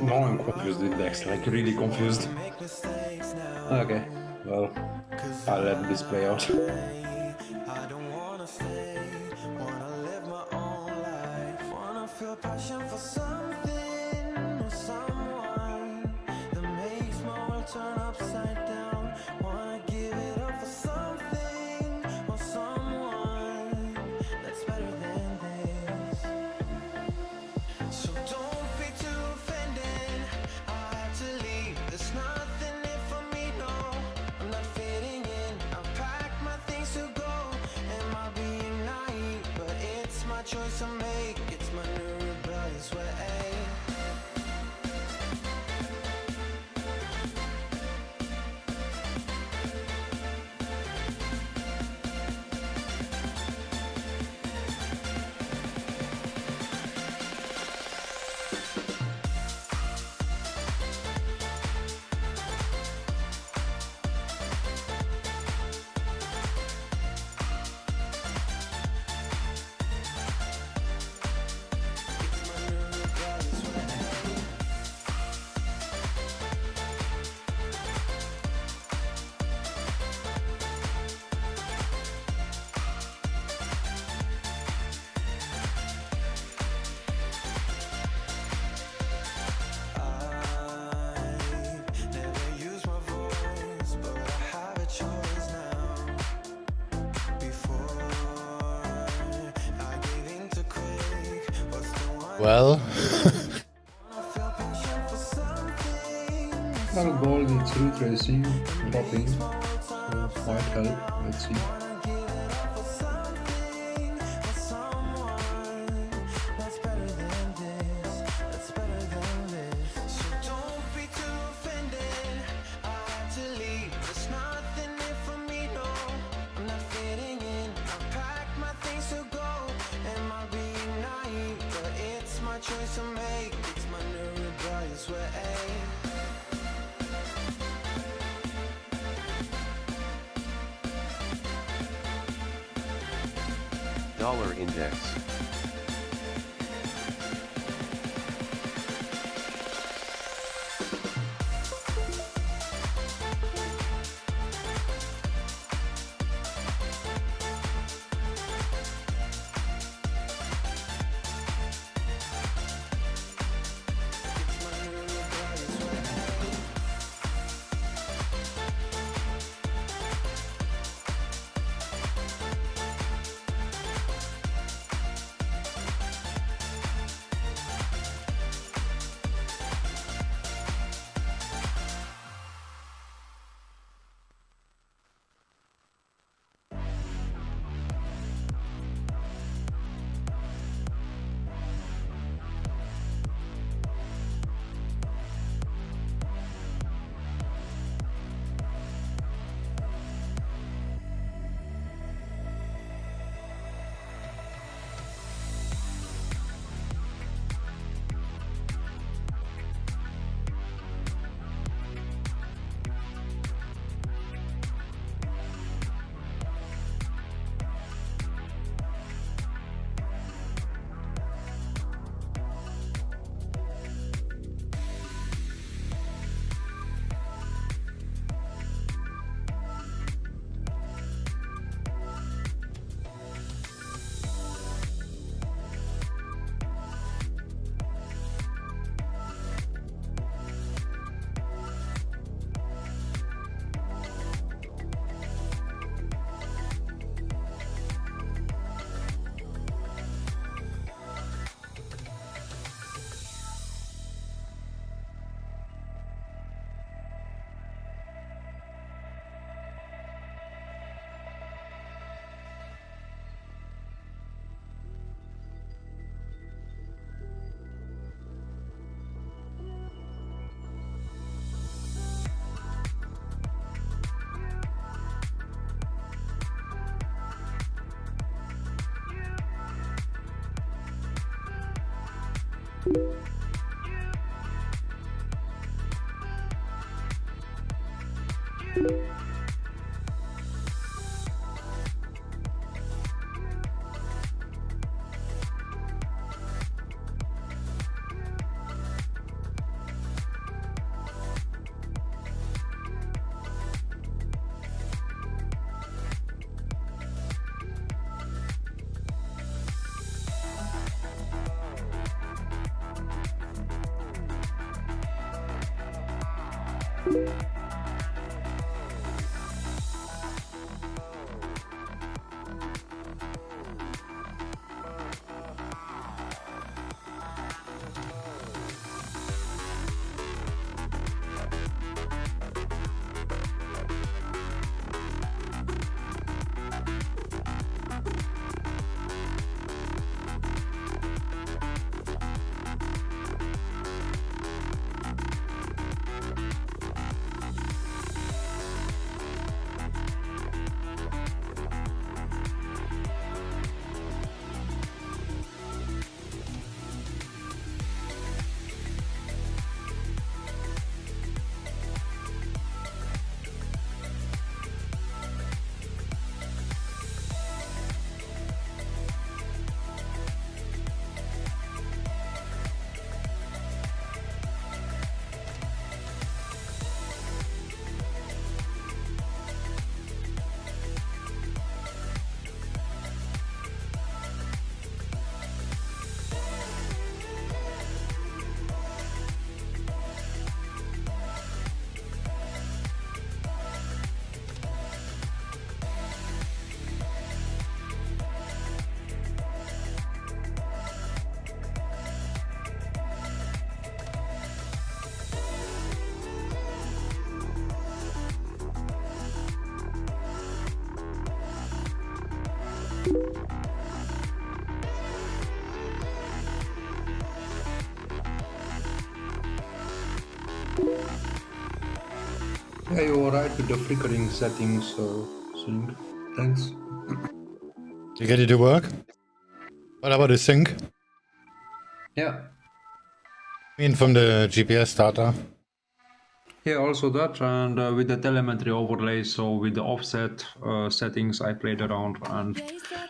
Now I'm confused with Dex, like really confused. Okay, well, I'll let this play out. Choice to make, it's my new rebellious way. Well, Well, gold it's retracing, dropping, so might help. Let's see. Choice to make, it's my new rebellious way. Dollar index. Yeah, you were right with the flickering settings, Swing. Thanks. You get it to work? What about the sync? Yeah. I mean, from the GPS data. Yeah, also that, and with the telemetry overlay, so with the offset settings, I played around, and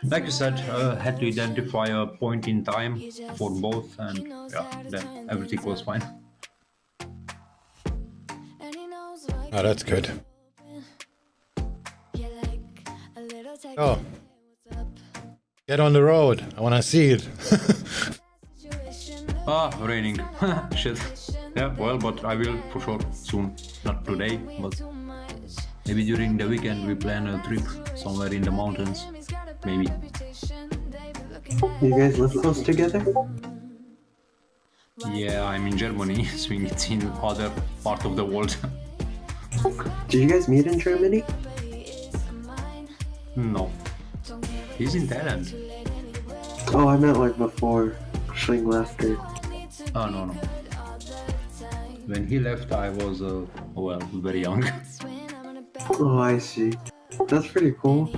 like you said, had to identify a point in time for both, and yeah, then everything was fine. Oh, that's good. Oh. Get on the road. I want to see it. Raining. Shit. Yeah, well, but I will for sure soon. Not today, but maybe during the weekend we plan a trip somewhere in the mountains. Maybe. You guys live close together? Yeah, I'm in Germany, Swing it's in other part of the world. Did you guys meet in Germany? No. He's in Thailand. Oh, I meant like before Swing left her. Oh, no. When he left, I was, well, very young. Oh, I see. That's pretty cool.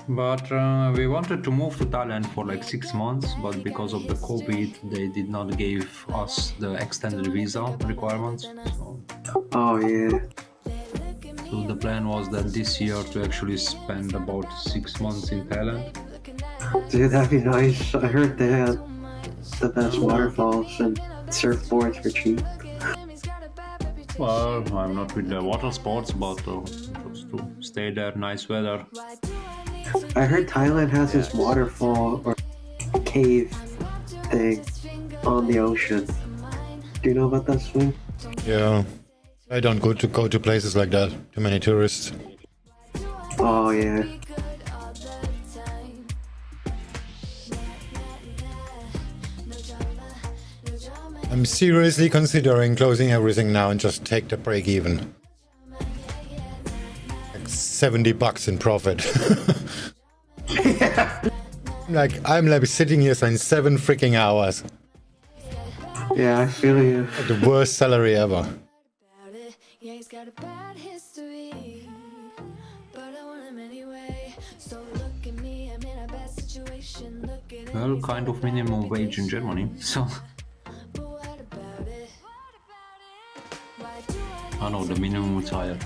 But we wanted to move to Thailand for like 6 months, but because of the COVID, they did not give us the extended visa requirements. So, oh, yeah. So the plan was that this year to actually spend about 6 months in Thailand. Dude, that'd be nice. I heard they had the best waterfalls and surfboards for cheap. Well, I'm not with the water sports, but just to stay there, nice weather. I heard Thailand has this waterfall or cave thing on the ocean. Do you know about that, Swing? Yeah. I don't go to places like that. Too many tourists. Oh, yeah. I'm seriously considering closing everything now and just take the break even. Like $70 in profit. I'm like sitting here in 7 freaking hours. Yeah, I feel you. Like the worst salary ever. Well, kind of minimum wage in Germany, so... I know, the minimum is higher.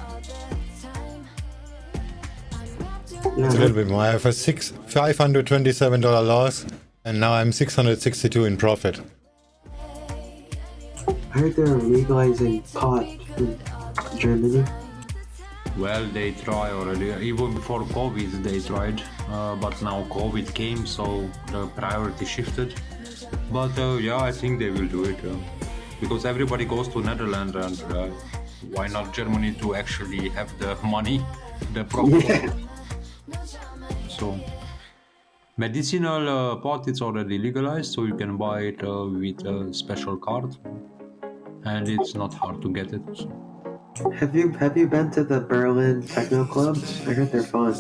It's a little bit more. I have a $527 loss, and now I'm 662 in profit. I heard they're legalizing pot in Germany. Well, they try already. Even before COVID, they tried, but now COVID came, so the priority shifted. But yeah, I think they will do it because everybody goes to Netherlands, and why not Germany to actually have the money, the profit? Yeah. So, medicinal pot is already legalized, so you can buy it with a special card, and it's not hard to get it. So. Have you been to the Berlin techno clubs? I heard they're fun.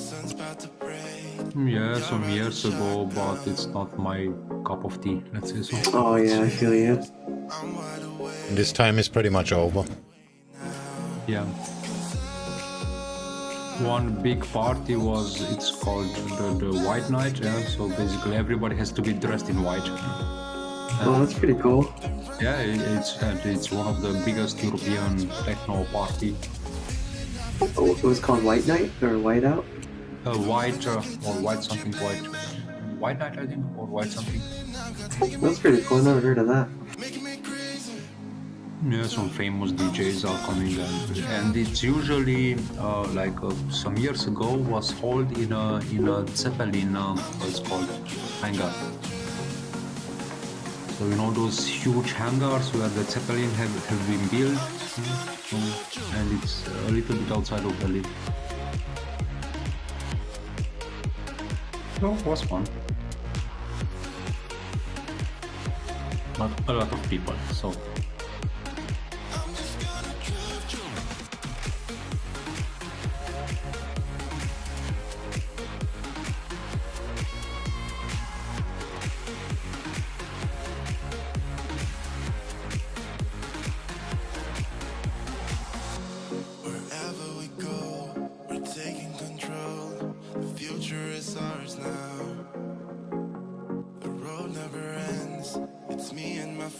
Yeah, some years ago, but it's not my cup of tea, let's say so. Oh yeah, I feel you. This time is pretty much over. Yeah. One big party was, it's called the White Night, yeah? So basically everybody has to be dressed in white. Oh, that's pretty cool. Yeah, it's one of the biggest European techno party. Oh, it was called White Night or White Out? White or white something white. White Night, I think, or white something. That's pretty cool. Never heard of that. Yeah, some famous DJs are coming, and it's usually some years ago was held in a Zeppelin, what's called hangar. So you know those huge hangars where the Zeppelin have been built, and it's a little bit outside of Berlin. So it was fun, but a lot of people. So.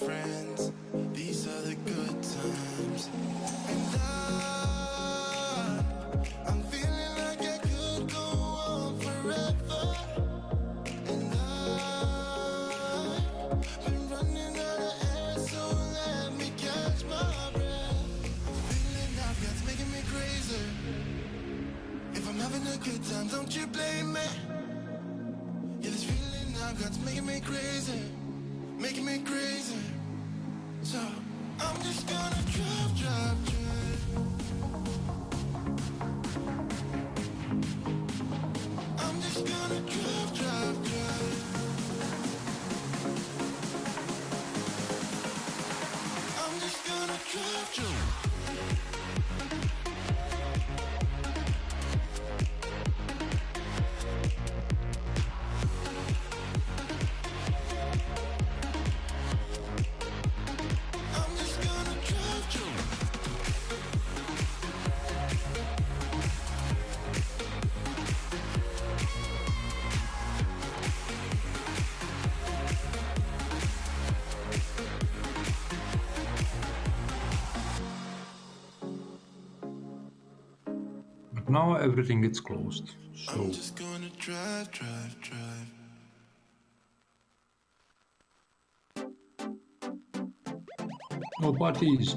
friends. These are the good times. And I'm feeling like I could go on forever. And I've been running out of air, so let me catch my breath. Feeling I've got's making me crazy. If I'm having a good time, don't you blame me. Yeah, this feeling I've got's making me crazy. Making me crazy. So I'm just gonna drive. I'm just gonna drive. I'm just gonna drive. But now everything gets closed. So I'm just gonna drive. no parties.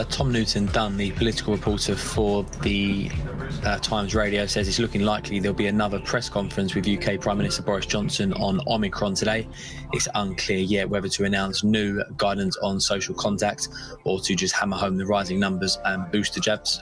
Tom Newton Dunn, the political reporter for the Times Radio, says it's looking likely there'll be another press conference with UK Prime Minister Boris Johnson on Omicron today. It's unclear yet whether to announce new guidance on social contact or to just hammer home the rising numbers and booster jabs.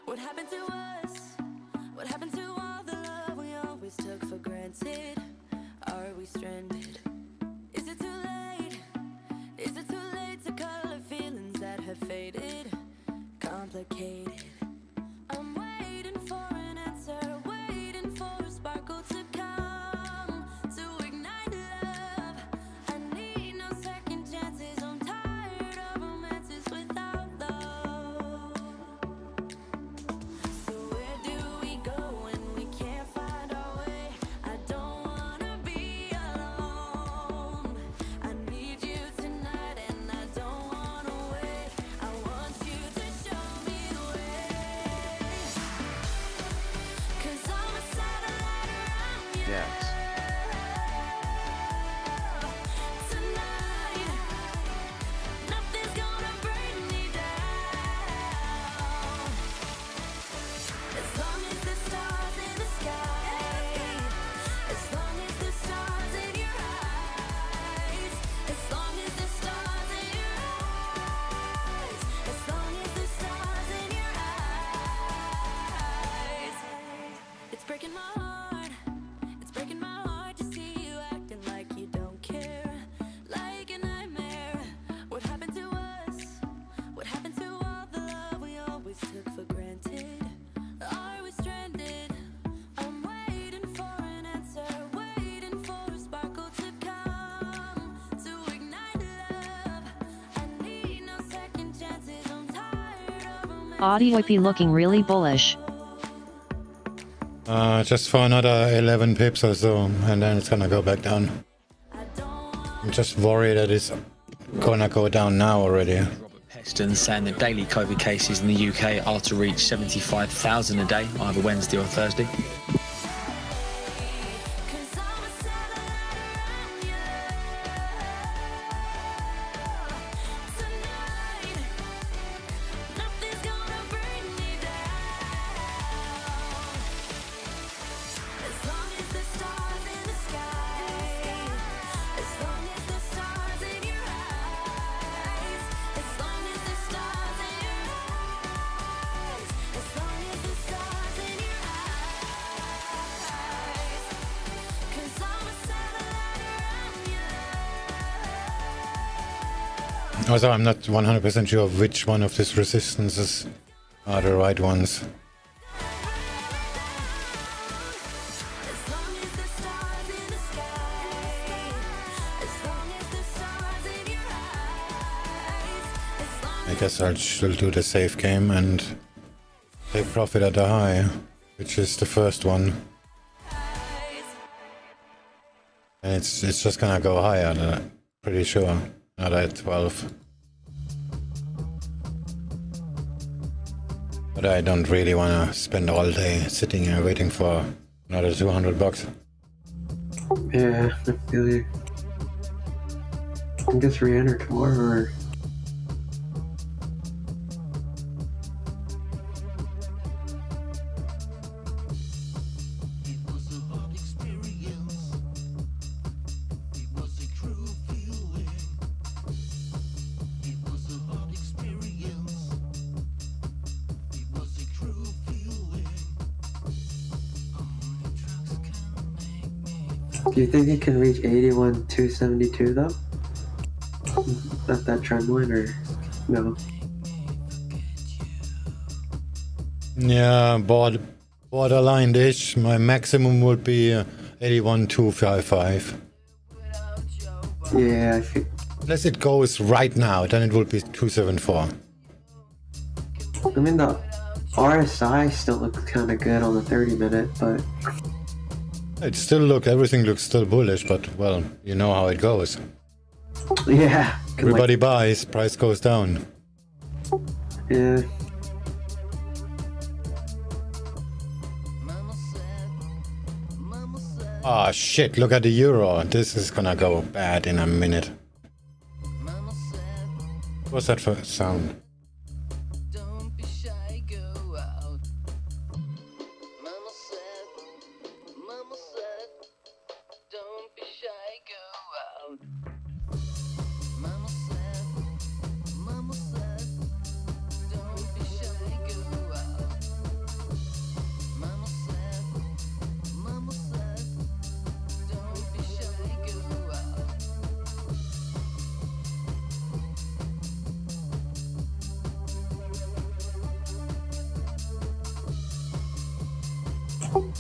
What happened to us? What happened to all the love we always took for granted? Are we stranded? Is it too late? Is it too late to color feelings that have faded? Complicated. I'm waiting for an answer, waiting for a sparkle to come to ignite love. I need no second chances. I'm tired of romances without love. So where do we go when we can't find our way? I don't wanna be alone. I need you tonight and I don't wanna wait. I want you to show me the way. 'Cause I'm a satellite around you Dex. tonight. Nothing's gonna bring me down. As long as the stars in the sky, as long as the stars in your eyes, as long as the stars in your eyes, as long as the stars in your eyes. It's breaking my heart, it's breaking my heart to see you acting like you don't care, like a nightmare. What happened to us? What happened to all the love we always took for granted? Are we stranded? I'm waiting for an answer, waiting for a sparkle to come to ignite love. I need no second chances. I'm tired of romances. AUDJPY looking really bullish. Just for another 11 pips or so, and then it's gonna go back down. I'm just worried that it's gonna go down now already. Peston saying that daily COVID cases in the UK are to reach 75,000 a day, either Wednesday or Thursday. Nothing's gonna bring me down. As long as the stars in the sky, as long as the stars in your eyes, as long as the stars in your eyes, as long as the stars in your eyes. 'Cause I'm a satellite around you. Also, I'm not 100% sure which one of these resistances are the right ones. I guess I'll still do the safe game and take profit at the high, which is the first one. And it's just gonna go higher, pretty sure, not at 12. But I don't really want to spend all day sitting here waiting for another $200. Yeah, I feel you. I guess re-enter tomorrow or... Do you think it can reach 81,272 though? At that trend line or no? Yeah, borderline-ish. My maximum would be 81,255. Yeah, I think... Unless it goes right now, then it would be 274. I mean, the RSI still looks kind of good on the 30-minute, but... Everything looks still bullish, but, well, you know how it goes. Yeah. Everybody buys, price goes down. Yeah. Ah, shit, look at the euro. This is gonna go bad in a minute. What's that for sound?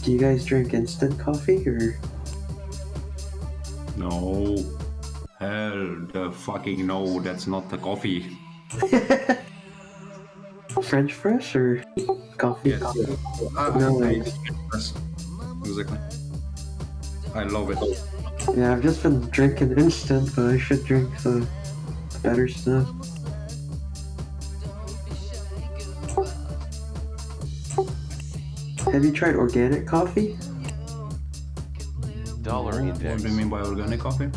Do you guys drink instant coffee or? No. Hell, the fucking no, that's not the coffee. French press or coffee? Yes. No way. Exactly. I love it. Yeah, I've just been drinking instant, but I should drink the better stuff. Have you tried organic coffee? Dollar index. What do you mean by organic coffee?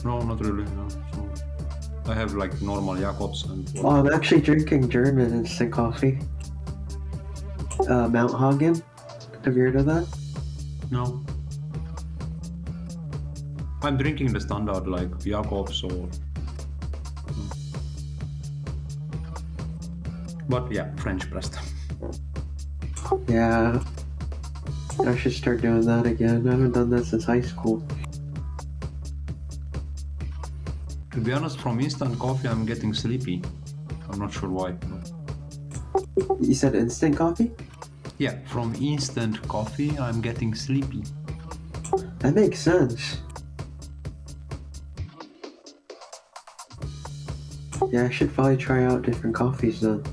No, not really. No. So I have like normal Jacobs and. Oh, I'm actually drinking German instant coffee. Mount Hagen. Have you heard of that? No. I'm drinking the standard like Jacobs or. But yeah, French pressed. Yeah. I should start doing that again. I haven't done that since high school. To be honest, from instant coffee, I'm getting sleepy. I'm not sure why. You said instant coffee? Yeah, from instant coffee, I'm getting sleepy. That makes sense. Yeah, I should probably try out different coffees then.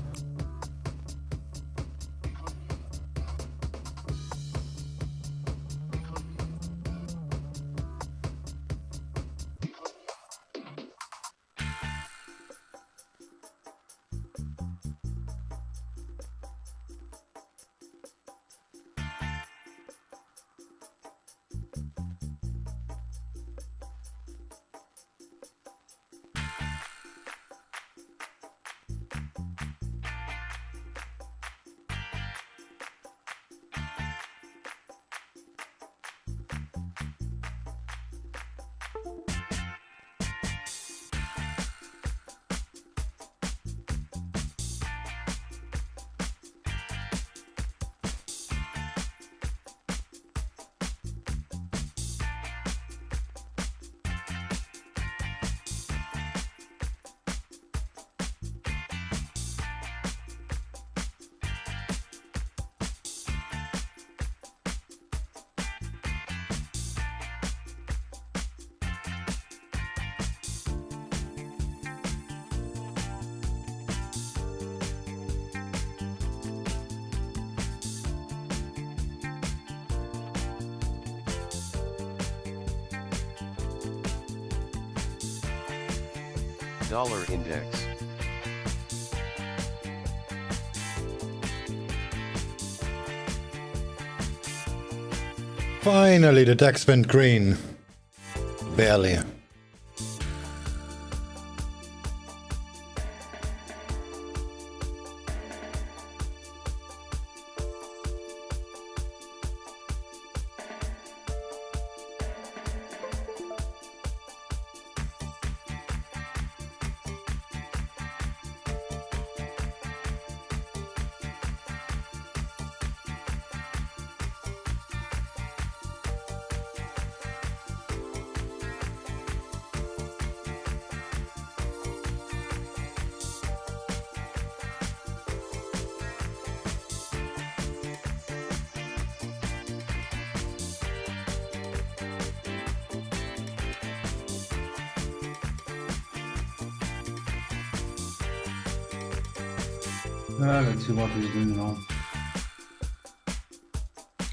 Dollar index. Finally, the DAX went green. Barely. Let's see what he's doing now.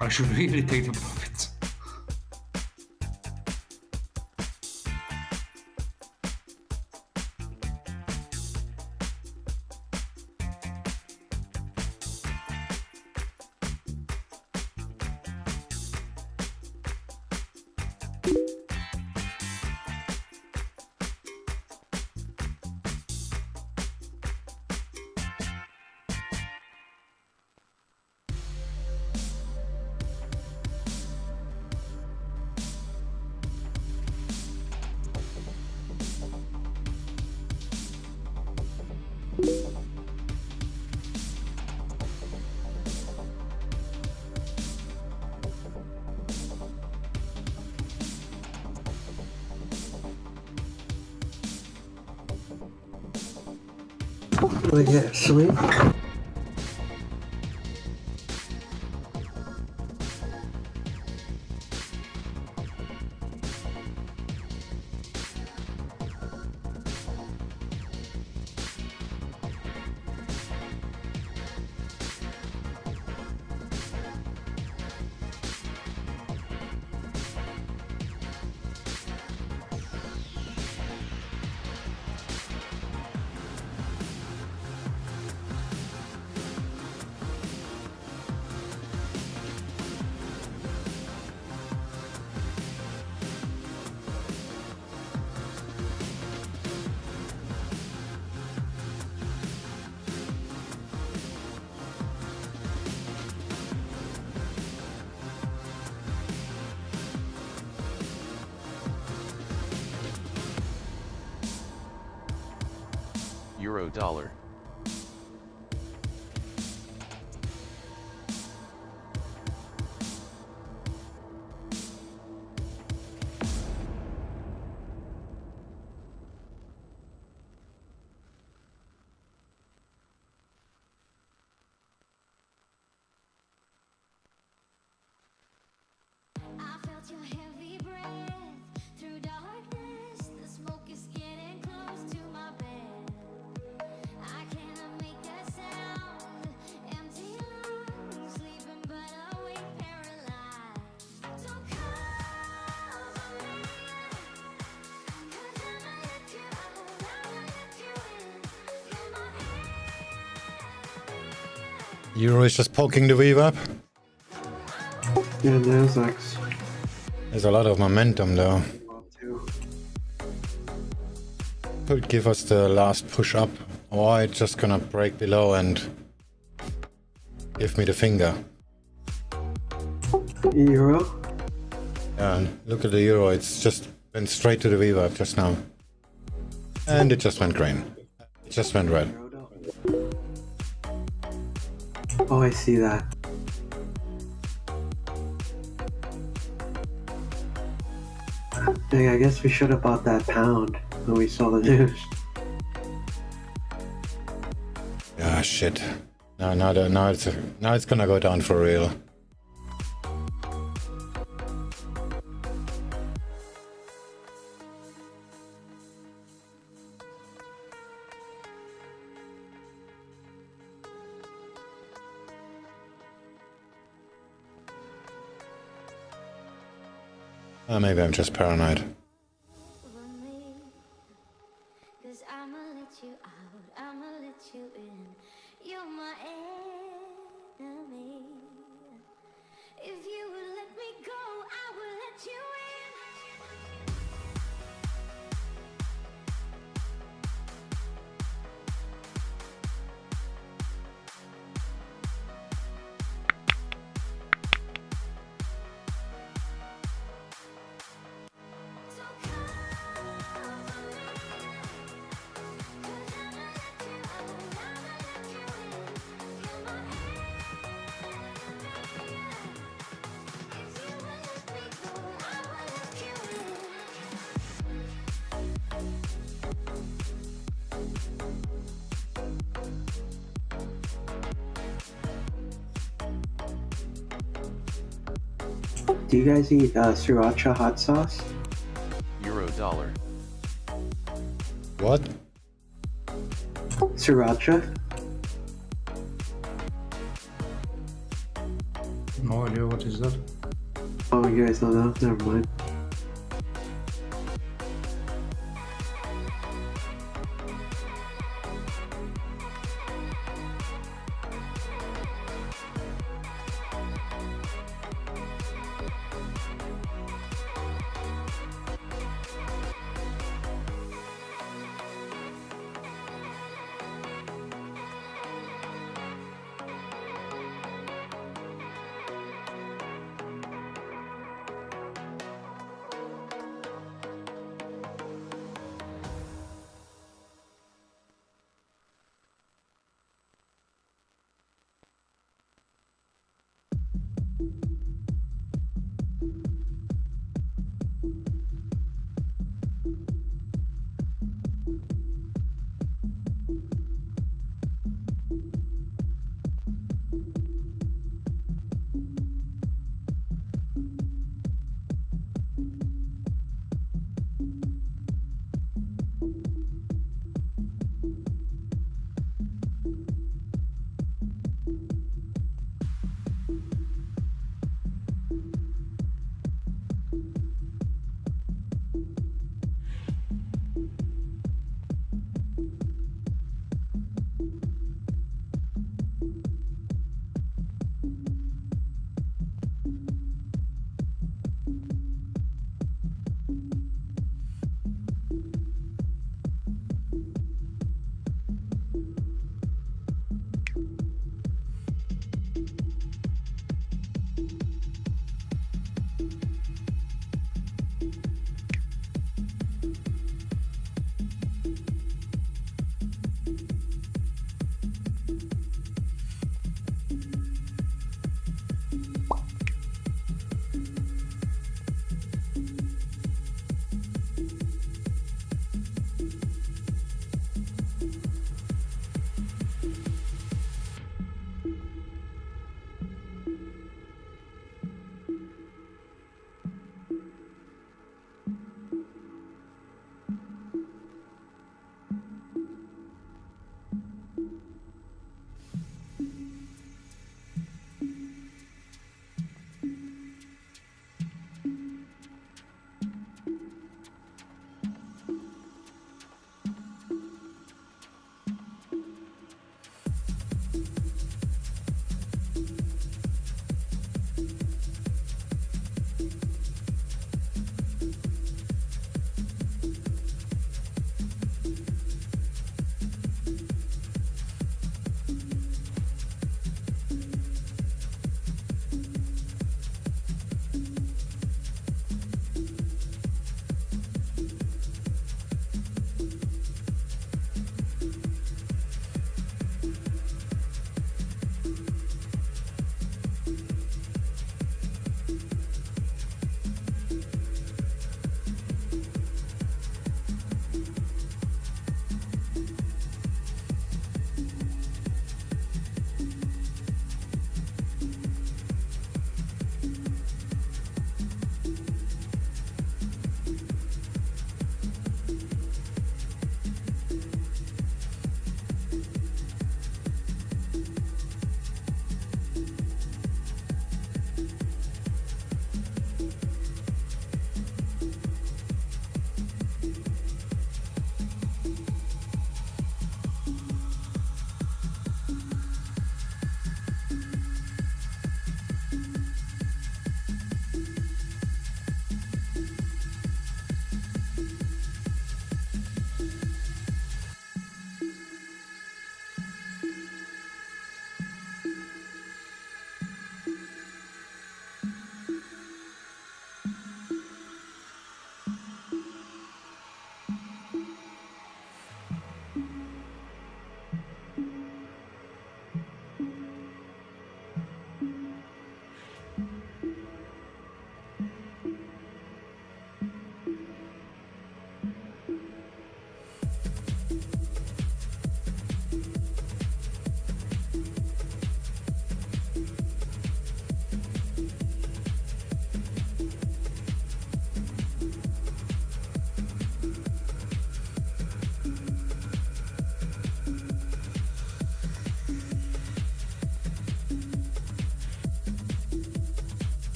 I should really take the profits. Do I get sleep? Euro dollar. Euro is just poking the wave up. Yeah, Nasdaq's. There's a lot of momentum though. Could give us the last push up, or it's just gonna break below and give me the finger. Euro? Yeah, look at the euro, it's just went straight to the wave up just now. And it just went green. It just went red. Oh, I see that. Dang, I guess we should have bought that pound when we saw the news. Ah, shit. Now it's gonna go down for real. Maybe I'm just paranoid. Cause I'm Do you guys eat sriracha hot sauce? Euro dollar. What? Sriracha? No idea what is that. Oh, you guys don't know? Never mind.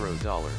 Euro dollar.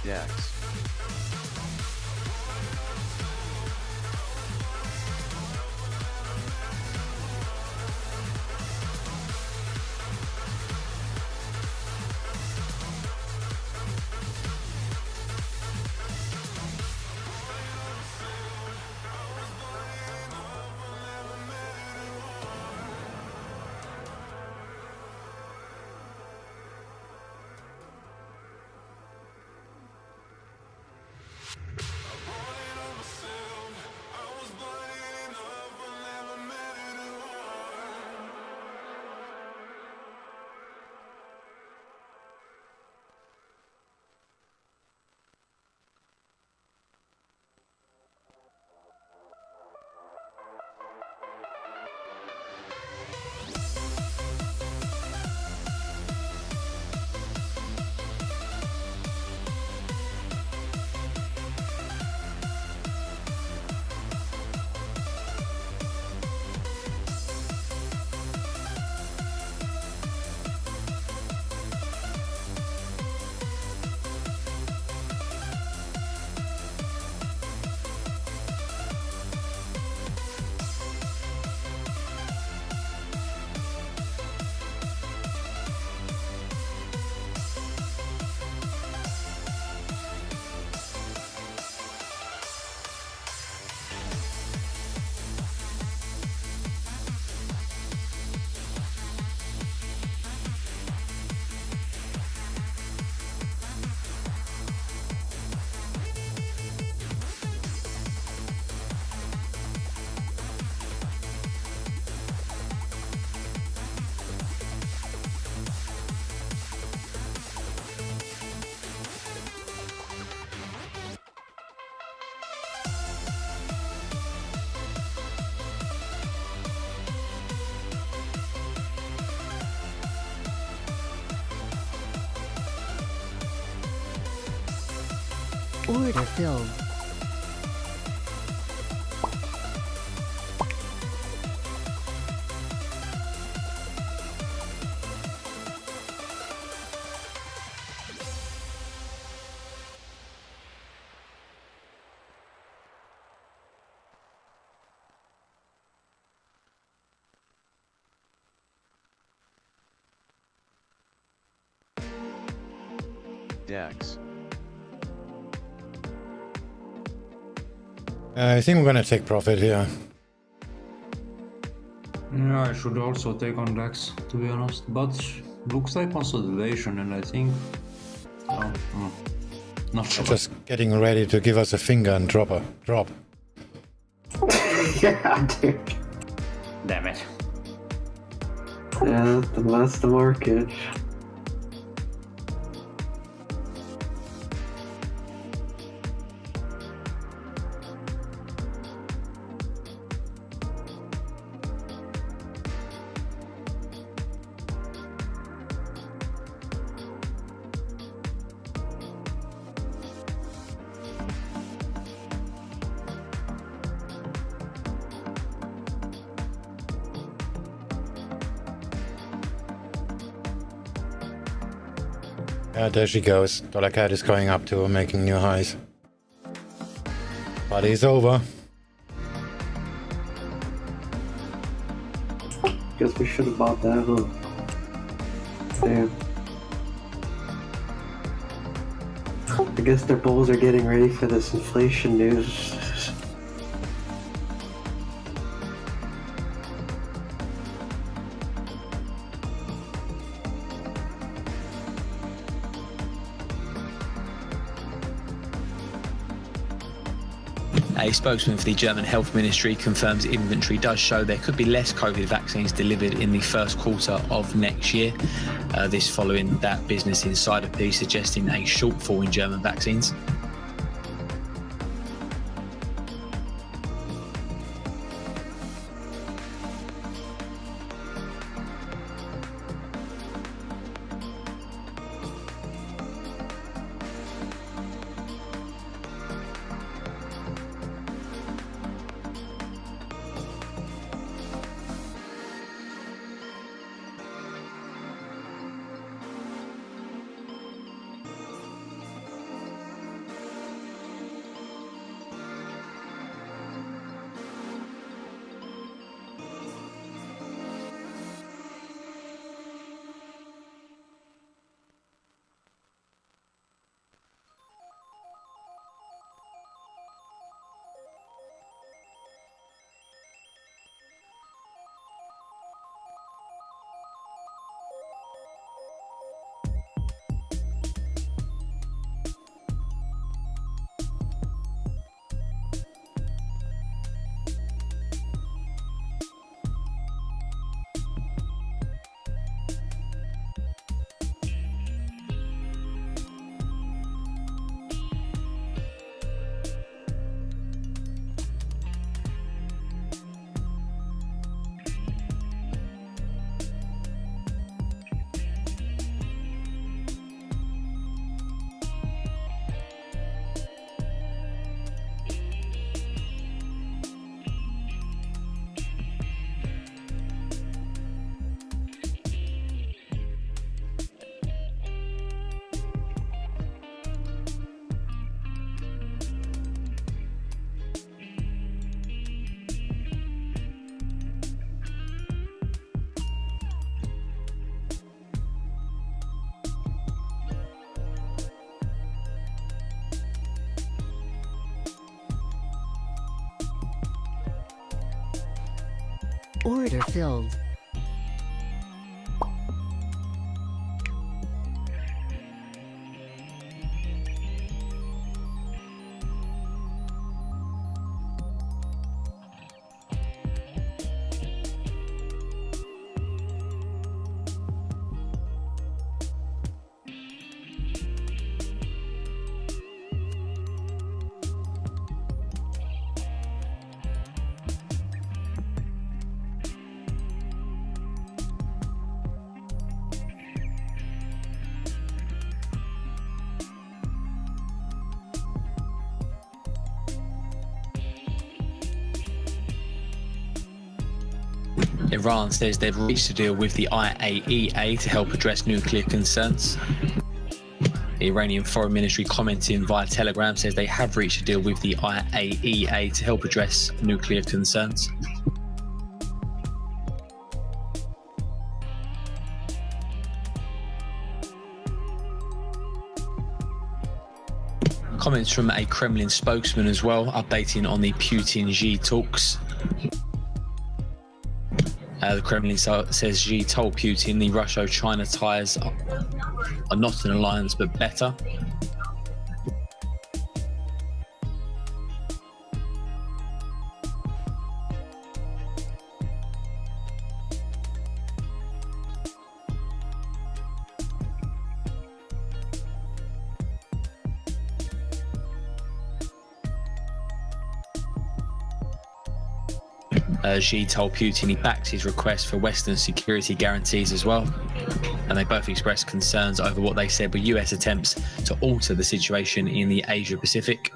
DAX. Order filled. DAX. I think we're gonna take profit here. Yeah, I should also take on DAX, to be honest. But looks like consolidation, and I think not sure. Just getting ready to give us a finger and drop. Yeah, dude. Damn it. Yeah, that's the market. Yeah, there she goes. Dollar CAD is going up to making new highs. Party's over. Guess we should have bought that, huh? Damn. I guess their bulls are getting ready for this inflation news. A spokesman for the German Health Ministry confirms inventory does show there could be less COVID vaccines delivered in the first quarter of next year. This following that Business Insider piece suggesting a shortfall in German vaccines. Order filled. Iran says they've reached a deal with the IAEA to help address nuclear concerns. The Iranian Foreign Ministry commenting via Telegram says they have reached a deal with the IAEA to help address nuclear concerns. Comments from a Kremlin spokesman as well, updating on the Putin-Xi talks. The Kremlin says Xi told Putin the Russia-China ties are not an alliance but better. Xi told Putin he backs his request for Western security guarantees as well, and they both expressed concerns over what they said were US attempts to alter the situation in the Asia-Pacific.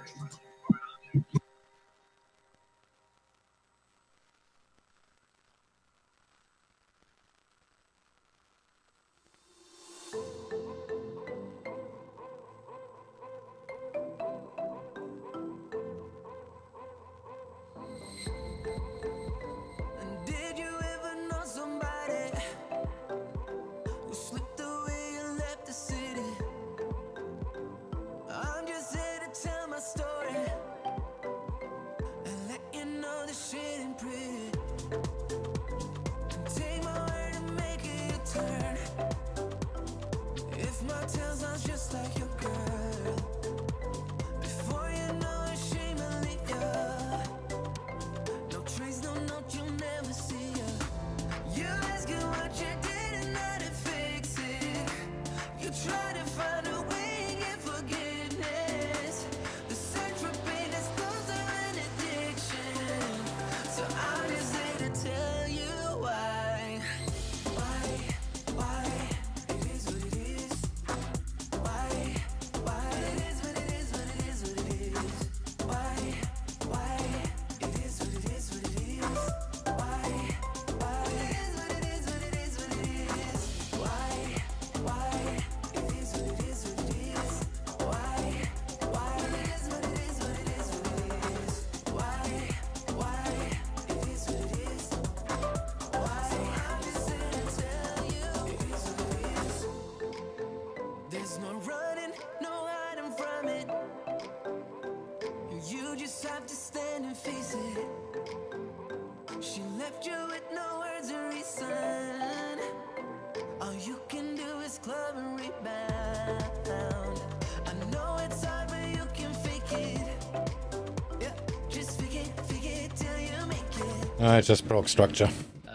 I just broke structure.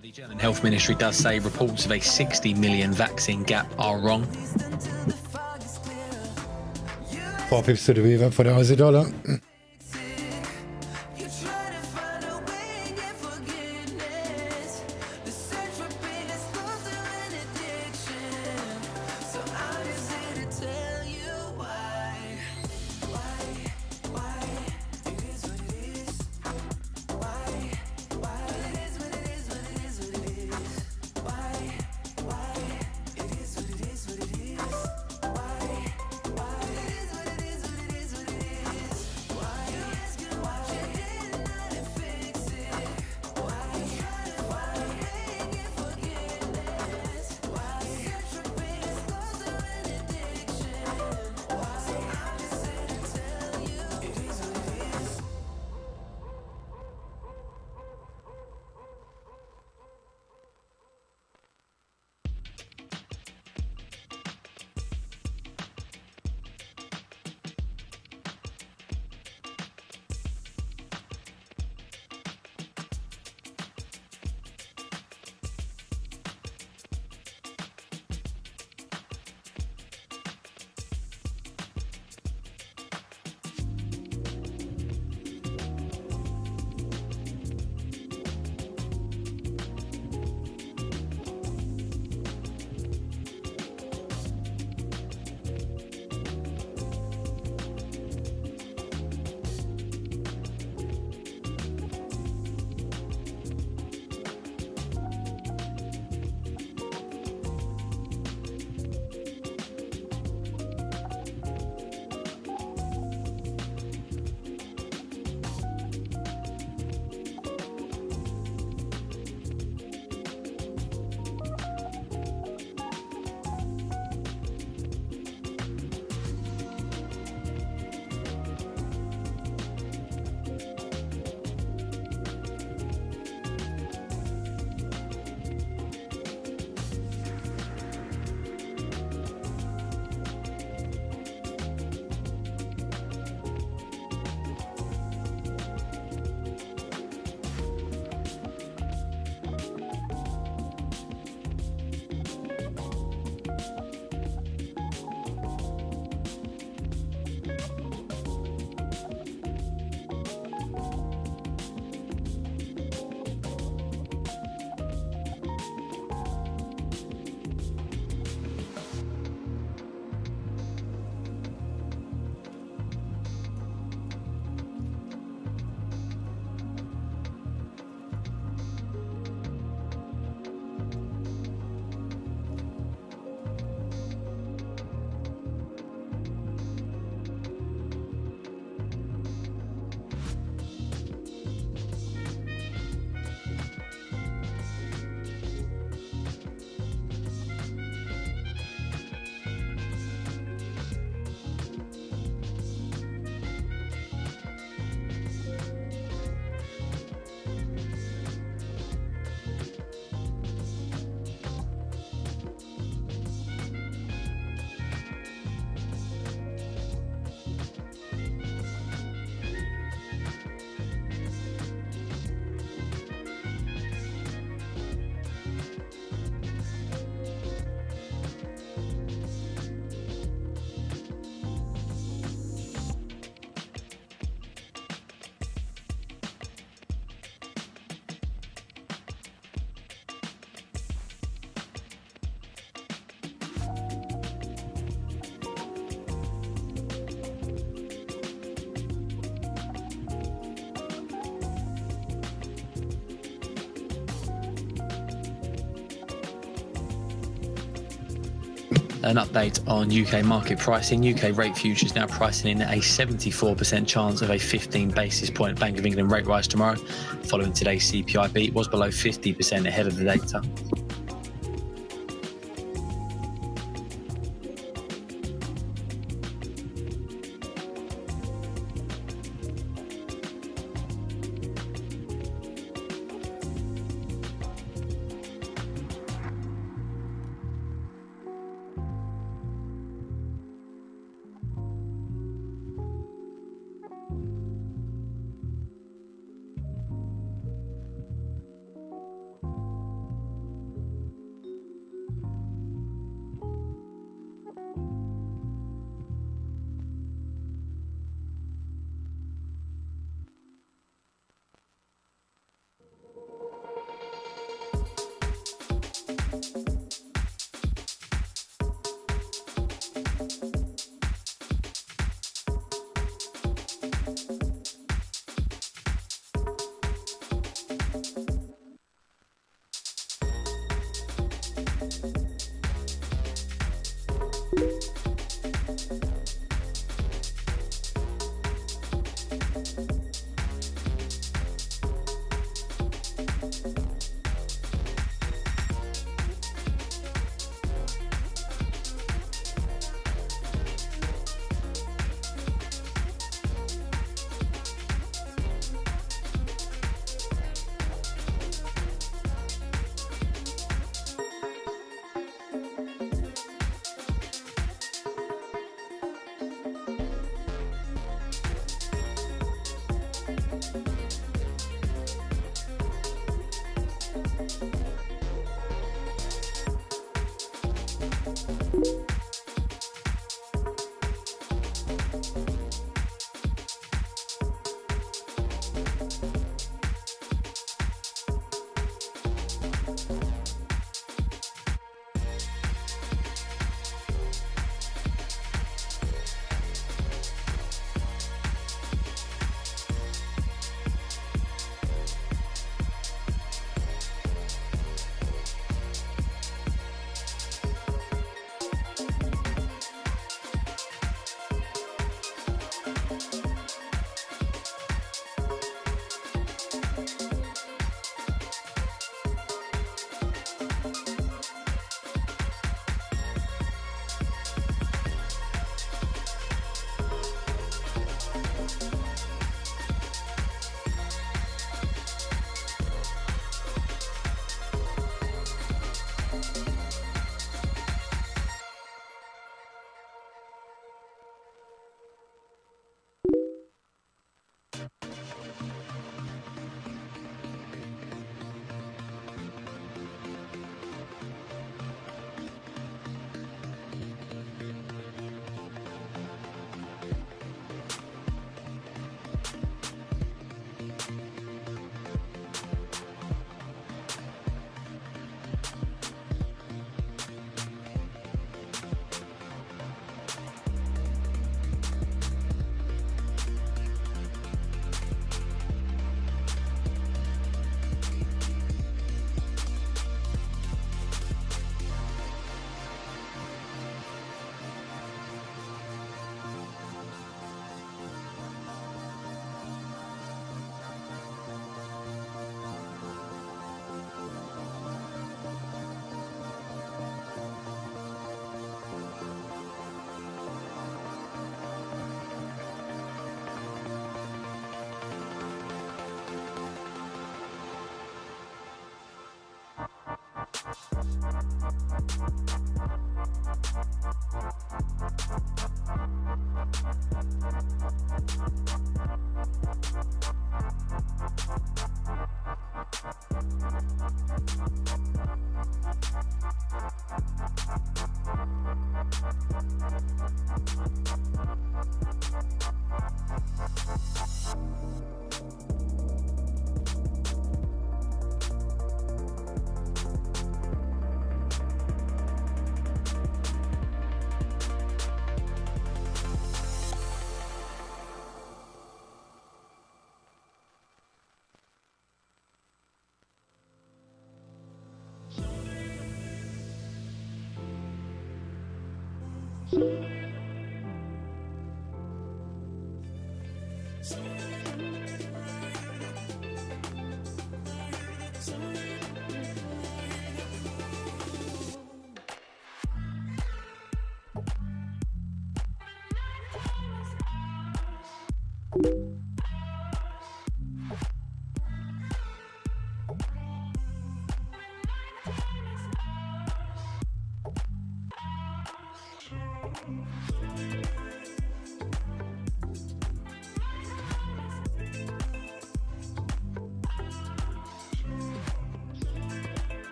The German Health Ministry does say reports of a 60 million vaccine gap are wrong. 4 pips to the weaver for the Aussie dollar. An update on UK market pricing. UK rate futures now pricing in a 74% chance of a 15 basis point Bank of England rate rise tomorrow. Following today's CPI beat, was below 50% ahead of the data.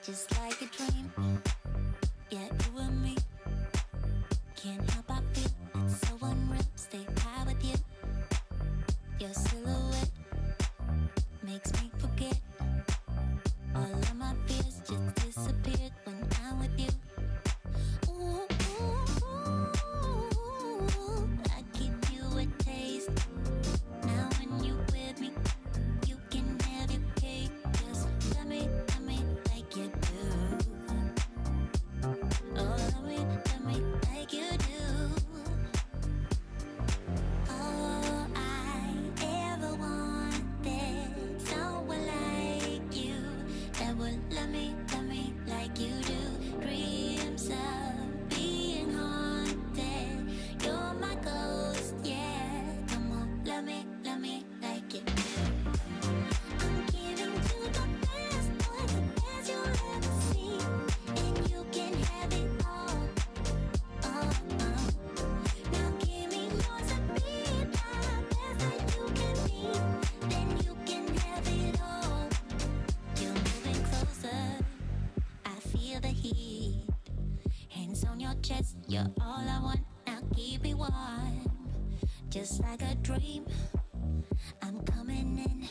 Just like a dream, yeah, you and me. Can't help but feel it's so unreal. Stay high with you. Your silhouette makes me forget all of my fears. Just disappeared when I'm with you. Ooh, ooh, ooh, I give you a taste. Now when you with me, you can have your cake. Just let me like you do. Oh, let me like you do. All I ever wanted, someone like you that would love me like you do. Dreams of being haunted, you're my ghost, yeah. Come on, love me like you do. I'm giving you the best, boy, the best you'll ever see, and you can have it all. Now give me yours and be the best that you can be, then you can have it all. You're moving closer, I feel the heat. Hands on your chest, you're all I want. Now keep me warm, just like a dream. I'm coming in.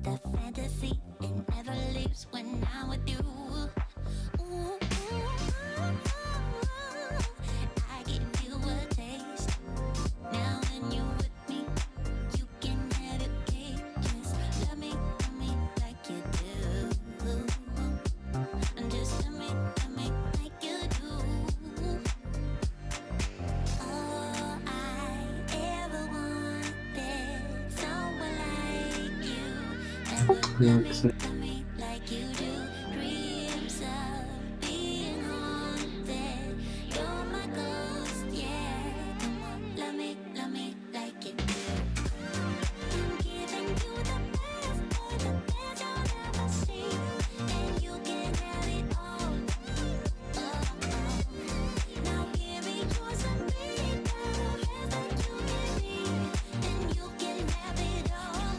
The fantasy, it never leaves when I'm with you. Ooh, I give you a taste. Now when you're with me, you can have your cake. Just love me like you do. And just love me like you do. All I ever wanted, someone like you that would love me like you do. Dreams of being haunted, you're my ghost, yeah. Come on, love me like you do. I'm giving you the best, boy, the best you'll ever see, and you can have it all. Now give me yours and be the best that you can be, and you can have it all.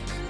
I'm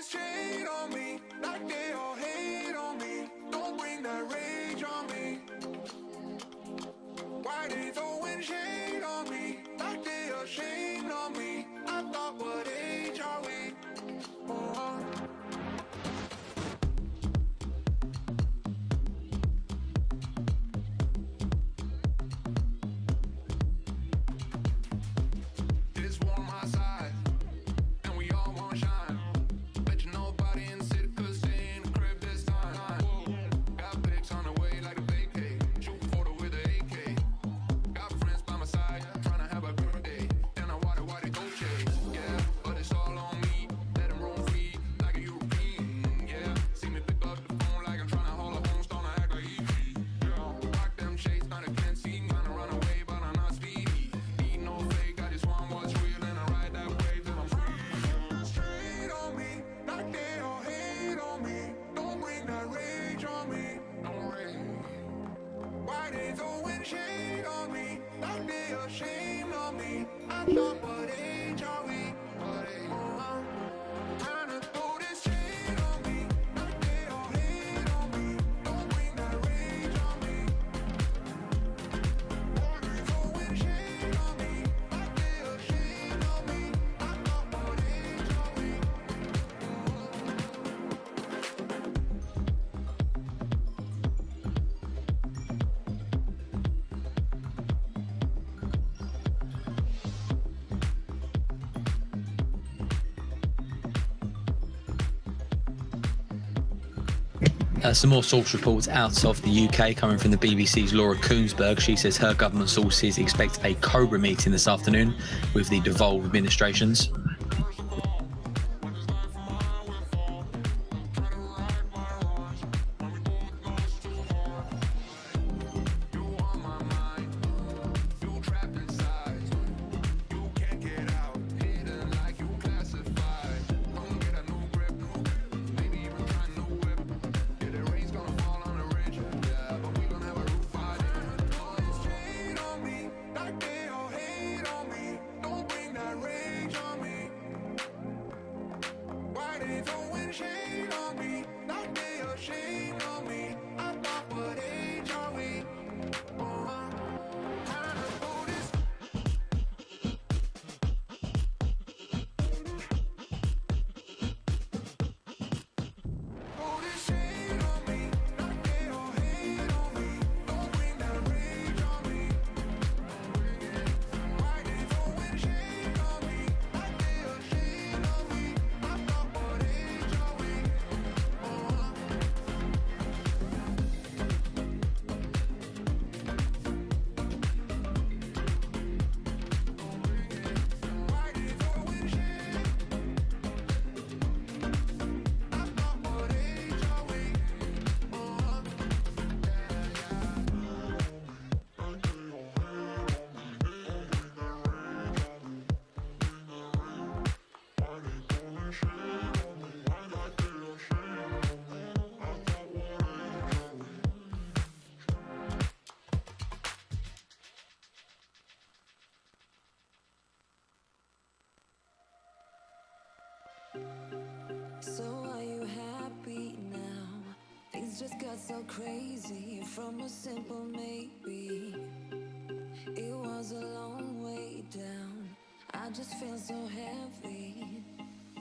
this shade on me, like they all hate on me. Don't bring that rage on me. Why they throwing shade on me, like they ashamed of me? I thought, what age are we? It's warm outside, and we all want shine. Bet you nobody in the city could stay in the crib this time. Got pics on the way like a vacay. Shoot photo with an AK. Got friends by my side, trying to have a good day. Then I wonder why they go chase. Yeah, but it's all on me. Let them roam free like a European. Yeah, see me pick up the phone like I'm trying to hold a home stone. I act like E.T. Rock them shades, now they can't see me. Trying to run away, but I'm not speedy. Need no fake, I just want what's real, and I ride that wave till I'm free. Straight on me, like they all hate on me. Don't bring that rage on me. Don't rage. Why they throwing shade on me, like they ashamed of me? I thought, what age are we? What age? Trying to throw this shade on me, like they all hate on me. Don't bring that rage on me. Why they throwing shade on me, like they ashamed of me? I thought, what age are we? Some more source reports out of the UK coming from the BBC's Laura Koonsberg. She says her government sources expect a Cobra meeting this afternoon with the devolved administrations. So are you happy now? Things just got so crazy from a simple maybe. It was a long way down. I just feel so heavy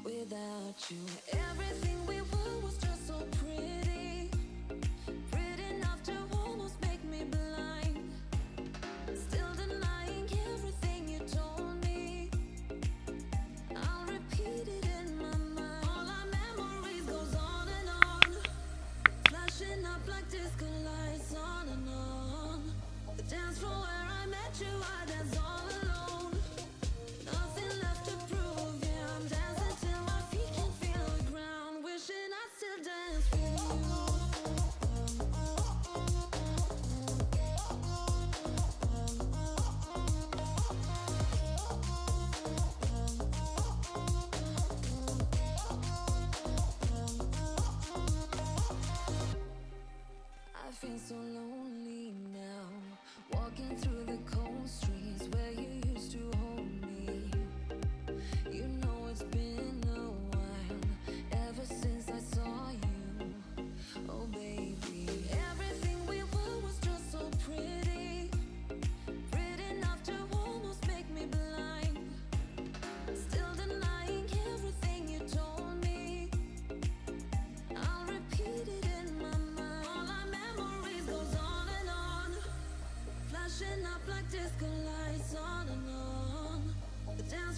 without you. Everything we were was just so pretty, pretty enough to almost make me blind. Still denying everything you told me. I'll repeat it in my mind. All our memories goes on and on, flashing up like disco lights on and on. The dance floor where I met you, I danced all alone. Nothing left to prove, yeah, I'm dancing till my feet can feel the ground. Wishing I still dance with you.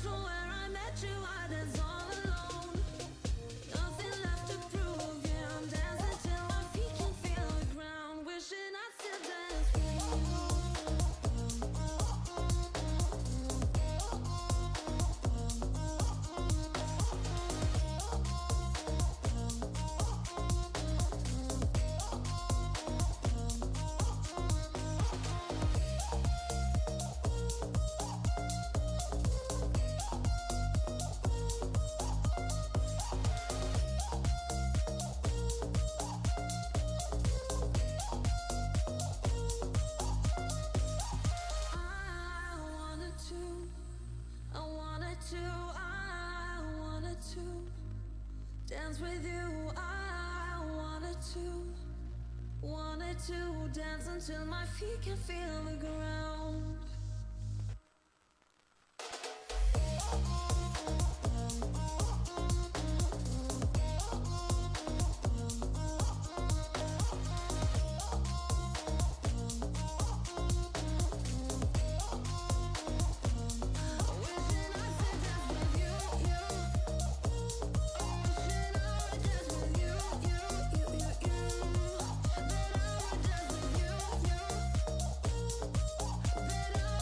dance floor where I met you, I dance all alone. Nothing left to prove, yeah, I'm dancing till my feet can feel the ground. Wishing I still dance with you. Dance with you, I wanted to dance until my feet can feel the ground. That I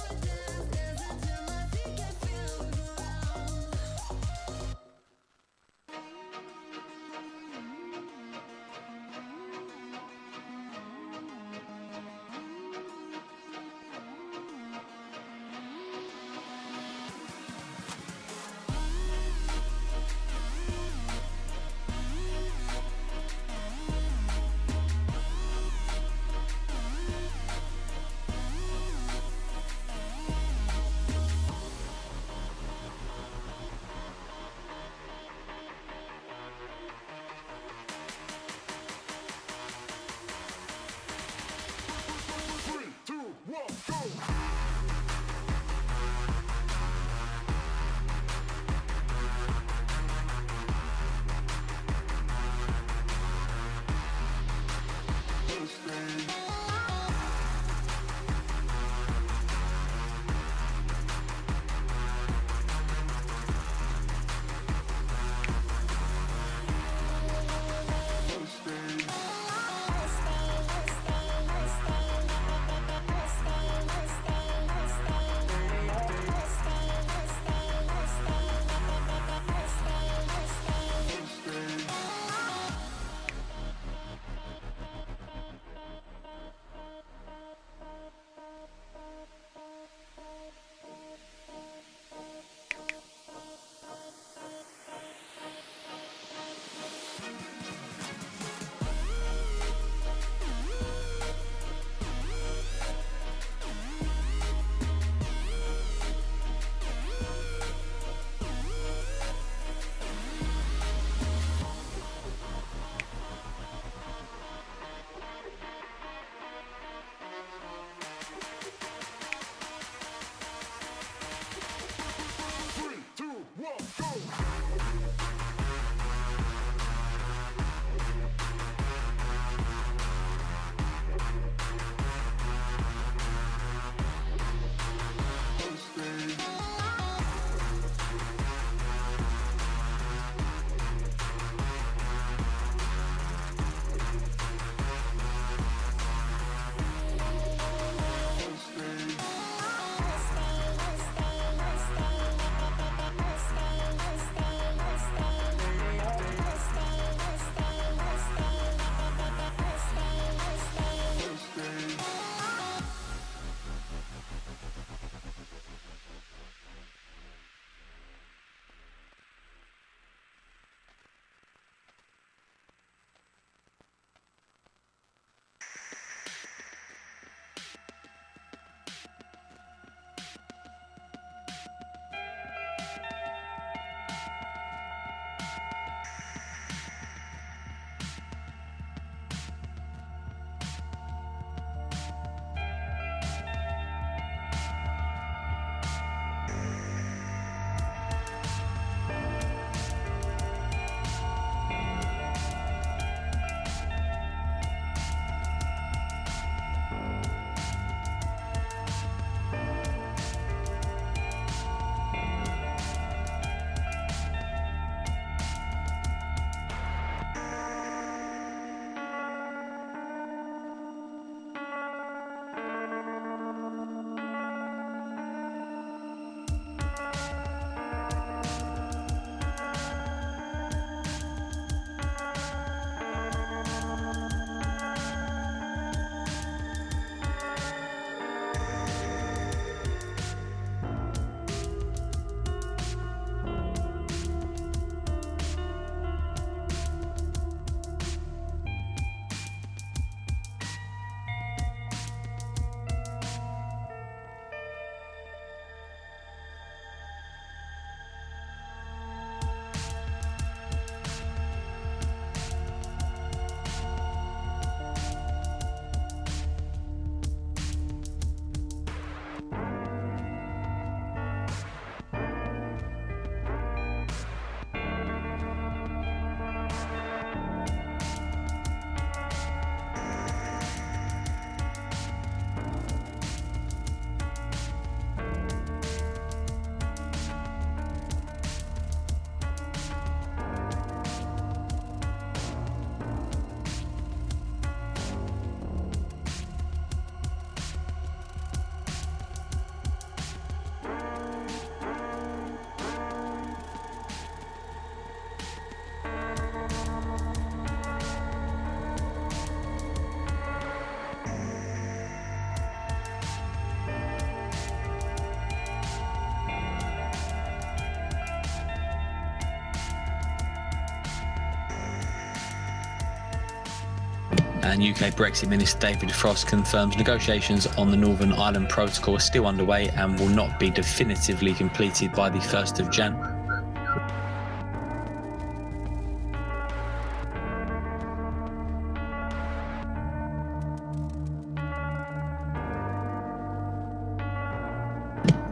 And UK Brexit Minister David Frost confirms negotiations on the Northern Ireland Protocol are still underway and will not be definitively completed by the 1st of Jan.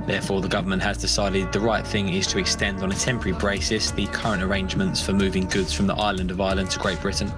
Therefore, the government has decided the right thing is to extend on a temporary basis the current arrangements for moving goods from the island of Ireland to Great Britain.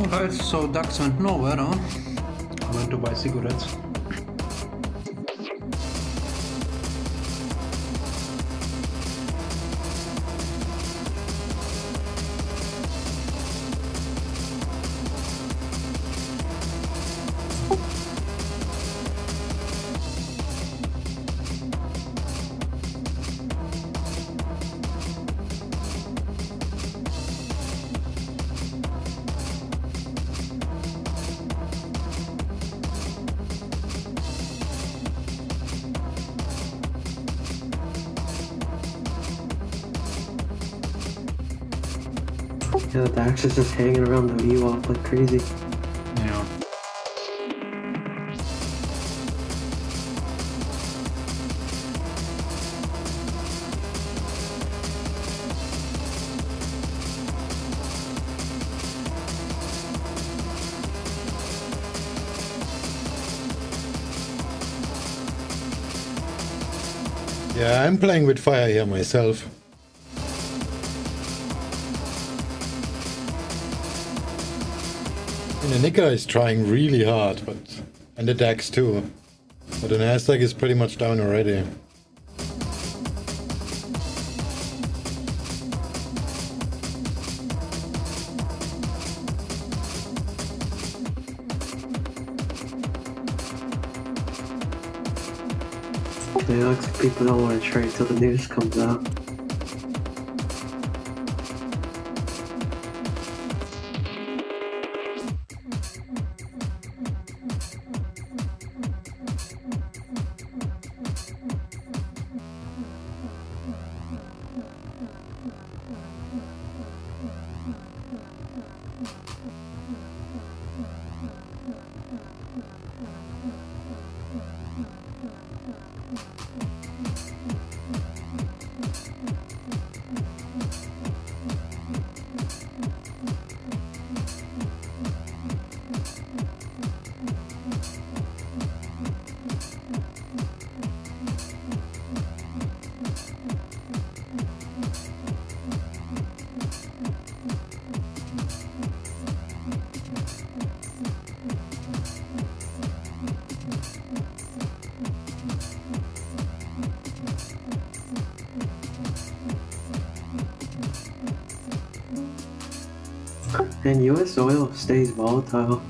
Alright, so DAX went nowhere, huh? I went to buy cigarettes. Yeah, the DAX is just hanging around the VWAP like crazy. Yeah. Yeah, I'm playing with fire here myself. And the Nikkei is trying really hard, and the DAX too. But the Nasdaq is pretty much down already. Yeah, looks like people don't want to trade till the news comes out. And US oil stays volatile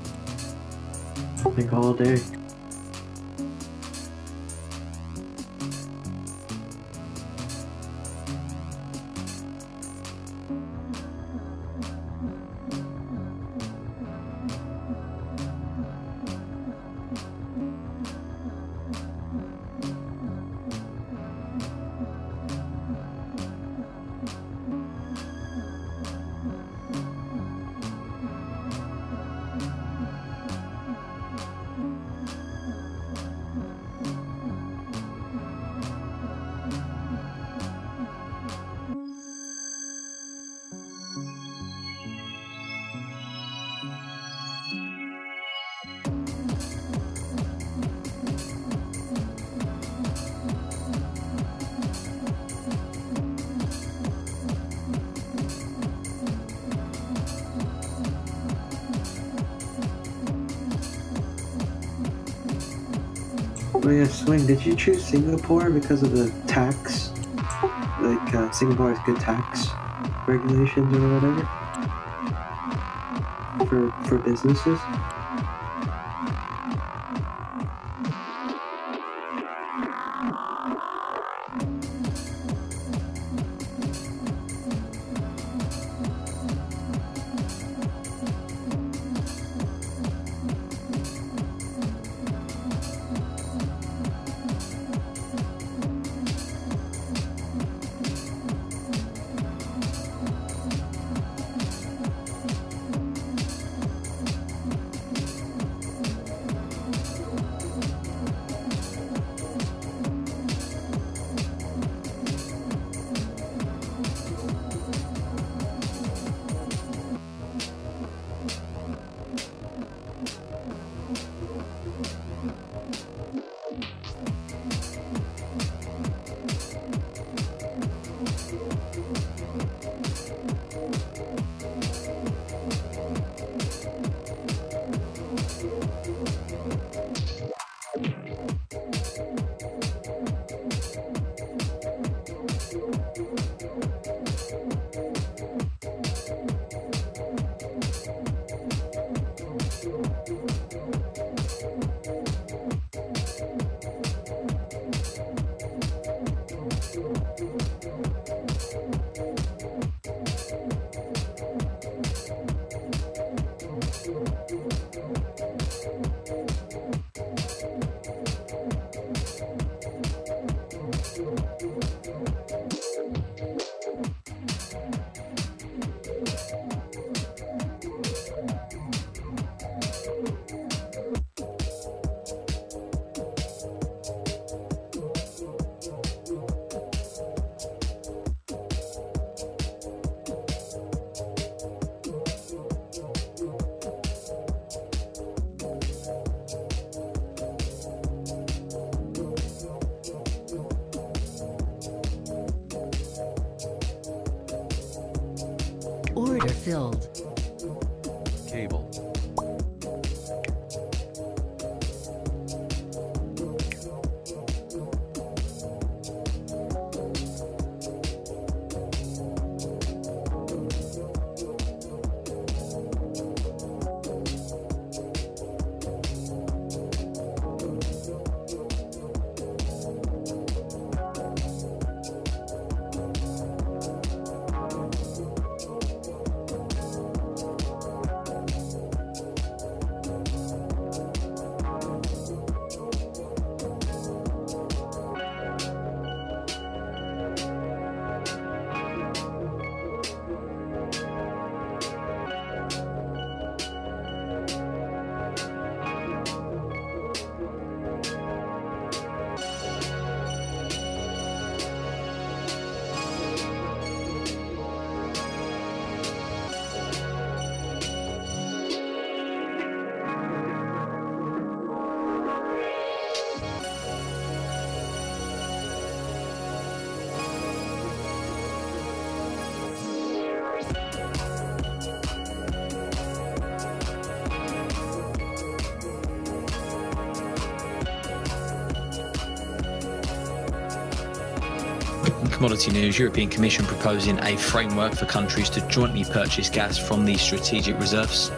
like all day. Oh yeah, Swing, did you choose Singapore because of the tax? Like, Singapore has good tax regulations or whatever? For businesses? Order filled. Cable. Commodity news, European Commission proposing a framework for countries to jointly purchase gas from these strategic reserves.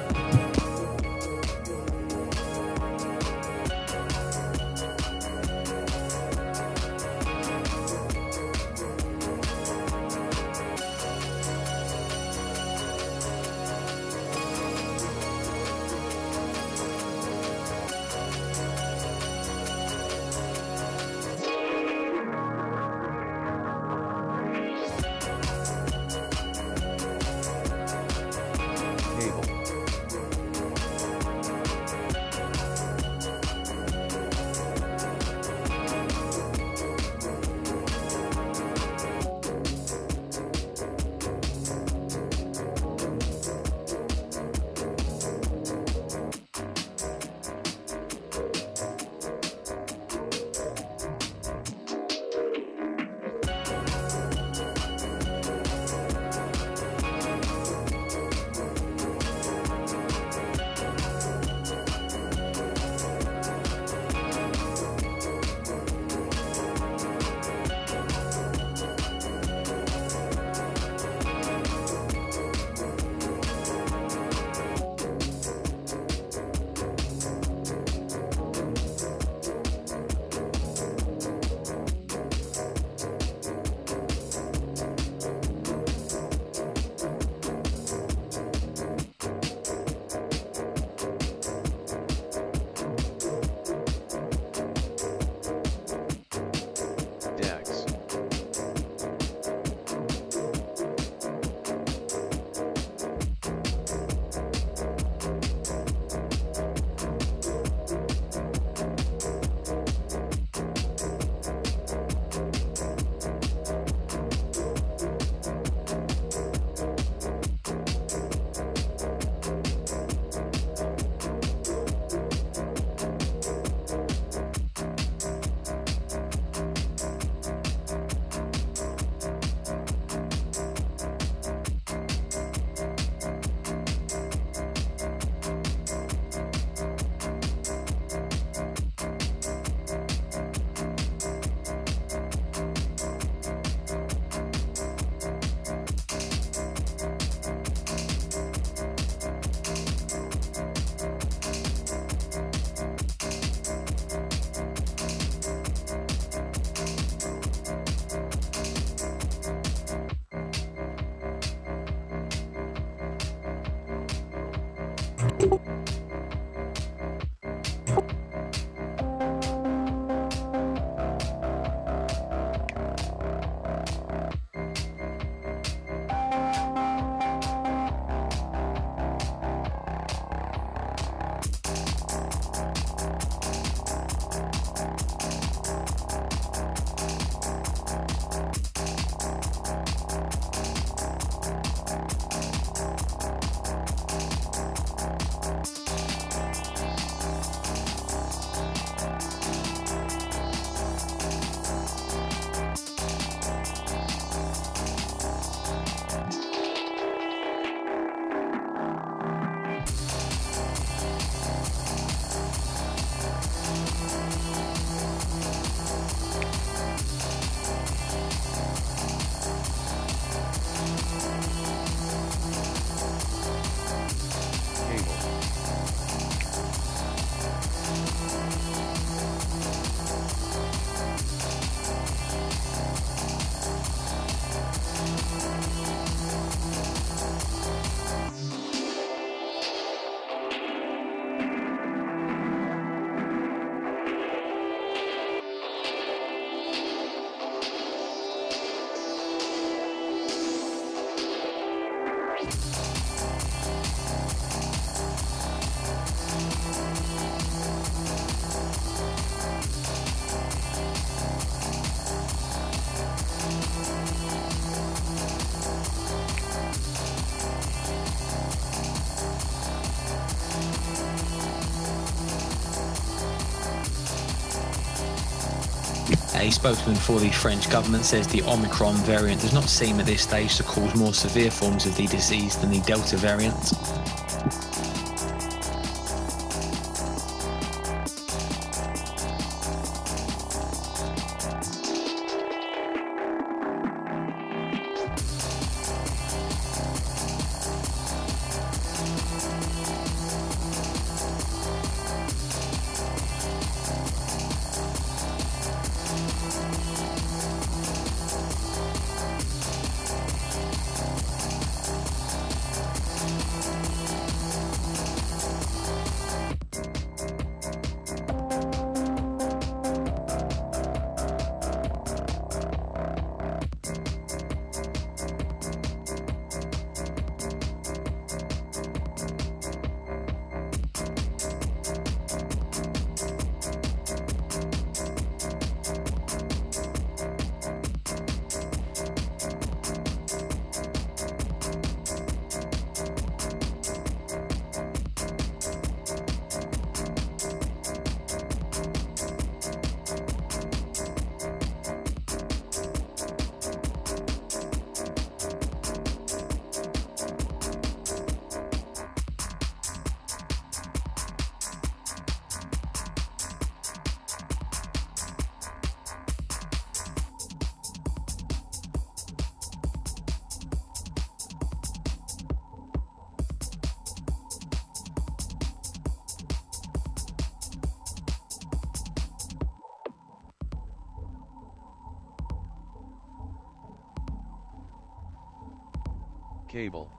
A spokesman for the French government says the Omicron variant does not seem at this stage to cause more severe forms of the disease than the Delta variant. Cable.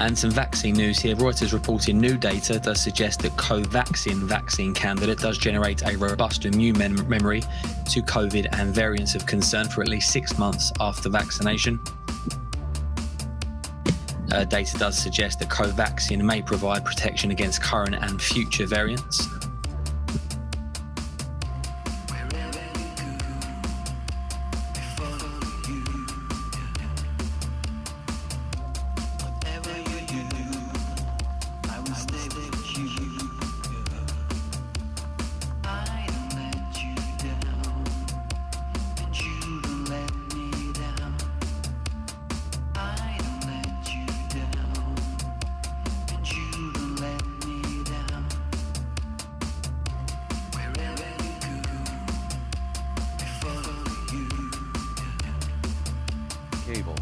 And some vaccine news here. Reuters reporting new data does suggest that Covaxin vaccine candidate does generate a robust immune memory to COVID and variants of concern for at least 6 months after vaccination. Data does suggest that Covaxin may provide protection against current and future variants. Cable.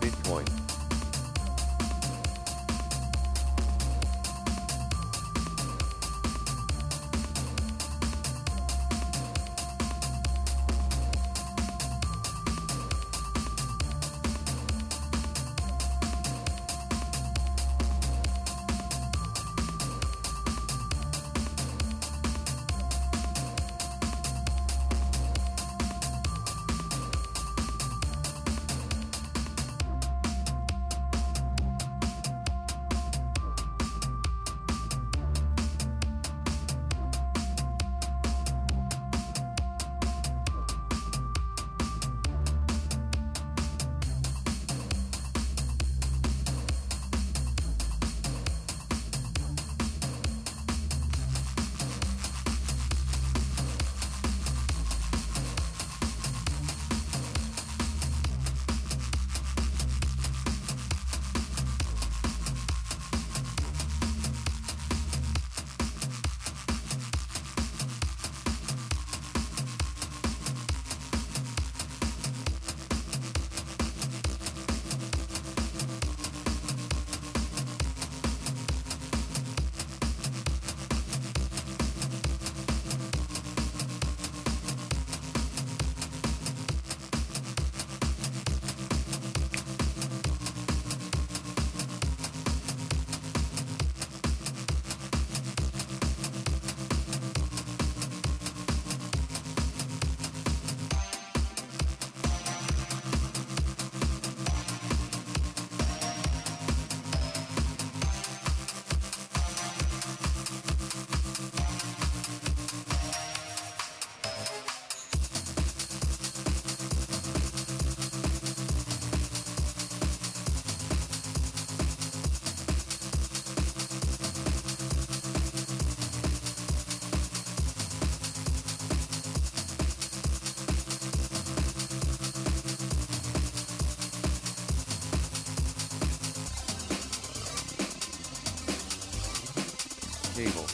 Bitcoin. Cable.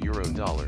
Euro-dollar.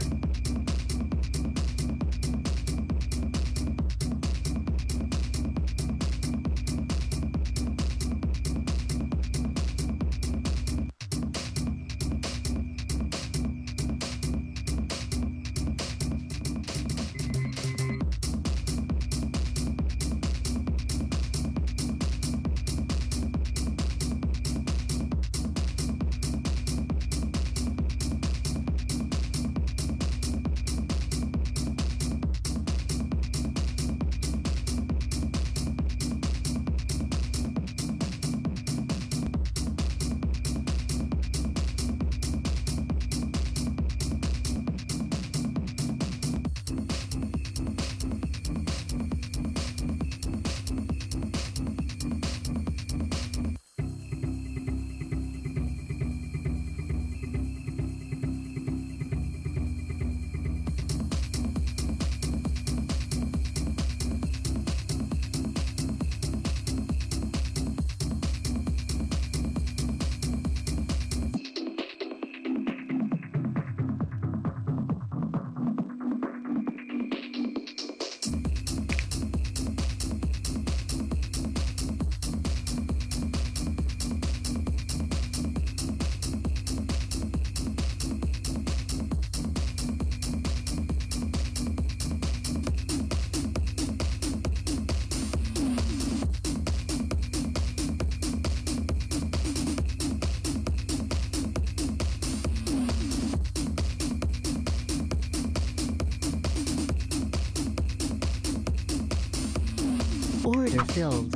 Order filled.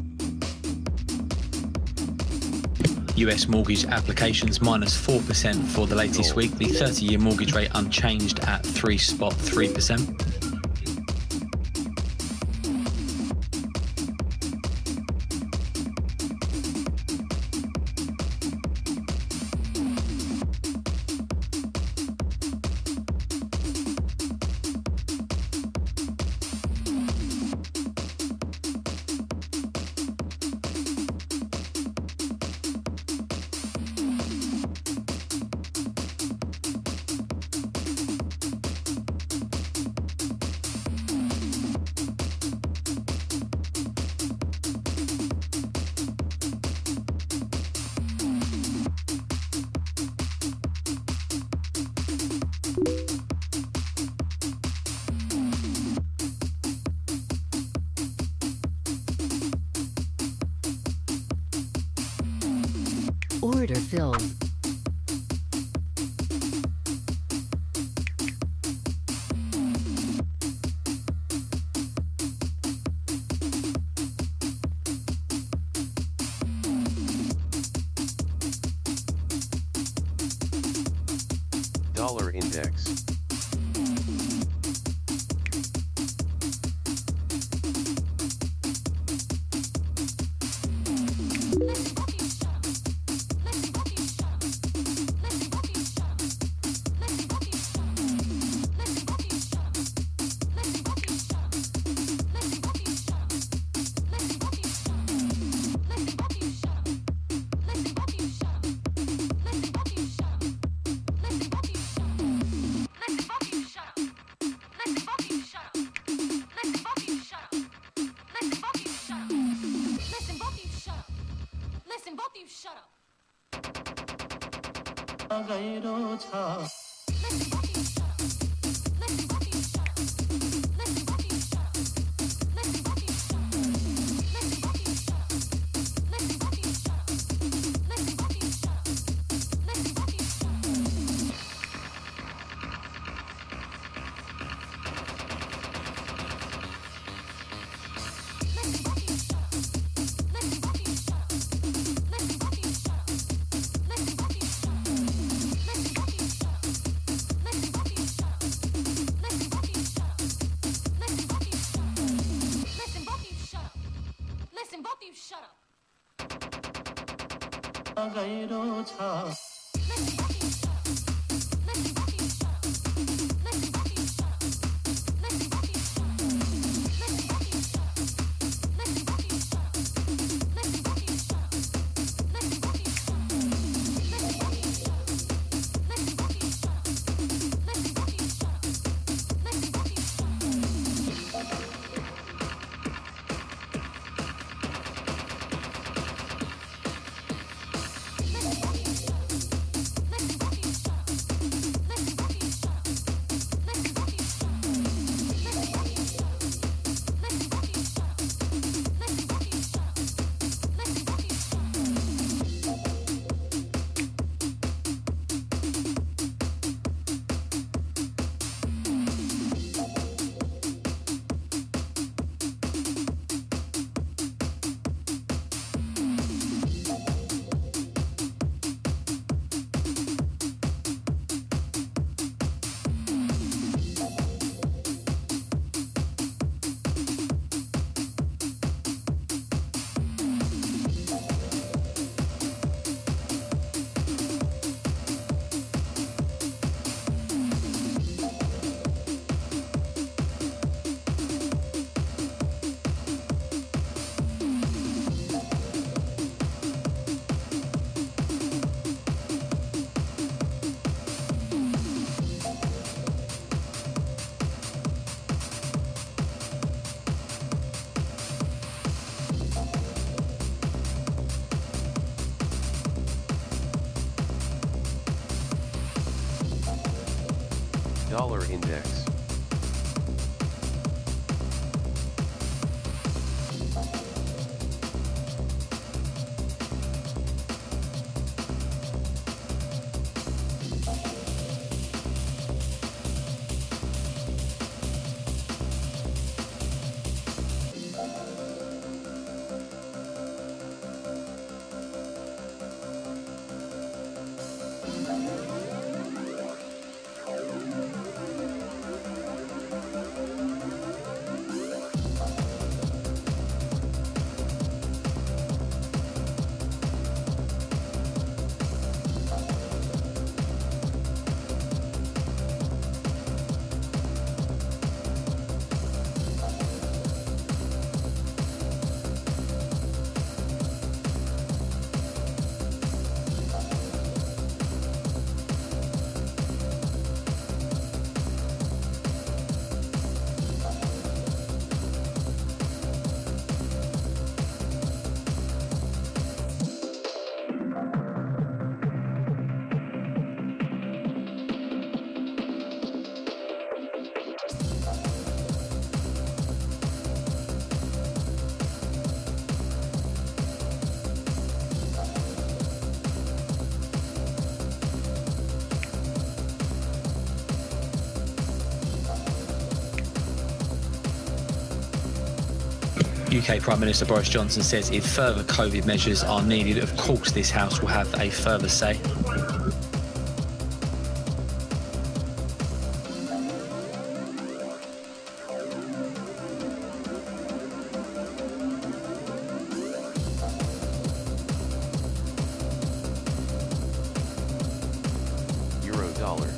US mortgage applications minus 4% for the latest week. The 30-year mortgage rate unchanged at 3.3%. Order filled. Dollar index. Dollar index. UK Prime Minister Boris Johnson says if further COVID measures are needed, of course this House will have a further say. Euro dollar.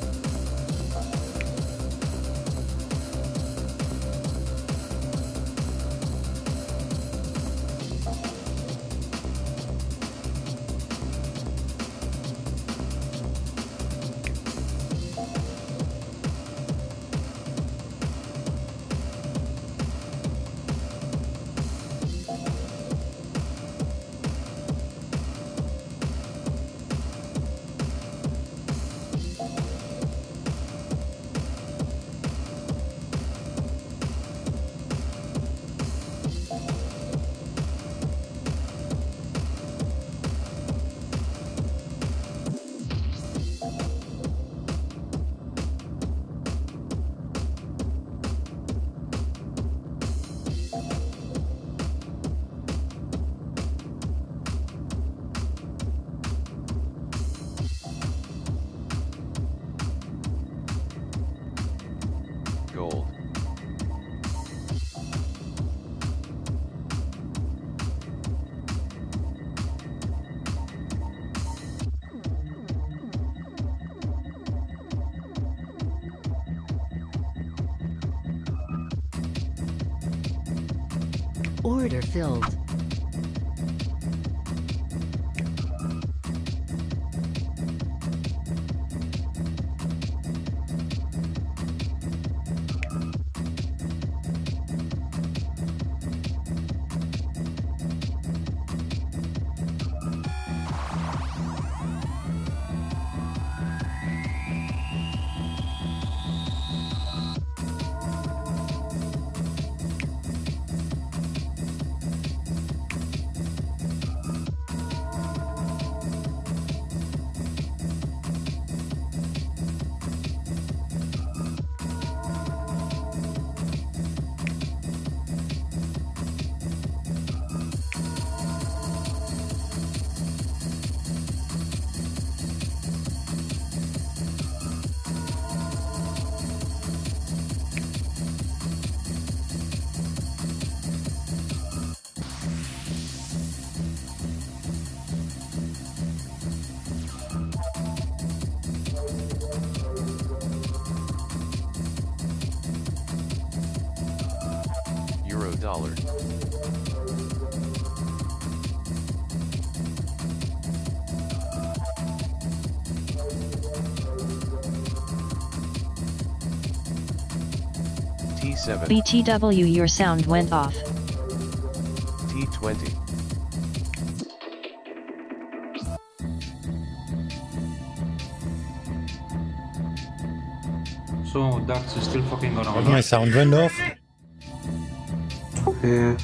Gold. Order filled. Euro dollar. T7. BTW, your sound went off. T20. So Dax is still fucking around. My sound went off. Yeah.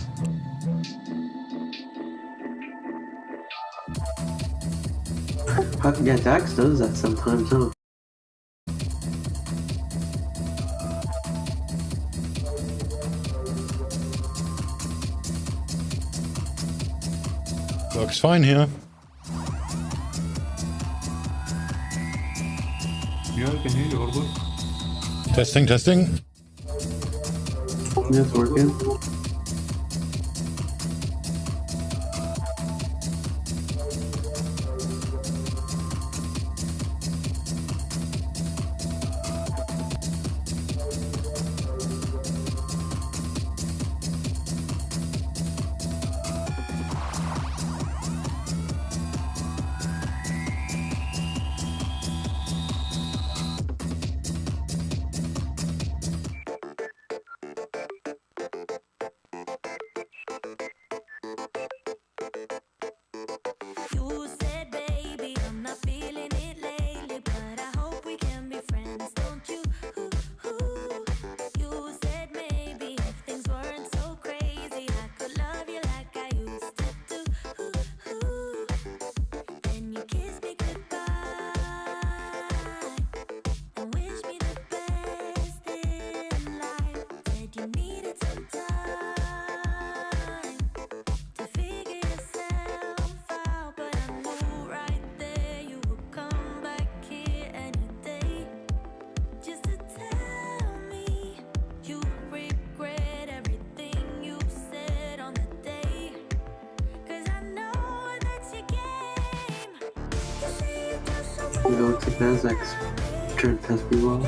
Yeah, Dax does that sometimes, huh? Works fine here. Yeah, I can hear you all good. Testing, testing. Yeah, it's working. You know, it's like Nasdaq's trying to test me well.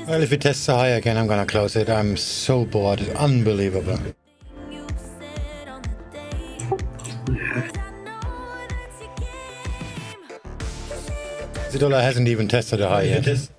Well, if it tests so high again, I'm gonna close it. I'm so bored. It's unbelievable. The dollar hasn't even tested a high yet.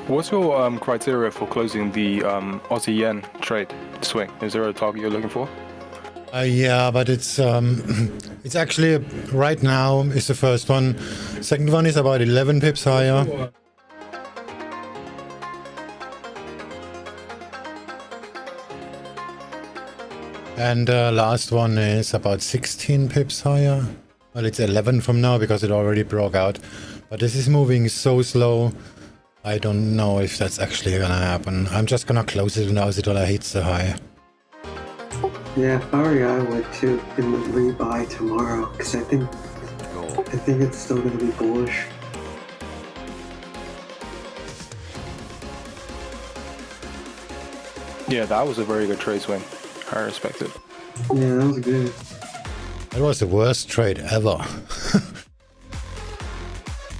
What's your criteria for closing the Aussie yen trade swing? Is there a target you're looking for? Yeah, but it's actually right now is the first one. Second one is about 11 pips higher. And last one is about 16 pips higher. Well, it's 11 from now because it already broke out. But this is moving so slow. I don't know if that's actually gonna happen. I'm just gonna close it now as the dollar hits the high. Yeah, if I were you, I would too, and would rebuy tomorrow, because I think it's still gonna be bullish. Yeah, that was a very good trade swing. I respect it. Yeah, that was good. That was the worst trade ever.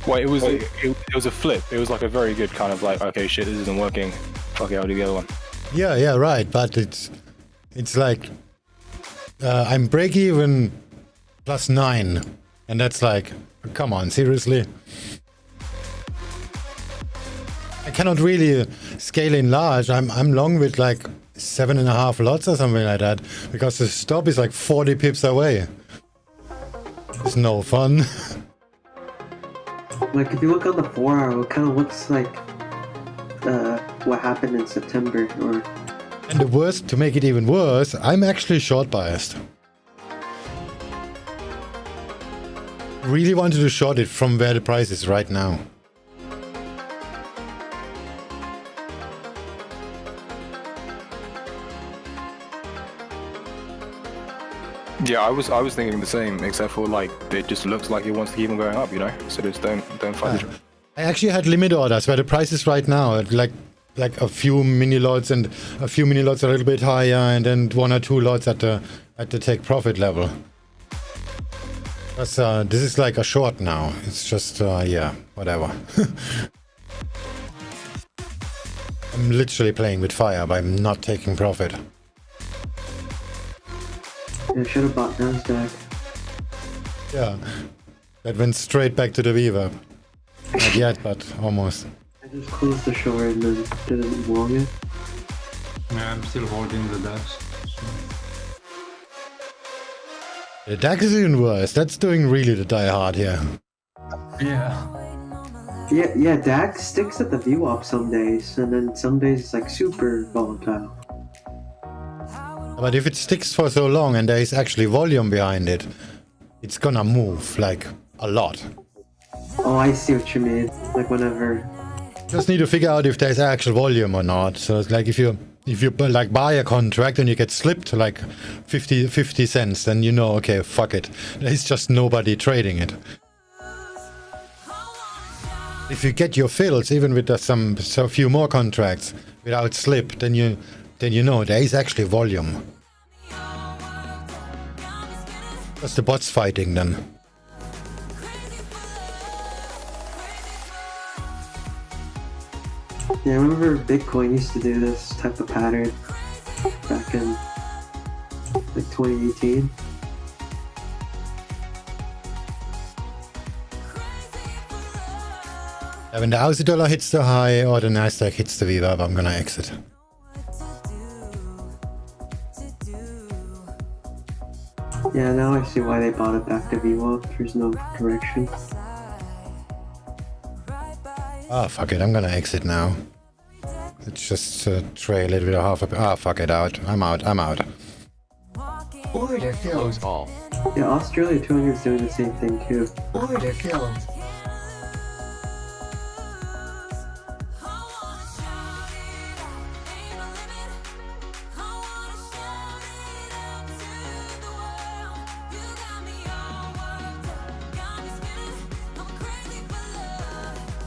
Well, it was a flip. It was like a very good kind of like, okay, shit, this isn't working. Okay, I'll do the other one. Yeah, right. But it's like I'm break even +9, and that's like, come on, seriously. I cannot really scale in large. I'm long with like 7.5 lots or something like that because the stop is like 40 pips away. It's no fun. Like, if you look on the 4 hour, it kind of looks like what happened in September. And the worst, to make it even worse, I'm actually short biased. Really wanted to short it from where the price is right now. Yeah, I was thinking the same, except for like it just looks like it wants to keep on going up, you know. So just don't fight it. I actually had limit orders where the price is right now, like a few mini lots and a few mini lots a little bit higher, and then 1 or 2 lots at the take profit level. Because this is like a short now. It's just yeah, whatever. I'm literally playing with fire by not taking profit. I should have bought Nasdaq. Yeah, that went straight back to the VWAP. Not yet, but almost. I just closed the short and then didn't long it. Yeah, I'm still holding the DAX. The DAX is even worse. That's doing really the die hard here. Yeah, DAX sticks at the VWAP some days, and then some days it's like super volatile. But if it sticks for so long and there is actually volume behind it, it's gonna move like a lot. Oh, I see what you mean. Like whenever. Just need to figure out if there's actual volume or not. So it's like if you like buy a contract and you get slipped like 50 cents, then you know, okay, fuck it. There's just nobody trading it. If you get your fills, even with so few more contracts without slip, then you know there is actually volume. That's the bots fighting then. Yeah, I remember Bitcoin used to do this type of pattern back in like 2018. When the Aussie dollar hits the high or the Nasdaq hits the VWAP, I'm gonna exit. Yeah, now I see why they bought it back to VWAP. There's no correction. Ah, fuck it, I'm gonna exit now. Let's just trail it with a half a... Ah, fuck it, out. I'm out. Order filled. All. Yeah, Australia 200 is doing the same thing too. Order filled.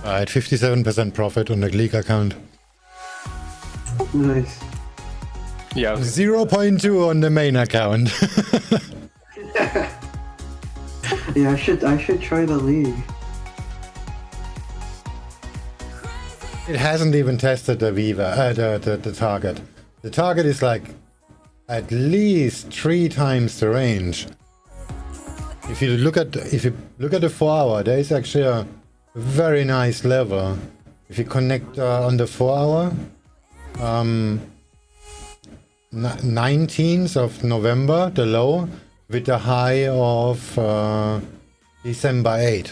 Alright, 57% profit on the Gleek account. Nice. Yeah. 0.2 on the main account. Yeah, I should try the league. It hasn't even tested the the target. The target is like at least 3 times the range. If you look at the 4 hour, there is actually a very nice level. If you connect on the 4 hour, 19th of November, the low, with the high of December 8.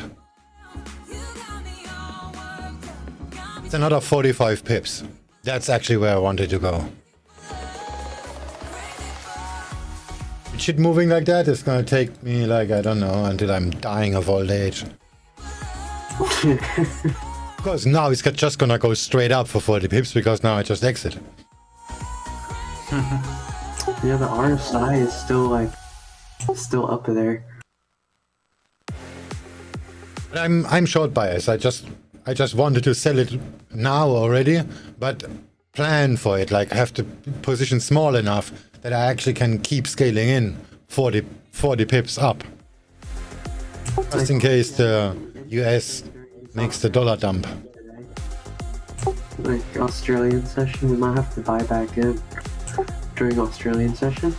It's another 45 pips. That's actually where I wanted to go. With shit moving like that, it's gonna take me like, I don't know, until I'm dying of old age. Because now it's just gonna go straight up for 40 pips because now I just exit. Yeah, the RSI is still up there. But I'm short bias. I just wanted to sell it now already, but plan for it. Like have the position small enough that I actually can keep scaling in 40 pips up. Just in case the US makes the dollar dump. Like Australian session, we might have to buy back in during Australian session.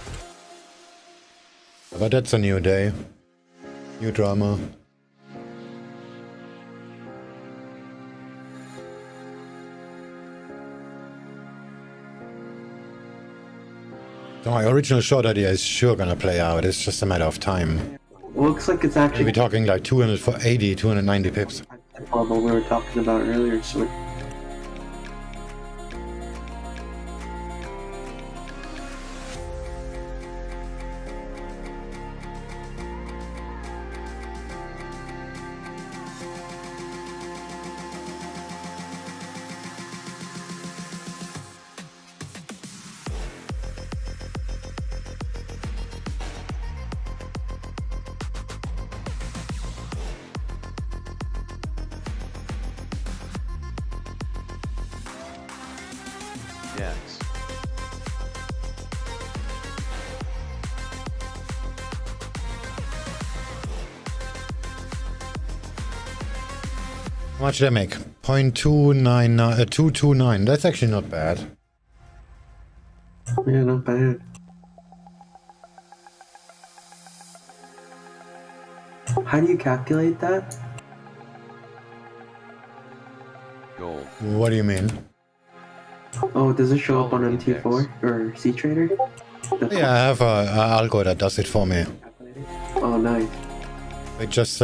But that's a new day. New drama. So my original short idea is sure gonna play out. It's just a matter of time. Looks like it's actually... We're talking like 280, 290 pips. That bubble we were talking about earlier, so... Yes. How much did I make? 229. That's actually not bad. Yeah, not bad. How do you calculate that? Gold. What do you mean? Oh, does it show up on MT4 or C-Trader? Yeah, I have a algo that does it for me. Oh, nice. It just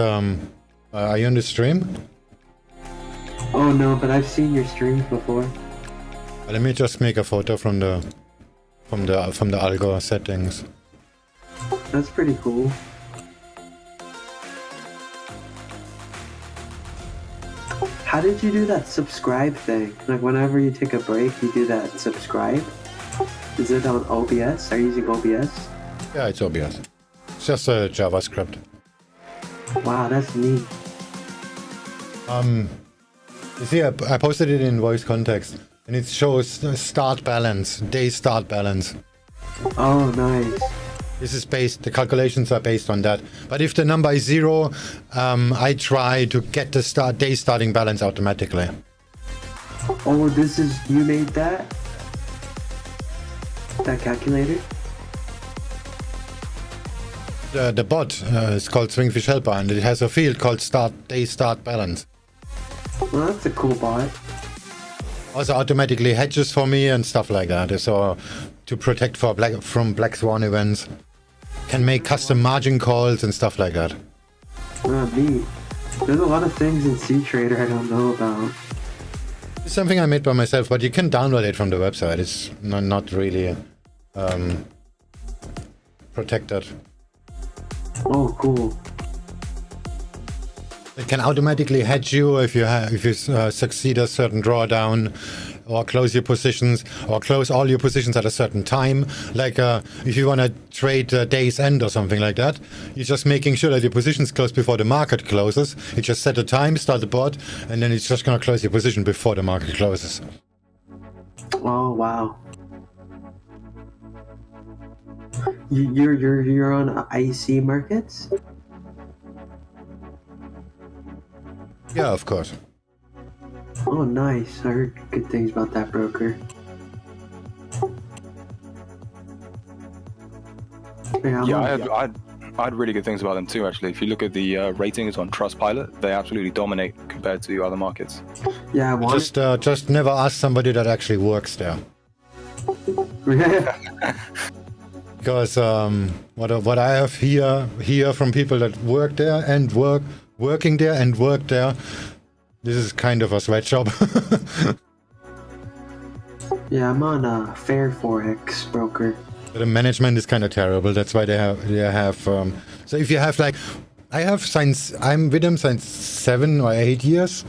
Are you on the stream? Oh no, but I've seen your streams before. Let me just make a photo from the algo settings. That's pretty cool. How did you do that subscribe thing? Like whenever you take a break, you do that subscribe? Is it on OBS? Are you using OBS? Yeah, it's OBS. It's just a JavaScript. Wow, that's neat. You see, I posted it in voice context, and it shows start balance, day start balance. Oh, nice. This is based, the calculations are based on that. But if the number is 0, I try to get the day starting balance automatically. Oh, this is, you made that? That calculator? The bot is called SwingFish Helper, and it has a field called day start balance. Well, that's a cool bot. Also automatically hedges for me and stuff like that. So to protect from Black Swan events. Can make custom margin calls and stuff like that. Oh, neat. There's a lot of things in C-Trader I don't know about. It's something I made by myself, but you can download it from the website. It's not really protected. Oh, cool. It can automatically hedge you if you succeed a certain drawdown, or close your positions, or close all your positions at a certain time. Like if you want to trade day's end or something like that, you're just making sure that your positions close before the market closes. You just set a time, start the bot, and then it's just gonna close your position before the market closes. Oh, wow. You're on IC markets? Yeah, of course. Oh, nice. I heard good things about that broker. Yeah, I had really good things about them too, actually. If you look at the ratings on Trustpilot, they absolutely dominate compared to other markets. Yeah, just never ask somebody that actually works there. Because what I have hear from people that work there and working there and work there, this is kind of a sweatshop. Yeah, I'm on a fair Forex broker. The management is kind of terrible. That's why they have. So if you have like, I'm with them since 7 or 8 years,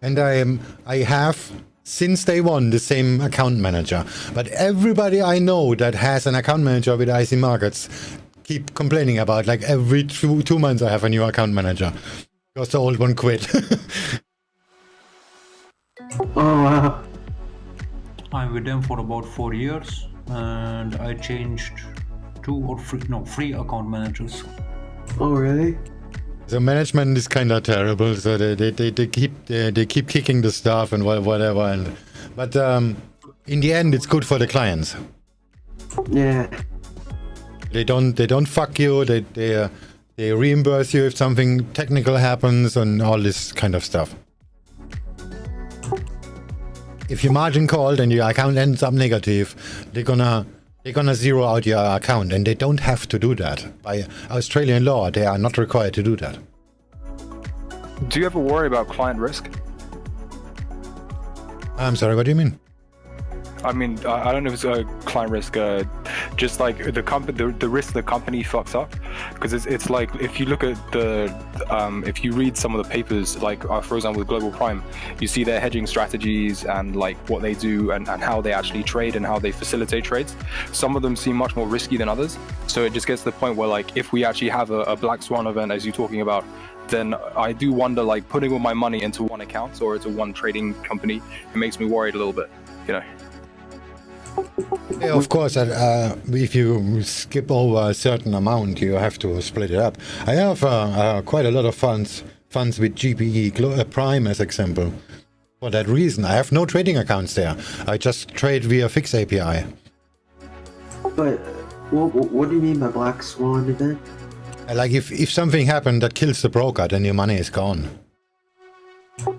and I have since day one the same account manager. But everybody I know that has an account manager with IC Markets keep complaining about, like, every two months I have a new account manager because the old one quit. Oh wow. I'm with them for about 4 years, and I changed 3 account managers. Oh really? The management is kind of terrible, so they keep kicking the staff and whatever. But in the end, it's good for the clients. Yeah. They don't fuck you. They reimburse you if something technical happens and all this kind of stuff. If you margin called and your account ends up negative, they're gonna zero out your account, and they don't have to do that. By Australian law, they are not required to do that. Do you ever worry about client risk? I'm sorry, what do you mean? I mean, I don't know if it's a client risk, just like the risk the company fucks up, because it's like, if you look at if you read some of the papers, like for example with Global Prime, you see their hedging strategies and like what they do and how they actually trade and how they facilitate trades. Some of them seem much more risky than others, so it just gets to the point where, like, if we actually have a black swan event, as you're talking about, then I do wonder, like, putting all my money into one account or into one trading company, it makes me worried a little bit, you know. Yeah, of course. If you skip over a certain amount, you have to split it up. I have quite a lot of funds with GPE Prime as example. For that reason, I have no trading accounts there. I just trade via Fix API. But what do you mean by Black Swan event? Like if something happened that kills the broker, then your money is gone.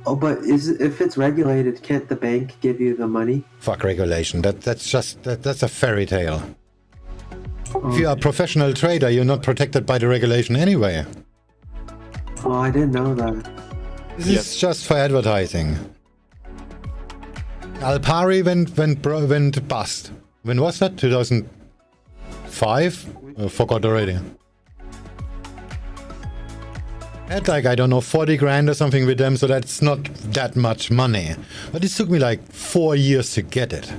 Oh, but if it's regulated, can't the bank give you the money? Fuck regulation. That's a fairy tale. If you're a professional trader, you're not protected by the regulation anyway. Oh, I didn't know that. This is just for advertising. Alpari went bust. When was that? 2005? I forgot already. Had like, I don't know, 40 grand or something with them, so that's not that much money. But it took me like 4 years to get it.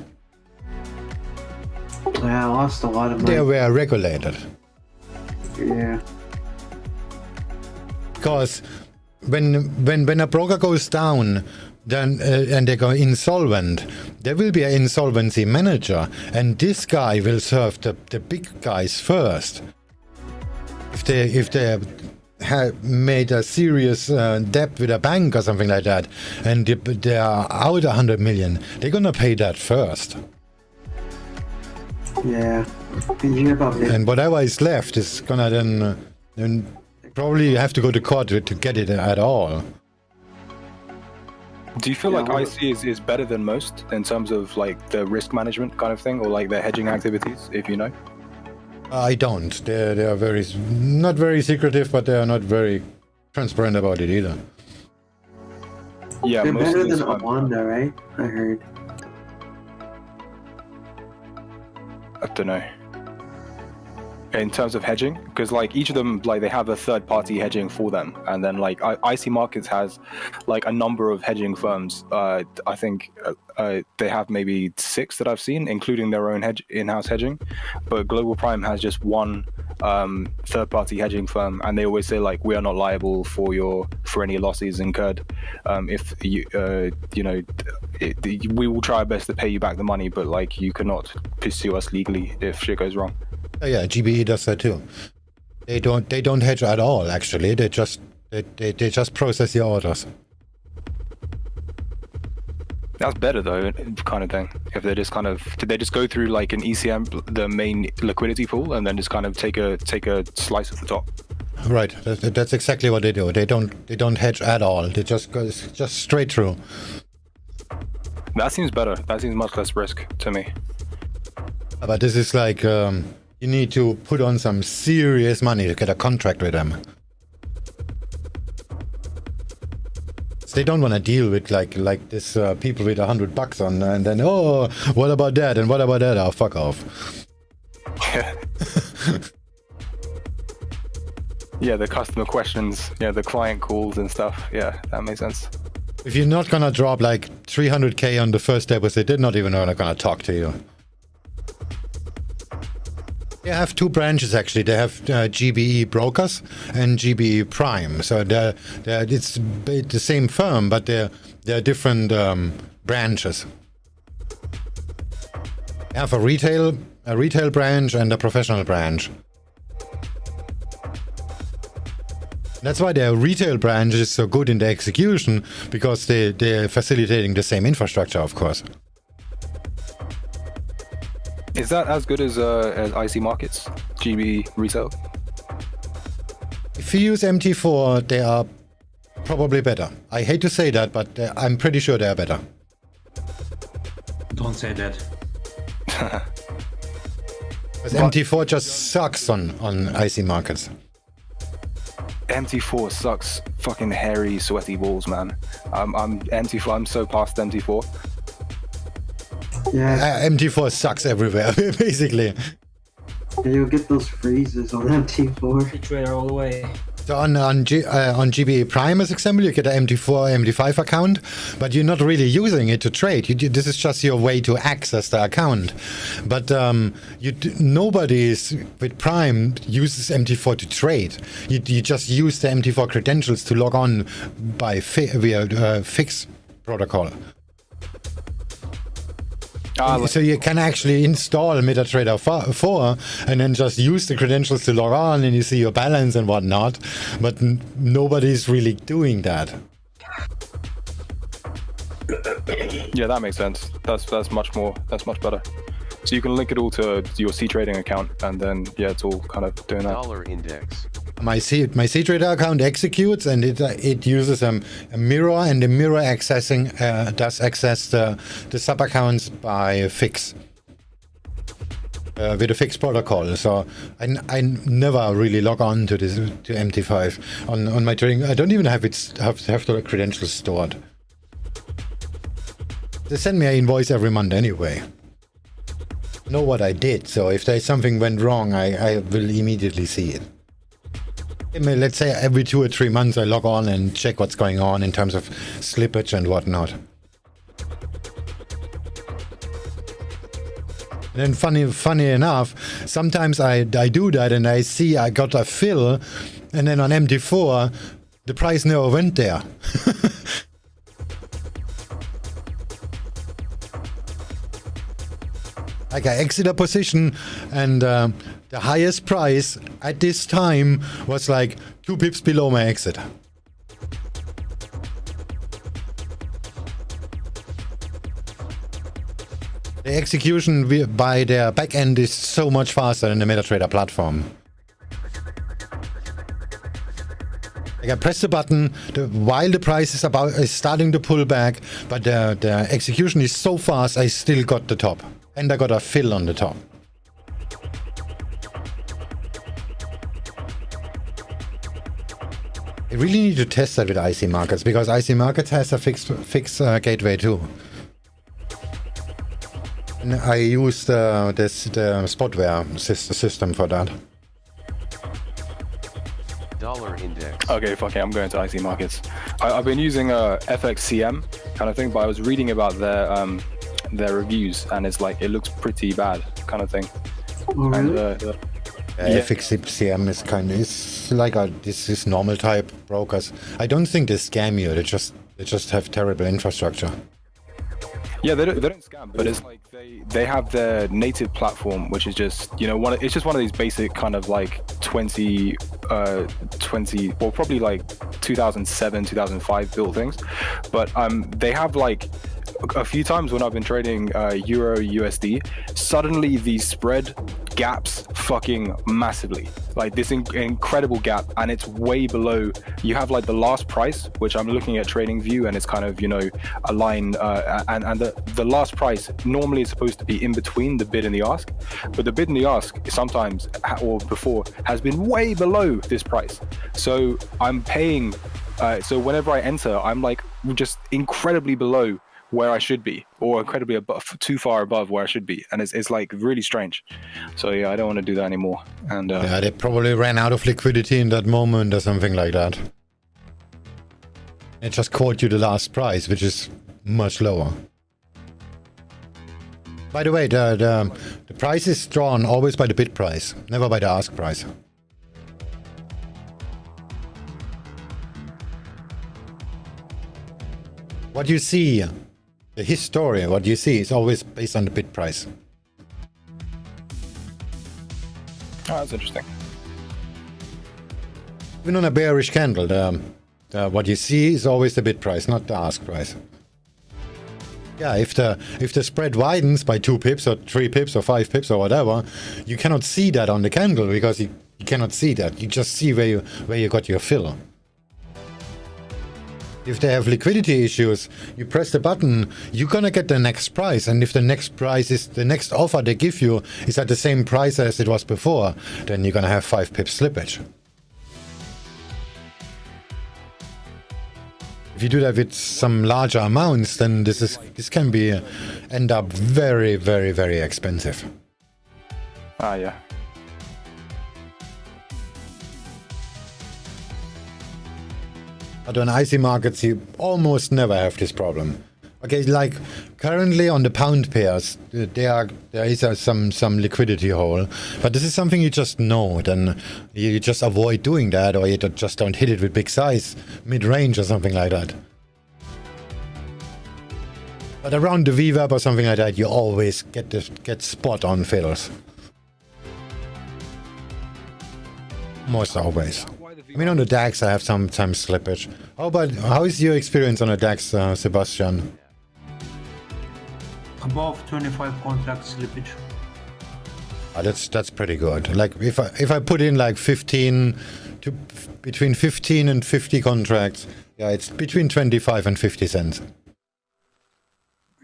Yeah, I lost a lot of money. They were regulated. Yeah. Because when a broker goes down, then and they go insolvent, there will be an insolvency manager, and this guy will serve the big guys first. If they have made a serious debt with a bank or something like that, and they are out 100 million, they're gonna pay that first. Yeah. Did you hear about it? And whatever is left is gonna then probably have to go to court to get it at all. Do you feel like IC is better than most in terms of like the risk management kind of thing, or like their hedging activities, if you know? I don't. They are not very secretive, but they are not very transparent about it either. Yeah, they're most better of the than time. Awanda, right? I heard. I don't know. In terms of hedging, because like each of them, like they have a third-party hedging for them, and then like IC Markets has like a number of hedging firms. I think they have maybe 6 that I've seen, including their own in-house hedging. But Global Prime has just one third-party hedging firm, and they always say like we are not liable for any losses incurred. If you we will try our best to pay you back the money, but like you cannot pursue us legally if shit goes wrong. Oh, yeah, GBE does that too. They don't hedge at all. Actually, they just process your orders. That's better though, kind of thing. If they just did they just go through like an ECM, the main liquidity pool, and then just kind of take a slice of the top? Right. That's exactly what they do. They don't hedge at all. They just go straight through. That seems better. That seems much less risk to me. But this is like you need to put on some serious money to get a contract with them. So they don't want to deal with like this people with $100 on, and then what about that and what about that? Oh, fuck off. Yeah, the customer questions, the client calls and stuff. Yeah, that makes sense. If you're not gonna drop like 300k on the first deposit, they're not even gonna talk to you. They have 2 branches actually. They have GBE Brokers and GBE Prime. So it's the same firm, but they're different branches. They have a retail branch and a professional branch. That's why their retail branch is so good in the execution, because they're facilitating the same infrastructure, of course. Is that as good as IC Markets, GB Retail? If you use MT4, they are probably better. I hate to say that, but I'm pretty sure they are better. Don't say that. Because MT4 just sucks on IC Markets. MT4 sucks fucking hairy, sweaty balls, man. I'm MT4. I'm so past MT4. Yeah. MT4 sucks everywhere, basically. You'll get those freezes on MT4. Trader all the way. So on GBE Prime, as example, you get an MT4, MT5 account, but you're not really using it to trade. This is just your way to access the account. But nobody with Prime uses MT4 to trade. You just use the MT4 credentials to log on via Fix protocol. So you can actually install MetaTrader 4 and then just use the credentials to log on, and you see your balance and whatnot. But nobody's really doing that. Yeah, that makes sense. That's much better. So you can link it all to your C trading account, and then it's all kind of doing that. Dollar index. My C-Trader account executes, and it uses a mirror, and the mirror does access the sub accounts by Fix. with a fixed protocol. So I never really log on to this to MT5 on my trading. I don't even have the credentials stored. They send me an invoice every month anyway. Know what I did, so if there's something went wrong, I will immediately see it. I mean, let's say every 2 or 3 months I log on and check what's going on in terms of slippage and whatnot. And then funny enough, sometimes I do that and I see I got a fill, and then on MT4 the price never went there. Like I exit a position and the highest price at this time was like 2 pips below my exit. The execution by their backend is so much faster than the MetaTrader platform. Like I press the button while the price is starting to pull back, but the execution is so fast I still got the top. And I got a fill on the top. I really need to test that with IC Markets, because IC Markets has a fixed gateway too. And I use the Spotware system for that. Dollar index. Okay, fuck it, I'm going to IC Markets. I've been using FXCM kind of thing, but I was reading about their reviews, and it's like it looks pretty bad kind of thing. Oh, really? And, FXCM is like this is normal type brokers. I don't think they scam you. They just have terrible infrastructure. Yeah, they don't scam, but it's like they have their native platform, which is just, you know, it's just one of these basic kind of like 20 well, probably like 2007 2005 built things, but they have like a few times when I've been trading Euro USD, suddenly the spread gaps fucking massively, like this incredible gap, and it's way below. You have like the last price, which I'm looking at Trading View, and it's kind of, you know, a line, and the last price normally is supposed to be in between the bid and the ask, but the bid and the ask sometimes or before has been way below this price. So I'm paying, so whenever I enter, I'm like just incredibly below where I should be, or incredibly above, too far above where I should be, and it's like really strange. So yeah, I don't want to do that anymore. And yeah, they probably ran out of liquidity in that moment or something like that. It just caught you the last price, which is much lower. By the way, the price is drawn always by the bid price, never by the ask price. What you see, the history, what you see is always based on the bid price. Oh, that's interesting. Even on a bearish candle, what you see is always the bid price, not the ask price. Yeah, if the spread widens by 2 pips or 3 pips or 5 pips or whatever, you cannot see that on the candle, because you cannot see that. You just see where you got your fill. If they have liquidity issues, you press the button, you're gonna get the next price, and if the next price is the next offer they give you is at the same price as it was before, then you're gonna have 5 pips slippage. If you do that with some larger amounts, then this can be end up very, very, very expensive. Ah, yeah. But on IC Markets, you almost never have this problem. Okay, like currently on the pound pairs, there is some liquidity hole, but this is something you just know. Then you just avoid doing that, or you just don't hit it with big size, mid-range or something like that. But around the VWAP or something like that, you always get spot on fills. Most always. I mean, on the DAX, I have sometimes slippage. How is your experience on a DAX, Sebastian? Above 25 contract slippage. That's pretty good. Like if I put in like between 15 and 50 contracts, yeah, it's between 25 and 50 cents.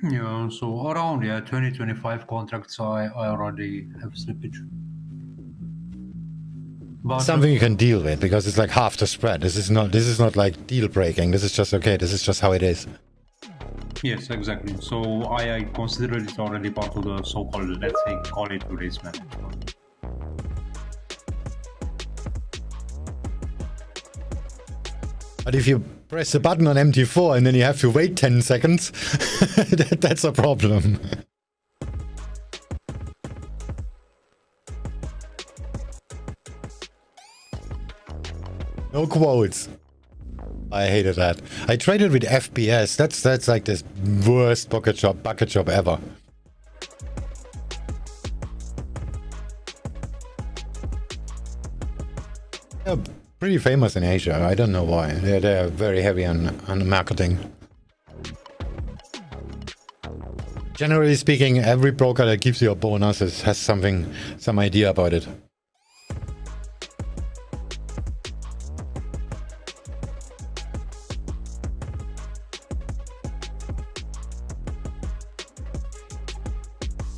Yeah, so around 2025 contracts I already have slippage. But Something you can deal with because it's like half the spread. This is not like deal breaking. This is just okay. This is just how it is. yes, exactly. So I consider it already part of the so-called, let's say, call it risk management. But if you press the button on MT4 and then you have to wait 10 seconds, that's a problem. No quotes. I hated that. I traded with FPS. That's like this worst bucket job ever. They're pretty famous in Asia. I don't know why. They're very heavy on marketing. Generally speaking, every broker that gives you a bonus has some idea about it.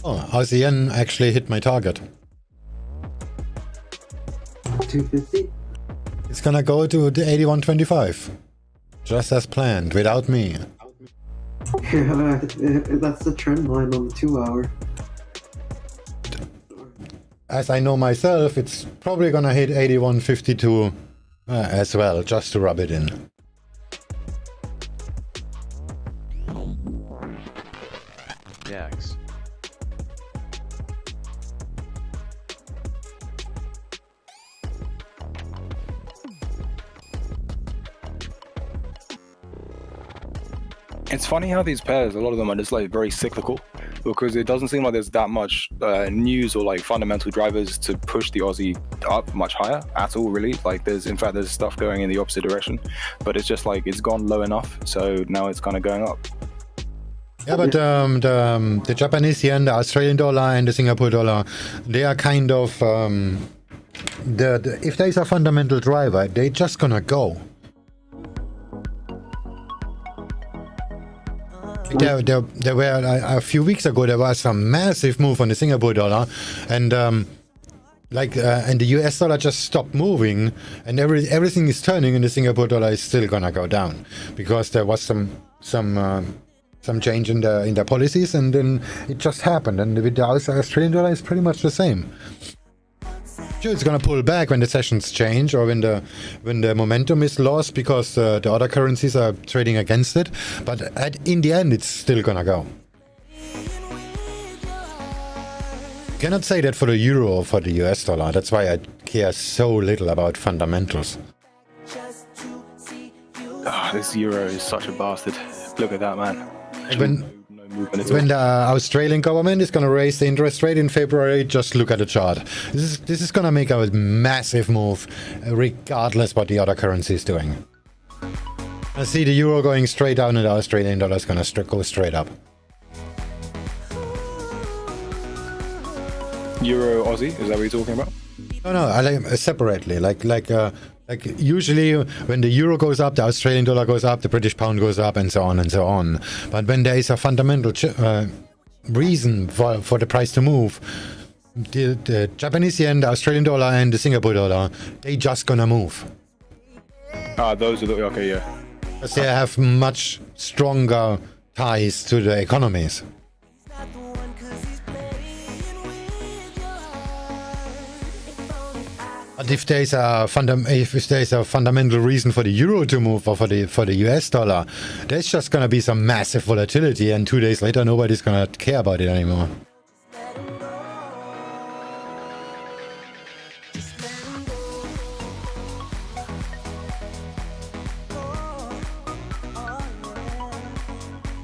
Oh, ASEAN actually hit my target. 250? It's gonna go to the 81.25. Just as planned, without me. Yeah, that's the trend line on the 2 hour. As I know myself, it's probably gonna hit 81.52 as well, just to rub it in. Yaks. It's funny how these pairs, a lot of them are just like very cyclical, because it doesn't seem like there's that much news or like fundamental drivers to push the Aussie up much higher at all, really. Like there's stuff going in the opposite direction, but it's just like it's gone low enough, so now it's kind of going up. Yeah, but the Japanese yen, the Australian dollar, and the Singapore dollar, they are kind of if there is a fundamental driver, they're just gonna go. There were a few weeks ago there was some massive move on the Singapore dollar, and and the US dollar just stopped moving, and everything is turning, and the Singapore dollar is still gonna go down because there was some change in the policies, and then it just happened. And with the Australian dollar, it's pretty much the same. Sure, it's gonna pull back when the sessions change or when the momentum is lost because the other currencies are trading against it. But in the end, it's still gonna go. Cannot say that for the euro or for the US dollar. That's why I care so little about fundamentals. This euro is such a bastard. Look at that, man. When the Australian government is going to raise the interest rate in February, just look at the chart. This is going to make a massive move, regardless what the other currency is doing. I see the euro going straight down, and the Australian dollar is going to go straight up. Euro Aussie, is that what you're talking about? No, I like separately. Like usually when the euro goes up, the Australian dollar goes up, the British pound goes up, and so on and so on. But when there is a fundamental reason for the price to move, the Japanese yen, the Australian dollar, and the Singapore dollar, they just gonna move. Those are the okay, yeah. Because they have much stronger ties to the economies. But if there is a fundamental reason for the euro to move or for the US dollar, there's just gonna be some massive volatility, and 2 days later nobody's gonna care about it anymore.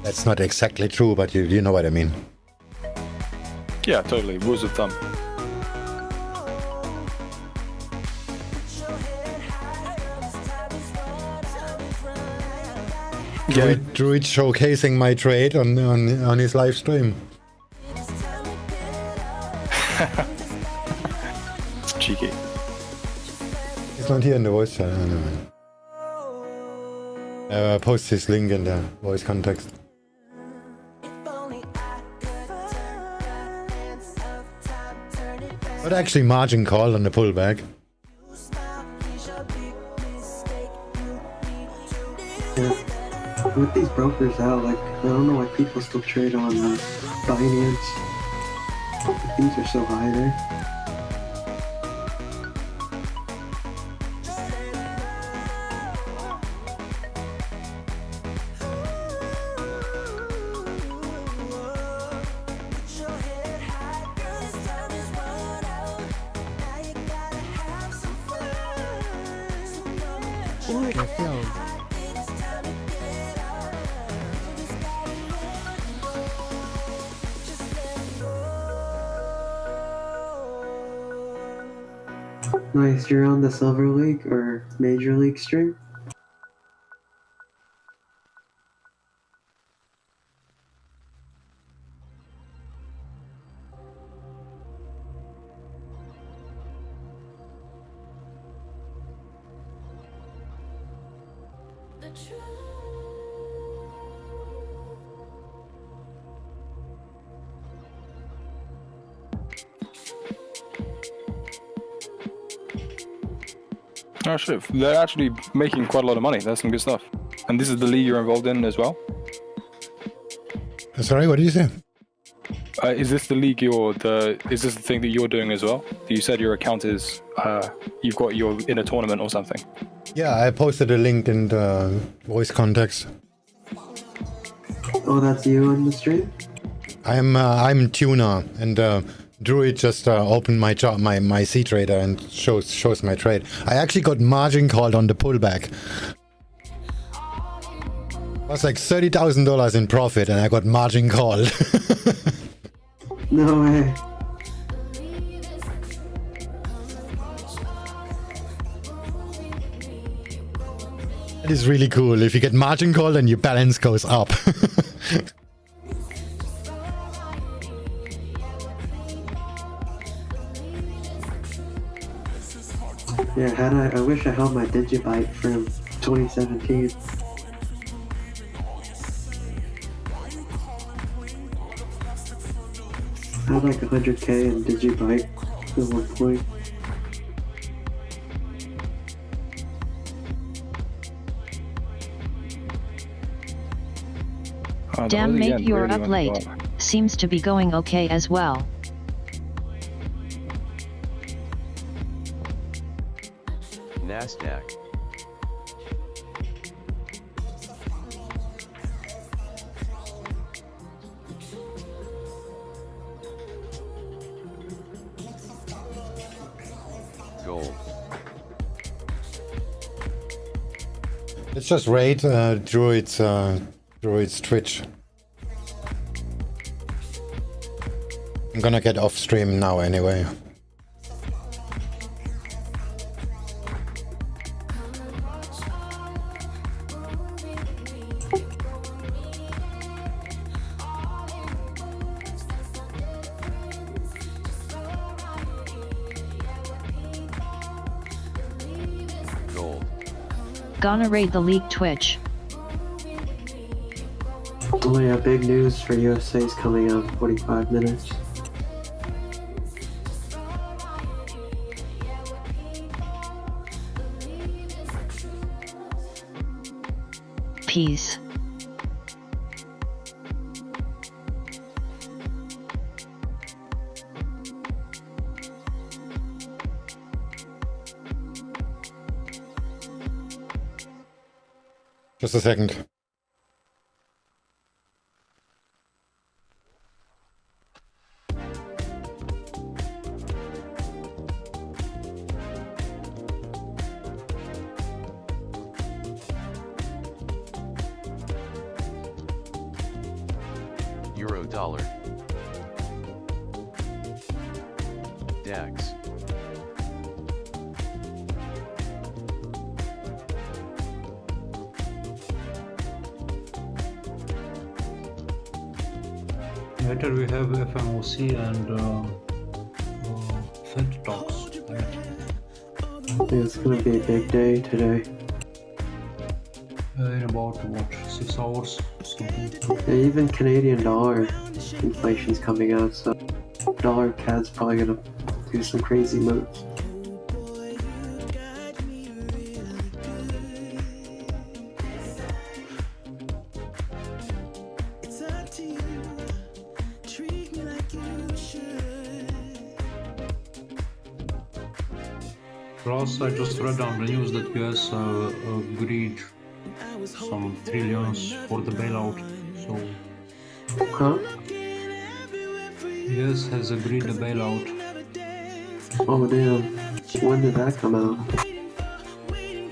That's not exactly true, but you know what I mean. Yeah, totally. Rules of thumb. Druid showcasing my trade on his live stream. It's cheeky. He's not here in the voice chat. Post his link in the voice context. Got actually margin call on the pullback. Yeah. With these brokers out, like, I don't know why people still trade on Binance. These are so high there. Order filled. Nice, you're on the Silver League or Major League stream? Oh shit, they're actually making quite a lot of money. That's some good stuff. And this is the league you're involved in as well? Sorry, what did you say? Is this the league is this the thing that you're doing as well? You said your account is, you're in a tournament or something. Yeah, I posted a link in the voice context. Oh, that's you on the stream? I'm Tuna, and Druid just opened my job, my C trader, and shows my trade. I actually got margin called on the pullback. It was like $30,000 in profit, and I got margin called. No way. That is really cool. If you get margin called, then your balance goes up. Yeah, I wish I held my DigiByte from 2017. I had like 100k in DigiByte at one point. Damn mate, you're up late. Seems to be going okay as well. NASDAQ. Gold. Let's just raid Druid's Twitch. I'm gonna get off stream now anyway. Gonna raid the league Twitch. Oh yeah, big news for USA's coming out in 45 minutes. Peace. Just a second. Euro dollar. DAX. Later we have FMOC and Fed talks. Yeah, it's gonna be a big day today. In about what, 6 hours? Something. Yeah, even Canadian dollar inflation's coming out, so dollar CAD's probably gonna do some crazy moves. Plus, I just read on the news that US agreed some trillions for the bailout. So, Huh? US has agreed the bailout. Oh damn. When did that come out? An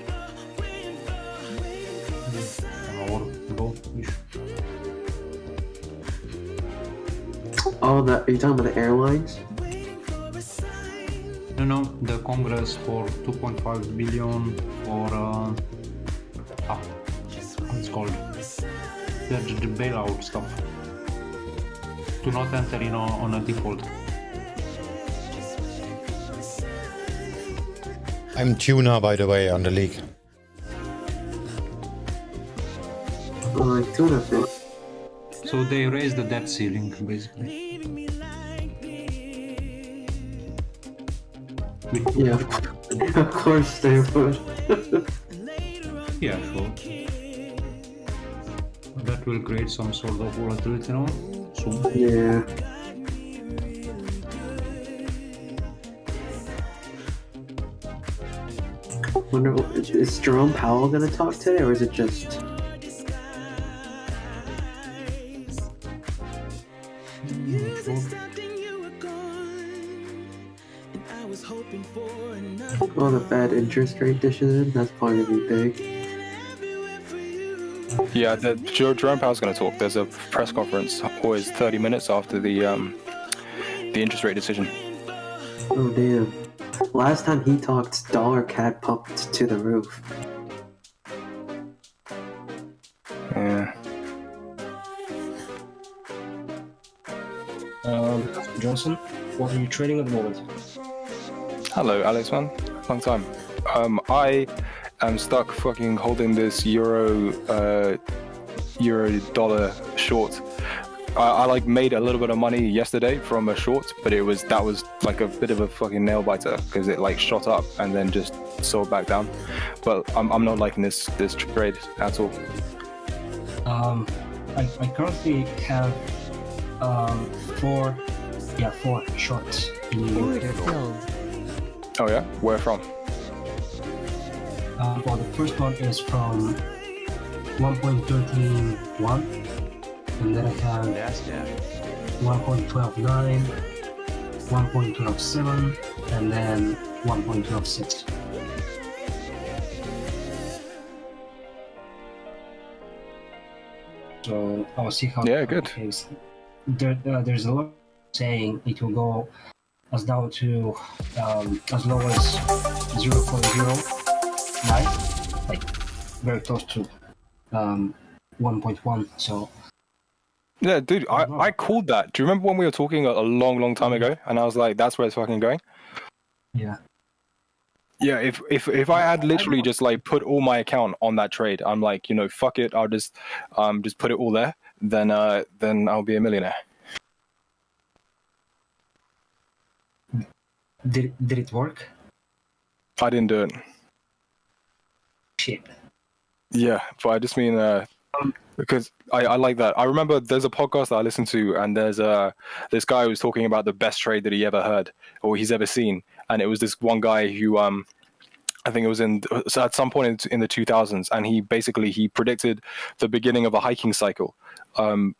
hour ago. Oh, are you talking about the airlines? No, the Congress for 2.5 billion for what it's called, the bailout stuff, to not enter in on a default. I'm tuna, by the way, on the league. Oh, like tuna fish. So they raised the debt ceiling, basically. Yeah, of course they would. Yeah, sure. That will create some sort of volatility now, soon. Yeah. Wonder, is Jerome Powell gonna talk today, or is it just? Oh, the Fed interest rate decision, that's probably gonna be big. Yeah, Jerome Powell's going to talk. There's a press conference always 30 minutes after the interest rate decision. Oh damn. Last time he talked, dollar CAD pumped to the roof. Yeah. Johnson, what are you trading at the moment? Hello, Alex, man. Long time. I am stuck fucking holding this euro dollar short. I like made a little bit of money yesterday from a short, but that was like a bit of a fucking nail biter because it like shot up and then just sold back down. But I'm not liking this trade at all. I currently have four shorts in the Order filled. Oh yeah, where from? Well, the first one is from 1.131, and then I have 1.129, 1.127, and then 1.126. So I'll see how. Yeah, good. There's a lot saying it will go as down to as low as 0.09, like very close to 1.1. So yeah, dude, I called that. Do you remember when we were talking a long time ago? And I was like, that's where it's fucking going. Yeah. Yeah, if I had literally just like put all my account on that trade, I'm like, fuck it, I'll just put it all there, then I'll be a millionaire. Did it work? I didn't do it. Shit. Yeah, but I just mean because I like that. I remember there's a podcast that I listened to, and there's this guy who was talking about the best trade that he ever heard or he's ever seen, and it was this one guy who I think it was at some point in the 2000s, and he predicted the beginning of a hiking cycle,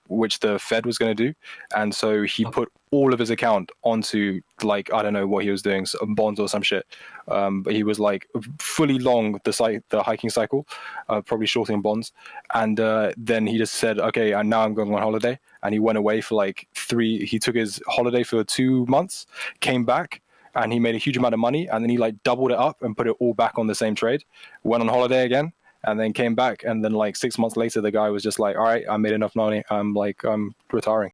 which the Fed was going to do, and so he put all of his account onto, like, I don't know what he was doing, some bonds or some shit, but he was like fully long the hiking cycle, probably shorting bonds, and then he just said, okay, and now I'm going on holiday, and he went away for like he took his holiday for 2 months, came back, and he made a huge amount of money, and then he like doubled it up and put it all back on the same trade, went on holiday again, and then came back, and then like 6 months later the guy was just like, all right, I made enough money, I'm retiring.